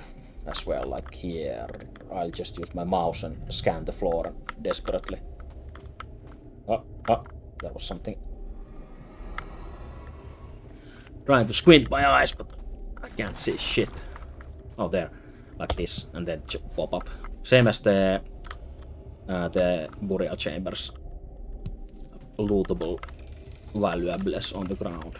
as well, like here. I'll just use my mouse and scan the floor desperately. There was something. Trying to squint my eyes, but I can't see shit. Oh, there. Like this, and then pop up. Same as the burial chambers. Lootable valuables on the ground.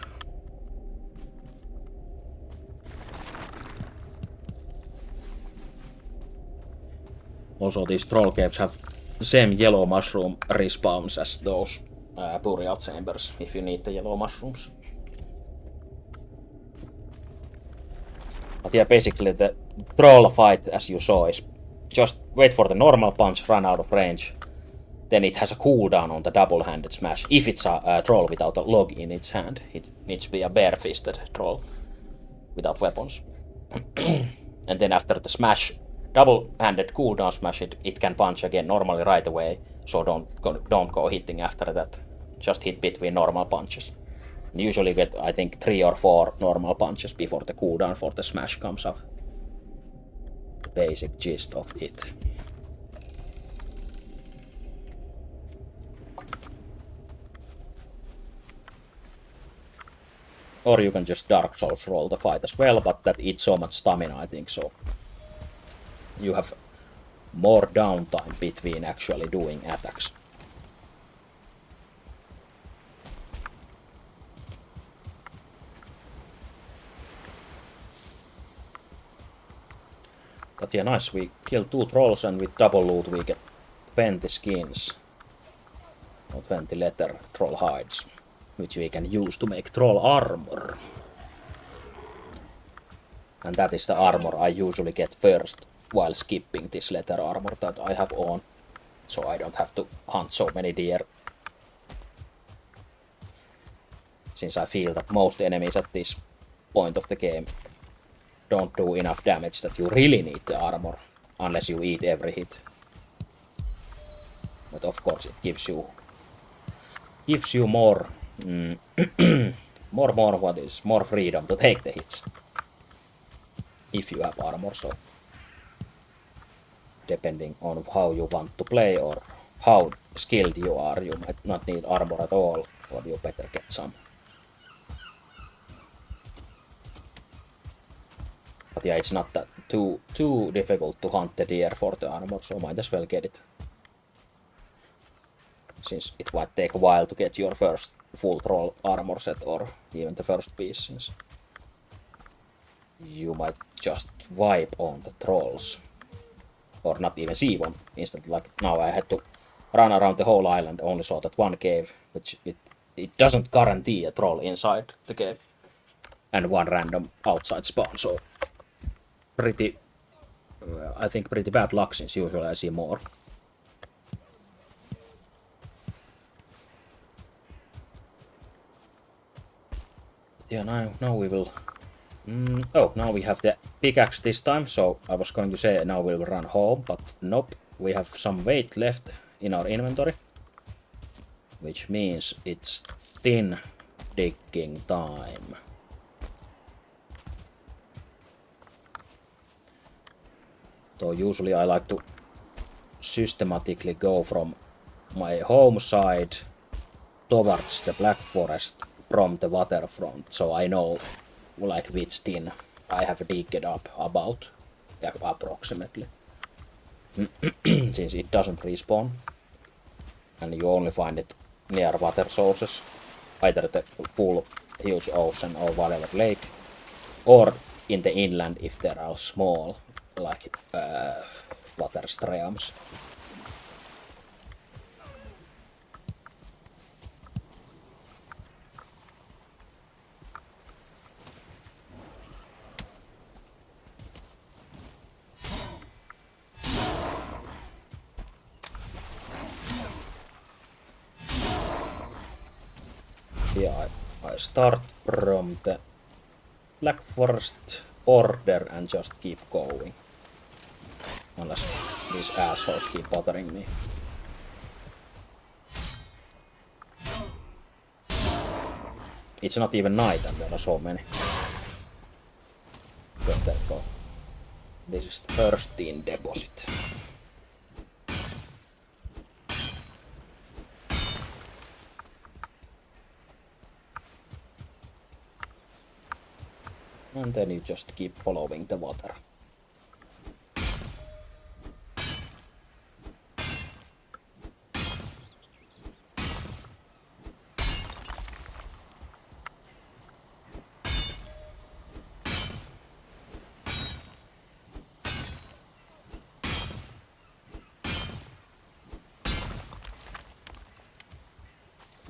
Also, these troll caves have the same yellow mushroom respawns as those burial chambers, if you need the yellow mushrooms. But yeah, basically the troll fight, as you saw, is just wait for the normal punch, run out of range. Then it has a cooldown on the double-handed smash. If it's a troll without a log in its hand, it needs to be a bare-fisted troll without weapons. And then after the smash, double-handed cooldown smash, it can punch again normally right away. So don't go hitting after that. Just hit between normal punches. You usually get, I think, 3 or 4 normal punches before the cooldown for the smash comes up. The basic gist of it. Or you can just Dark Souls roll the fight as well, but that eats so much stamina, I think, so you have more downtime between actually doing attacks. But yeah, nice, we killed 2 trolls and with double loot we get 20 skins. Or 20 leather troll hides, which we can use to make troll armor. And that is the armor I usually get first while skipping this leather armor that I have on. So I don't have to hunt so many deer. Since I feel that most enemies at this point of the game don't do enough damage that you really need the armor. Unless you eat every hit. But of course it gives you more more freedom to take the hits. If you have armor, so depending on how you want to play or how skilled you are, you might not need armor at all, or you better get some. But yeah, it's not that too difficult to hunt the deer for the armor, so might as well get it. Since it might take a while to get your first full troll armor set, or even the first piece, since you might just wipe on the trolls. Or not even see one instantly, like now I had to run around the whole island, only saw that one cave, which it doesn't guarantee a troll inside the cave. And one random outside spawn, so pretty, I think pretty bad luck, since usually I see more. Yeah, now we will... now we have the pickaxe this time, so I was going to say now we'll run home, but nope, we have some weight left in our inventory. Which means it's tin digging time. So usually I like to systematically go from my home side towards the Black Forest from the waterfront, so I know like which tin I have digged up about, approximately. Since it doesn't respawn, and you only find it near water sources, either the full huge ocean or whatever lake, or in the inland if there are small like water streams. Yeah, I start from the Black Forest border and just keep going. Unless these assholes keep bothering me. It's not even night and there are so many. Where they go? This is the first tin deposit. And then you just keep following the water.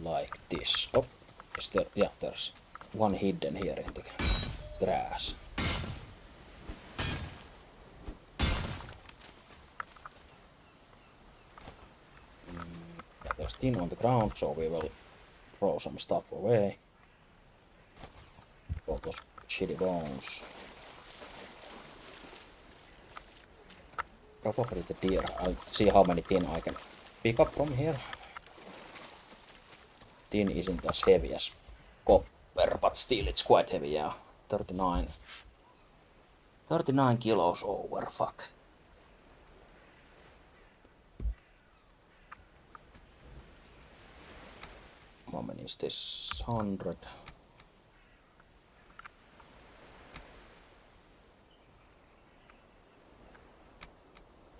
like this. Oh, is there? Yeah, there's one hidden here in the grass. Yeah, there's tin on the ground, so we will throw some stuff away. All those shitty bones. Probably the deer. I'll see how many tin I can pick up from here. Tin isn't as heavy as copper, but still it's quite heavy, yeah. 39. 39 kilos over, fuck. How many is this? 100.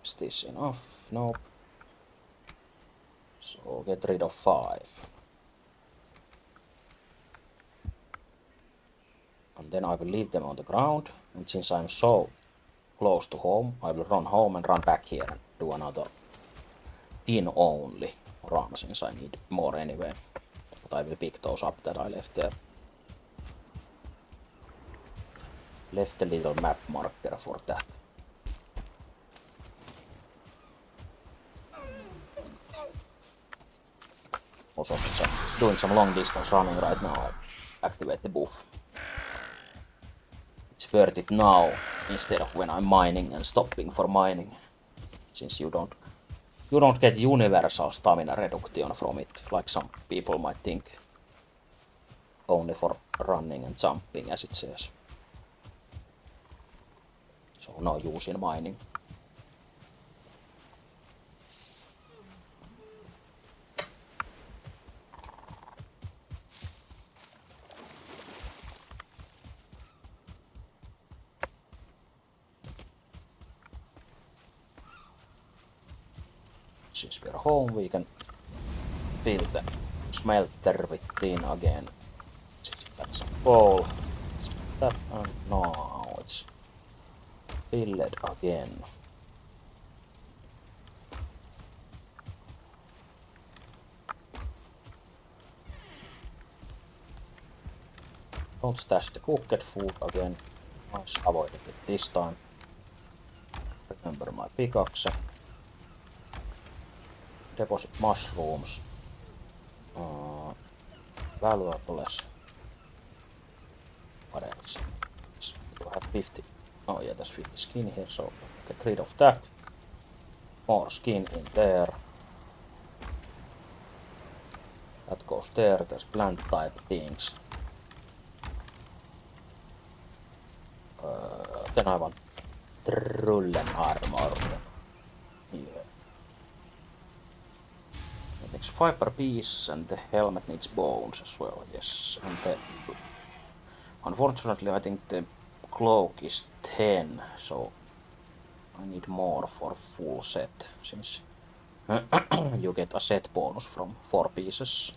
Is this enough? Nope. So get rid of 5. And then I will leave them on the ground. And since I'm so close to home, I will run home and run back here and do another tin only run, since I need more anyway. But I will pick those up that I left there. Left a little map marker for that. Also, since I'm doing some long distance running right now, I activate the buff. It's worth it now instead of when I'm mining and stopping for mining, since you don't get universal stamina reduction from it, like some people might think. Only for running and jumping, as it says. So no use in mining. Since we're home, we can fill the smelter with tin again. That's all. That, and now it's filled again. Don't stash the cooked food again. Nice, avoided it this time. Remember my pickaxe. Deposit mushrooms. Valuables. What else? You have 50. Oh yeah, there's 50 skin here, so get rid of that. More skin in there. That goes there. There's plant type things. Then I want Trullen armor. Yeah. It makes 5 per piece, and the helmet needs bones as well. Yes, and unfortunately, I think the cloak is 10, so I need more for full set, since you get a set bonus from 4 pieces.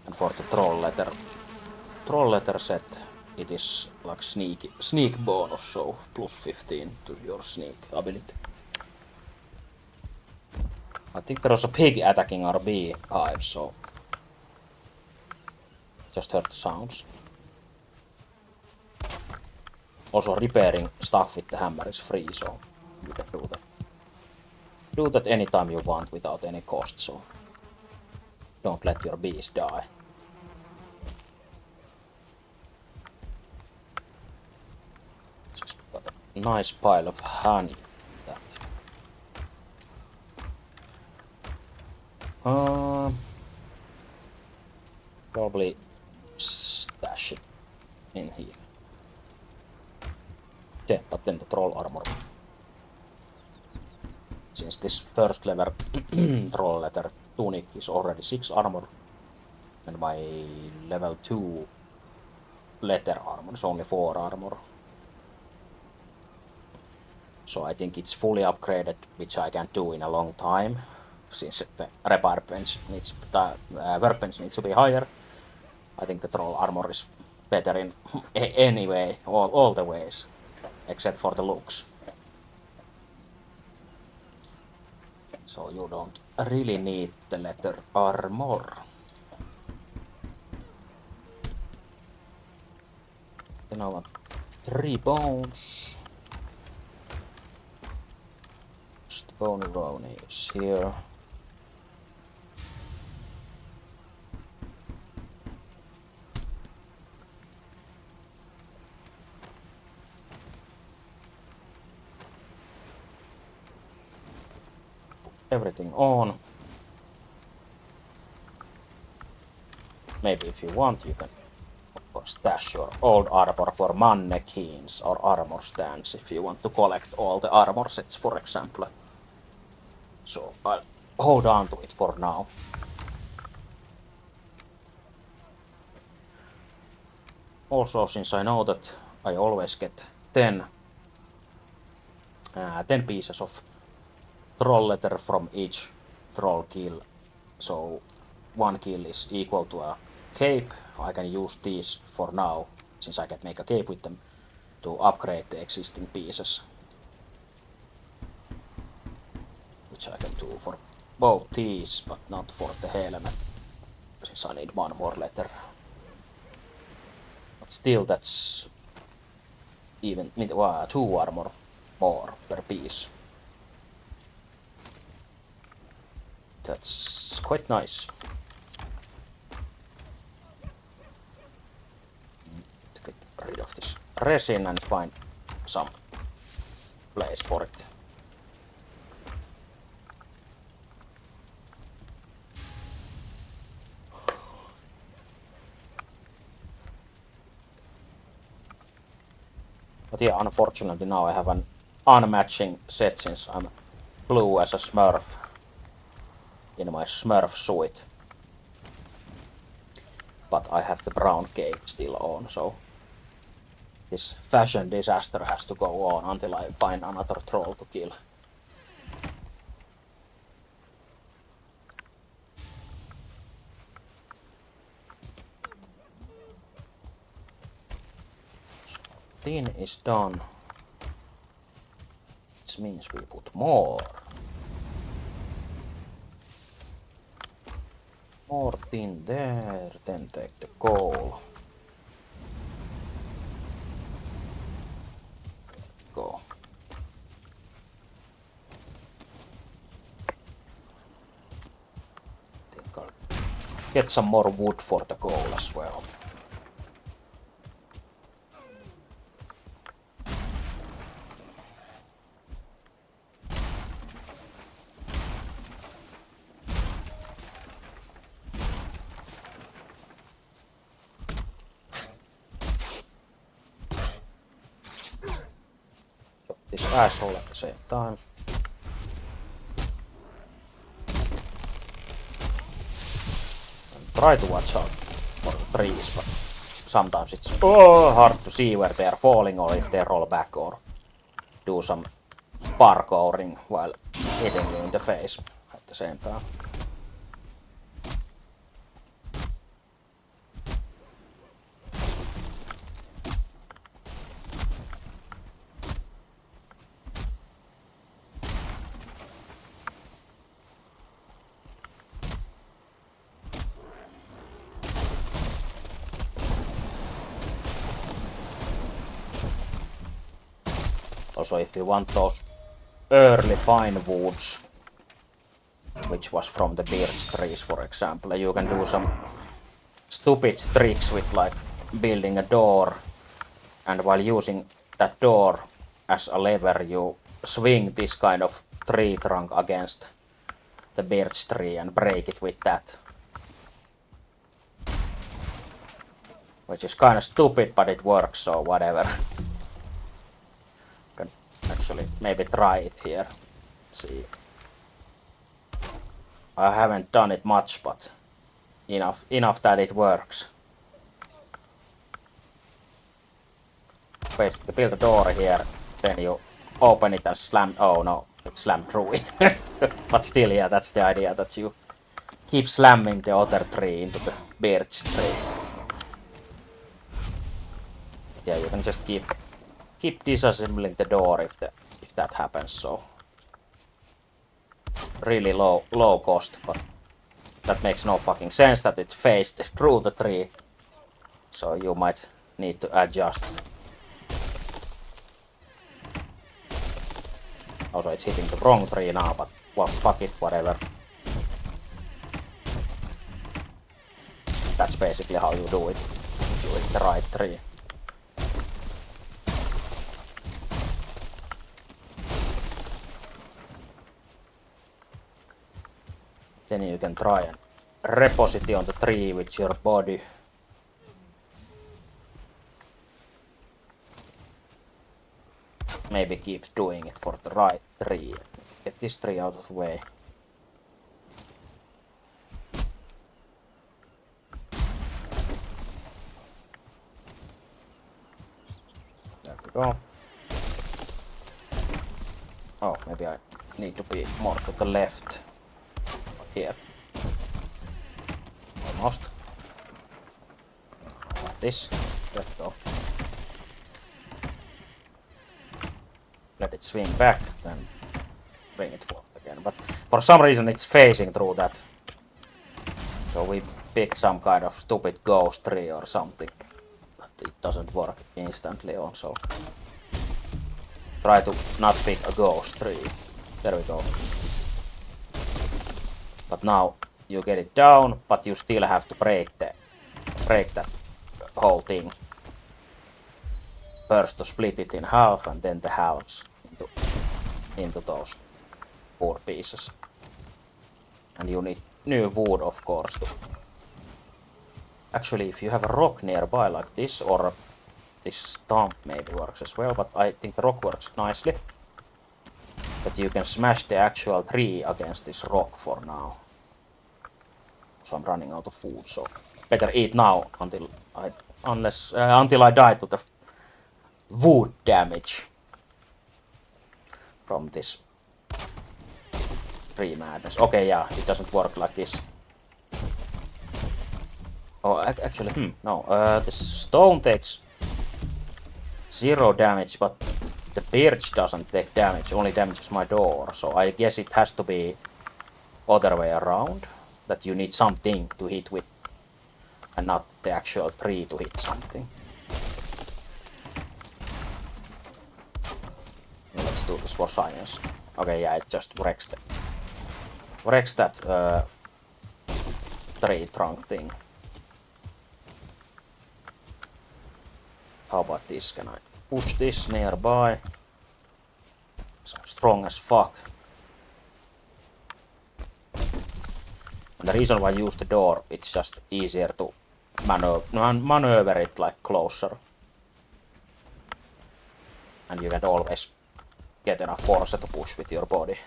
And for the troll letter set, it is like sneak bonus, so plus 15 to your sneak ability. I think there was a pig attacking our beehive, so just heard the sounds. Also, repairing stuff with the hammer is free, so you can do that. Do that anytime you want without any cost, so don't let your bees die. Just got a nice pile of honey. That. Probably stash it in here. Yeah, but then the troll armor. Since this first level troll letter tunic is already 6 armor, and my level 2 letter armor is only 4 armor. So I think it's fully upgraded, which I can't do in a long time, since the repair bench needs, workbench needs to be higher. I think the troll armor is better in any way, all the ways, except for the looks. So you don't really need the leather armor. then I want 3 bones. Bone Roney is here. Everything on. Maybe if you want, you can of course stash your old armor for mannequins or armor stands if you want to collect all the armor sets, for example. So I'll hold on to it for now. Also, since I know that I always get 10 pieces of troll letter from each troll kill, so 1 kill is equal to a cape. I can use these for now, since I can make a cape with them, to upgrade the existing pieces. Which I can do for both these, but not for the helmet, since I need 1 more letter. But still, that's even 2 armor more per piece. That's quite nice. To get rid of this resin and find some place for it. But yeah, unfortunately now I have an unmatching set since I'm blue as a Smurf in my Smurf suit. But I have the brown cape still on, so this fashion disaster has to go on until I find another troll to kill. Tin is done. Which means we put more. More tin there, then take the coal. Go. Think I'll get some more wood for the coal as well. This asshole at the same time. And try to watch out for the trees, but sometimes it's hard to see where they are falling or if they roll back or do some parkouring while hitting you in the face at the same time. Also, if you want those early fine woods, which was from the birch trees, for example, you can do some stupid tricks with like building a door, and while using that door as a lever, you swing this kind of tree trunk against the birch tree and break it with that. Which is kind of stupid, but it works, so whatever. Can actually maybe try it here. See. I haven't done it much, but enough that it works. Basically build a door here, then you open it and slam. Oh no, it slammed through it. But still, yeah, that's the idea, that you keep slamming the other tree into the birch tree. But yeah, you can just keep disassembling the door if that happens. So really low cost, but that makes no fucking sense that it faced through the tree. So you might need to adjust. Also, it's hitting the wrong tree now, but well, fuck it, whatever. That's basically how you do it. Do it the right tree. Then you can try and reposit on the tree with your body. Maybe keep doing it for the right tree. Get this tree out of the way. There we go. Oh, maybe I need to be more to the left. Here. Almost. Like this. Let go. Let it swing back, then bring it forward again. But for some reason it's facing through that. So we pick some kind of stupid ghost tree or something. But it doesn't work instantly on, so try to not pick a ghost tree. There we go. But now you get it down, but you still have to break that whole thing. First to split it in half and then the halves into those poor pieces. And you need new wood, of course. Actually, if you have a rock nearby like this, or this stump maybe works as well, but I think the rock works nicely. But you can smash the actual tree against this rock for now. So I'm running out of food, so better eat now until I die to the wood damage from this tree madness. Okay, yeah, it doesn't work like this. Oh, actually, no. The stone takes 0 damage, but the birch doesn't take damage. Only damages my door. So I guess it has to be other way around. That you need something to hit with, and not the actual tree to hit something. Let's do this for science. Okay, yeah, it just wrecks that tree trunk thing. How about this? Can I push this nearby? So strong as fuck. And the reason why I use the door, it's just easier to maneuver it like closer. And you can always get enough force to push with your body.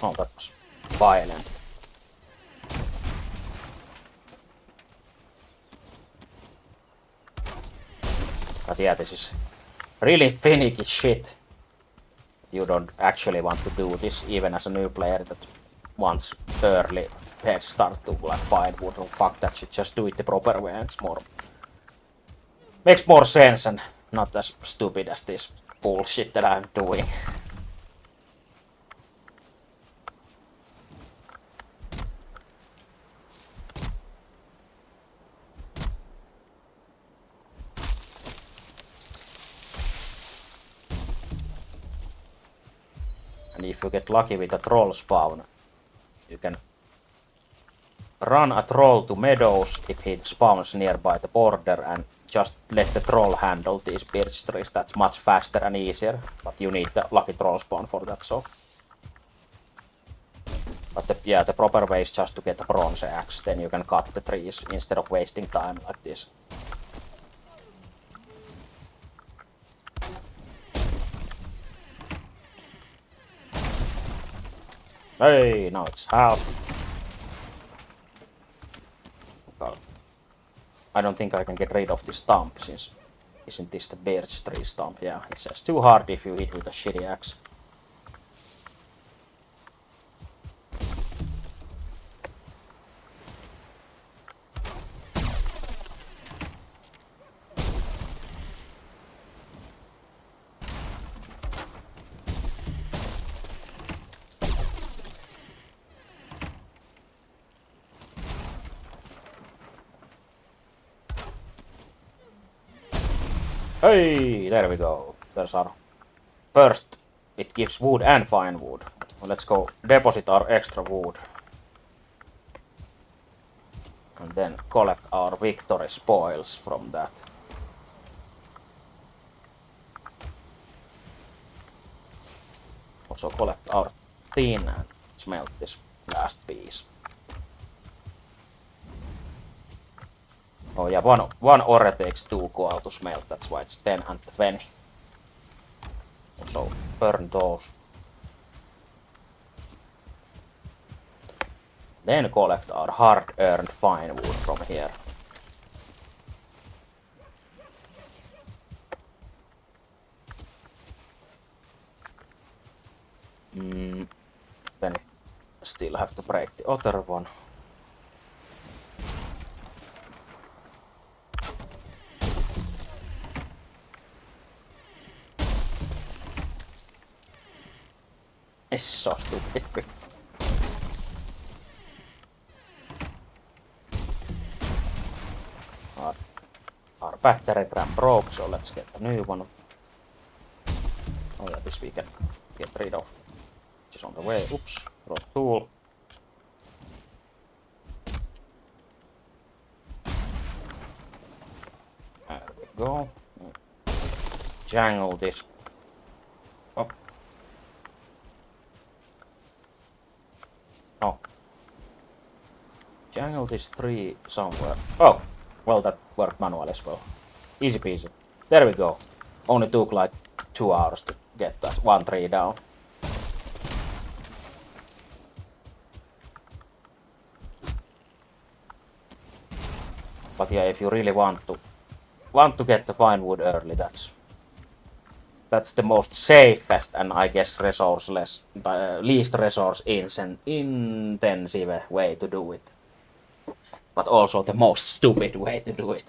Oh, that was violent. But yeah, this is really finicky shit. You don't actually want to do this, even as a new player that wants early head start to like find wood. Fuck that shit, just do it the proper way, and it's more makes more sense and not as stupid as this bullshit that I'm doing. And if you get lucky with a troll spawn, you can run a troll to meadows if he spawns nearby the border and just let the troll handle these birch trees. That's much faster and easier, but you need the lucky troll spawn for that, so. But the proper way is just to get a bronze axe, then you can cut the trees instead of wasting time like this. Hey, now it's half. Well, I don't think I can get rid of this stump, since isn't this the birch tree stump? Yeah, it's just too hard if you hit with a shitty axe. Hey, there we go. There's our first. It gives wood and fine wood. Let's go deposit our extra wood. And then collect our victory spoils from that. Also collect our tin and smelt this last piece. Oh yeah, one ore takes 2 coal to smelt, that's why it's 10 and 20. So burn those. Then collect our hard-earned fine wood from here. Then still have to break the other one. This is so stupid. Our battery gram broke, so let's get a new one. Oh yeah, this we can get rid of. Which is on the way. Oops, wrong tool. There we go. Jangle this up. Oh. Jangle this tree somewhere. Oh, well, that worked manually as well. Easy peasy. There we go. Only took like 2 hours to get that one tree down. But yeah, if you really want to get the fine wood early, that's the most safest and I guess resourceless, least resource intensive way to do it. But also the most stupid way to do it.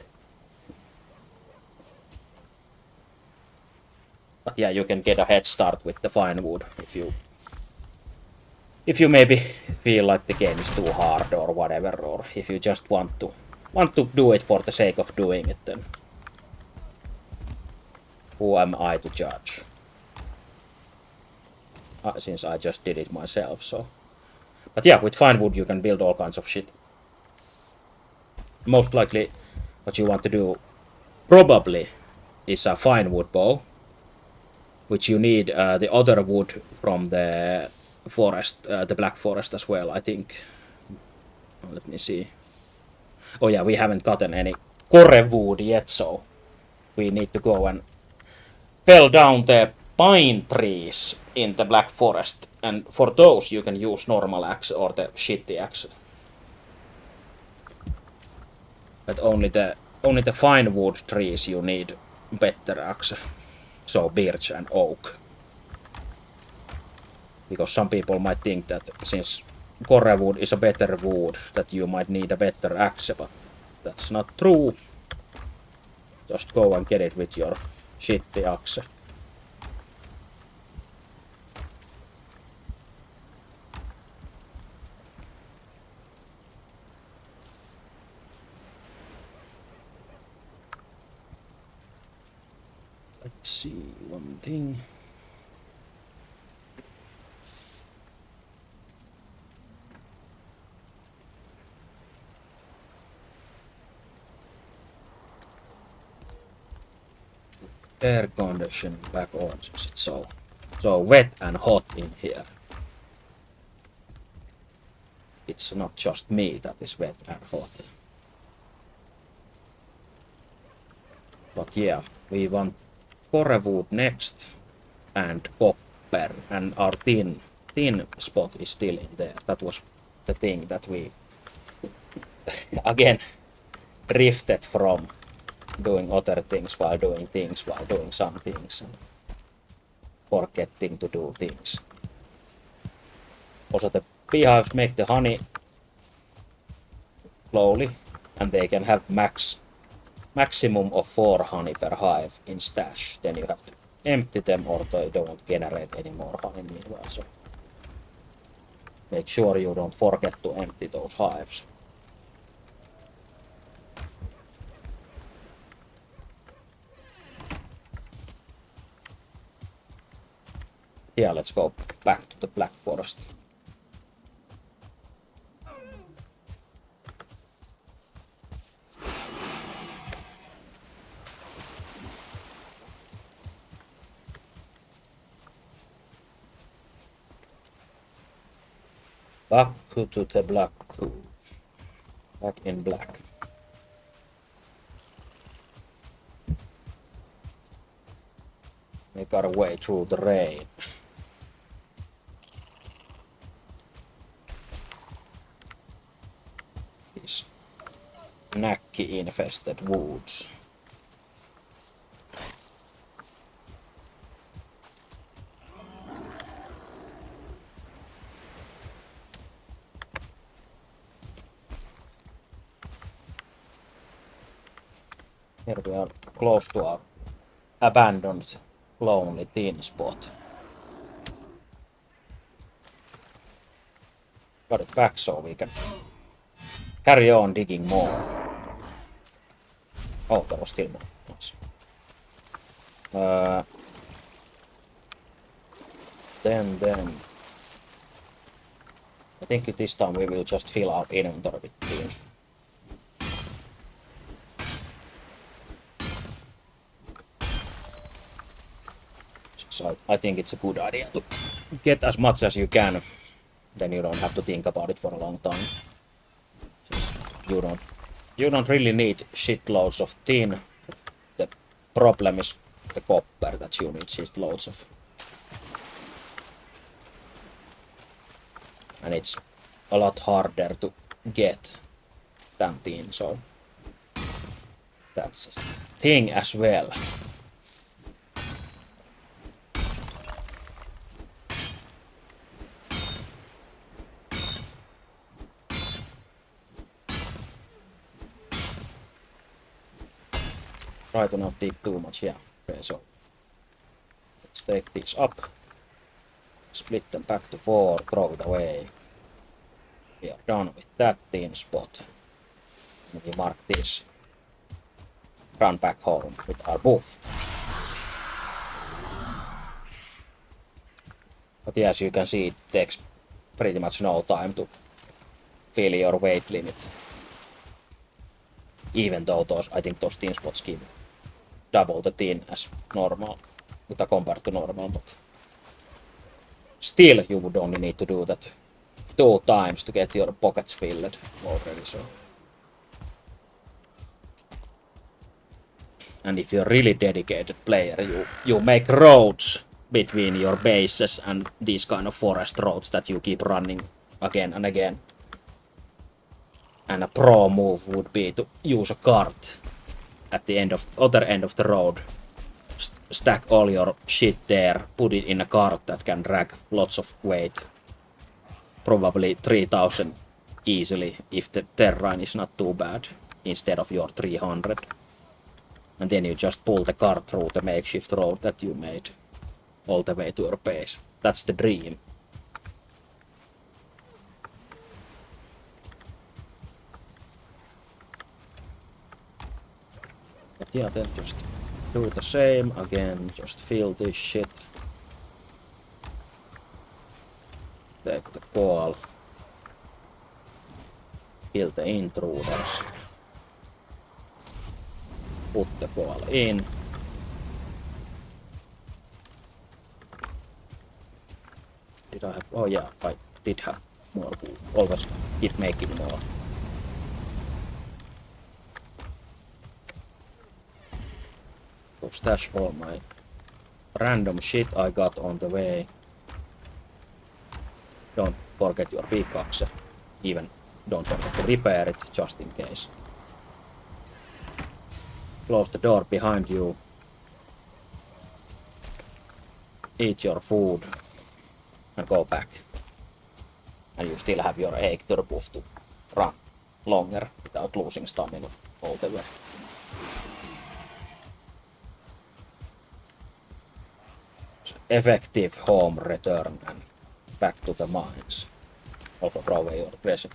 But yeah, you can get a head start with the fine wood if you maybe feel like the game is too hard or whatever, or if you just want to do it for the sake of doing it, then who am I to judge? Since I just did it myself, so. But yeah, with fine wood you can build all kinds of shit. Most likely what you want to do probably is a fine wood bow, which you need the other wood from the forest, the black forest as well, I think. Let me see. Oh yeah, we haven't gotten any core wood yet, so we need to go and fell down the pine trees in the black forest, and for those you can use normal axe or the shitty axe. But only the fine wood trees you need better axe, so birch and oak. Because some people might think that since core wood is a better wood, that you might need a better axe, but that's not true. Just go and get it with your shitty axe. Let's see one thing. Air conditioning back on since it's so wet and hot in here. It's not just me that is wet and hot. But yeah, we want core wood next and copper, and our tin spot is still in there. That was the thing that we again drifted from doing other things while doing some things and forgetting to do things. Also the beehives make the honey slowly, and they can have maximum of 4 honey per hive in stash. Then you have to empty them or they don't generate any more honey meanwhile. So make sure you don't forget to empty those hives. Yeah, let's go back to the Black Forest. Back to the Black Pool. Back in black. Make our way through the rain. These näkki-infested woods. Here we are close to our abandoned, lonely teen spot. Got it back so we can carry on digging more. Oh, there was still more. Nice. Then I think this time we will just fill our inventory with tea. So I think it's a good idea to get as much as you can. Then you don't have to think about it for a long time. Since you don't really need shitloads of tin. The problem is the copper that you need shitloads of. And it's a lot harder to get than tin, so that's a thing as well. Try to not dig too much, yeah. Okay, so let's take these up, split them back to 4, throw it away. We are done with that tin spot. And we mark this. Run back home with our buff. But yeah, as you can see, it takes pretty much no time to fill your weight limit. Even though I think those tin spots give double the tin as normal, compared to normal, but still you would only need to do that 2 times to get your pockets filled already, so. And if you're a really dedicated player, you make roads between your bases and these kind of forest roads that you keep running again and again. And a pro move would be to use a cart at the other end of the road. Stack all your shit there, put it in a cart that can drag lots of weight. Probably 3000 easily if the terrain is not too bad, instead of your 300. And then you just pull the cart through the makeshift road that you made all the way to your base. That's the dream. But yeah, then just do the same again, just fill this shit. Take the coal. Kill the intruders. Put the coal in. Did I have? Oh yeah, I did have more. Always keep making more. To stash all my random shit I got on the way. Don't forget your pickaxe. Even don't forget to repair it, just in case. Close the door behind you. Eat your food. And go back. And you still have your Eiktur buff to run longer without losing stamina all the way. Effective home return and back to the mines. Also throw away your resin.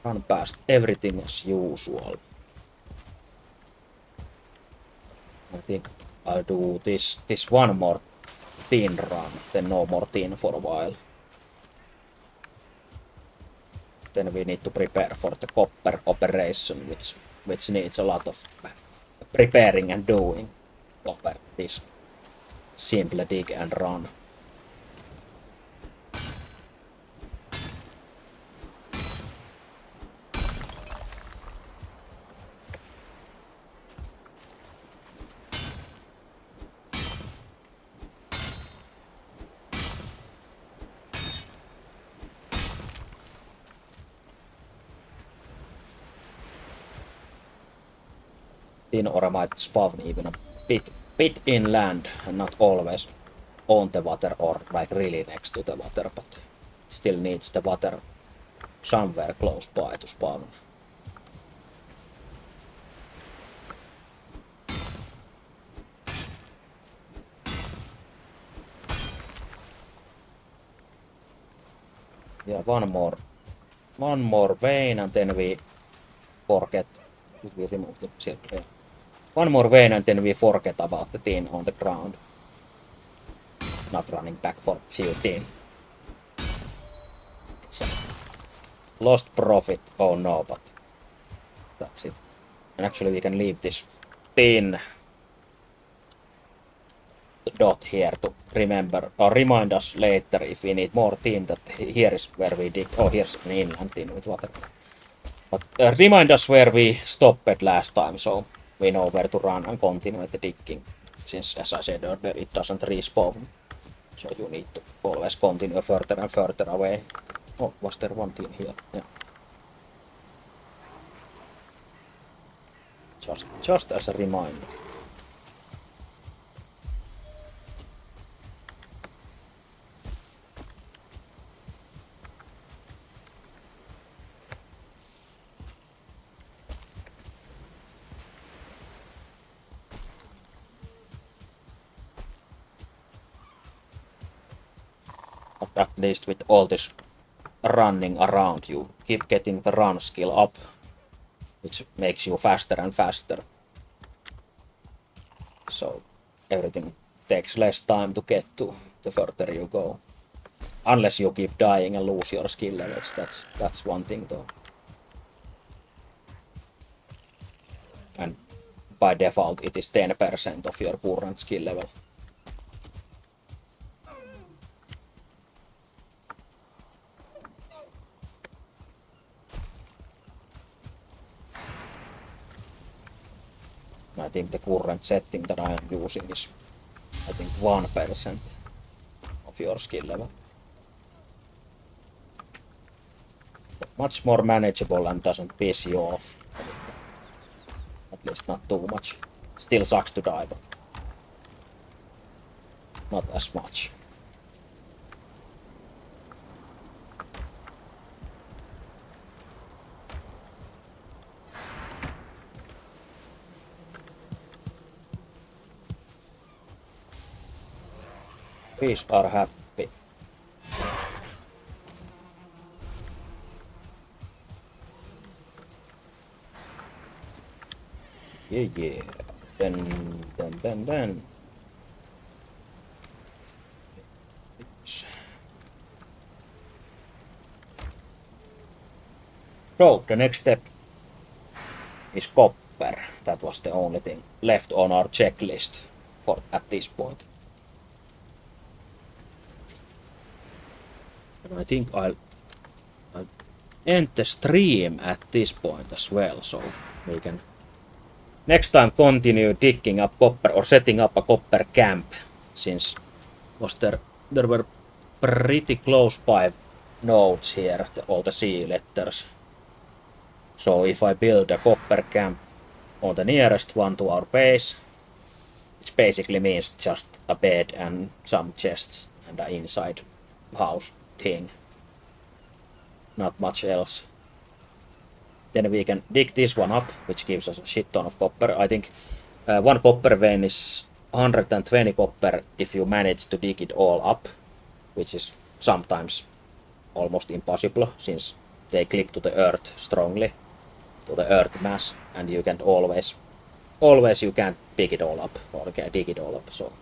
Run past everything as usual. I think I'll do this one more tin run, then no more tin for a while. Then we need to prepare for the copper operation, which needs a lot of preparing and doing over this simple dig and run. Tin ore might spawn even a bit inland and not always on the water or like really next to the water, but it still needs the water somewhere close by to spawn. Yeah, one more vein and then we forget. Did we remove the circle? Yeah. One more vein and then we forget about the tin on the ground. Not running back for few tin. It's a lost profit. Oh no, but that's it. And actually we can leave this tin dot here to remember or remind us later if we need more tin that here is where we dig. Oh, here's an inland tin with water. But remind us where we stopped last time, so we know where to run and continue the digging. Since, as I said earlier, it doesn't respawn. So you need to always continue further and further away. Oh, was there one tin here? Yeah. Just as a reminder. But at least with all this running around, you keep getting the run skill up, which makes you faster and faster. So everything takes less time to get to the further you go. Unless you keep dying and lose your skill levels, that's one thing though. And by default it is 10% of your current skill level. I think the current setting that I am using is, I think, 1% of your skill level. But much more manageable and doesn't piss you off. At least not too much. Still sucks to die, but not as much. Fish are happy. Yeah. Then. So, the next step is copper. That was the only thing left on our checklist at this point. And I think I'll end the stream at this point as well, so we can next time continue digging up copper or setting up a copper camp, since there were pretty close by nodes here, all the sea letters. So if I build a copper camp on the nearest one to our base, which basically means just a bed and some chests and an inside house thing, not much else. Then we can dig this one up, which gives us a shit ton of copper. I think one copper vein is 120 copper if you manage to dig it all up, which is sometimes almost impossible, since they click to the earth strongly, to the earth mass, and you can always you can't pick it all up or dig it all up. So,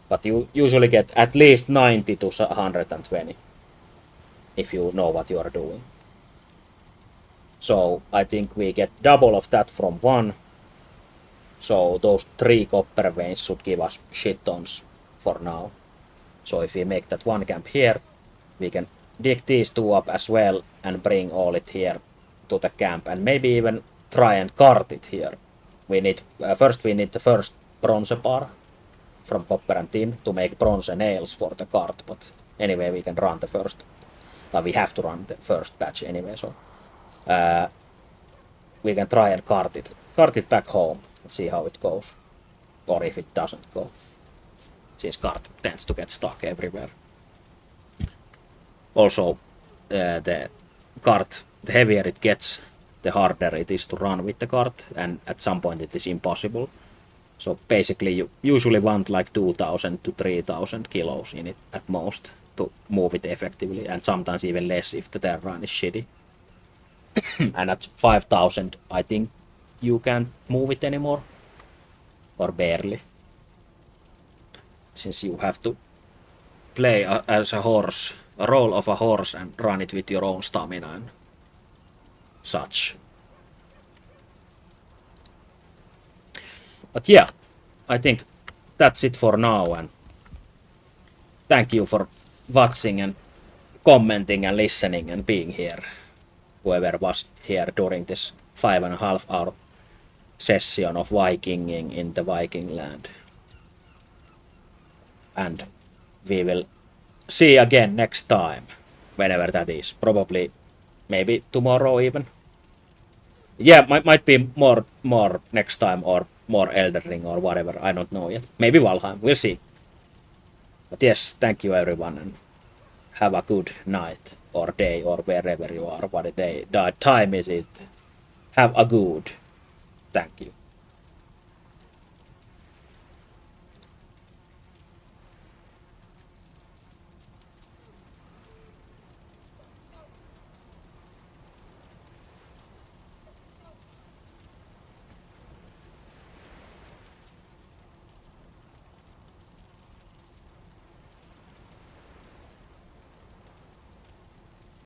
but you usually get at least 90 to 120 if you know what you are doing. So I think we get double of that from 1. So those 3 copper veins should give us shit tons for now. So if we make that 1 camp here, we can dig these 2 up as well and bring all it here to the camp, and maybe even try and cart it here. We need first the first bronze bar from copper and tin to make bronze nails for the cart, but anyway we can run the first. We have to run the first batch anyway, so we can try and cart it back home and see how it goes, or if it doesn't go, since cart tends to get stuck everywhere. Also, the cart, the heavier it gets, the harder it is to run with the cart, and at some point it is impossible. So basically you usually want like 2,000 to 3,000 kilos in it at most to move it effectively, and sometimes even less if the terrain is shitty. And at 5,000 I think you can't move it anymore, or barely, since you have to play as a horse, a role of a horse, and run it with your own stamina and such. But yeah, I think that's it for now, and thank you for watching and commenting and listening and being here, whoever was here during this 5.5 hour session of Vikinging in the Viking land. And we will see again next time, whenever that is. Probably, maybe tomorrow even. Yeah, might be more next time, or more Elden Ring or whatever. I don't know yet. Maybe Valheim. We'll see. But yes, thank you everyone, and have a good night or day or wherever you are. What a day time is it? Have a good. Thank you.